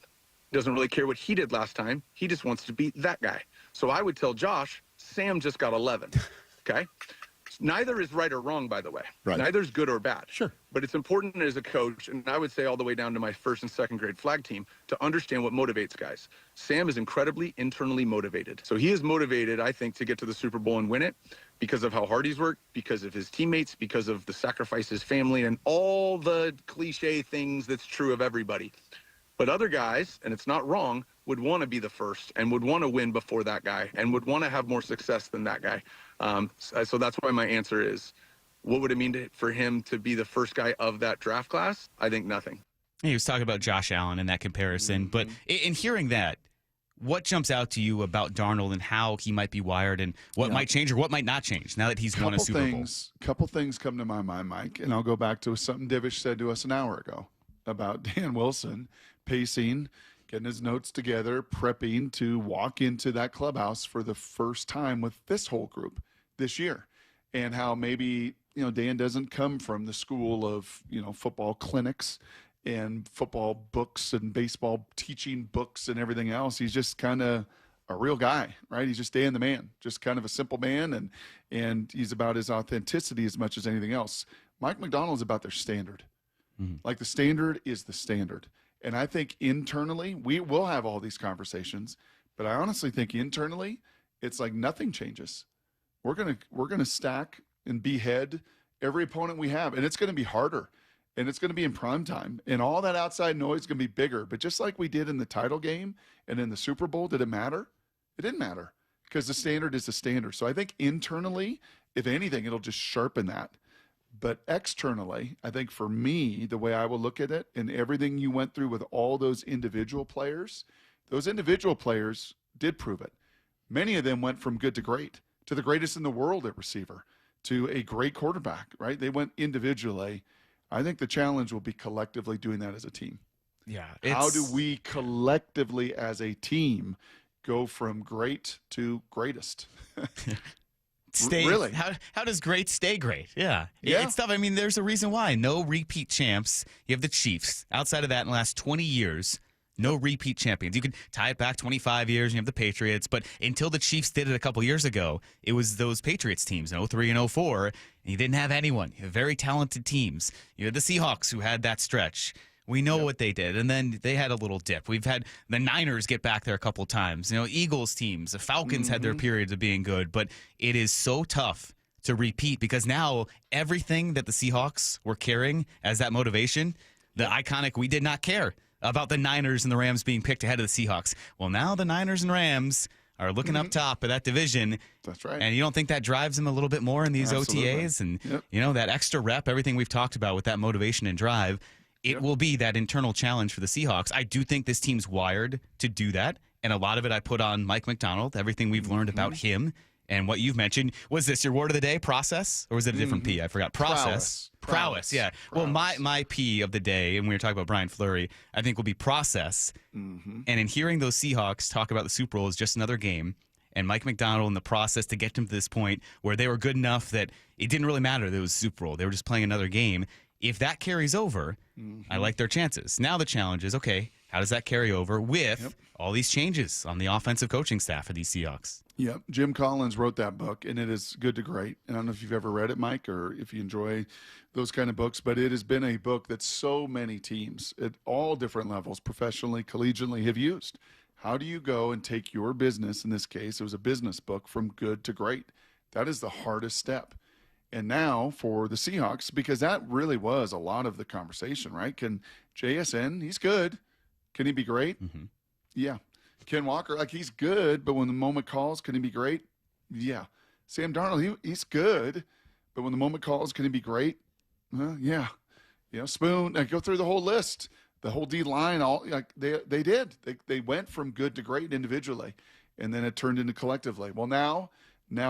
Doesn't really care what he did last time. He just wants to beat that guy. So I would tell Josh, Sam just got 11, okay? Neither is right or wrong, by the way. Right. Neither is good or bad. Sure. But it's important as a coach, and I would say all the way down to my first and second grade flag team, to understand what motivates guys. Sam is incredibly internally motivated. So he is motivated, I think, to get to the Super Bowl and win it because of how hard he's worked, because of his teammates, because of the sacrifice his family, and all the cliche things that's true of everybody. But other guys, and it's not wrong, would want to be the first and would want to win before that guy and would want to have more success than that guy. So that's why my answer is, what would it mean for him to be the first guy of that draft class? I think nothing. He was talking about Josh Allen in that comparison. But in hearing that, what jumps out to you about Darnold and how he might be wired and what might change or what might not change now that he's won a Super Bowl? Couple things come to my mind, Mike, and I'll go back to something Divish said to us an hour ago about Dan Wilson pacing, getting his notes together, prepping to walk into that clubhouse for the first time with this whole group this year. And how maybe, Dan doesn't come from the school of, football clinics and football books and baseball teaching books and everything else. He's just kind of a real guy, right? He's just Dan the man, just kind of a simple man, and he's about his authenticity as much as anything else. Mike Macdonald's about their standard. Like the standard is the standard. And I think internally, we will have all these conversations, but I honestly think internally, it's like nothing changes. We're gonna stack and behead every opponent we have, and it's gonna be harder. And it's going to be in prime time. And all that outside noise is going to be bigger. But just like we did in the title game and in the Super Bowl, did it matter? It didn't matter because the standard is the standard. So I think internally, if anything, it'll just sharpen that. But externally, I think for me, the way I will look at it and everything you went through with all those individual players did prove it. Many of them went from good to great, to the greatest in the world at receiver, to a great quarterback, right? They went individually. I think the challenge will be collectively doing that as a team. Yeah. How do we collectively as a team go from great to greatest? Really? How does great stay great? Yeah. Yeah. It's tough. I mean, there's a reason why. No repeat champs. You have the Chiefs. Outside of that, in the last 20 years, no repeat champions. You could tie it back 25 years, and you have the Patriots. But until the Chiefs did it a couple years ago, it was those Patriots teams in 03 and 04, and you didn't have anyone. You have very talented teams. You had the Seahawks who had that stretch. We know what they did, and then they had a little dip. We've had the Niners get back there a couple times. Eagles teams, the Falcons had their periods of being good, but it is so tough to repeat because now everything that the Seahawks were carrying as that motivation, the iconic "we did not care" about the Niners and the Rams being picked ahead of the Seahawks. Well, now the Niners and Rams are looking up top of that division. That's right. And you don't think that drives them a little bit more in these OTAs? And, that extra rep, everything we've talked about with that motivation and drive, it will be that internal challenge for the Seahawks. I do think this team's wired to do that. And a lot of it I put on Mike Macdonald, everything we've learned about him. And what you've mentioned, was this your word of the day, process? Or was it a different P? I forgot. Process. Prowess, yeah. Well, my P of the day, and we were talking about Brian Fleury, I think will be process. And in hearing those Seahawks talk about the Super Bowl as just another game, and Mike Macdonald and the process to get them to this point where they were good enough that it didn't really matter that it was Super Bowl. They were just playing another game. If that carries over, I like their chances. Now the challenge is, okay, how does that carry over with all these changes on the offensive coaching staff of these Seahawks? Yep. Jim Collins wrote that book, and it is good to great. And I don't know if you've ever read it, Mike, or if you enjoy those kind of books, but it has been a book that so many teams at all different levels, professionally, collegiately, have used. How do you go and take your business, in this case, it was a business book, from good to great? That is the hardest step. And now for the Seahawks, because that really was a lot of the conversation, right? Can JSN, he's good. Can he be great? Yeah. Ken Walker, he's good, but when the moment calls, can he be great? Yeah. Sam Darnold, he's good, but when the moment calls, can he be great? Yeah. Spoon, go through the whole list, the whole D line, they did. They went from good to great individually, and then it turned into collectively. Well, now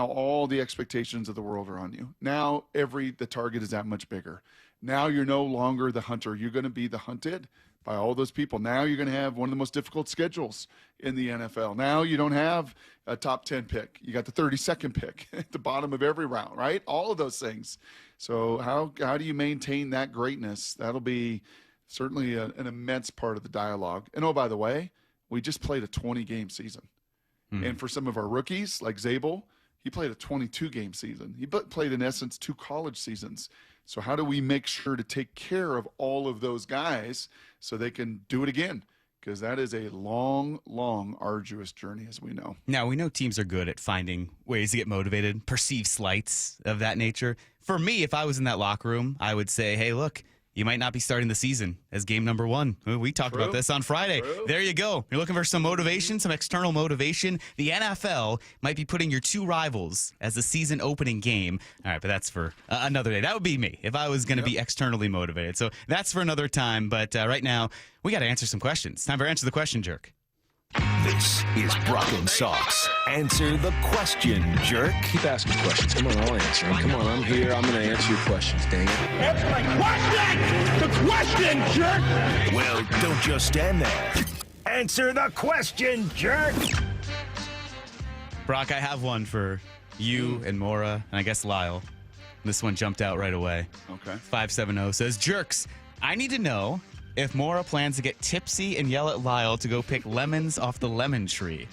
all the expectations of the world are on you. Now the target is that much bigger. Now you're no longer the hunter. You're going to be the hunted by all those people. Now you're going to have one of the most difficult schedules in the NFL. Now you don't have a top 10 pick. You got the 32nd pick at the bottom of every round, right? All of those things. So how do you maintain that greatness? That'll be certainly an immense part of the dialogue. And, oh, by the way, we just played a 20-game season. And for some of our rookies, like Zabel, he played a 22-game season. He played, in essence, 2 college seasons. So how do we make sure to take care of all of those guys so they can do it again? Because that is a long, long, arduous journey, as we know. Now, we know teams are good at finding ways to get motivated, perceived slights of that nature. For me, if I was in that locker room, I would say, hey, look, you might not be starting the season as game number 1. We talked about this on Friday. There you go. You're looking for some motivation, some external motivation. The NFL might be putting your 2 rivals as the season opening game. All right, but that's for another day. That would be me if I was going to be externally motivated. So that's for another time. But right now, we got to answer some questions. Time for Answer the Question, Jerk. This is Brock and Salk's Answer the Question, Jerk. Keep asking questions. Come on, I'll answer them. Come on, I'm here. I'm going to answer your questions, dang it. Answer my question! The question, jerk! Well, don't just stand there. Answer the question, jerk! Brock, I have one for you and Maura, and I guess Lyle. This one jumped out right away. Okay. 570 says, Jerks, I need to know if Maura plans to get tipsy and yell at Lyle to go pick lemons off the lemon tree.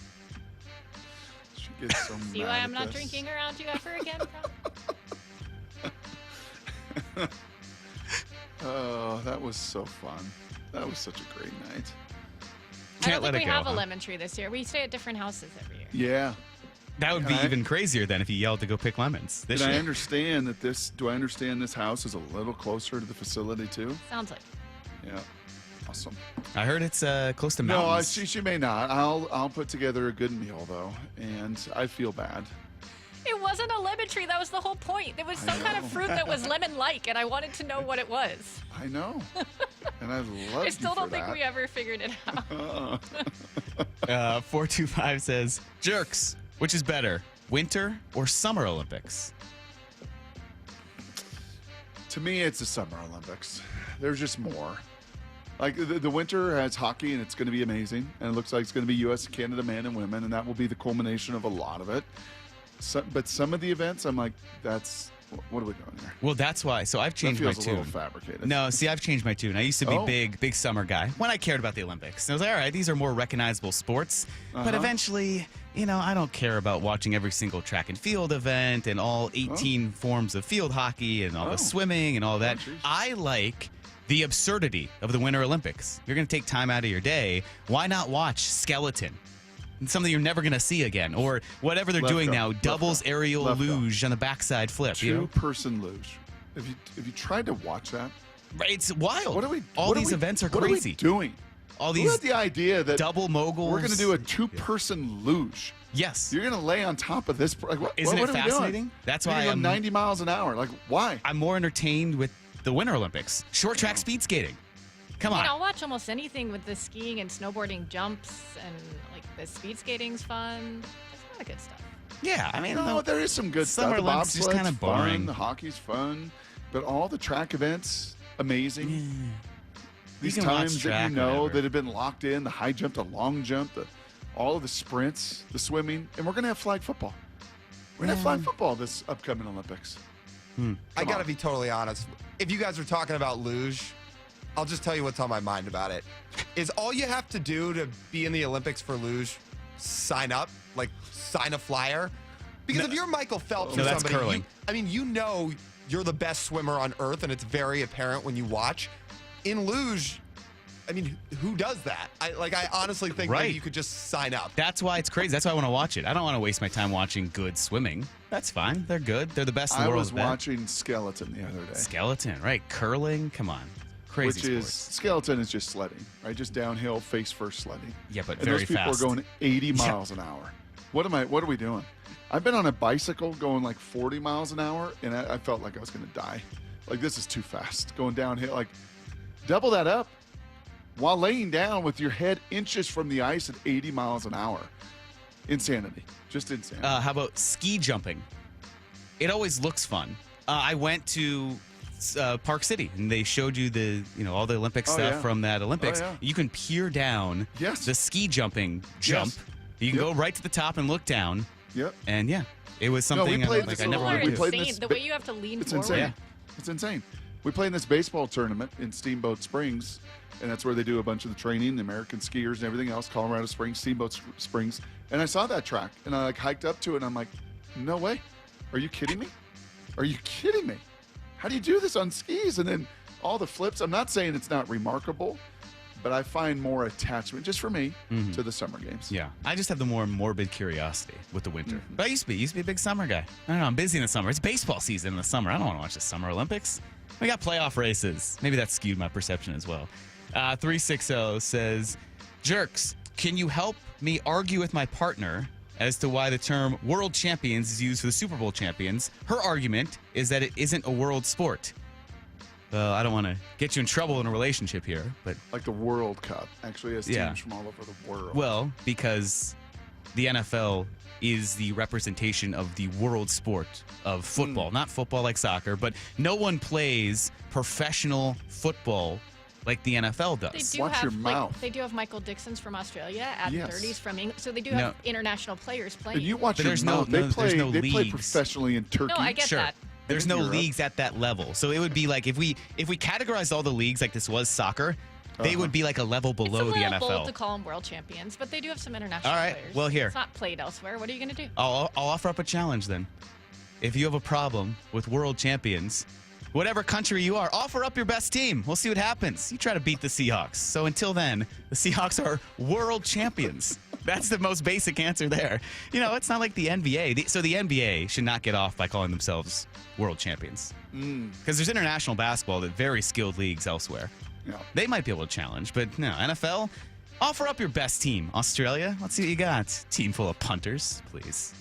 She gets so See why I'm not drinking around you ever again, bro? Oh, that was so fun. That was such a great night. I don't think we have a lemon tree this year. We stay at different houses every year. Yeah. That would be even crazier than if he yelled to go pick lemons. Do I understand this house is a little closer to the facility too? Sounds like. Yeah. Awesome. I heard it's close to mountains. No, she may not. I'll put together a good meal though, and I feel bad. It wasn't a lemon tree. That was the whole point. It was some kind of fruit that was lemon-like, and I wanted to know what it was. I know. And I love I still don't think we ever figured it out. 425 says, Jerks, which is better, winter or summer Olympics? To me, it's the Summer Olympics. There's just more. Like the winter has hockey, and it's going to be amazing. And it looks like it's going to be U.S. and Canada men and women, and that will be the culmination of a lot of it. But some of the events, I'm like, what are we doing here? Well, that's why. So I've changed my feels tune. a little fabricated. No, see, I've changed my tune. I used to be Oh. big summer guy when I cared about the Olympics. And I was like, all right, these are more recognizable sports. But eventually, I don't care about watching every single track and field event and all 18 forms of field hockey and all the swimming and all that. I like the absurdity of the Winter Olympics. You're going to take time out of your day. Why not watch skeleton? Something you're never going to see again. Or whatever they're doing now, doubles aerial luge on the backside flip. Two-person luge. Have you tried to watch that? It's wild. What are we? All these events are what crazy. Are we doing? All Who these had the idea that double moguls. we're going to do a two-person luge. Yes. You're going to lay on top of this. Like, Isn't what it are we fascinating? doing? That's You're why gonna I'm go 90 miles an hour. Like, why? I'm more entertained with the Winter Olympics. Short track speed skating. Come on. I'll watch almost anything with the skiing and snowboarding jumps, and like the speed skating's fun. There's a lot of good stuff. Yeah, I mean, there is some good Summer stuff. The Olympics is just bobsled's kind of boring. Fun, the hockey's fun, but all the track events, amazing. These can watch times that track you know whenever. that have been locked in, the high jump, the long jump, all of the sprints, the swimming, and we're going to have flag football. We're going to have flag football this upcoming Olympics. I got to be totally honest. If you guys are talking about luge, I'll just tell you what's on my mind about it. Is all you have to do to be in the Olympics for luge, sign up, like sign a flyer? Because if you're Michael Phelps or that's somebody, curling. you know you're the best swimmer on earth, and it's very apparent when you watch. In luge, I mean, who does that? I honestly think maybe you could just sign up. That's why it's crazy. That's why I want to watch it. I don't want to waste my time watching good swimming. That's fine. They're good. They're the best in the I world. was watching skeleton the other day. Skeleton, right? Curling. Come on. Crazy Which sports. is skeleton is just sledding, right? Just downhill, face first sledding. Yeah, but and very those people fast. are going 80 miles an hour. What are we doing? I've been on a bicycle going like 40 miles an hour, and I felt like I was going to die. Like, this is too fast. Going downhill, like double that up while laying down with your head inches from the ice at 80 miles an hour. Insanity. Just insanity. How about ski jumping? It always looks fun. I went to Park City, and they showed you all the Olympic stuff from that Olympics. You can peer down the ski jumping jump. You can go right to the top and look down. Yep. And it was something I never wanted to do. The way you have to lean It's forward. insane. Yeah. It's insane. We play in this baseball tournament in Steamboat Springs, and that's where they do a bunch of the training, the American skiers and everything else, Colorado Springs, Steamboat Springs. And I saw that track, and I hiked up to it, and I'm like, no way. Are you kidding me? Are you kidding me? How do you do this on skis? And then all the flips. I'm not saying it's not remarkable, but I find more attachment, just for me, to the summer games. Yeah. I just have the more morbid curiosity with the winter. But I used to be a big summer guy. I don't know. I'm busy in the summer. It's baseball season in the summer. I don't want to watch the Summer Olympics. We got playoff races. Maybe that skewed my perception as well. 360 says, Jerks, can you help me argue with my partner as to why the term world champions is used for the Super Bowl champions? Her argument is that it isn't a world sport. Well, I don't want to get you in trouble in a relationship here, but... Like the World Cup actually has teams from all over the world. Well, because the NFL is the representation of the world sport of football. Not football like soccer, but no one plays professional football like the NFL does. They do Watch have, your mouth. They do have Michael Dixon's from Australia, Adam Yes. 30's from England. So they do have international players playing. And you watch But your there's mouth. no They play leagues. professionally in Turkey. No, I get that. There's in no Europe. leagues at that level. So it would be like if we categorized all the leagues like this was soccer, they would be like a level below It's a the little bold to NFL. call them world champions, but they do have some international All right, players. well, here. It's not played elsewhere. What are you going to do? I'll offer up a challenge then. If you have a problem with world champions, whatever country you are, offer up your best team. We'll see what happens. You try to beat the Seahawks. So until then, the Seahawks are world champions. That's the most basic answer there. You know, it's not like the NBA. So the NBA should not get off by calling themselves world champions. Because there's international basketball, that very skilled leagues elsewhere. Yeah. They might be able to challenge, but no, NFL, offer up your best team. Australia, let's see what you got. Team full of punters, please.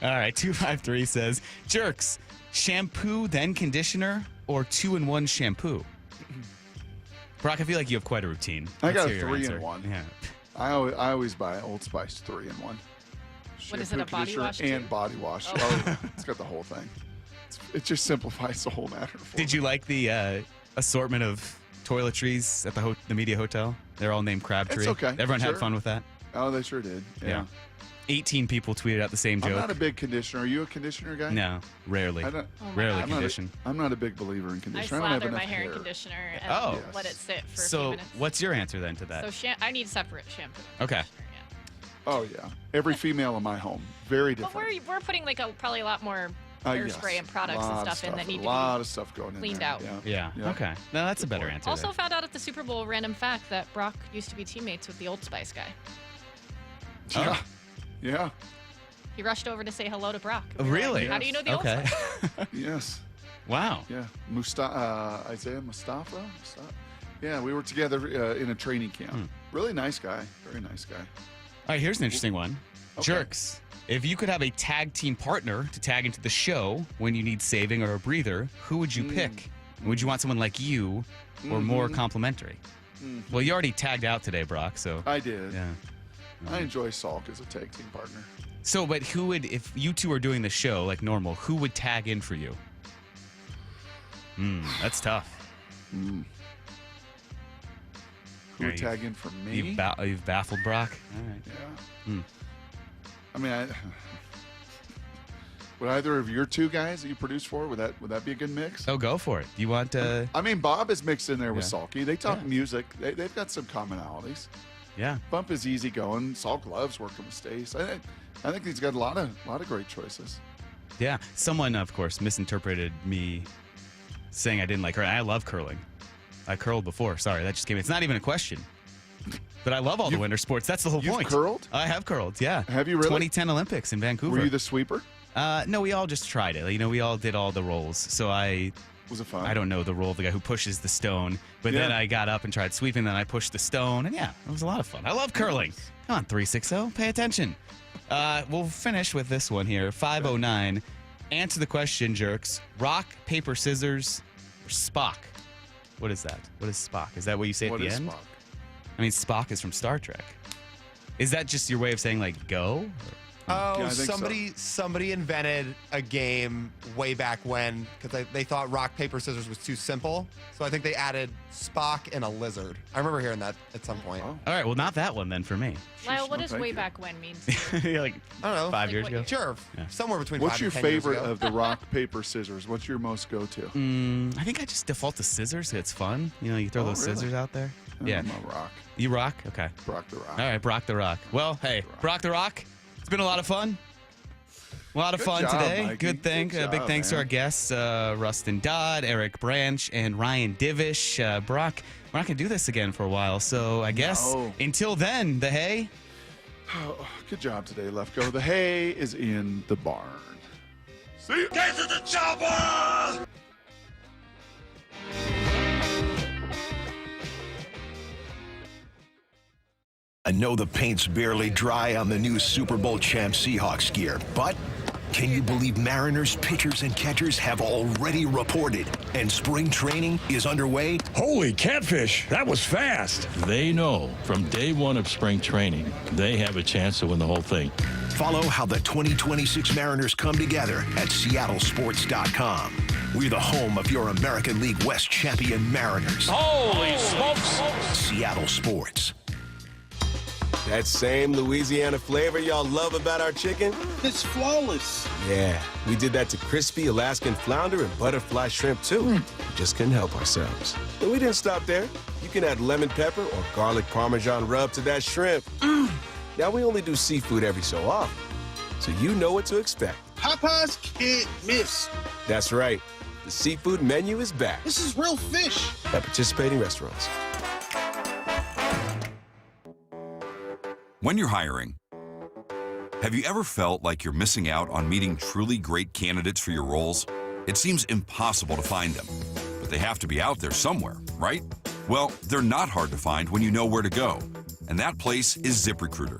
All right, 253 says, Jerks, shampoo, then conditioner, or 2-in-1 shampoo? Brock, I feel like you have quite a routine. I Let's got a hear your answer. 3-in-1. Yeah. I always buy Old Spice 3-in-1. What is it, a body Conditioner wash and too? body wash. Oh. Oh, it's got the whole thing. It just simplifies the whole matter. Did you like the assortment of toiletries at the Media Hotel? They're all named Crabtree. It's okay. Everyone had Sure. fun with that? Oh, they sure did. Yeah. 18 people tweeted out the same I'm joke. not a big conditioner. Are you a conditioner guy? No, rarely. I don't, Rarely I'm not a- condition. I'm not a big believer in I conditioner. I don't have slather enough my hair in hair. conditioner and Oh. let it sit for a few So minutes. what's your answer then to that? So I need separate shampoo. Okay. Oh yeah. Every female in my home, very But different. we're putting like probably a lot more hairspray Yes. and products and Lot of stuff in that need a to lot be of stuff going in cleaned there. out. Yeah. Okay. No, that's a better answer. Also there. found out at the Super Bowl, random fact, that Brock used to be teammates with the Old Spice guy. Yeah. Yeah. He rushed over to say hello to Brock. Oh, really? How do you know the Okay. Old Spice? Yes. Wow. Yeah. Isaiah Mustafa. Yeah, we were together in a training camp. Really nice guy. Very nice guy. All right, here's an interesting one. Okay. Jerks, if you could have a tag team partner to tag into the show when you need saving or a breather, who would you pick? Would you want someone like you or more complimentary? Well, you already tagged out today, Brock, so. I did. Yeah. I enjoy Salk as a tag team partner. So, but who would, if you two are doing the show like normal, who would tag in for you? That's tough. Who Yeah, would tag in for me? You've baffled Brock? All right. Yeah. I mean, would either of your two guys that you produce for, would that be a good mix? Oh, go for it. You want I mean, Bob is mixed in there with Yeah. Salky. They talk music. They've got some commonalities. Yeah. Bump is easygoing. Salk loves working with Stace. I think he's got a lot of great choices. Yeah. Someone, of course, misinterpreted me saying I didn't like her. I love curling. I curled before. Sorry, that just came in. It's not even a question. But I love all the winter sports. That's the whole You've point. curled? I have curled, yeah. Have you really? 2010 Olympics in Vancouver. Were you the sweeper? No, we all just tried it. You know, we all did all the rolls. So Was it fun? I don't know the role of the guy who pushes the stone. But then I got up and tried sweeping, then I pushed the stone. And yeah, it was a lot of fun. I love curling. Come on, 360. Pay attention. We'll finish with this one here. 509. Answer the question, Jerks. Rock, paper, scissors, or Spock? What is that? What is Spock? Is that what you say at the end? Spock? I mean, Spock is from Star Trek. Is that just your way of saying, like, go? Oh, Yeah, I think somebody invented a game way back when because they thought rock, paper, scissors was too simple. So I think they added Spock and a lizard. I remember hearing that at some point. All right, well, not that one then for me. Lyle, what no, does thank way you. back when mean? Yeah, like I don't know. 5 years ago. Sure. Yeah. Somewhere between What's 5 your and 10 years favorite ago. of the rock, paper, scissors? What's your most go-to? I think I just default to scissors. It's fun. You know, you throw those really? scissors out there. Yeah. I'm a rock. You rock? Okay. Brock the Rock. All right, Brock the Rock. Well, hey, Brock the Rock, it's been a lot of fun. A lot of Good fun job, today. Mikey. Good thing. Good Big job, thanks to man. our guests, Rustin Dodd, Eric Branch, and Ryan Divish. Brock, we're not going to do this again for a while, so I guess No. until then, the hay. Oh, good job today, Lefko. The hay is in the barn. See you. Get to the chopper! I know the paint's barely dry on the new Super Bowl champ Seahawks gear, but can you believe Mariners pitchers and catchers have already reported and spring training is underway? Holy catfish, that was fast. They know from day one of spring training, they have a chance to win the whole thing. Follow how the 2026 Mariners come together at seattlesports.com. We're the home of your American League West champion Mariners. Holy smokes! Seattle Sports. That same Louisiana flavor y'all love about our chicken? It's flawless. Yeah, we did that to crispy Alaskan flounder and butterfly shrimp too. We just couldn't help ourselves. And we didn't stop there. You can add lemon pepper or garlic Parmesan rub to that shrimp. Now we only do seafood every so often, so you know what to expect. Popeyes can't miss. That's right. The seafood menu is back This is real fish. at participating restaurants. When you're hiring, have you ever felt like you're missing out on meeting truly great candidates for your roles? It seems impossible to find them, but they have to be out there somewhere, right? Well, they're not hard to find when you know where to go, and that place is ZipRecruiter.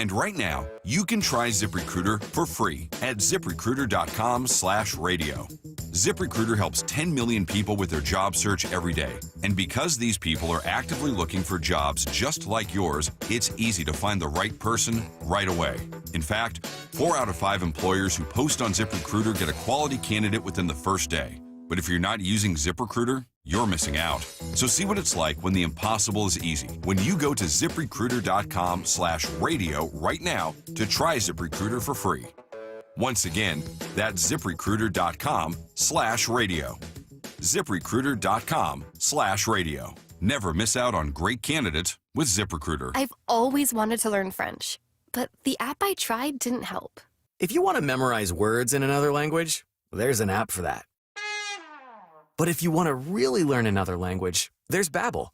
And right now, you can try ZipRecruiter for free at ZipRecruiter.com/radio. ZipRecruiter helps 10 million people with their job search every day. And because these people are actively looking for jobs just like yours, it's easy to find the right person right away. In fact, 4 out of 5 employers who post on ZipRecruiter get a quality candidate within the first day. But if you're not using ZipRecruiter, you're missing out. So see what it's like when the impossible is easy. When you go to ZipRecruiter.com/radio right now to try ZipRecruiter for free. Once again, that's ZipRecruiter.com/radio. ZipRecruiter.com/radio. Never miss out on great candidates with ZipRecruiter. I've always wanted to learn French, but the app I tried didn't help. If you want to memorize words in another language, there's an app for that. But if you want to really learn another language, there's Babbel.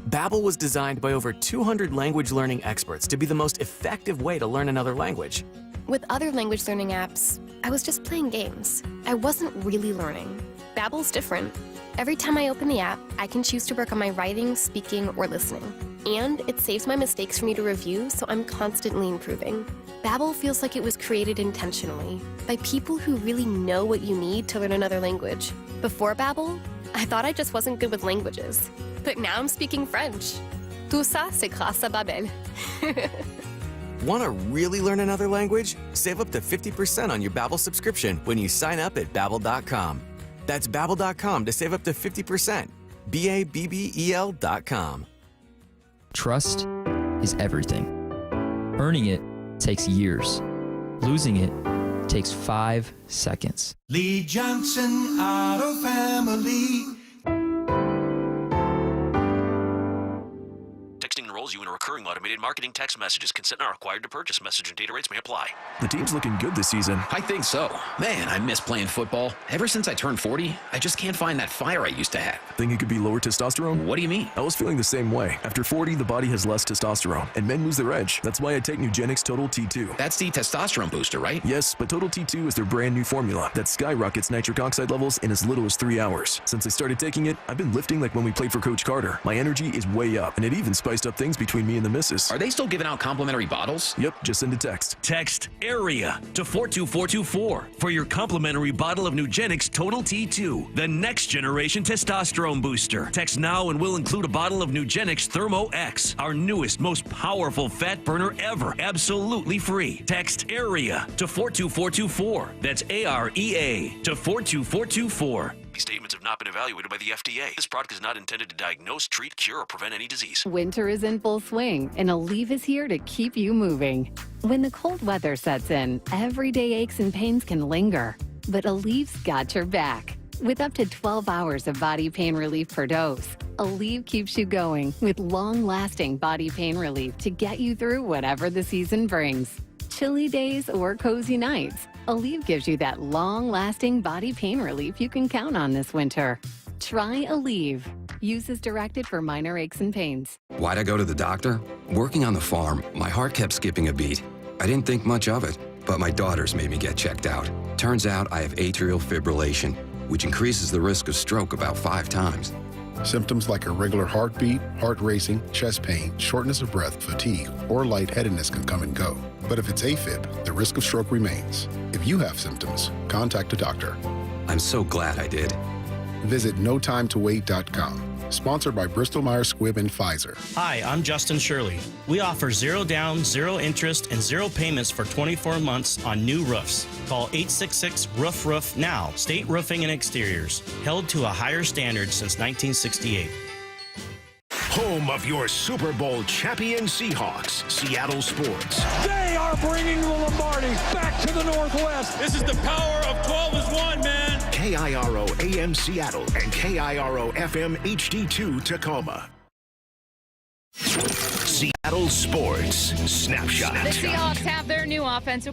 Babbel was designed by over 200 language learning experts to be the most effective way to learn another language. With other language learning apps, I was just playing games. I wasn't really learning. Babbel's different. Every time I open the app, I can choose to work on my writing, speaking, or listening. And it saves my mistakes for me to review, so I'm constantly improving. Babbel feels like it was created intentionally by people who really know what you need to learn another language. Before Babbel, I thought I just wasn't good with languages. But now I'm speaking French. Tout ça, c'est grâce à Babbel. Want to really learn another language? Save up to 50% on your Babbel subscription when you sign up at Babbel.com. That's Babbel.com to save up to 50%. Babbel.com. Trust is everything. Earning it takes years. Losing it takes 5 seconds. Lee Johnson Auto Family. Texting enrolls you in a recurring automated marketing text messages. Consent not required to purchase. Message and data rates may apply. The team's looking good this season. I think so. Man, I miss playing football. Ever since I turned 40, I just can't find that fire I used to have. Think it could be lower testosterone? What do you mean? I was feeling the same way. After 40, the body has less testosterone, and men lose their edge. That's why I take Nugenix Total T2. That's the testosterone booster, right? Yes, but Total T2 is their brand new formula that skyrockets nitric oxide levels in as little as 3 hours. Since I started taking it, I've been lifting like when we played for Coach Carter. My energy is way up, and it even spiced up things between me and the missus. Are they still giving out complimentary bottles? Yep, just send a text. Text AREA to 42424 for your complimentary bottle of Nugenix Total T2, the next generation testosterone booster. Text now and we'll include a bottle of Nugenix Thermo X, our newest, most powerful fat burner ever, absolutely free. Text AREA to 42424. That's AREA to 42424. These statements have not been evaluated by the FDA. This product is not intended to diagnose, treat, cure, or prevent any disease. Winter is in full swing, and Aleve is here to keep you moving. When the cold weather sets in, everyday aches and pains can linger, but Aleve's got your back. With up to 12 hours of body pain relief per dose, Aleve keeps you going with long-lasting body pain relief to get you through whatever the season brings. Chilly days or cozy nights, Aleve gives you that long-lasting body pain relief you can count on this winter. Try Aleve. Use as directed for minor aches and pains. Why'd I go to the doctor? Working on the farm, my heart kept skipping a beat. I didn't think much of it, but my daughters made me get checked out. Turns out I have atrial fibrillation, which increases the risk of stroke about 5 times. Symptoms like irregular heartbeat, heart racing, chest pain, shortness of breath, fatigue, or lightheadedness can come and go. But if it's AFib, the risk of stroke remains. If you have symptoms, contact a doctor. I'm so glad I did. Visit notimetowait.com. Sponsored by Bristol Myers Squibb and Pfizer. Hi, I'm Justin Shirley. We offer 0 down, 0 interest, and 0 payments for 24 months on new roofs. Call 866-ROOF-ROOF now. State Roofing and Exteriors. Held to a higher standard since 1968. Home of your Super Bowl champion Seahawks, Seattle Sports. They are bringing the Lombardi back to the Northwest. This is the power of 12 is 1, man. KIRO AM Seattle and KIRO FM HD2 Tacoma. Seattle Sports Snapshot. The Seahawks have their new offensive